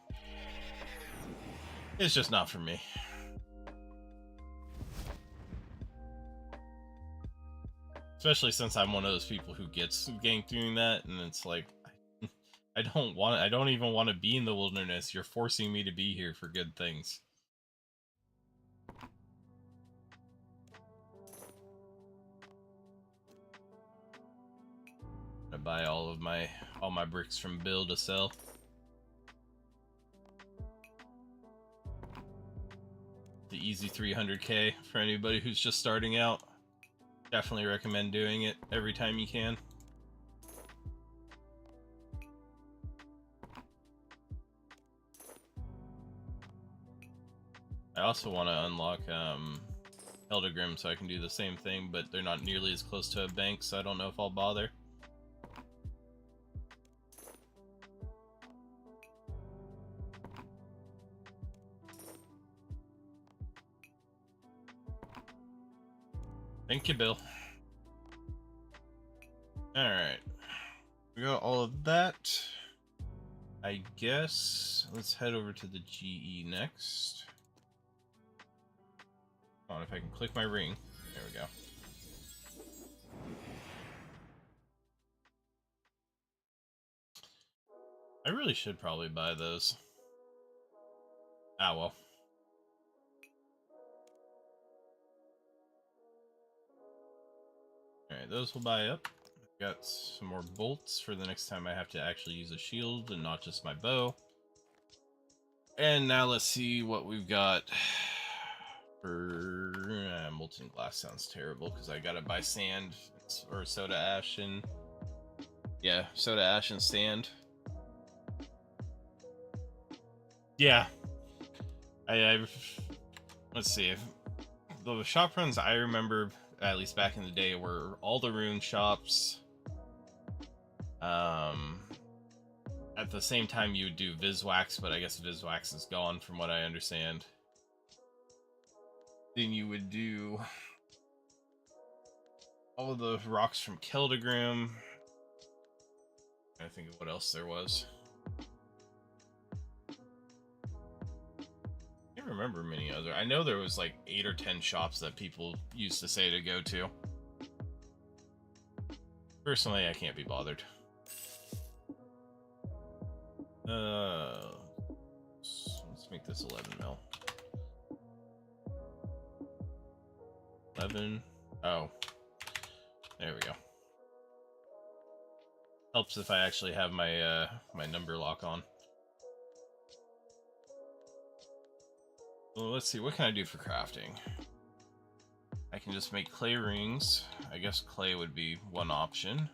It's just not for me. Especially since I'm one of those people who gets ganked doing that, and it's like I don't even want to be in the wilderness. You're forcing me to be here for good things. I buy all my bricks from Bill to sell. The easy 300k for anybody who's just starting out. Definitely recommend doing it every time you can. I also want to unlock Eldegrim so I can do the same thing, but they're not nearly as close to a bank, so I don't know if I'll bother. Thank you, Bill. Alright. We got all of that. I guess let's head over to the GE next. Come on, if I can click my ring. There we go. I really should probably buy those. Ah, well. Alright, those will buy up. I've got some more bolts for the next time I have to actually use a shield and not just my bow. And now let's see what we've got for... molten glass sounds terrible because I gotta buy sand or soda ash and... Yeah, soda ash and sand. Yeah. Let's see. The shop runs I remember, at least back in the day, were all the rune shops. At the same time, you would do Viswax, but I guess Viswax is gone from what I understand. Then you would do all of the rocks from Keldegrim. I think of what else there was. I can't remember many other. I know there was like 8 or 10 shops that people used to say to go to. Personally, I can't be bothered. Let's make this 11 mil. 11. Oh, there we go. Helps if I actually have my my number lock on. Well, let's see. What can I do for crafting? I can just make clay rings. I guess clay would be one option.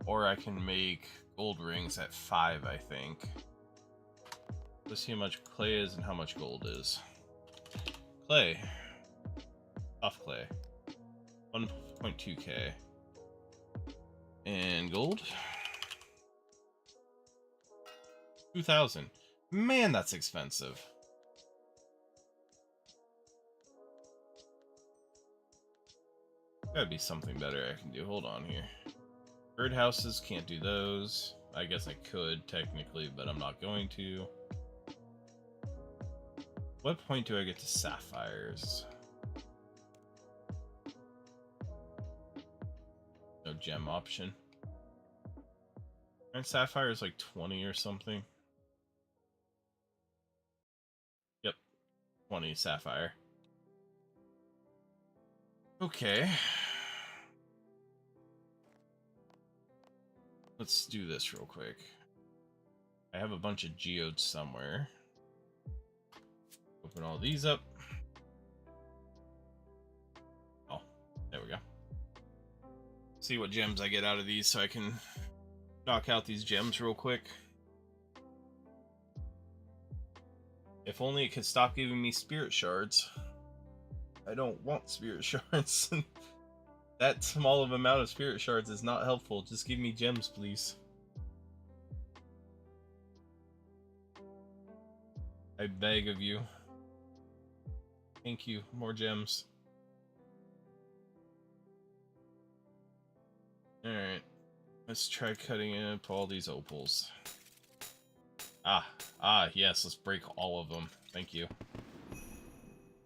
Or I can make gold rings at 5, I think. Let's see how much clay is and how much gold is. Clay. Soft clay. 1.2k. And gold. 2,000. Man, that's expensive. Gotta be something better I can do. Hold on here. Birdhouses, can't do those. I guess I could, technically, but I'm not going to. What point do I get to sapphires? No gem option. And sapphire is like 20 or something. Yep. 20 sapphire. Okay. Let's do this real quick. I have a bunch of geodes somewhere. Open all these up. Oh, there we go. See what gems I get out of these so I can knock out these gems real quick. If only it could stop giving me spirit shards. I don't want spirit shards. That small of amount of spirit shards is not helpful. Just give me gems, please. I beg of you. Thank you. More gems. Alright. Let's try cutting up all these opals. Yes, let's break all of them. Thank you.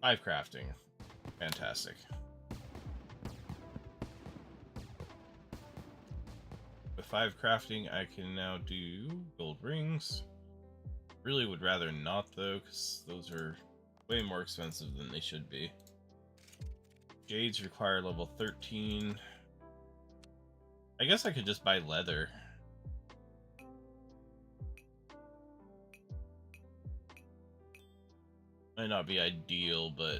5 crafting. Fantastic. With 5 crafting, I can now do gold rings. Really would rather not, though, because those are way more expensive than they should be. Jades require level 13. I guess I could just buy leather. Might not be ideal, but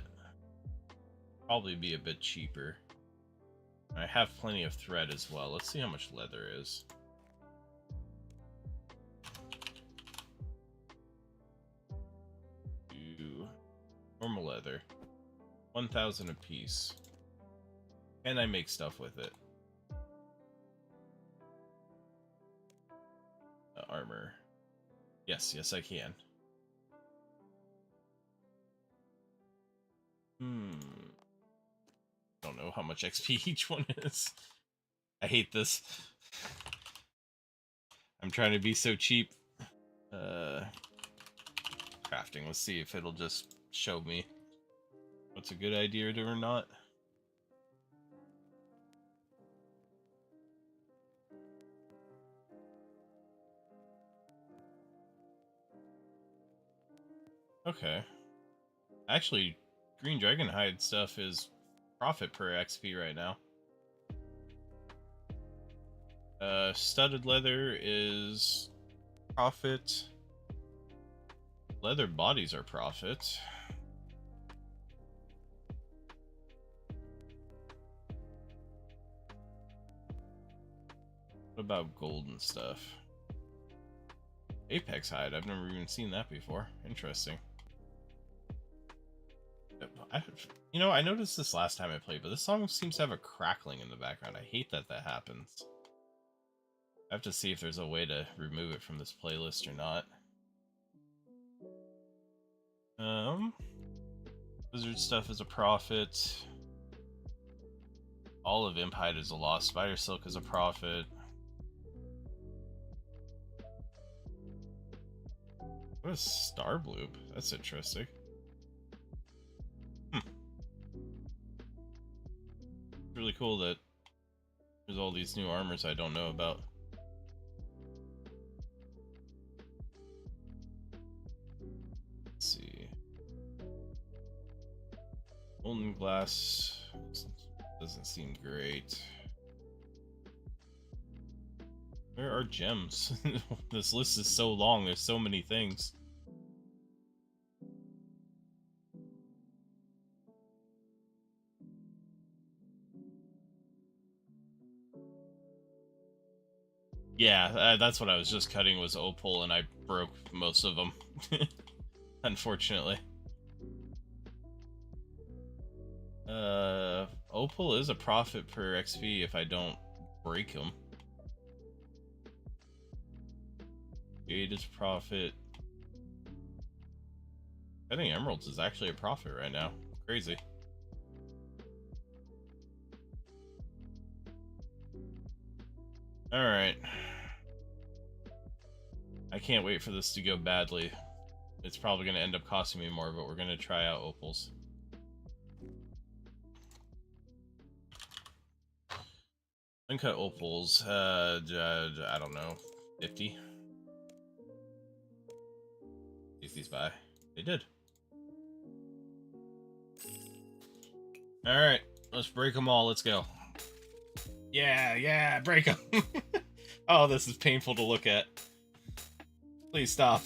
probably be a bit cheaper. I have plenty of thread as well. Let's see how much leather is. Normal leather. 1,000 a piece. And I make stuff with it. Armor. Yes, I can. Don't know how much XP each one is. I hate this. I'm trying to be so cheap. Crafting. Let's see if it'll just show me what's a good idea or not. Okay. Actually, green dragon hide stuff is profit per XP right now. Studded leather is profit. Leather bodies are profit. What about gold and stuff? Apex hide, I've never even seen that before. Interesting. I noticed this last time I played, but this song seems to have a crackling in the background. I hate that that happens. I have to see if there's a way to remove it from this playlist or not. Wizard stuff is a profit. All of Imp hide is a loss. Spider silk is a profit. What is Star Bloop? That's interesting. Really cool that there's all these new armors I don't know about. Let's see. Golden glass doesn't seem great. Where are gems? This list is so long, there's so many things. Yeah, that's what I was just cutting was opal, and I broke most of them. Unfortunately. Opal is a profit per XP if I don't break them. Jade is profit. I think emeralds is actually a profit right now. Crazy. Alright. I can't wait for this to go badly. It's probably going to end up costing me more, but we're going to try out opals. Uncut opals, I don't know, 50? These by. They did. Alright, let's break them all, let's go. Yeah, break them! Oh, this is painful to look at. Please stop.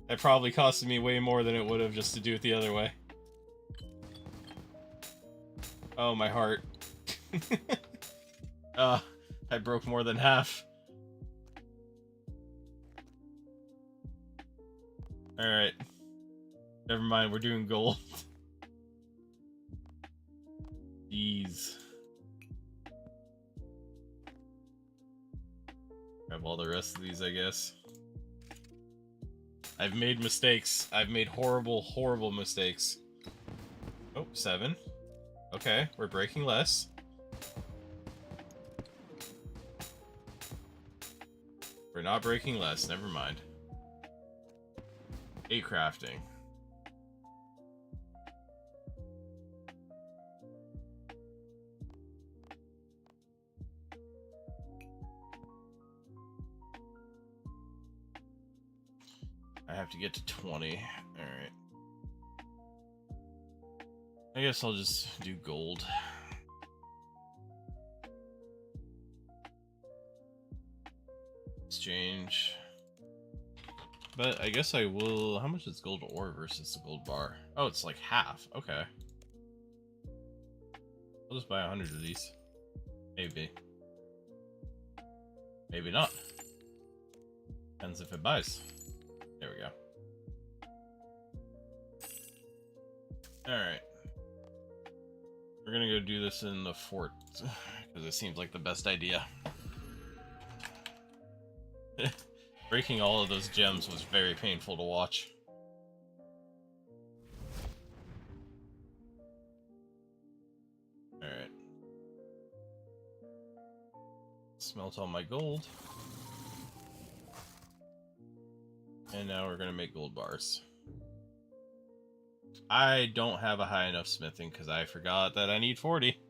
That probably costed me way more than it would have just to do it the other way. Oh, my heart. I broke more than half. Alright. Never mind, we're doing gold. Jeez. Grab all the rest of these, I guess. I've made mistakes. I've made horrible, horrible mistakes. Oh, 7. Okay, we're breaking less. We're not breaking less, never mind. 8 crafting. I have to get to 20. Alright. I guess I'll just do gold. Exchange. But I guess I will... How much is gold ore versus the gold bar? Oh, it's like half. Okay. I'll just buy 100 of these. Maybe. Maybe not. Depends if it buys. There we go. Alright. We're gonna go do this in the fort, because it seems like the best idea. Breaking all of those gems was very painful to watch. Alright. Smelt all my gold. And now we're gonna make gold bars. I don't have a high enough smithing because I forgot that I need 40.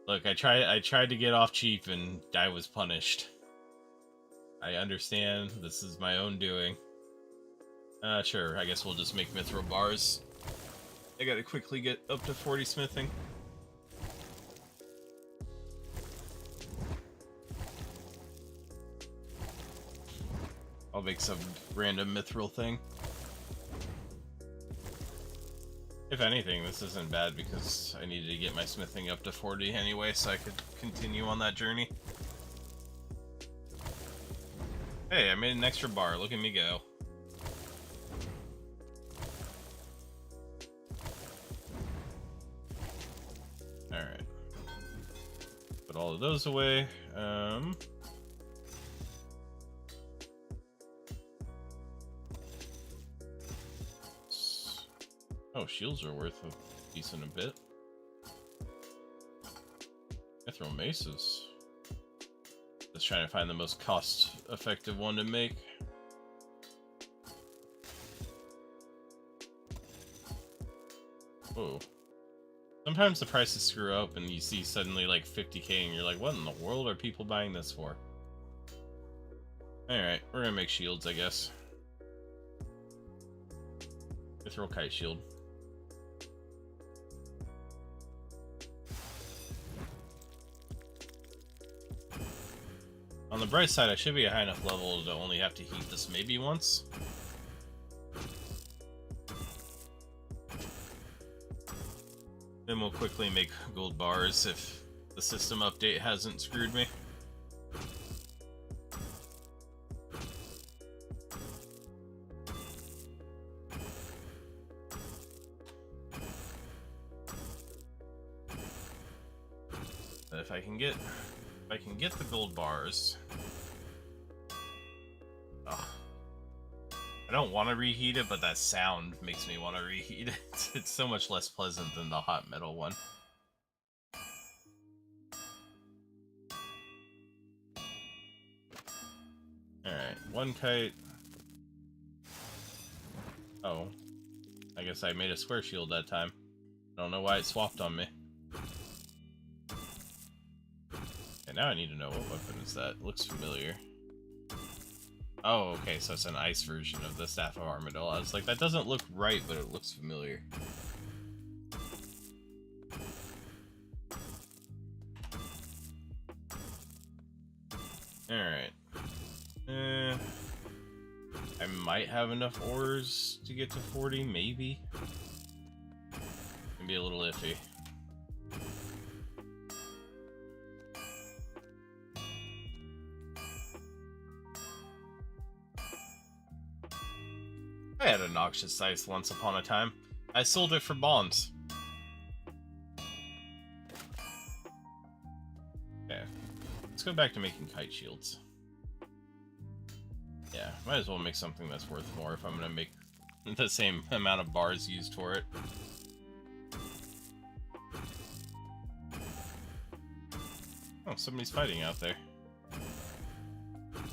Look, I tried to get off cheap and I was punished. I understand, this is my own doing. Sure, I guess we'll just make mithril bars. I gotta quickly get up to 40 smithing. I'll make some random mithril thing. If anything, this isn't bad because I needed to get my smithing up to 40 anyway, so I could continue on that journey. Hey, I made an extra bar. Look at me go. Alright. Put all of those away. Oh, shields are worth a decent a bit. Mithril maces. Just trying to find the most cost-effective one to make. Whoa. Sometimes the prices screw up and you see suddenly like 50k and you're like, what in the world are people buying this for? Alright, we're gonna make shields, I guess. Mithril kite shield. On the bright side, I should be a high enough level to only have to heat this maybe once. Then we'll quickly make gold bars if the system update hasn't screwed me. If I can get the gold bars. Oh. I don't want to reheat it, but that sound makes me want to reheat it. It's so much less pleasant than the hot metal one. Alright, one kite. Oh. I guess I made a square shield that time. I don't know why it swapped on me. Okay, now I need to know what weapon is that. It looks familiar. Oh, okay, so it's an ice version of the Staff of Armadillo. I was like, that doesn't look right, but it looks familiar. Alright. I might have enough ores to get to 40, maybe? Can be a little iffy. I had a noxious ice once upon a time. I sold it for bonds. Okay. Let's go back to making kite shields. Yeah, might as well make something that's worth more if I'm gonna make the same amount of bars used for it. Oh, somebody's fighting out there.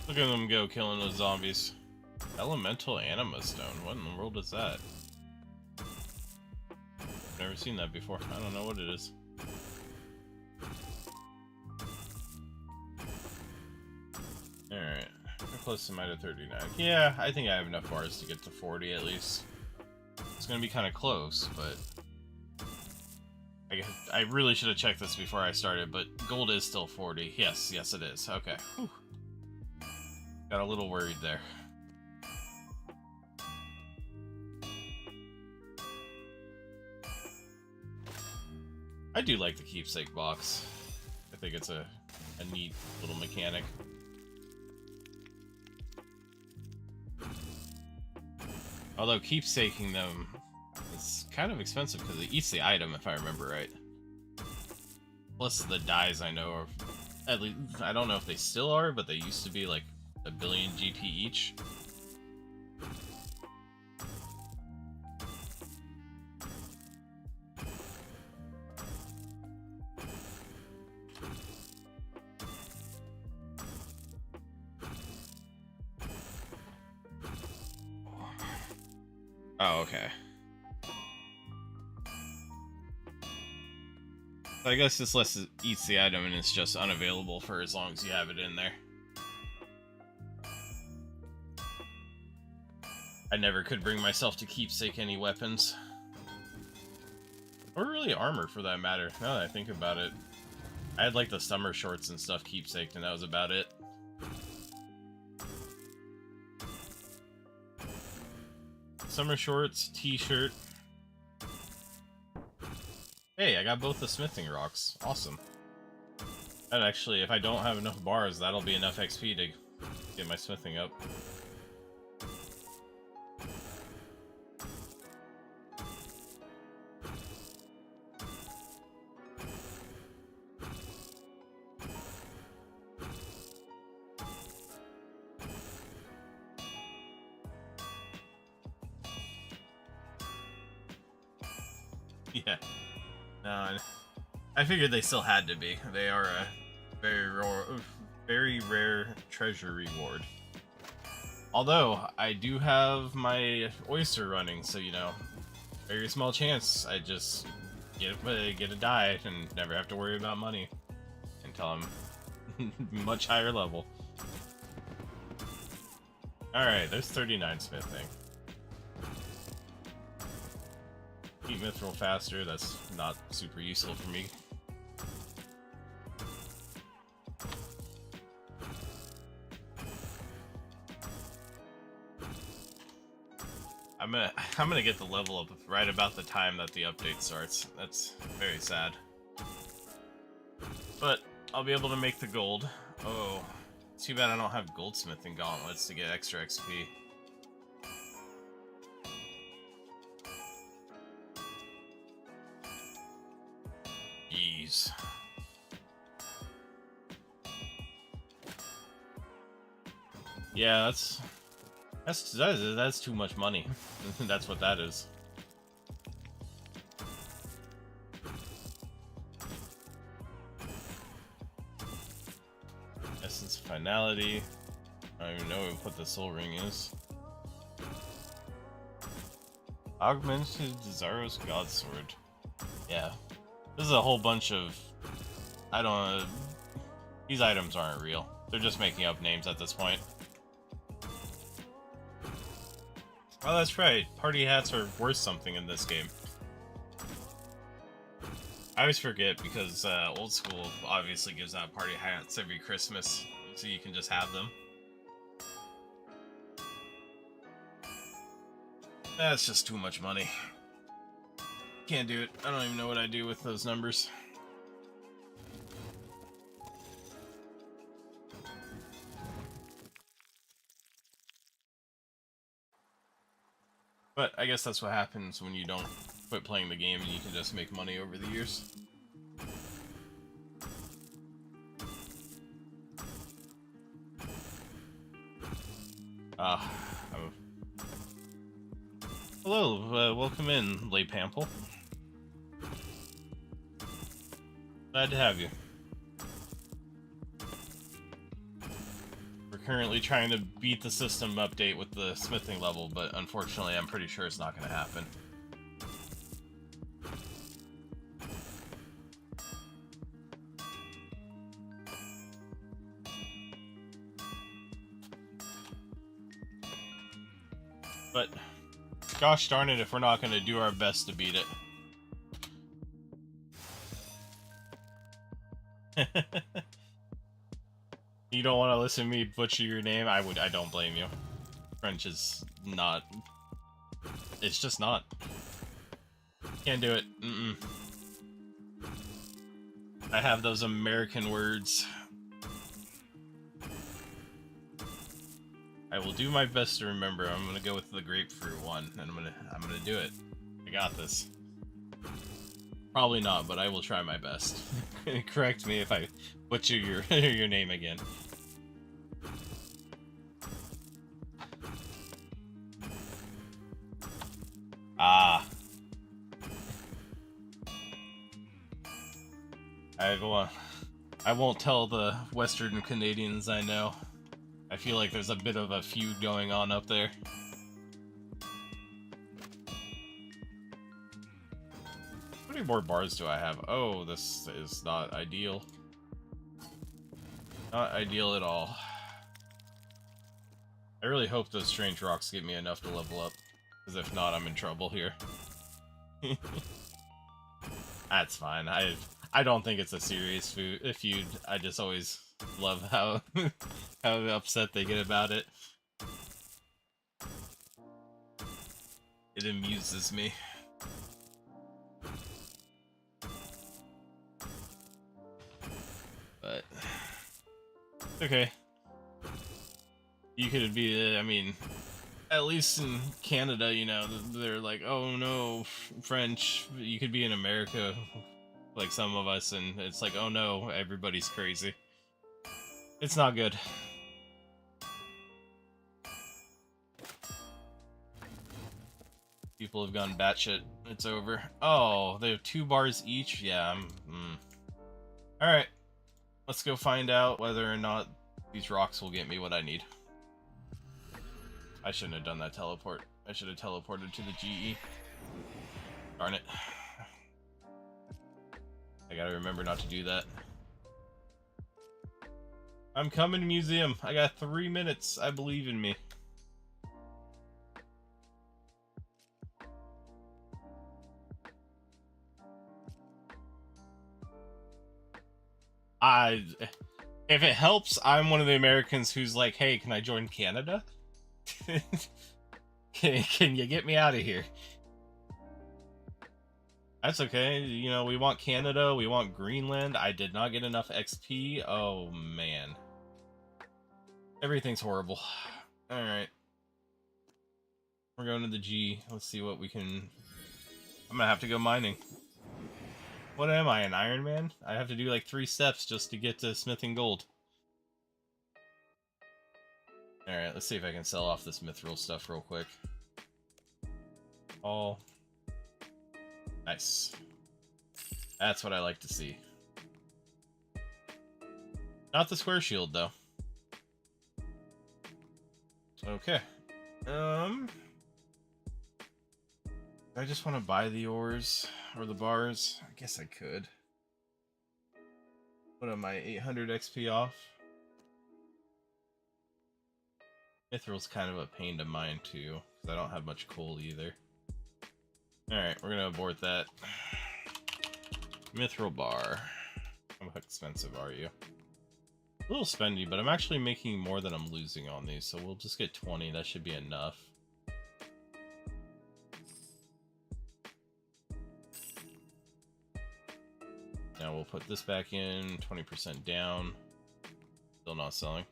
Look at them go, killing those zombies. Elemental Anima Stone. What in the world is that? I've never seen that before. I don't know what it is. Alright. How close am I to 39? Yeah, I think I have enough bars to get to 40 at least. It's gonna be kind of close, but... I really should have checked this before I started, but gold is still 40. Yes, yes it is. Okay. Whew. Got a little worried there. I do like the keepsake box. I think it's a neat little mechanic. Although keepsaking them is kind of expensive because it eats the item, if I remember right. Plus the dyes I know are, at least, I don't know if they still are, but they used to be like a billion GP each. Oh, okay. So I guess this list eats the item and it's just unavailable for as long as you have it in there. I never could bring myself to keepsake any weapons. Or really armor, for that matter, now that I think about it. I had like the summer shorts and stuff keepsaked, and that was about it. Summer shorts, t-shirt. Hey, I got both the smithing rocks. Awesome. That actually, if I don't have enough bars, that'll be enough XP to get my smithing up. Yeah. No, I figured they still had to be. They are a very rare treasure reward. Although, I do have my oyster running, so, you know, very small chance I just get a die and never have to worry about money until I'm much higher level. Alright, there's 39 smithing. Keep mithril faster, that's not super useful for me. I'm gonna get the level up right about the time that the update starts. That's very sad. But I'll be able to make the gold. Oh, too bad I don't have goldsmithing gauntlets to get extra XP. Jeez. Yeah, that's too much money. That's what that is. Essence of Finality. I don't even know what the Soul Ring is. Augmented Desirous God Sword. Yeah. This is a whole bunch of... I don't know. These items aren't real. They're just making up names at this point. Oh, that's right. Party hats are worth something in this game. I always forget because old school obviously gives out party hats every Christmas, so you can just have them. That's just too much money. Can't do it. I don't even know what I do with those numbers. But I guess that's what happens when you don't quit playing the game and you can just make money over the years. Hello, welcome in, Lay Pample. Glad to have you. We're currently trying to beat the system update with the smithing level, but unfortunately I'm pretty sure it's not going to happen. But gosh darn it if we're not going to do our best to beat it. You don't want to listen to me butcher your name? I don't blame you. French is not... It's just not. Can't do it. Mm-mm. I have those American words. I will do my best to remember. I'm gonna go with the grapefruit one, and I'm gonna do it. I got this. Probably not, but I will try my best. Correct me if I butcher your your name again. Ah. I won't tell the Western Canadians I know. I feel like there's a bit of a feud going on up there. How many more bars do I have? Oh, this is not ideal. Not ideal at all. I really hope those strange rocks give me enough to level up, because if not, I'm in trouble here. That's fine. I don't think it's a serious feud. I just always love how how upset they get about it. It amuses me. But okay. You could be, I mean, at least in Canada, you know, they're like, oh no, French, you could be in America, like some of us, and it's like, oh no, everybody's crazy. It's not good. People have gone batshit. It's over. Oh, they have 2 bars each? Yeah, Alright. Let's go find out whether or not these rocks will get me what I need. I shouldn't have done that teleport. I should have teleported to the GE. Darn it. I gotta remember not to do that. I'm coming, museum. I got 3 minutes. I believe in me. If it helps, I'm one of the Americans who's like, hey, can I join Canada? Can you get me out of here? That's okay. You know, we want Canada, we want Greenland. I did not get enough XP. Oh, man. Everything's horrible. Alright. We're going to the G. Let's see what we can... I'm gonna have to go mining. What am I, an Iron Man? I have to do like 3 steps just to get to smithing gold. Alright, let's see if I can sell off this mithril stuff real quick. All. Nice. That's what I like to see. Not the square shield, though. Okay. I just want to buy the ores or the bars. I guess I could. What am I, 800 XP off? Mithril's kind of a pain to mine too, because I don't have much coal either. Alright, we're gonna abort that. Mithril bar. How expensive are you? A little spendy, but I'm actually making more than I'm losing on these, so we'll just get 20. That should be enough. Now we'll put this back in, 20% down. Still not selling.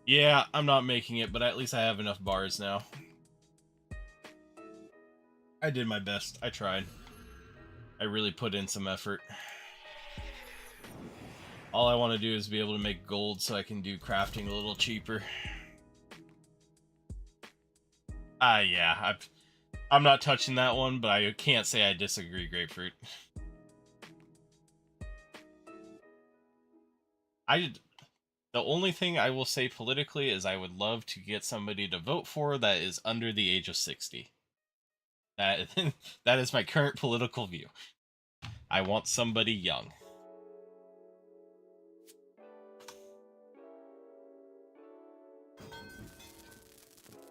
Yeah, I'm not making it, but at least I have enough bars now. I did my best. I tried. I really put in some effort. All I want to do is be able to make gold so I can do crafting a little cheaper. Yeah, I'm not touching that one, but I can't say I disagree, Grapefruit. The only thing I will say politically is I would love to get somebody to vote for that is under the age of 60. That is my current political view. I want somebody young.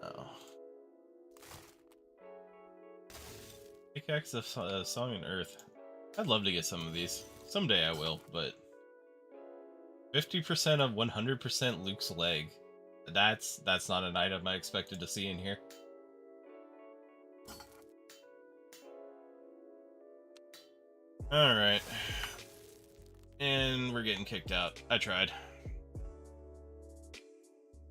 Oh. Pickaxe of Song and Earth. I'd love to get some of these. Someday I will, but 50% of 100% Luke's leg. That's not an item I expected to see in here. Alright. And we're getting kicked out. I tried.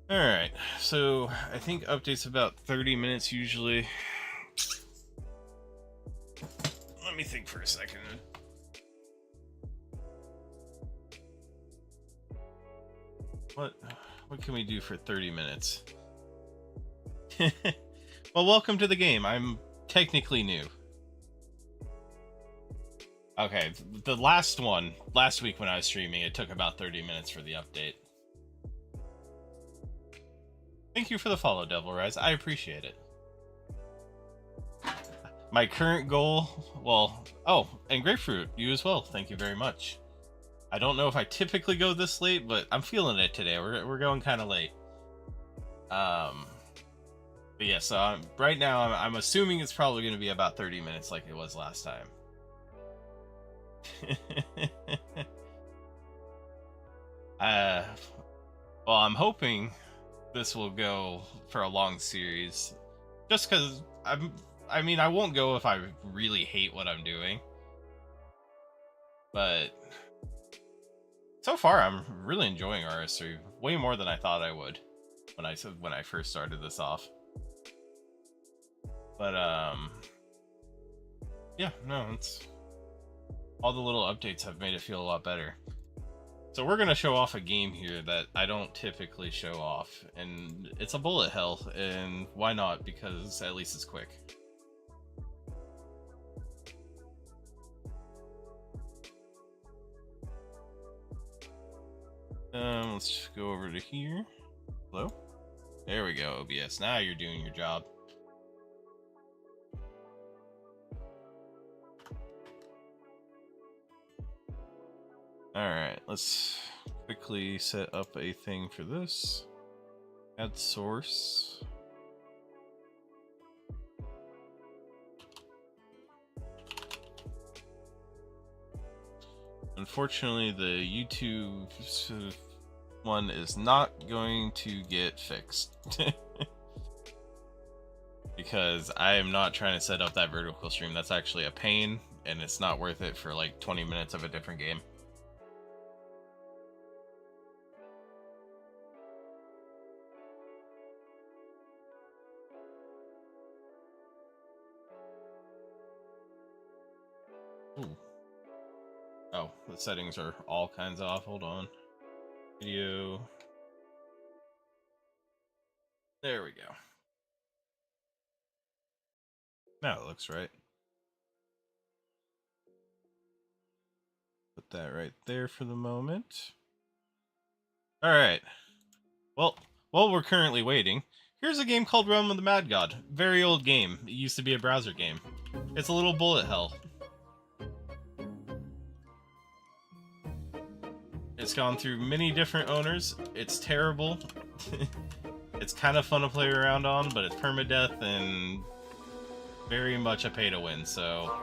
Alright, so I think updates about 30 minutes usually. Let me think for a second. What can we do for 30 minutes? Well, welcome to the game. I'm technically new. Okay, the last week when I was streaming, it took about 30 minutes for the update. Thank you for the follow, Devil Rise. I appreciate it. My current goal, and Grapefruit, you as well. Thank you very much. I don't know if I typically go this late, but I'm feeling it today. We're going kind of late. But yeah, so right now I'm assuming it's probably going to be about 30 minutes like it was last time. Well, I'm hoping this will go for a long series, just because I mean, I won't go if I really hate what I'm doing, but so far I'm really enjoying RS3 way more than I thought I would when I first started this off. But yeah, no, it's all the little updates have made it feel a lot better. So we're gonna show off a game here that I don't typically show off, and it's a bullet hell, and why not? Because at least it's quick. Let's go over to here. Hello? There we go, OBS. Now you're doing your job. Alright, let's quickly set up a thing for this. Add source. Unfortunately, the YouTube one is not going to get fixed. Because I am not trying to set up that vertical stream. That's actually a pain, and it's not worth it for like 20 minutes of a different game. Ooh. Oh, the settings are all kinds off. Hold on. Video. There we go. Now it looks right. Put that right there for the moment. Alright. Well, while we're currently waiting, here's a game called Realm of the Mad God. Very old game. It used to be a browser game. It's a little bullet hell. It's gone through many different owners. It's terrible. It's kind of fun to play around on, but it's permadeath and very much a pay to win, so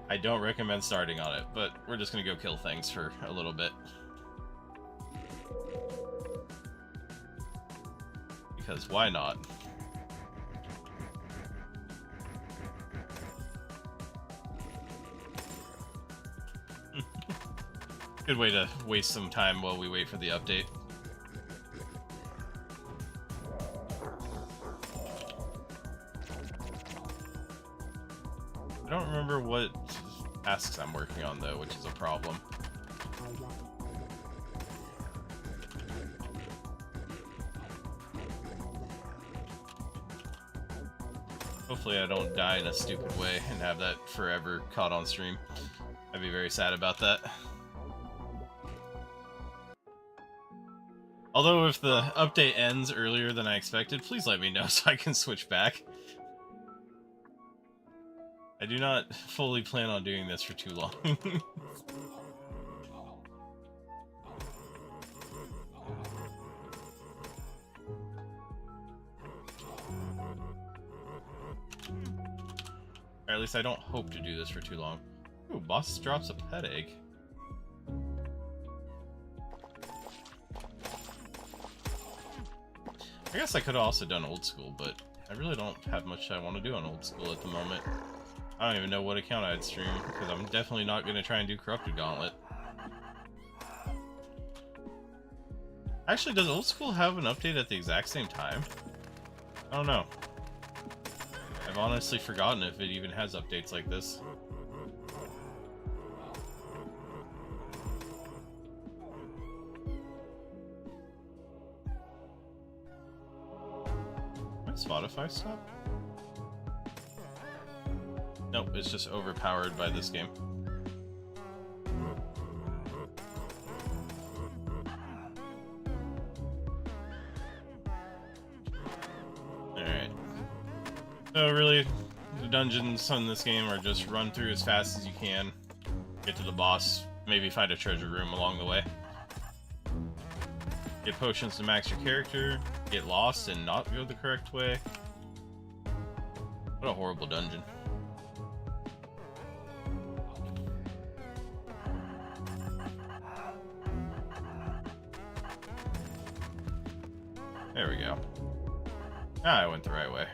I don't recommend starting on it, but we're just gonna go kill things for a little bit. Because why not? Good way to waste some time while we wait for the update. I don't remember what tasks I'm working on though, which is a problem. Hopefully I don't die in a stupid way and have that forever caught on stream. I'd be very sad about that. Although if the update ends earlier than I expected, please let me know so I can switch back. I do not fully plan on doing this for too long. Or at least I don't hope to do this for too long. Ooh, boss drops a pet egg. I guess I could have also done old school, but I really don't have much I want to do on old school at the moment. I don't even know what account I'd stream, because I'm definitely not going to try and do Corrupted Gauntlet. Actually, does old school have an update at the exact same time? I don't know. I've honestly forgotten if it even has updates like this. My Spotify stop? Nope, it's just overpowered by this game. Alright. So really, the dungeons on this game are just run through as fast as you can, get to the boss, maybe find a treasure room along the way. Get potions to max your character, get lost and not go the correct way. What a horrible dungeon. There we go. Ah, I went the right way.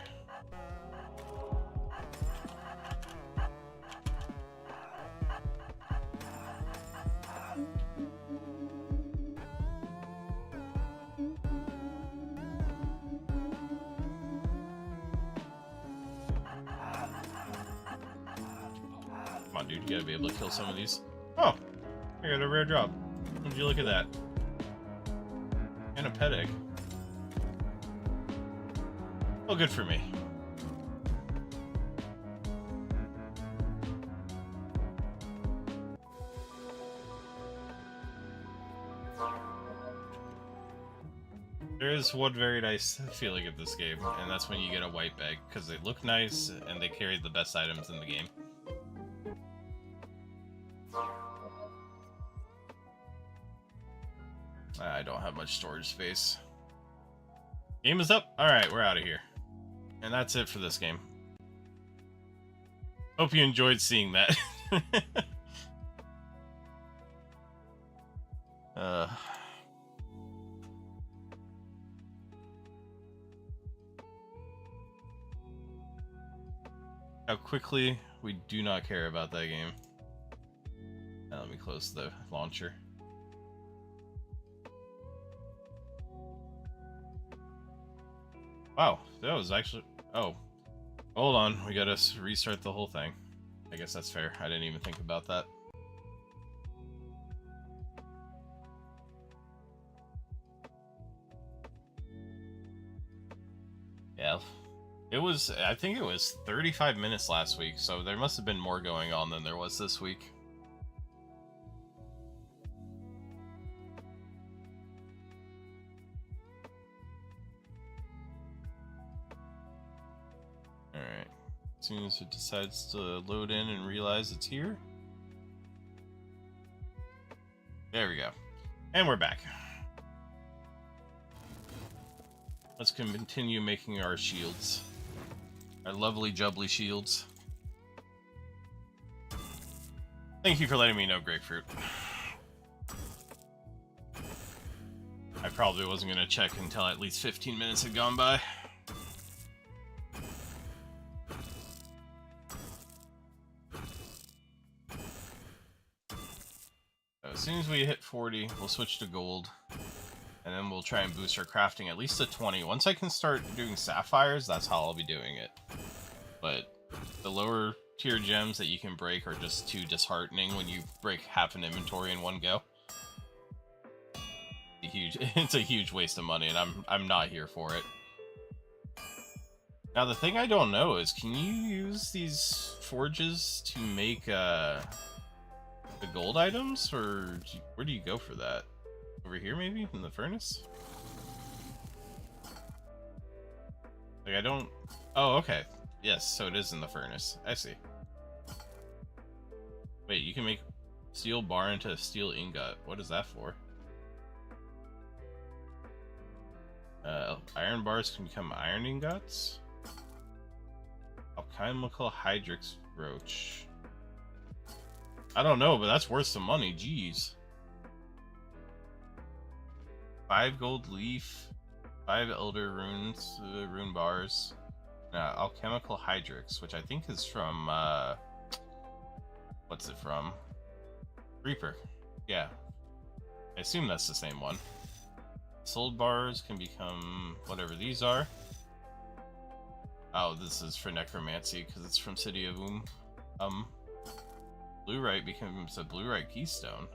Come on, dude, you gotta be able to kill some of these. Oh! I got a rare drop. Would you look at that? And a pet egg. Well, good for me. There is one very nice feeling of this game, and that's when you get a white bag, because they look nice and they carry the best items in the game. I don't have much storage space. Game is up. Alright, we're out of here. And that's it for this game. Hope you enjoyed seeing that. How quickly we do not care about that game. Now let me close the launcher. Wow, that was actually... Oh. Hold on, we gotta restart the whole thing. I guess that's fair. I didn't even think about that. Yeah. It was, I think it was 35 minutes last week, so there must have been more going on than there was this week. Alright. As soon as it decides to load in and realize it's here. There we go. And we're back. Let's continue making our shields. Our lovely jubbly shields. Thank you for letting me know, Grapefruit. I probably wasn't going to check until at least 15 minutes had gone by. As soon as we hit 40, we'll switch to gold. And then we'll try and boost our crafting at least to 20. Once I can start doing sapphires, that's how I'll be doing it. But the lower tier gems that you can break are just too disheartening when you break half an inventory in one go. It's a huge waste of money, and I'm not here for it. Now the thing I don't know is, can you use these forges to make the gold items, or where do you go for that? Over here, maybe? In the furnace? Like, I don't... Oh, okay. Yes, so it is in the furnace. I see. Wait, you can make steel bar into a steel ingot. What is that for? Iron bars can become iron ingots? Alchemical hydrix brooch. I don't know, but that's worth some money. Jeez. 5 gold leaf, 5 elder runes, rune bars, alchemical hydrix, which I think is from, what's it from? Reaper. Yeah. I assume that's the same one. Sold bars can become whatever these are. Oh, this is for necromancy because it's from City of Bluerite becomes a Bluerite keystone.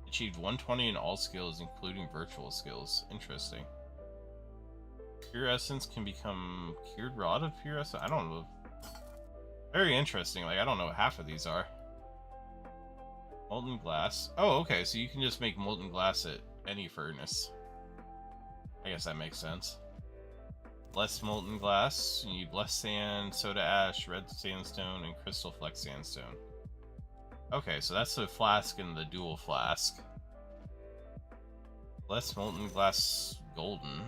Achieved 120 in all skills, including virtual skills. Interesting. Pure essence can become cured rod of pure essence. I don't know. Very interesting. Like, I don't know what half of these are. Molten glass. Oh, okay. So you can just make molten glass at any furnace. I guess that makes sense. Less molten glass. You need less sand, soda ash, red sandstone, and crystal flex sandstone. Okay, so that's the flask and the dual flask. Less molten glass golden.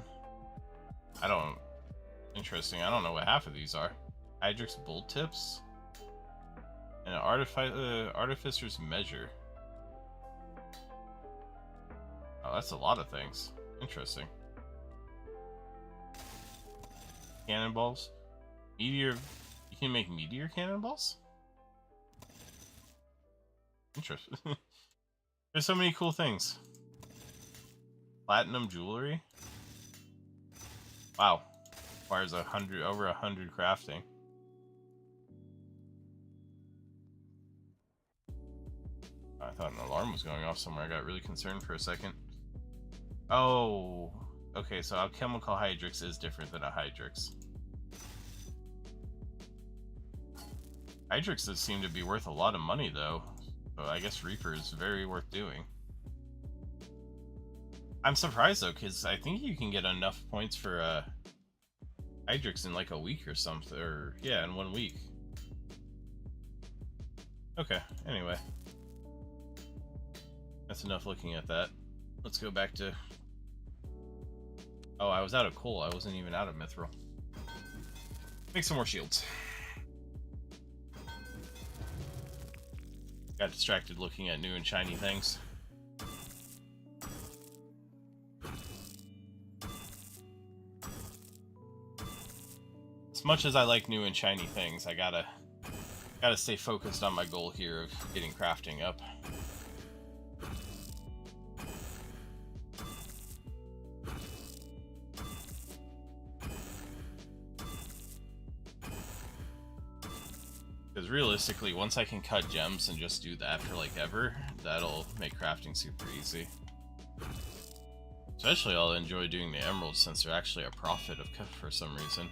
Interesting. I don't know what half of these are. Hydrix bolt tips. And an artificer's measure. Oh, that's a lot of things. Interesting. Cannonballs. Meteor. You can make meteor cannonballs? Interesting. There's so many cool things. Platinum jewelry. Wow. Requires over 100 crafting. I thought an alarm was going off somewhere. I got really concerned for a second. Oh. Okay, so alchemical hydrix is different than a hydrix. Hydrixes seem to be worth a lot of money, though. So I guess Reaper is very worth doing. I'm surprised, though, because I think you can get enough points for hydrix in like a week or something. Or, yeah, in 1 week. Okay, anyway. That's enough looking at that. Let's go back to... Oh, I was out of coal. I wasn't even out of mithril. Make some more shields. Got distracted looking at new and shiny things. As much as I like new and shiny things, I gotta stay focused on my goal here of getting crafting up. Because realistically, once I can cut gems and just do that for like ever, that'll make crafting super easy. Especially I'll enjoy doing the emeralds since they're actually a profit of cut for some reason.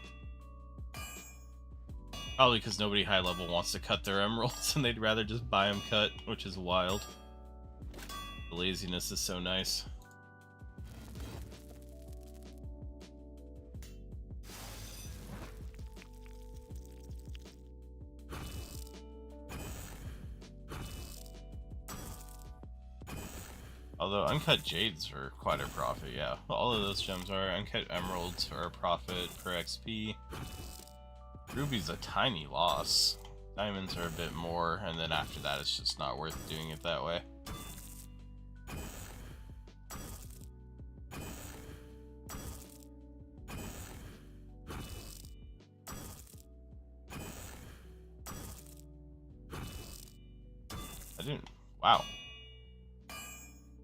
Probably because nobody high level wants to cut their emeralds and they'd rather just buy them cut, which is wild. The laziness is so nice. Although uncut jades are quite a profit, yeah. All of those gems are. Uncut emeralds are a profit per XP. Ruby's a tiny loss. Diamonds are a bit more, and then after that it's just not worth doing it that way. I didn't... Wow.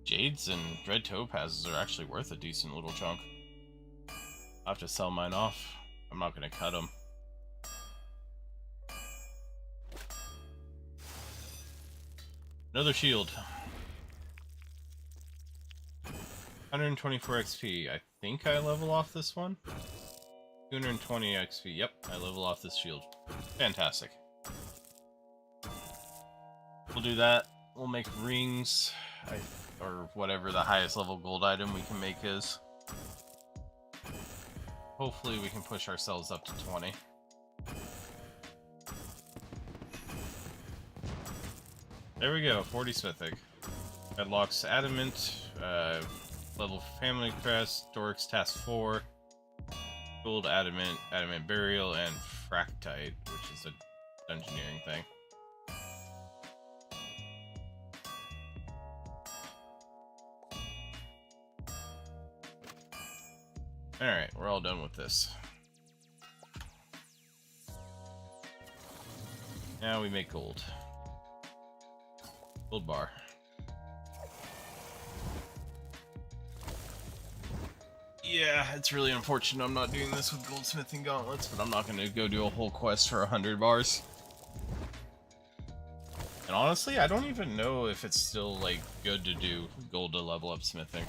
Jades and red topazes are actually worth a decent little chunk. I'll have to sell mine off. I'm not going to cut them. Another shield. 124 XP. I think I level off this one. 220 XP. Yep, I level off this shield. Fantastic. We'll do that. We'll make rings. Or whatever the highest level gold item we can make is. Hopefully we can push ourselves up to 20. There we go, 40 smithing. Unlocks adamant, level family crest, Doric's task 4, gold adamant, adamant burial, and fractite, which is a engineering thing. Alright, we're all done with this. Now we make gold. Gold bar. Yeah, it's really unfortunate I'm not doing this with goldsmithing gauntlets, but I'm not going to go do a whole quest for 100 bars. And honestly, I don't even know if it's still, like, good to do gold to level up smithing.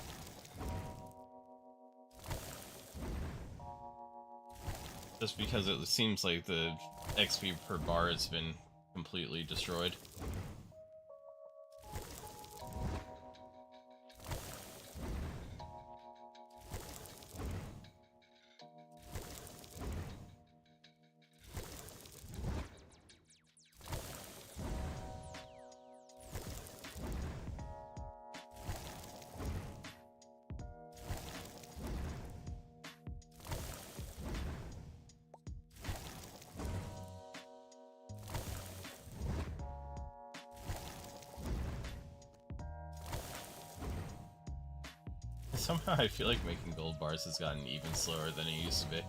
Just because it seems like the XP per bar has been completely destroyed. Somehow I feel like making gold bars has gotten even slower than it used to be.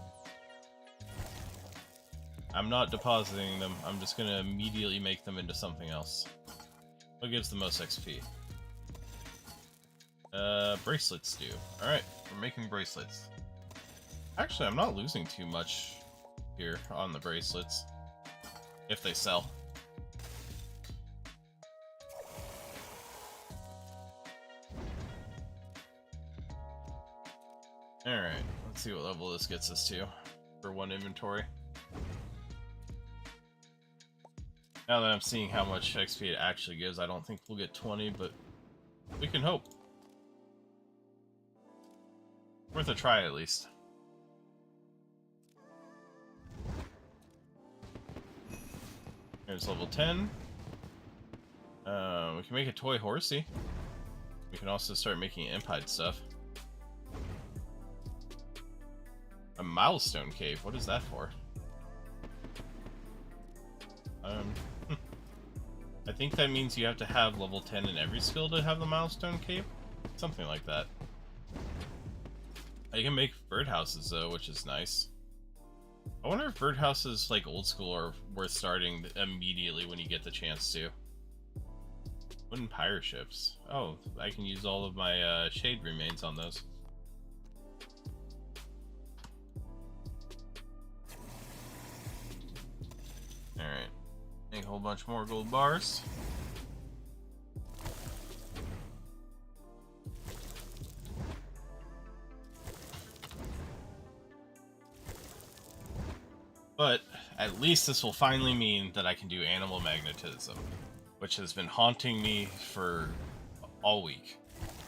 I'm not depositing them, I'm just gonna immediately make them into something else. What gives the most XP? Bracelets do. Alright, we're making bracelets. Actually, I'm not losing too much here on the bracelets. If they sell. Alright, let's see what level this gets us to for one inventory. Now that I'm seeing how much XP it actually gives, I don't think we'll get 20, but we can hope. Worth a try at least. Here's level 10. We can make a toy horsey. We can also start making impide stuff. A milestone cave, what is that for? I think that means you have to have level 10 in every skill to have the milestone cave? Something like that. You can make birdhouses though, which is nice. I wonder if birdhouses like old school are worth starting immediately when you get the chance to. Wooden pyre ships. Oh, I can use all of my shade remains on those. Alright. Make a whole bunch more gold bars. But at least this will finally mean that I can do animal magnetism, which has been haunting me for all week.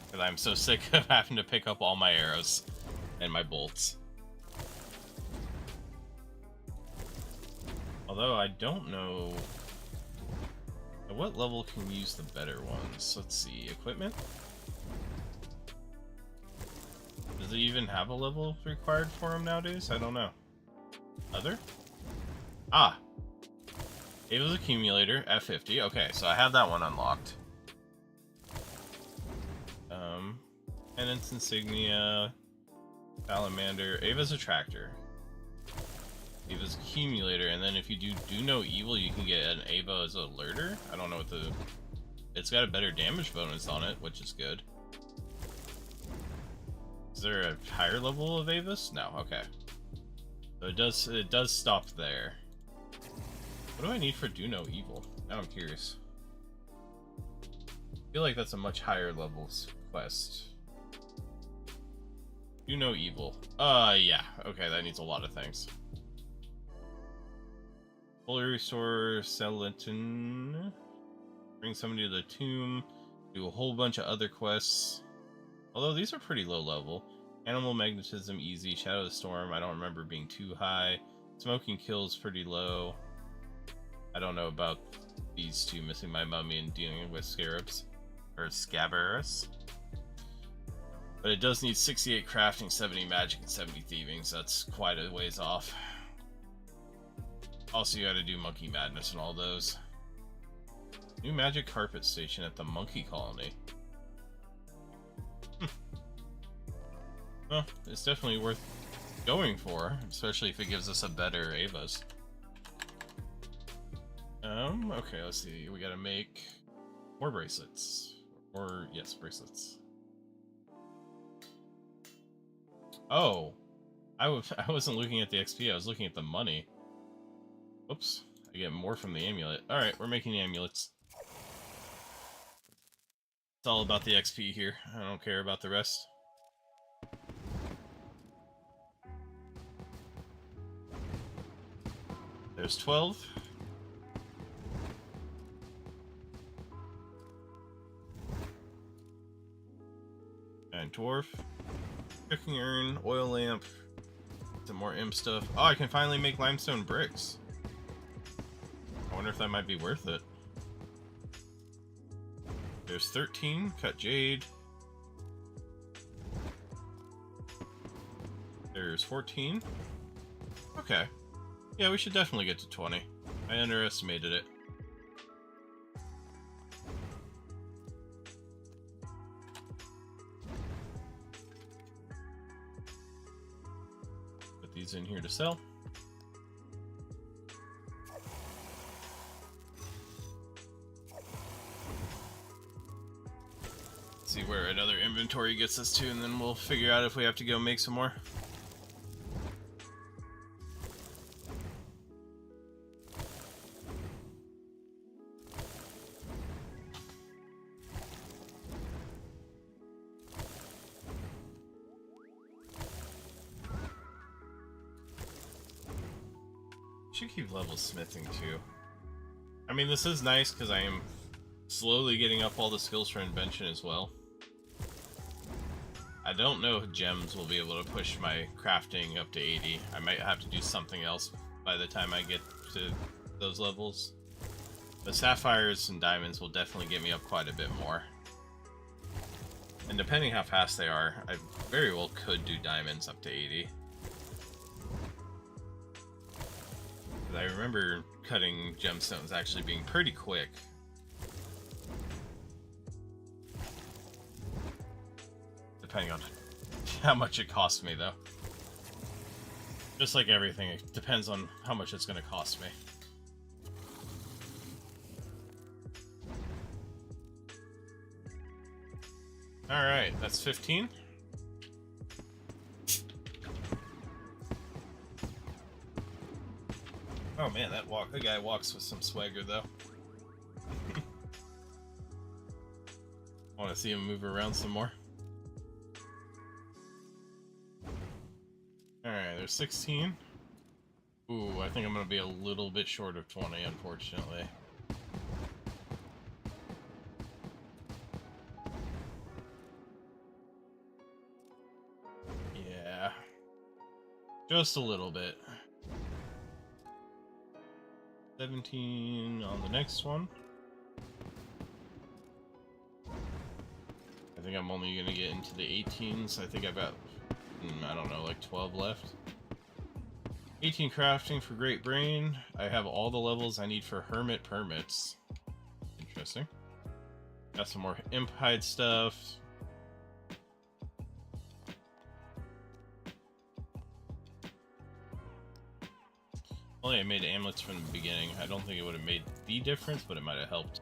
Because I'm so sick of having to pick up all my arrows and my bolts. Although I don't know at what level can use the better ones. Let's see, equipment? Does it even have a level required for them nowadays? I don't know. Other? Ah! Ava's accumulator, F50. Okay, so I have that one unlocked. Penance insignia, salamander, Ava's attractor, Ava's accumulator, and then if you do no evil, you can get an Ava as alerter. I don't know what the... It's got a better damage bonus on it, which is good. Is there a higher level of Avas? No, okay. So it does stop there. What do I need for do no evil? Now I'm curious. I feel like that's a much higher levels quest. Do no evil. Yeah. Okay, that needs a lot of things. Fully restore Celenton. Bring somebody to the tomb. Do a whole bunch of other quests. Although these are pretty low level. Animal magnetism easy. Shadow of the Storm, I don't remember being too high. Smoking kills pretty low. I don't know about these two, missing my mummy and dealing with scarabs. Or scabarus. But it does need 68 crafting, 70 magic, and 70 thieving, so that's quite a ways off. Also, you gotta do monkey madness and all those. New magic carpet station at the monkey colony. Well, it's definitely worth going for, especially if it gives us a better Avas. Okay, let's see. We gotta make more bracelets. Or, yes, bracelets. Oh, I wasn't looking at the XP, I was looking at the money. Oops, I get more from the amulet. Alright, we're making the amulets. It's all about the XP here. I don't care about the rest. There's 12. And dwarf. Cooking urn, oil lamp, some more imp stuff. Oh, I can finally make limestone bricks. I wonder if that might be worth it. There's 13, cut jade. There's 14. Okay. Yeah, we should definitely get to 20. I underestimated it. These in here to sell. See where another inventory gets us to, and then we'll figure out if we have to go make some more. Should keep level smithing too. I mean, this is nice because I am slowly getting up all the skills for invention as well. I don't know if gems will be able to push my crafting up to 80. I might have to do something else by the time I get to those levels. The sapphires and diamonds will definitely get me up quite a bit more. And depending how fast they are, I very well could do diamonds up to 80. I remember cutting gemstones actually being pretty quick. Depending on how much it costs me, though. Just like everything, it depends on how much it's going to cost me. Alright, that's 15. Oh man, the guy walks with some swagger though. I want to see him move around some more. Alright, there's 16. Ooh, I think I'm gonna be a little bit short of 20, unfortunately. Yeah. Just a little bit. 17 on the next one. I think I'm only gonna get into the 18s. I think I've got, I don't know, like 12 left. 18 crafting for Great Brain. I have all the levels I need for Hermit Permits. Interesting. Got some more Imp Hide stuff. Only I made amulets from the beginning. I don't think it would have made the difference, but it might have helped.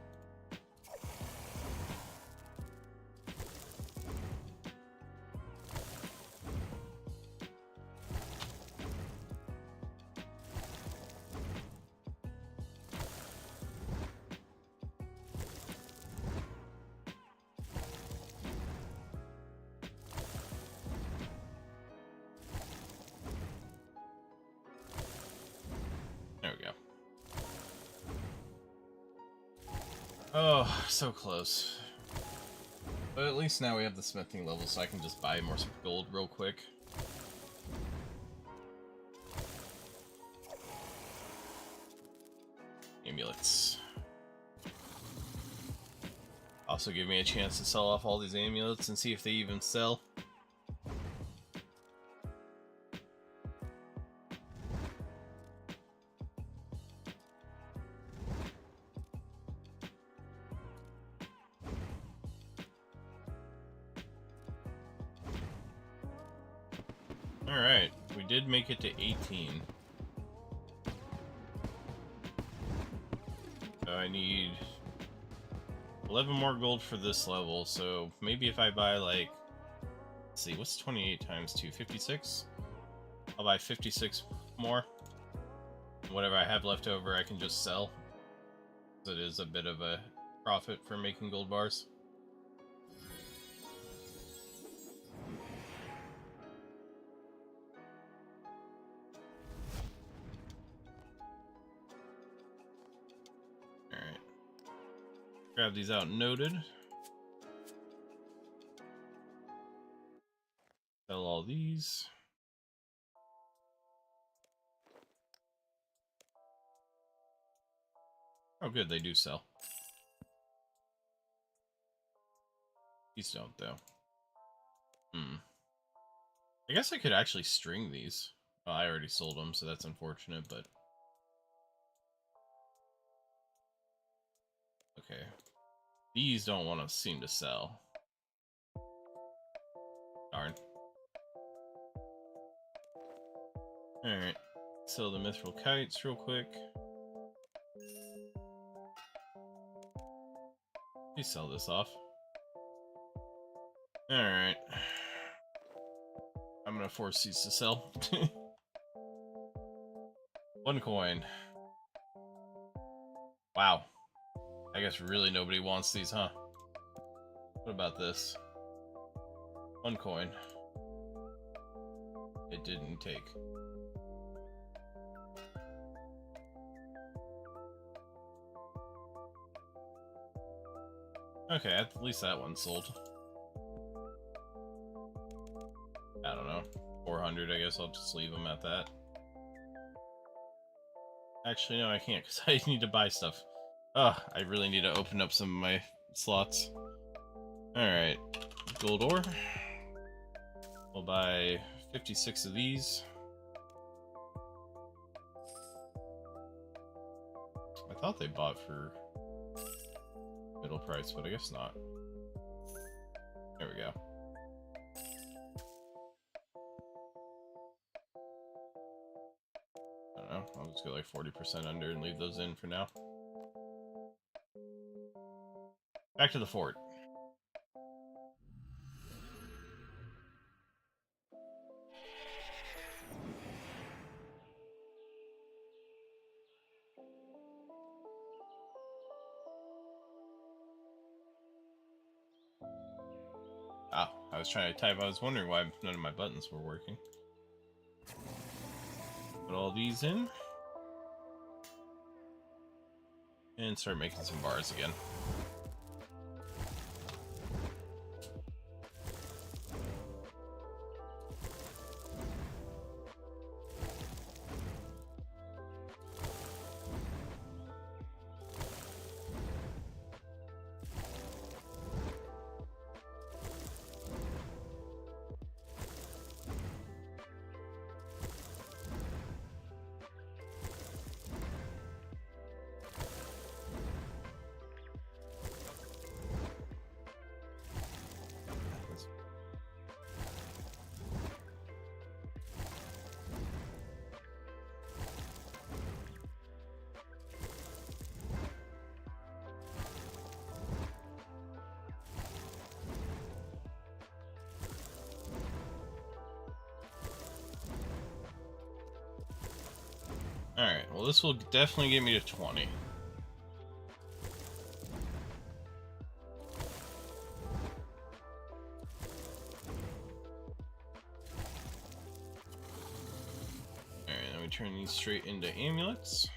There we go. Oh, so close. But at least now we have the smithing level, so I can just buy more gold real quick. Amulets. Also give me a chance to sell off all these amulets and see if they even sell. Alright, we did make it to 18. So I need 11 more gold for this level, so maybe if I buy like, let's see, what's 28 times 2? 56? I'll buy 56 more. Whatever I have left over I can just sell. So it is a bit of a profit for making gold bars. Alright. Grab these out noted. Sell all these. Oh good, they do sell. These don't though. I guess I could actually string these. Well, I already sold them, so that's unfortunate, but... Okay. These don't want to seem to sell. Darn. Alright. Sell the mithril kites real quick. Please sell this off. Alright. I'm gonna force these to sell. 1 coin. Wow. I guess really nobody wants these, huh? What about this? 1 coin. It didn't take. Okay, at least that one sold. I don't know. 400, I guess I'll just leave them at that. Actually, no, I can't, because I need to buy stuff. Ugh, I really need to open up some of my slots. Alright. Gold ore. We'll buy 56 of these. I thought they bought for middle price, but I guess not. There we go. I don't know. I'll just go like 40% under and leave those in for now. Back to the fort. Ah, I was trying to type. I was wondering why none of my buttons were working. Put all these in. And start making some bars again. Alright, well this will definitely get me to 20. Alright, then we turn these straight into amulets.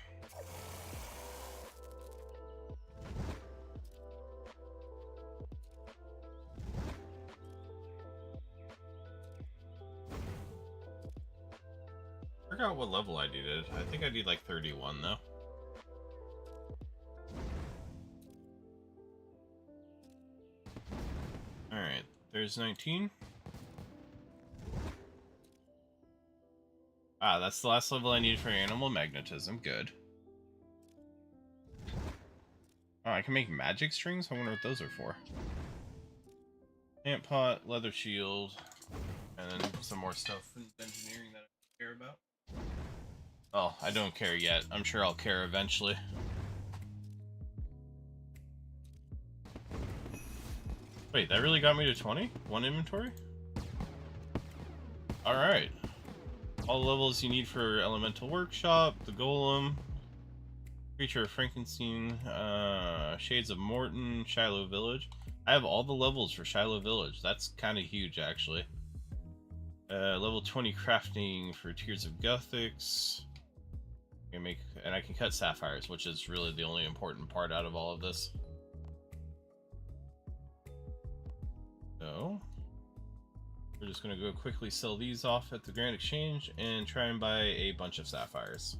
I forgot what level I did. I think I did like 31 though. Alright, there's 19. Ah, that's the last level I need for animal magnetism. Good. Oh, I can make magic strings? I wonder what those are for. Ant pot, leather shield, and then some more stuff in engineering that I care about. Oh, I don't care yet. I'm sure I'll care eventually. Wait, that really got me to 20? One inventory? Alright. All the levels you need for Elemental Workshop, the Golem, Creature of Frankenstein, Shades of Morton, Shiloh Village. I have all the levels for Shiloh Village. That's kind of huge, actually. Level 20 crafting for Tears of Guthix. I can cut sapphires, which is really the only important part out of all of this. So we're just gonna go quickly sell these off at the Grand Exchange and try and buy a bunch of sapphires.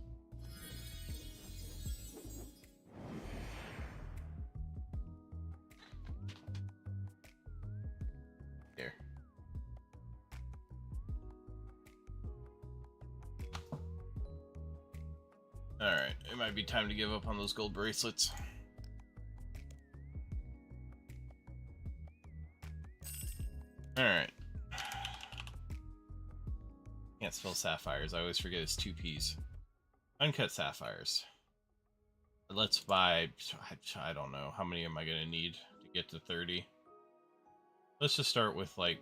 Here. Alright, it might be time to give up on those gold bracelets. Alright. Can't spell sapphires. I always forget it's 2 P's. Uncut sapphires. Let's buy... I don't know. How many am I going to need to get to 30? Let's just start with, like,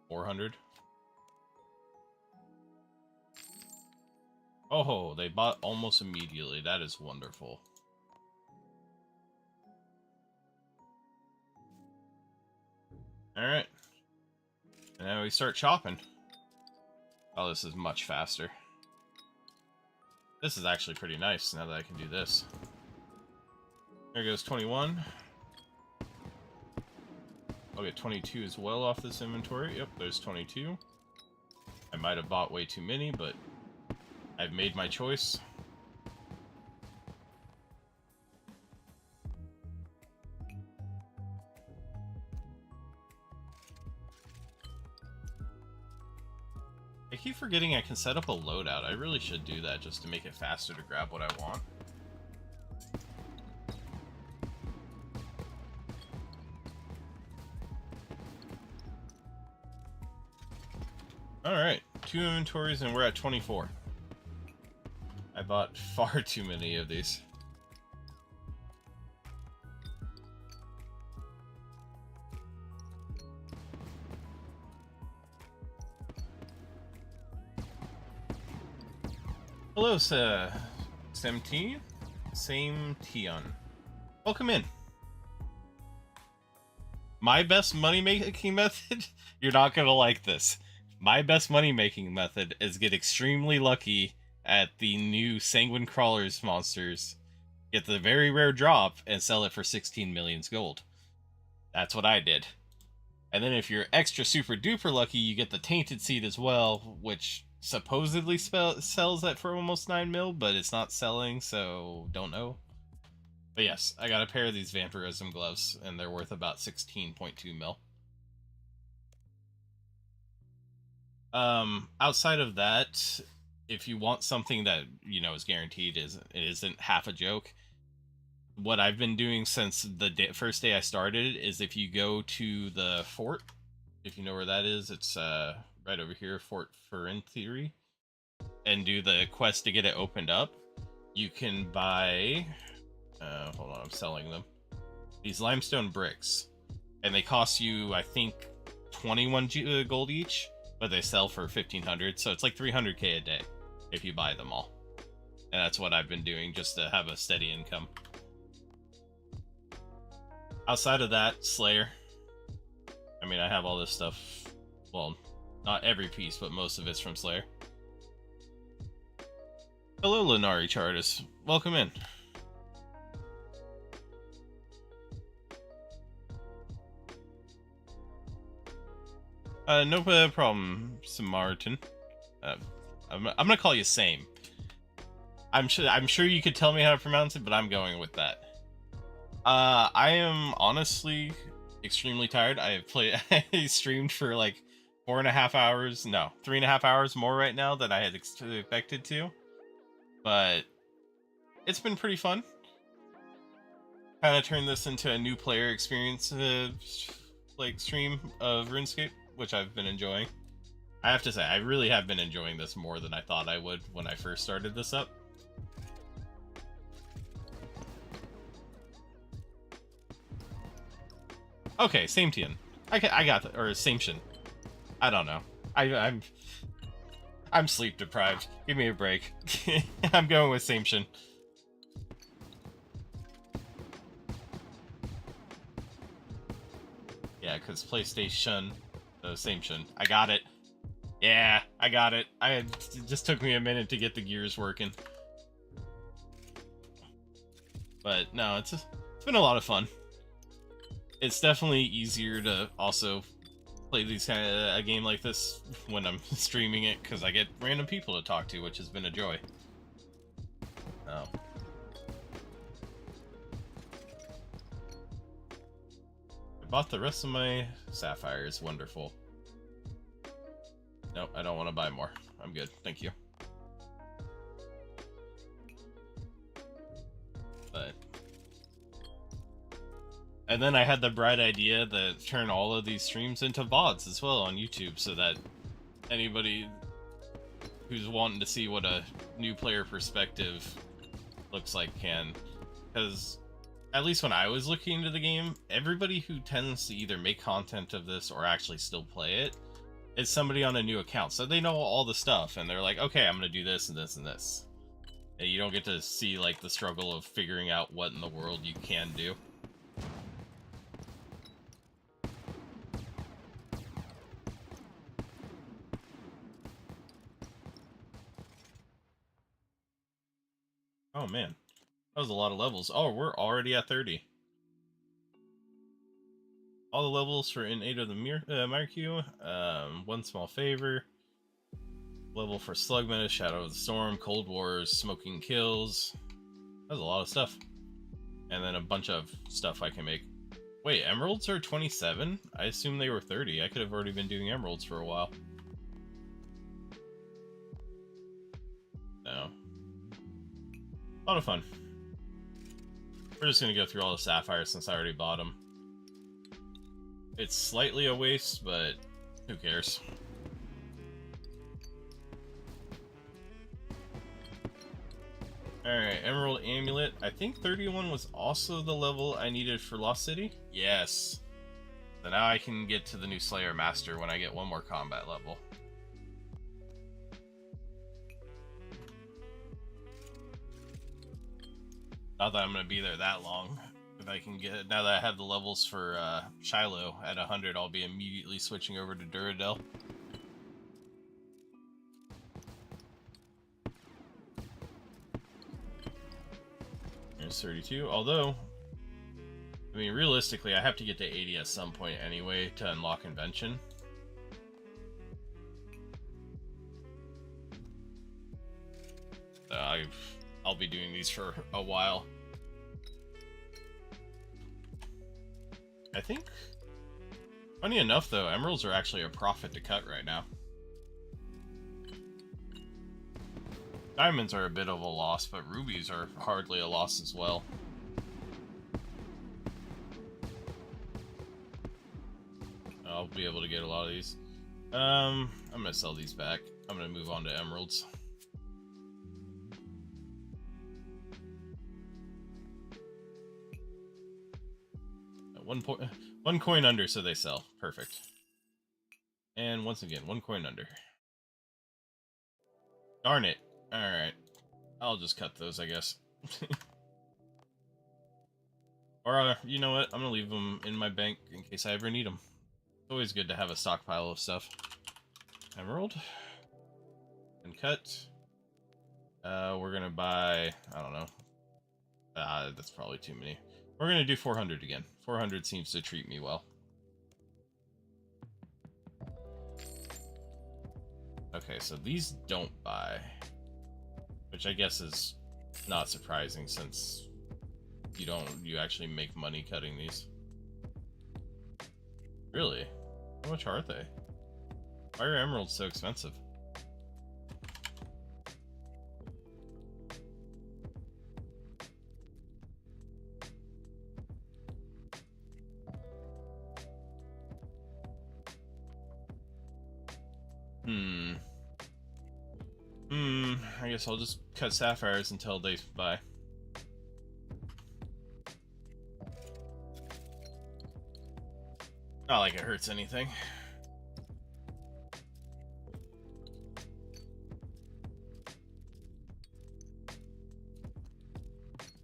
400. Oh, they bought almost immediately. That is wonderful. Alright. And now we start chopping. Oh, this is much faster. This is actually pretty nice now that I can do this. There goes 21. I'll get 22 as well off this inventory. Yep, there's 22. I might have bought way too many, but I've made my choice. I keep forgetting I can set up a loadout. I really should do that just to make it faster to grab what I want. Alright, 2 inventories and we're at 24. I bought far too many of these. Hello, Samtion. Welcome in. My best money-making method? You're not gonna like this. My best money-making method is get extremely lucky at the new Sanguine Crawlers monsters, get the very rare drop, and sell it for 16 million gold. That's what I did. And then if you're extra super duper lucky, you get the Tainted Seed as well, which supposedly sells at for almost 9 mil, but it's not selling, so don't know. But yes, I got a pair of these Vampirism gloves, and they're worth about 16.2 mil. Outside of that, if you want something that, you know, is guaranteed, it isn't half a joke, what I've been doing since the first day I started is if you go to the fort, if you know where that is, it's right over here, Fort Theory, and do the quest to get it opened up. You can buy, hold on, I'm selling them, these limestone bricks, and they cost you, I think, 21 gold each, but they sell for 1,500, so it's like 300k a day if you buy them all. And that's what I've been doing just to have a steady income. Outside of that, Slayer. I mean, I have all this stuff. Well, not every piece, but most of it's from Slayer. Hello, Lenari Chartis. Welcome in. No problem, Samaritan. I'm gonna call you Same. I'm sure you could tell me how to pronounce it, but I'm going with that. I am honestly extremely tired. I have I streamed for like 4.5 hours. No, 3.5 hours more right now than I had expected to. But it's been pretty fun. Kind of turned this into a new player experience, like stream of RuneScape, which I've been enjoying. I have to say, I really have been enjoying this more than I thought I would when I first started this up. Okay, same Tian. I got that, or same Shin. I don't know. I'm sleep deprived. Give me a break. I'm going with same Shin. Yeah, because PlayStation, same Shin. I got it. Yeah, I got it. It just took me a minute to get the gears working. But no, it's been a lot of fun. It's definitely easier to also play these kind of a game like this when I'm streaming it, because I get random people to talk to, which has been a joy. Oh. I bought the rest of my sapphires. Wonderful. Nope, I don't want to buy more. I'm good. Thank you. But... And then I had the bright idea to turn all of these streams into VODs as well on YouTube, so that anybody who's wanting to see what a new player perspective looks like can. Because, at least when I was looking into the game, everybody who tends to either make content of this or actually still play it is somebody on a new account. So they know all the stuff, and they're like, okay, I'm going to do this and this and this. And you don't get to see, like, the struggle of figuring out what in the world you can do. Oh man, that was a lot of levels. Oh, we're already at 30. All the levels for in 8 of the Mirku. One small favor. Level for Slug Menace, Shadow of the Storm, Cold Wars, Smoking Kills. That was a lot of stuff. And then a bunch of stuff I can make. Wait, emeralds are 27? I assume they were 30. I could have already been doing emeralds for a while. No. A lot of fun. We're just going to go through all the sapphires since I already bought them. It's slightly a waste, but who cares? Alright, Emerald Amulet. I think 31 was also the level I needed for Lost City? Yes. So now I can get to the new Slayer Master when I get one more combat level. Not that I'm going to be there that long. If I can get, now that I have the levels for Shiloh at 100, I'll be immediately switching over to Duradel. almost 32. Although, I mean, realistically, I have to get to 80 at some point anyway to unlock Invention. I'll be doing these for a while. I think, funny enough though, emeralds are actually a profit to cut right now. Diamonds are a bit of a loss, but rubies are hardly a loss as well. I'll be able to get a lot of these. I'm gonna sell these back. I'm gonna move on to emeralds. One coin under, so they sell. Perfect. And once again, 1 coin under. Darn it. Alright. I'll just cut those, I guess. Or, you know what? I'm gonna leave them in my bank in case I ever need them. It's always good to have a stockpile of stuff. Emerald. And cut. We're gonna buy... I don't know. That's probably too many. We're gonna do 400 again. 400 seems to treat me well. Okay, so these don't buy. Which I guess is not surprising since you actually make money cutting these. Really? How much are they? Why are emeralds so expensive? I guess I'll just cut sapphires until they buy. Not like it hurts anything.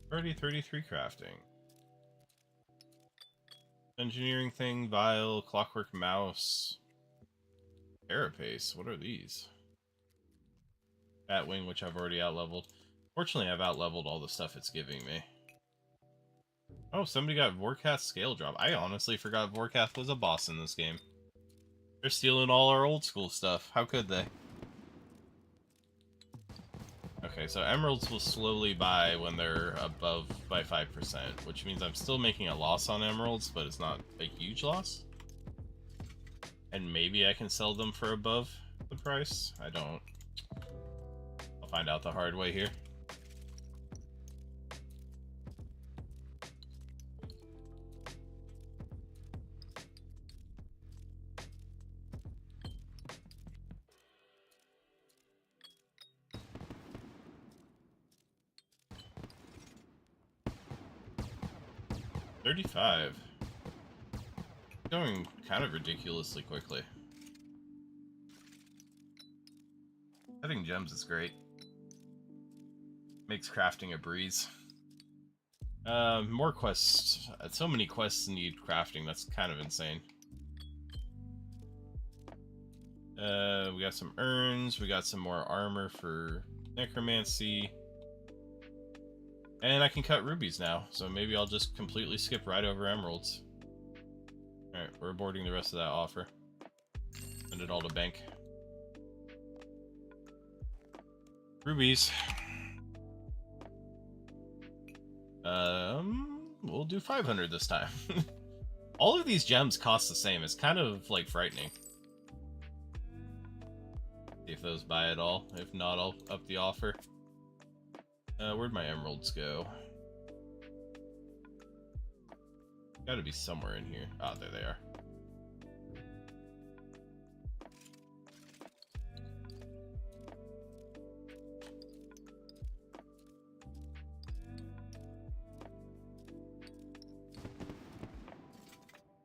Already 33 crafting. Engineering thing, vial, clockwork mouse. Carapace, what are these? Batwing, which I've already outleveled. Fortunately, I've outleveled all the stuff it's giving me. Oh, somebody got Vorkath's scale drop. I honestly forgot Vorkath was a boss in this game. They're stealing all our old school stuff. How could they? Okay, so emeralds will slowly buy when they're above by 5%, which means I'm still making a loss on emeralds, but it's not a huge loss. And maybe I can sell them for above the price. I don't. I'll find out the hard way here. $35. Going kind of ridiculously quickly. Having gems is great. Makes crafting a breeze. More quests. So many quests need crafting, that's kind of insane. We got some urns, we got some more armor for necromancy. And I can cut rubies now, so maybe I'll just completely skip right over emeralds. Alright, we're aborting the rest of that offer. Send it all to bank. Rubies. We'll do 500 this time. All of these gems cost the same. It's kind of, like, frightening. See if those buy at all. If not, I'll up the offer. Where'd my emeralds go? Gotta be somewhere in here. Ah, there they are.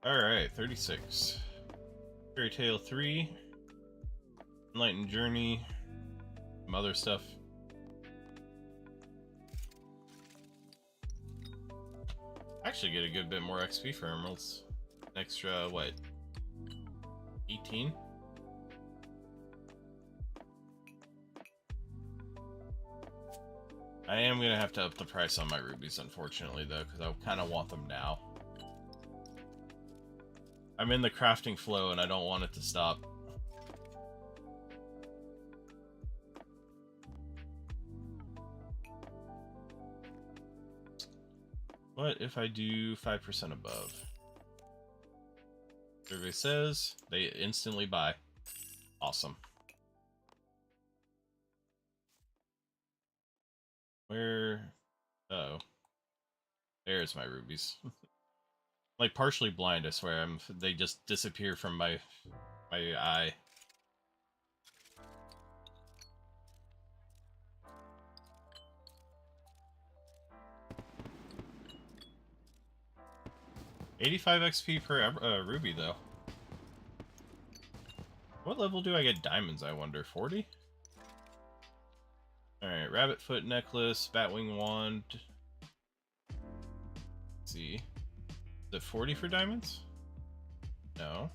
Alright, 36. Fairy Tale 3. Enlightened Journey. Some other stuff. Actually get a good bit more XP for emeralds. An extra, what? 18? I am gonna have to up the price on my rubies, unfortunately, though, because I kind of want them now. I'm in the crafting flow, and I don't want it to stop. What if I do 5% above? Survey says they instantly buy. Awesome. Where? Uh-oh. There's my rubies. Like partially blind, I swear. They just disappear from my eye. $85 XP per ruby, though. What level do I get diamonds, I wonder? 40? Alright, rabbit foot necklace, batwing wand. Let's see. Is it 40 for diamonds? No.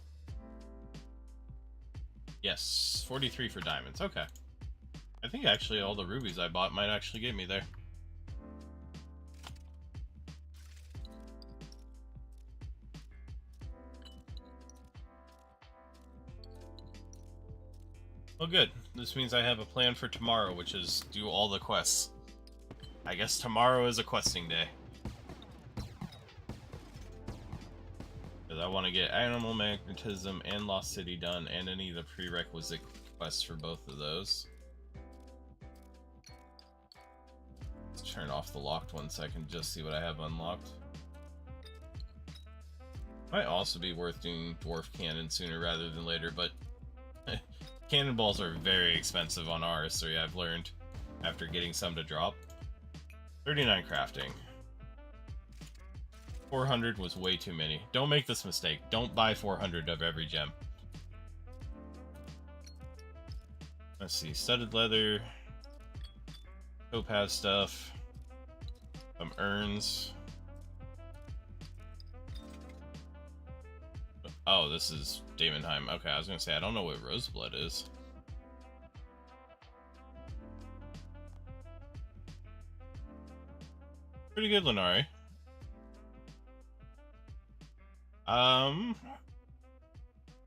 Yes, 43 for diamonds. Okay. I think actually all the rubies I bought might actually get me there. Well, good. This means I have a plan for tomorrow, which is do all the quests. I guess tomorrow is a questing day. Because I want to get Animal Magnetism and Lost City done, and any of the prerequisite quests for both of those. Let's turn off the locked one so I can just see what I have unlocked. Might also be worth doing Dwarf Cannon sooner rather than later, but cannonballs are very expensive on RS3, I've learned, after getting some to drop. 39 crafting. 400 was way too many. Don't make this mistake. Don't buy 400 of every gem. Let's see. Studded leather. Topaz stuff. Some urns. Oh, this is Daemonheim. Okay, I was gonna say, I don't know what Roseblood is. Pretty good, Lenari.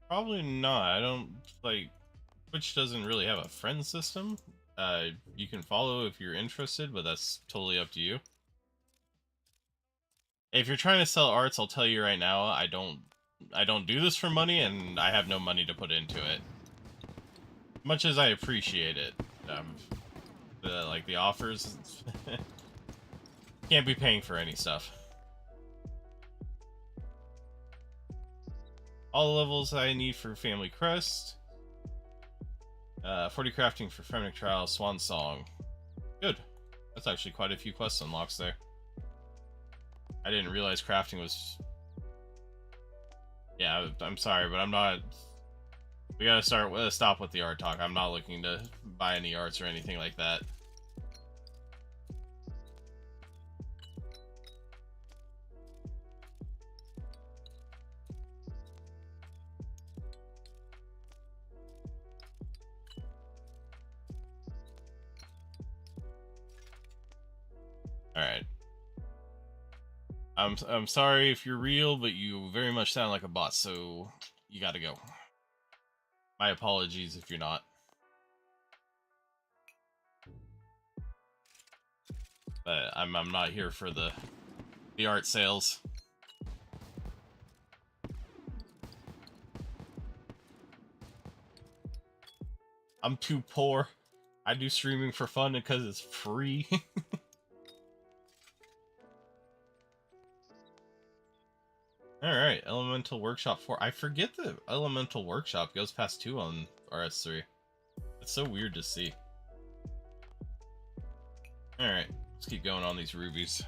Probably not. I don't, like, Twitch doesn't really have a friend system. You can follow if you're interested, but that's totally up to you. If you're trying to sell arts, I'll tell you right now, I don't do this for money, and I have no money to put into it. Much as I appreciate it, like the offers, can't be paying for any stuff. All the levels I need for Family Crest. 40 crafting for Feminic Trial, Swan Song. Good. That's actually quite a few quest unlocks there. I didn't realize crafting was... Yeah, I'm sorry, but I'm not... We gotta stop with the art talk. I'm not looking to buy any arts or anything like that. Alright. I'm sorry if you're real, but you very much sound like a bot, so you gotta go. My apologies if you're not. But I'm not here for the art sales. I'm too poor. I do streaming for fun because it's free. Alright, Elemental Workshop 4. I forget the Elemental Workshop goes past 2 on RS3. It's so weird to see. Alright, let's keep going on these rubies.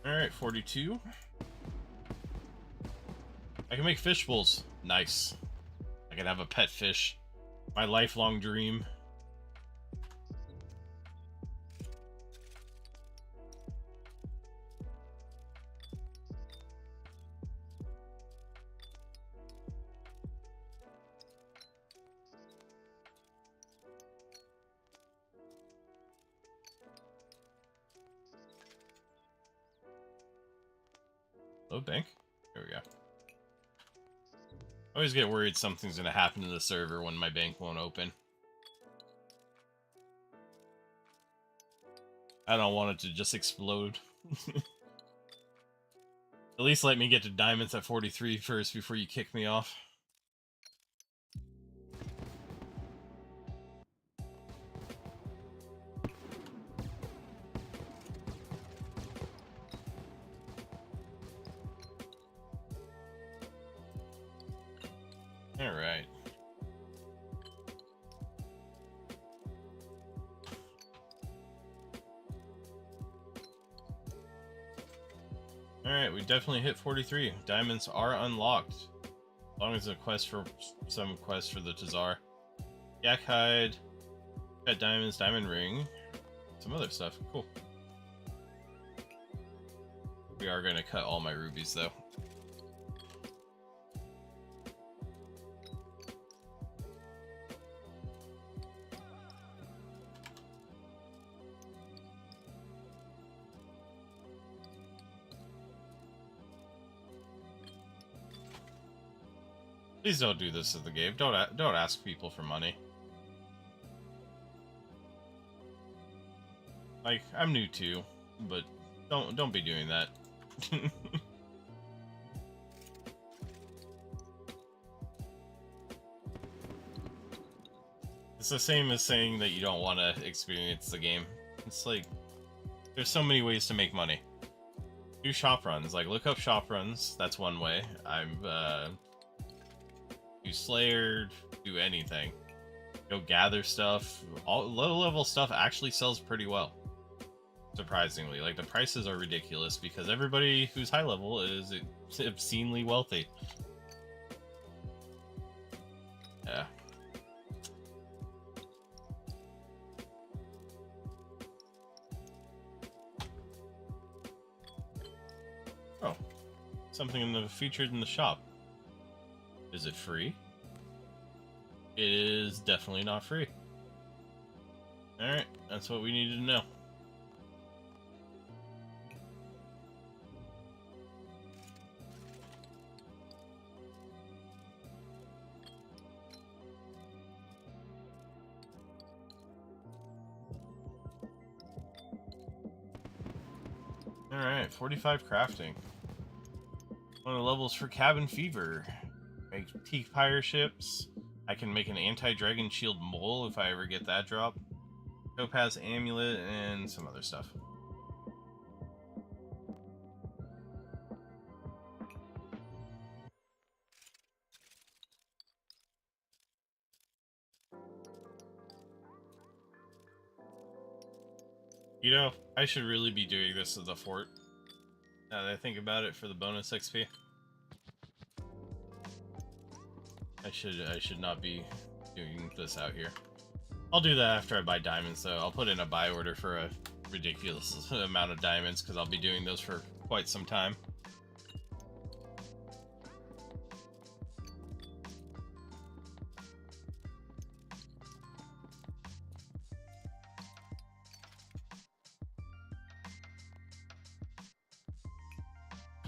Alright, 42. I can make fish bowls. Nice. I can have a pet fish. My lifelong dream. Hello, bank. There we go. I always get worried something's gonna happen to the server when my bank won't open. I don't want it to just explode. At least let me get to diamonds at 43 first before you kick me off. Alright. Alright, we definitely hit 43. Diamonds are unlocked. As long as a quest for some quest for the Tazar. Yak hide. Got diamonds, diamond ring. Some other stuff. Cool. We are gonna cut all my rubies though. Please don't do this to the game. Don't ask people for money. Like, I'm new too, but don't be doing that. It's the same as saying that you don't want to experience the game. It's like, there's so many ways to make money. Do shop runs. Like, look up shop runs. That's one way. Do Slayer, do anything. Go gather stuff. All low-level stuff actually sells pretty well. Surprisingly. Like, the prices are ridiculous because everybody who's high level is obscenely wealthy. Yeah. Oh. Something featured in the shop. Is it free? It is definitely not free. Alright, that's what we needed to know. Alright, 45 crafting. One of the levels for Cabin Fever. Make teak pyre ships. I can make an anti-dragon shield mole if I ever get that drop. Topaz amulet and some other stuff. You know, I should really be doing this as a fort. Now that I think about it, for the bonus XP. I should not be doing this out here. I'll do that after I buy diamonds, though. I'll put in a buy order for a ridiculous amount of diamonds, because I'll be doing those for quite some time.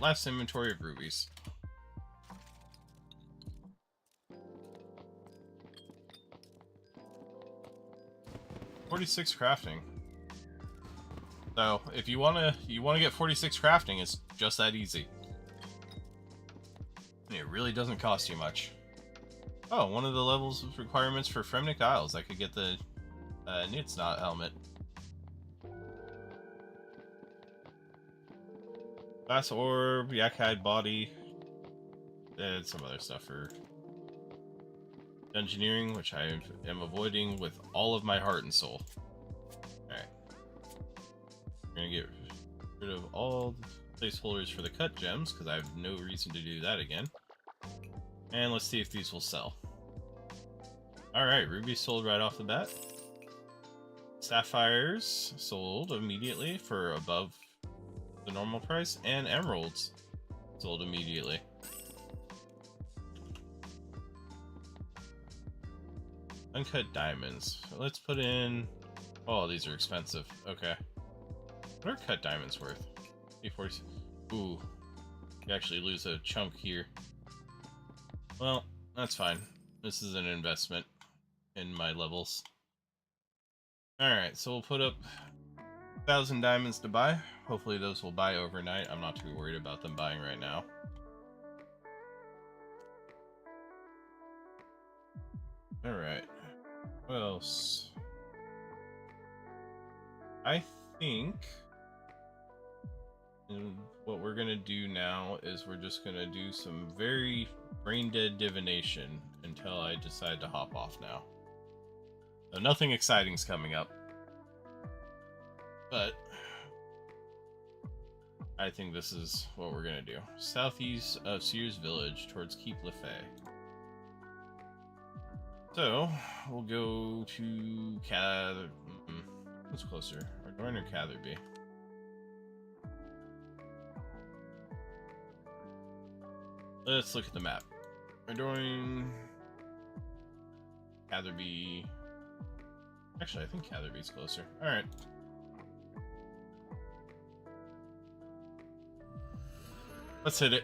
Last inventory of rubies. $46 crafting. So if you wanna get 46 crafting, it's just that easy. It really doesn't cost you much. Oh, one of the levels of requirements for Fremnik Isles. I could get the Nitsnot helmet. Glass orb, yak-hide body, and some other stuff for engineering, which I am avoiding with all of my heart and soul. Alright. We're gonna get rid of all the placeholders for the cut gems, because I have no reason to do that again. And let's see if these will sell. Alright, rubies sold right off the bat. Sapphires sold immediately for above the normal price, and emeralds sold immediately. Uncut diamonds. Let's put in... Oh, these are expensive. Okay. What are cut diamonds worth? 40. Ooh. You actually lose a chunk here. Well, that's fine. This is an investment in my levels. Alright, so we'll put up 1,000 diamonds to buy. Hopefully those will buy overnight. I'm not too worried about them buying right now. Alright. What else? I think what we're gonna do now is we're just gonna do some very brain-dead divination until I decide to hop off now. So nothing exciting's coming up. But I think this is what we're gonna do. Southeast of Sears Village towards Keep Lefay. So we'll go to what's closer? Ardorn or Catherby? Let's look at the map. Ardorn, Catherby. Actually, I think Catherby's closer. All right. Let's hit it.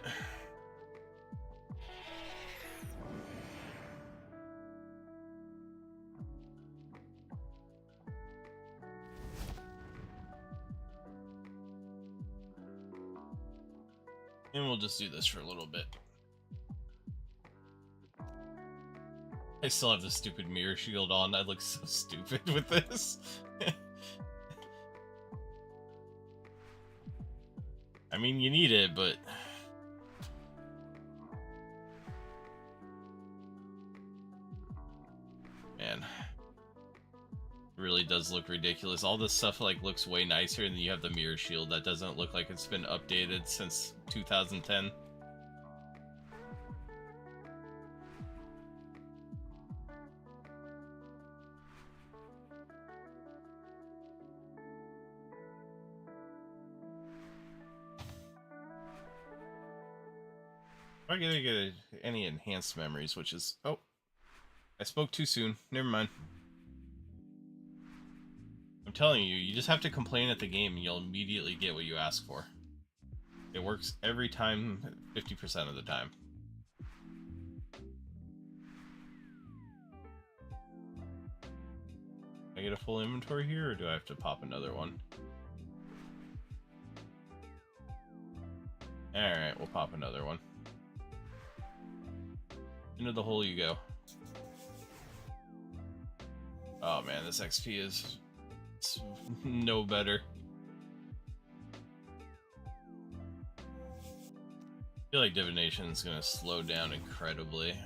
And we'll just do this for a little bit. I still have the stupid mirror shield on. I look so stupid with this. I mean, you need it, but... Man. It really does look ridiculous. All this stuff, like, looks way nicer, and then you have the mirror shield that doesn't look like it's been updated since 2010. I'm gonna get any enhanced memories, which is... Oh, I spoke too soon. Never mind. I'm telling you, you just have to complain at the game and you'll immediately get what you ask for. It works every time, 50% of the time. I get a full inventory here, or do I have to pop another one? Alright, we'll pop another one. Into the hole you go. Oh man, this XP is no better. I feel like divination is going to slow down incredibly.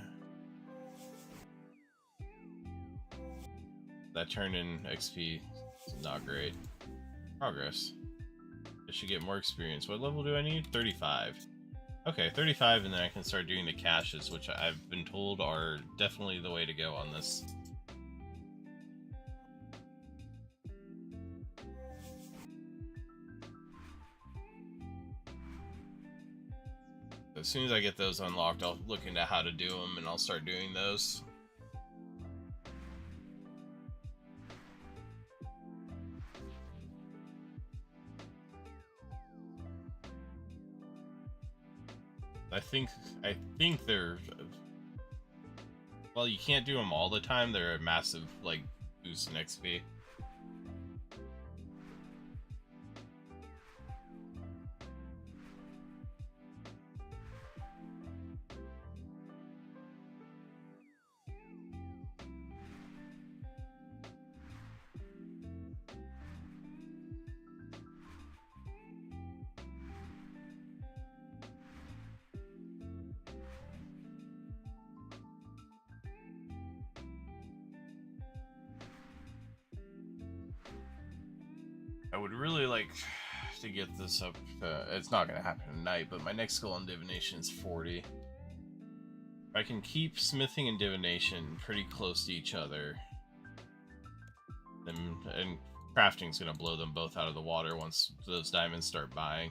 That turn in XP is not great. Progress. I should get more experience. What level do I need? 35. Okay, 35, and then I can start doing the caches, which I've been told are definitely the way to go on this. As soon as I get those unlocked, I'll look into how to do them, and I'll start doing those. I think they're... Well, you can't do them all the time. They're a massive, like, boost in XP. I would really like to get this up. It's not going to happen tonight, but my next goal on divination is 40. If I can keep smithing and divination pretty close to each other, then and crafting's going to blow them both out of the water once those diamonds start buying.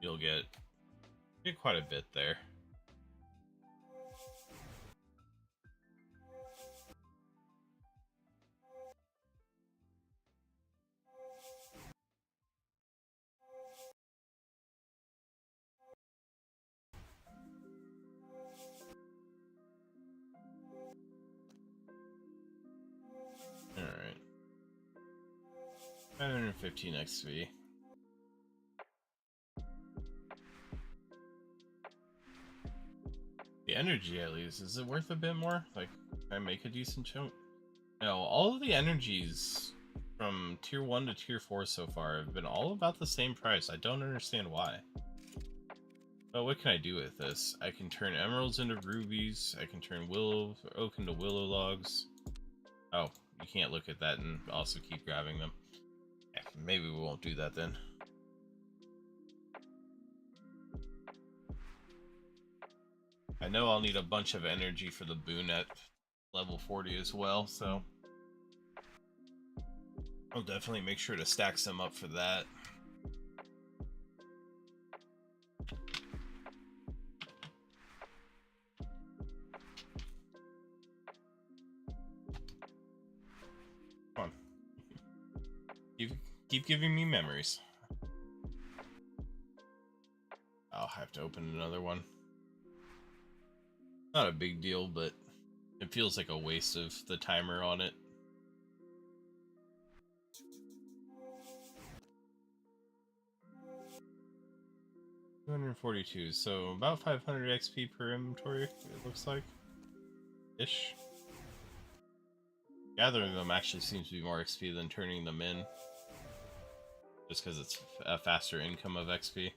You'll get quite a bit there. 515 XP. The energy, at least, is it worth a bit more? Like, can I make a decent chunk? No, all of the energies from tier 1 to tier 4 so far have been all about the same price. I don't understand why. But what can I do with this? I can turn emeralds into rubies. I can turn oak into willow logs. Oh, you can't look at that and also keep grabbing them. Yeah, maybe we won't do that then. I know I'll need a bunch of energy for the boon at level 40 as well, so I'll definitely make sure to stack some up for that. Come on. Keep giving me memories. I'll have to open another one. Not a big deal, but it feels like a waste of the timer on it. $242, so about 500 XP per inventory, it looks like. Ish. Gathering them actually seems to be more XP than turning them in. Just because it's a faster income of XP.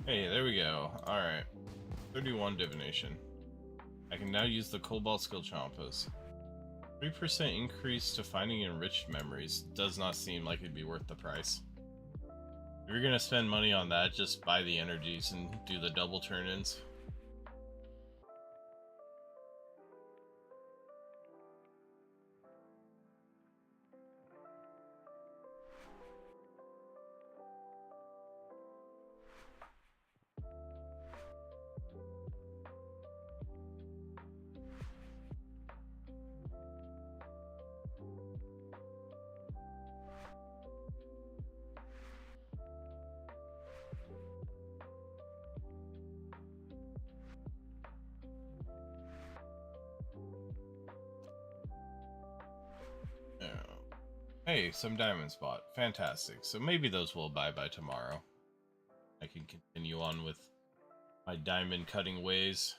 Hey, there we go. Alright. 31 divination. I can now use the cobalt skill champas. 3% increase to finding enriched memories. Does not seem like it'd be worth the price. If you're gonna spend money on that, just buy the energies and do the double turn-ins. Hey, some diamond spot. Fantastic. So maybe those will buy by tomorrow. I can continue on with my diamond cutting ways.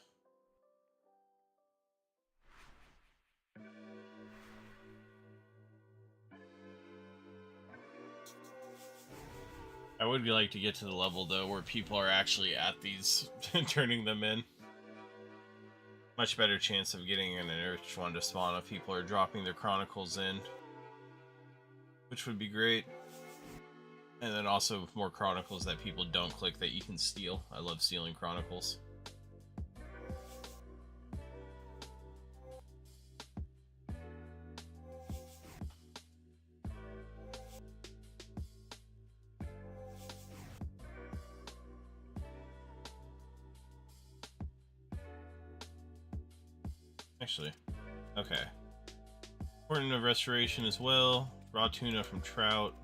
I would like to get to the level, though, where people are actually at these, turning them in. Much better chance of getting an enriched one to spawn if people are dropping their chronicles in. Which would be great. And then also more chronicles that people don't click that you can steal. I love stealing chronicles. Actually, okay. Important of restoration as well. Raw tuna from trout.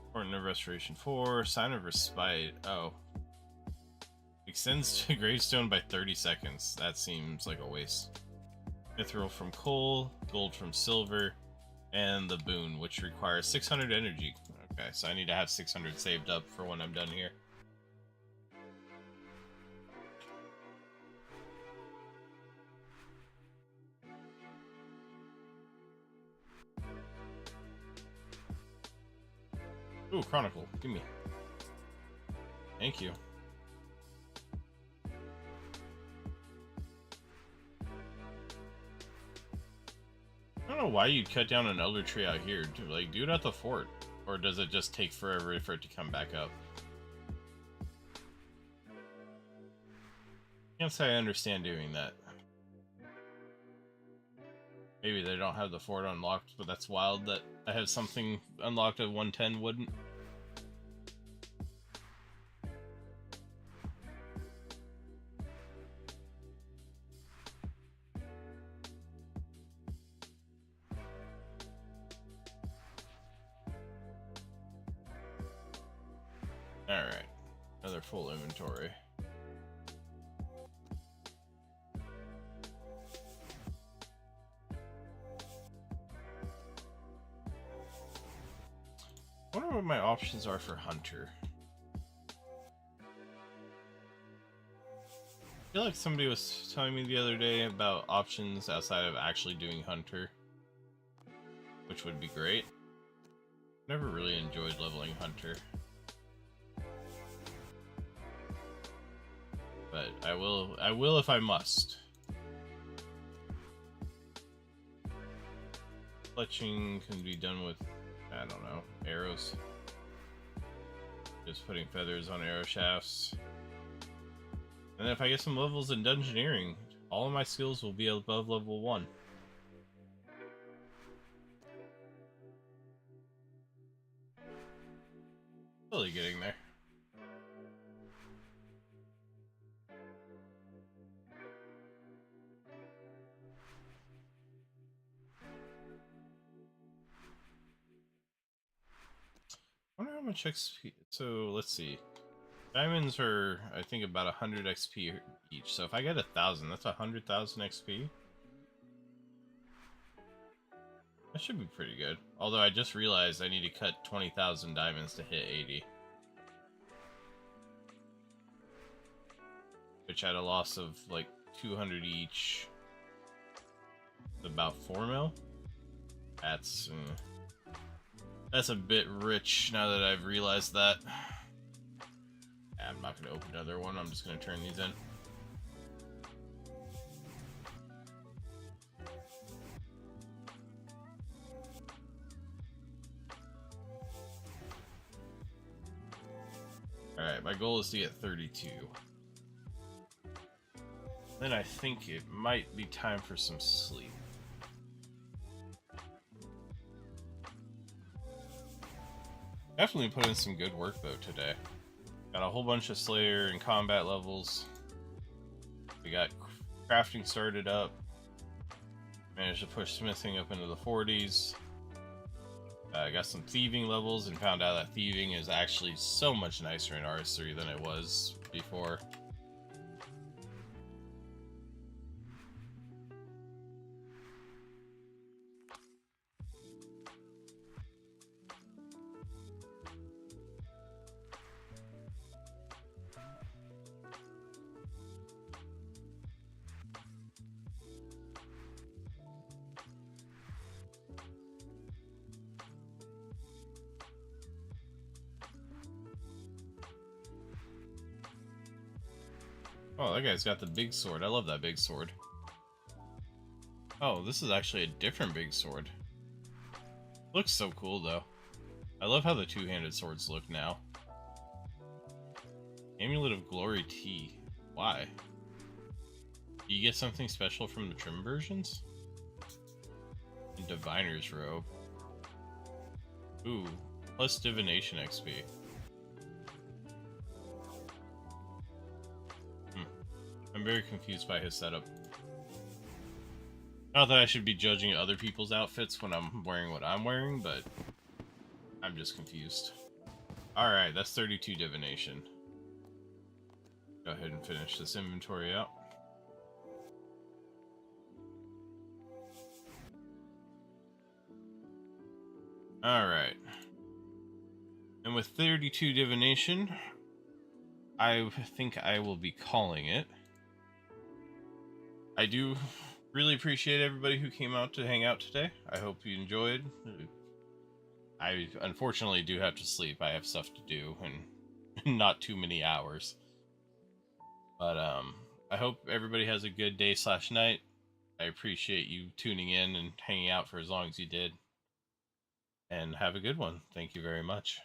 Important of restoration 4. Sign of respite. Oh. Extends to gravestone by 30 seconds. That seems like a waste. Mithril from coal. Gold from silver. And the boon, which requires 600 energy. Okay, so I need to have 600 saved up for when I'm done here. Ooh, Chronicle. Give me. Thank you. I don't know why you'd cut down an elder tree out here. Like, do it at the fort. Or does it just take forever for it to come back up? Can't say I understand doing that. Maybe they don't have the fort unlocked, but that's wild that I have something unlocked at 110 wouldn't. Alright. Another full inventory. I wonder what my options are for Hunter. I feel like somebody was telling me the other day about options outside of actually doing Hunter, which would be great. Never really enjoyed leveling Hunter, but I will if I must. Fletching can be done with, I don't know, arrows. Just putting feathers on arrow shafts. And then if I get some levels in dungeoneering, all of my skills will be above level 1. Slowly getting there. I wonder how much XP. So let's see. Diamonds are, I think, about 100 XP each. So if I get 1,000, that's 100,000 XP. That should be pretty good. Although I just realized I need to cut 20,000 diamonds to hit 80. Which at a loss of like 200 each. About 4 mil. That's a bit rich now that I've realized that. I'm not going to open another one. I'm just going to turn these in. Alright, my goal is to get 32. Then I think it might be time for some sleep. Definitely put in some good work though today. Got a whole bunch of Slayer and combat levels. We got crafting started up. Managed to push smithing up into the 40s. I got some thieving levels and found out that thieving is actually so much nicer in RS3 than it was before. Oh, that guy's got the big sword. I love that big sword. Oh, this is actually a different big sword. Looks so cool, though. I love how the two-handed swords look now. Amulet of Glory T. Why? Do you get something special from the trim versions? And Diviner's Robe. Ooh, plus Divination XP. I'm very confused by his setup. Not that I should be judging other people's outfits when I'm wearing what I'm wearing, but I'm just confused. Alright, that's 32 divination. Go ahead and finish this inventory out. Alright. And with 32 divination, I think I will be calling it. I do really appreciate everybody who came out to hang out today. I hope you enjoyed. I unfortunately do have to sleep. I have stuff to do and not too many hours. But I hope everybody has a good day/night. I appreciate you tuning in and hanging out for as long as you did. And have a good one. Thank you very much.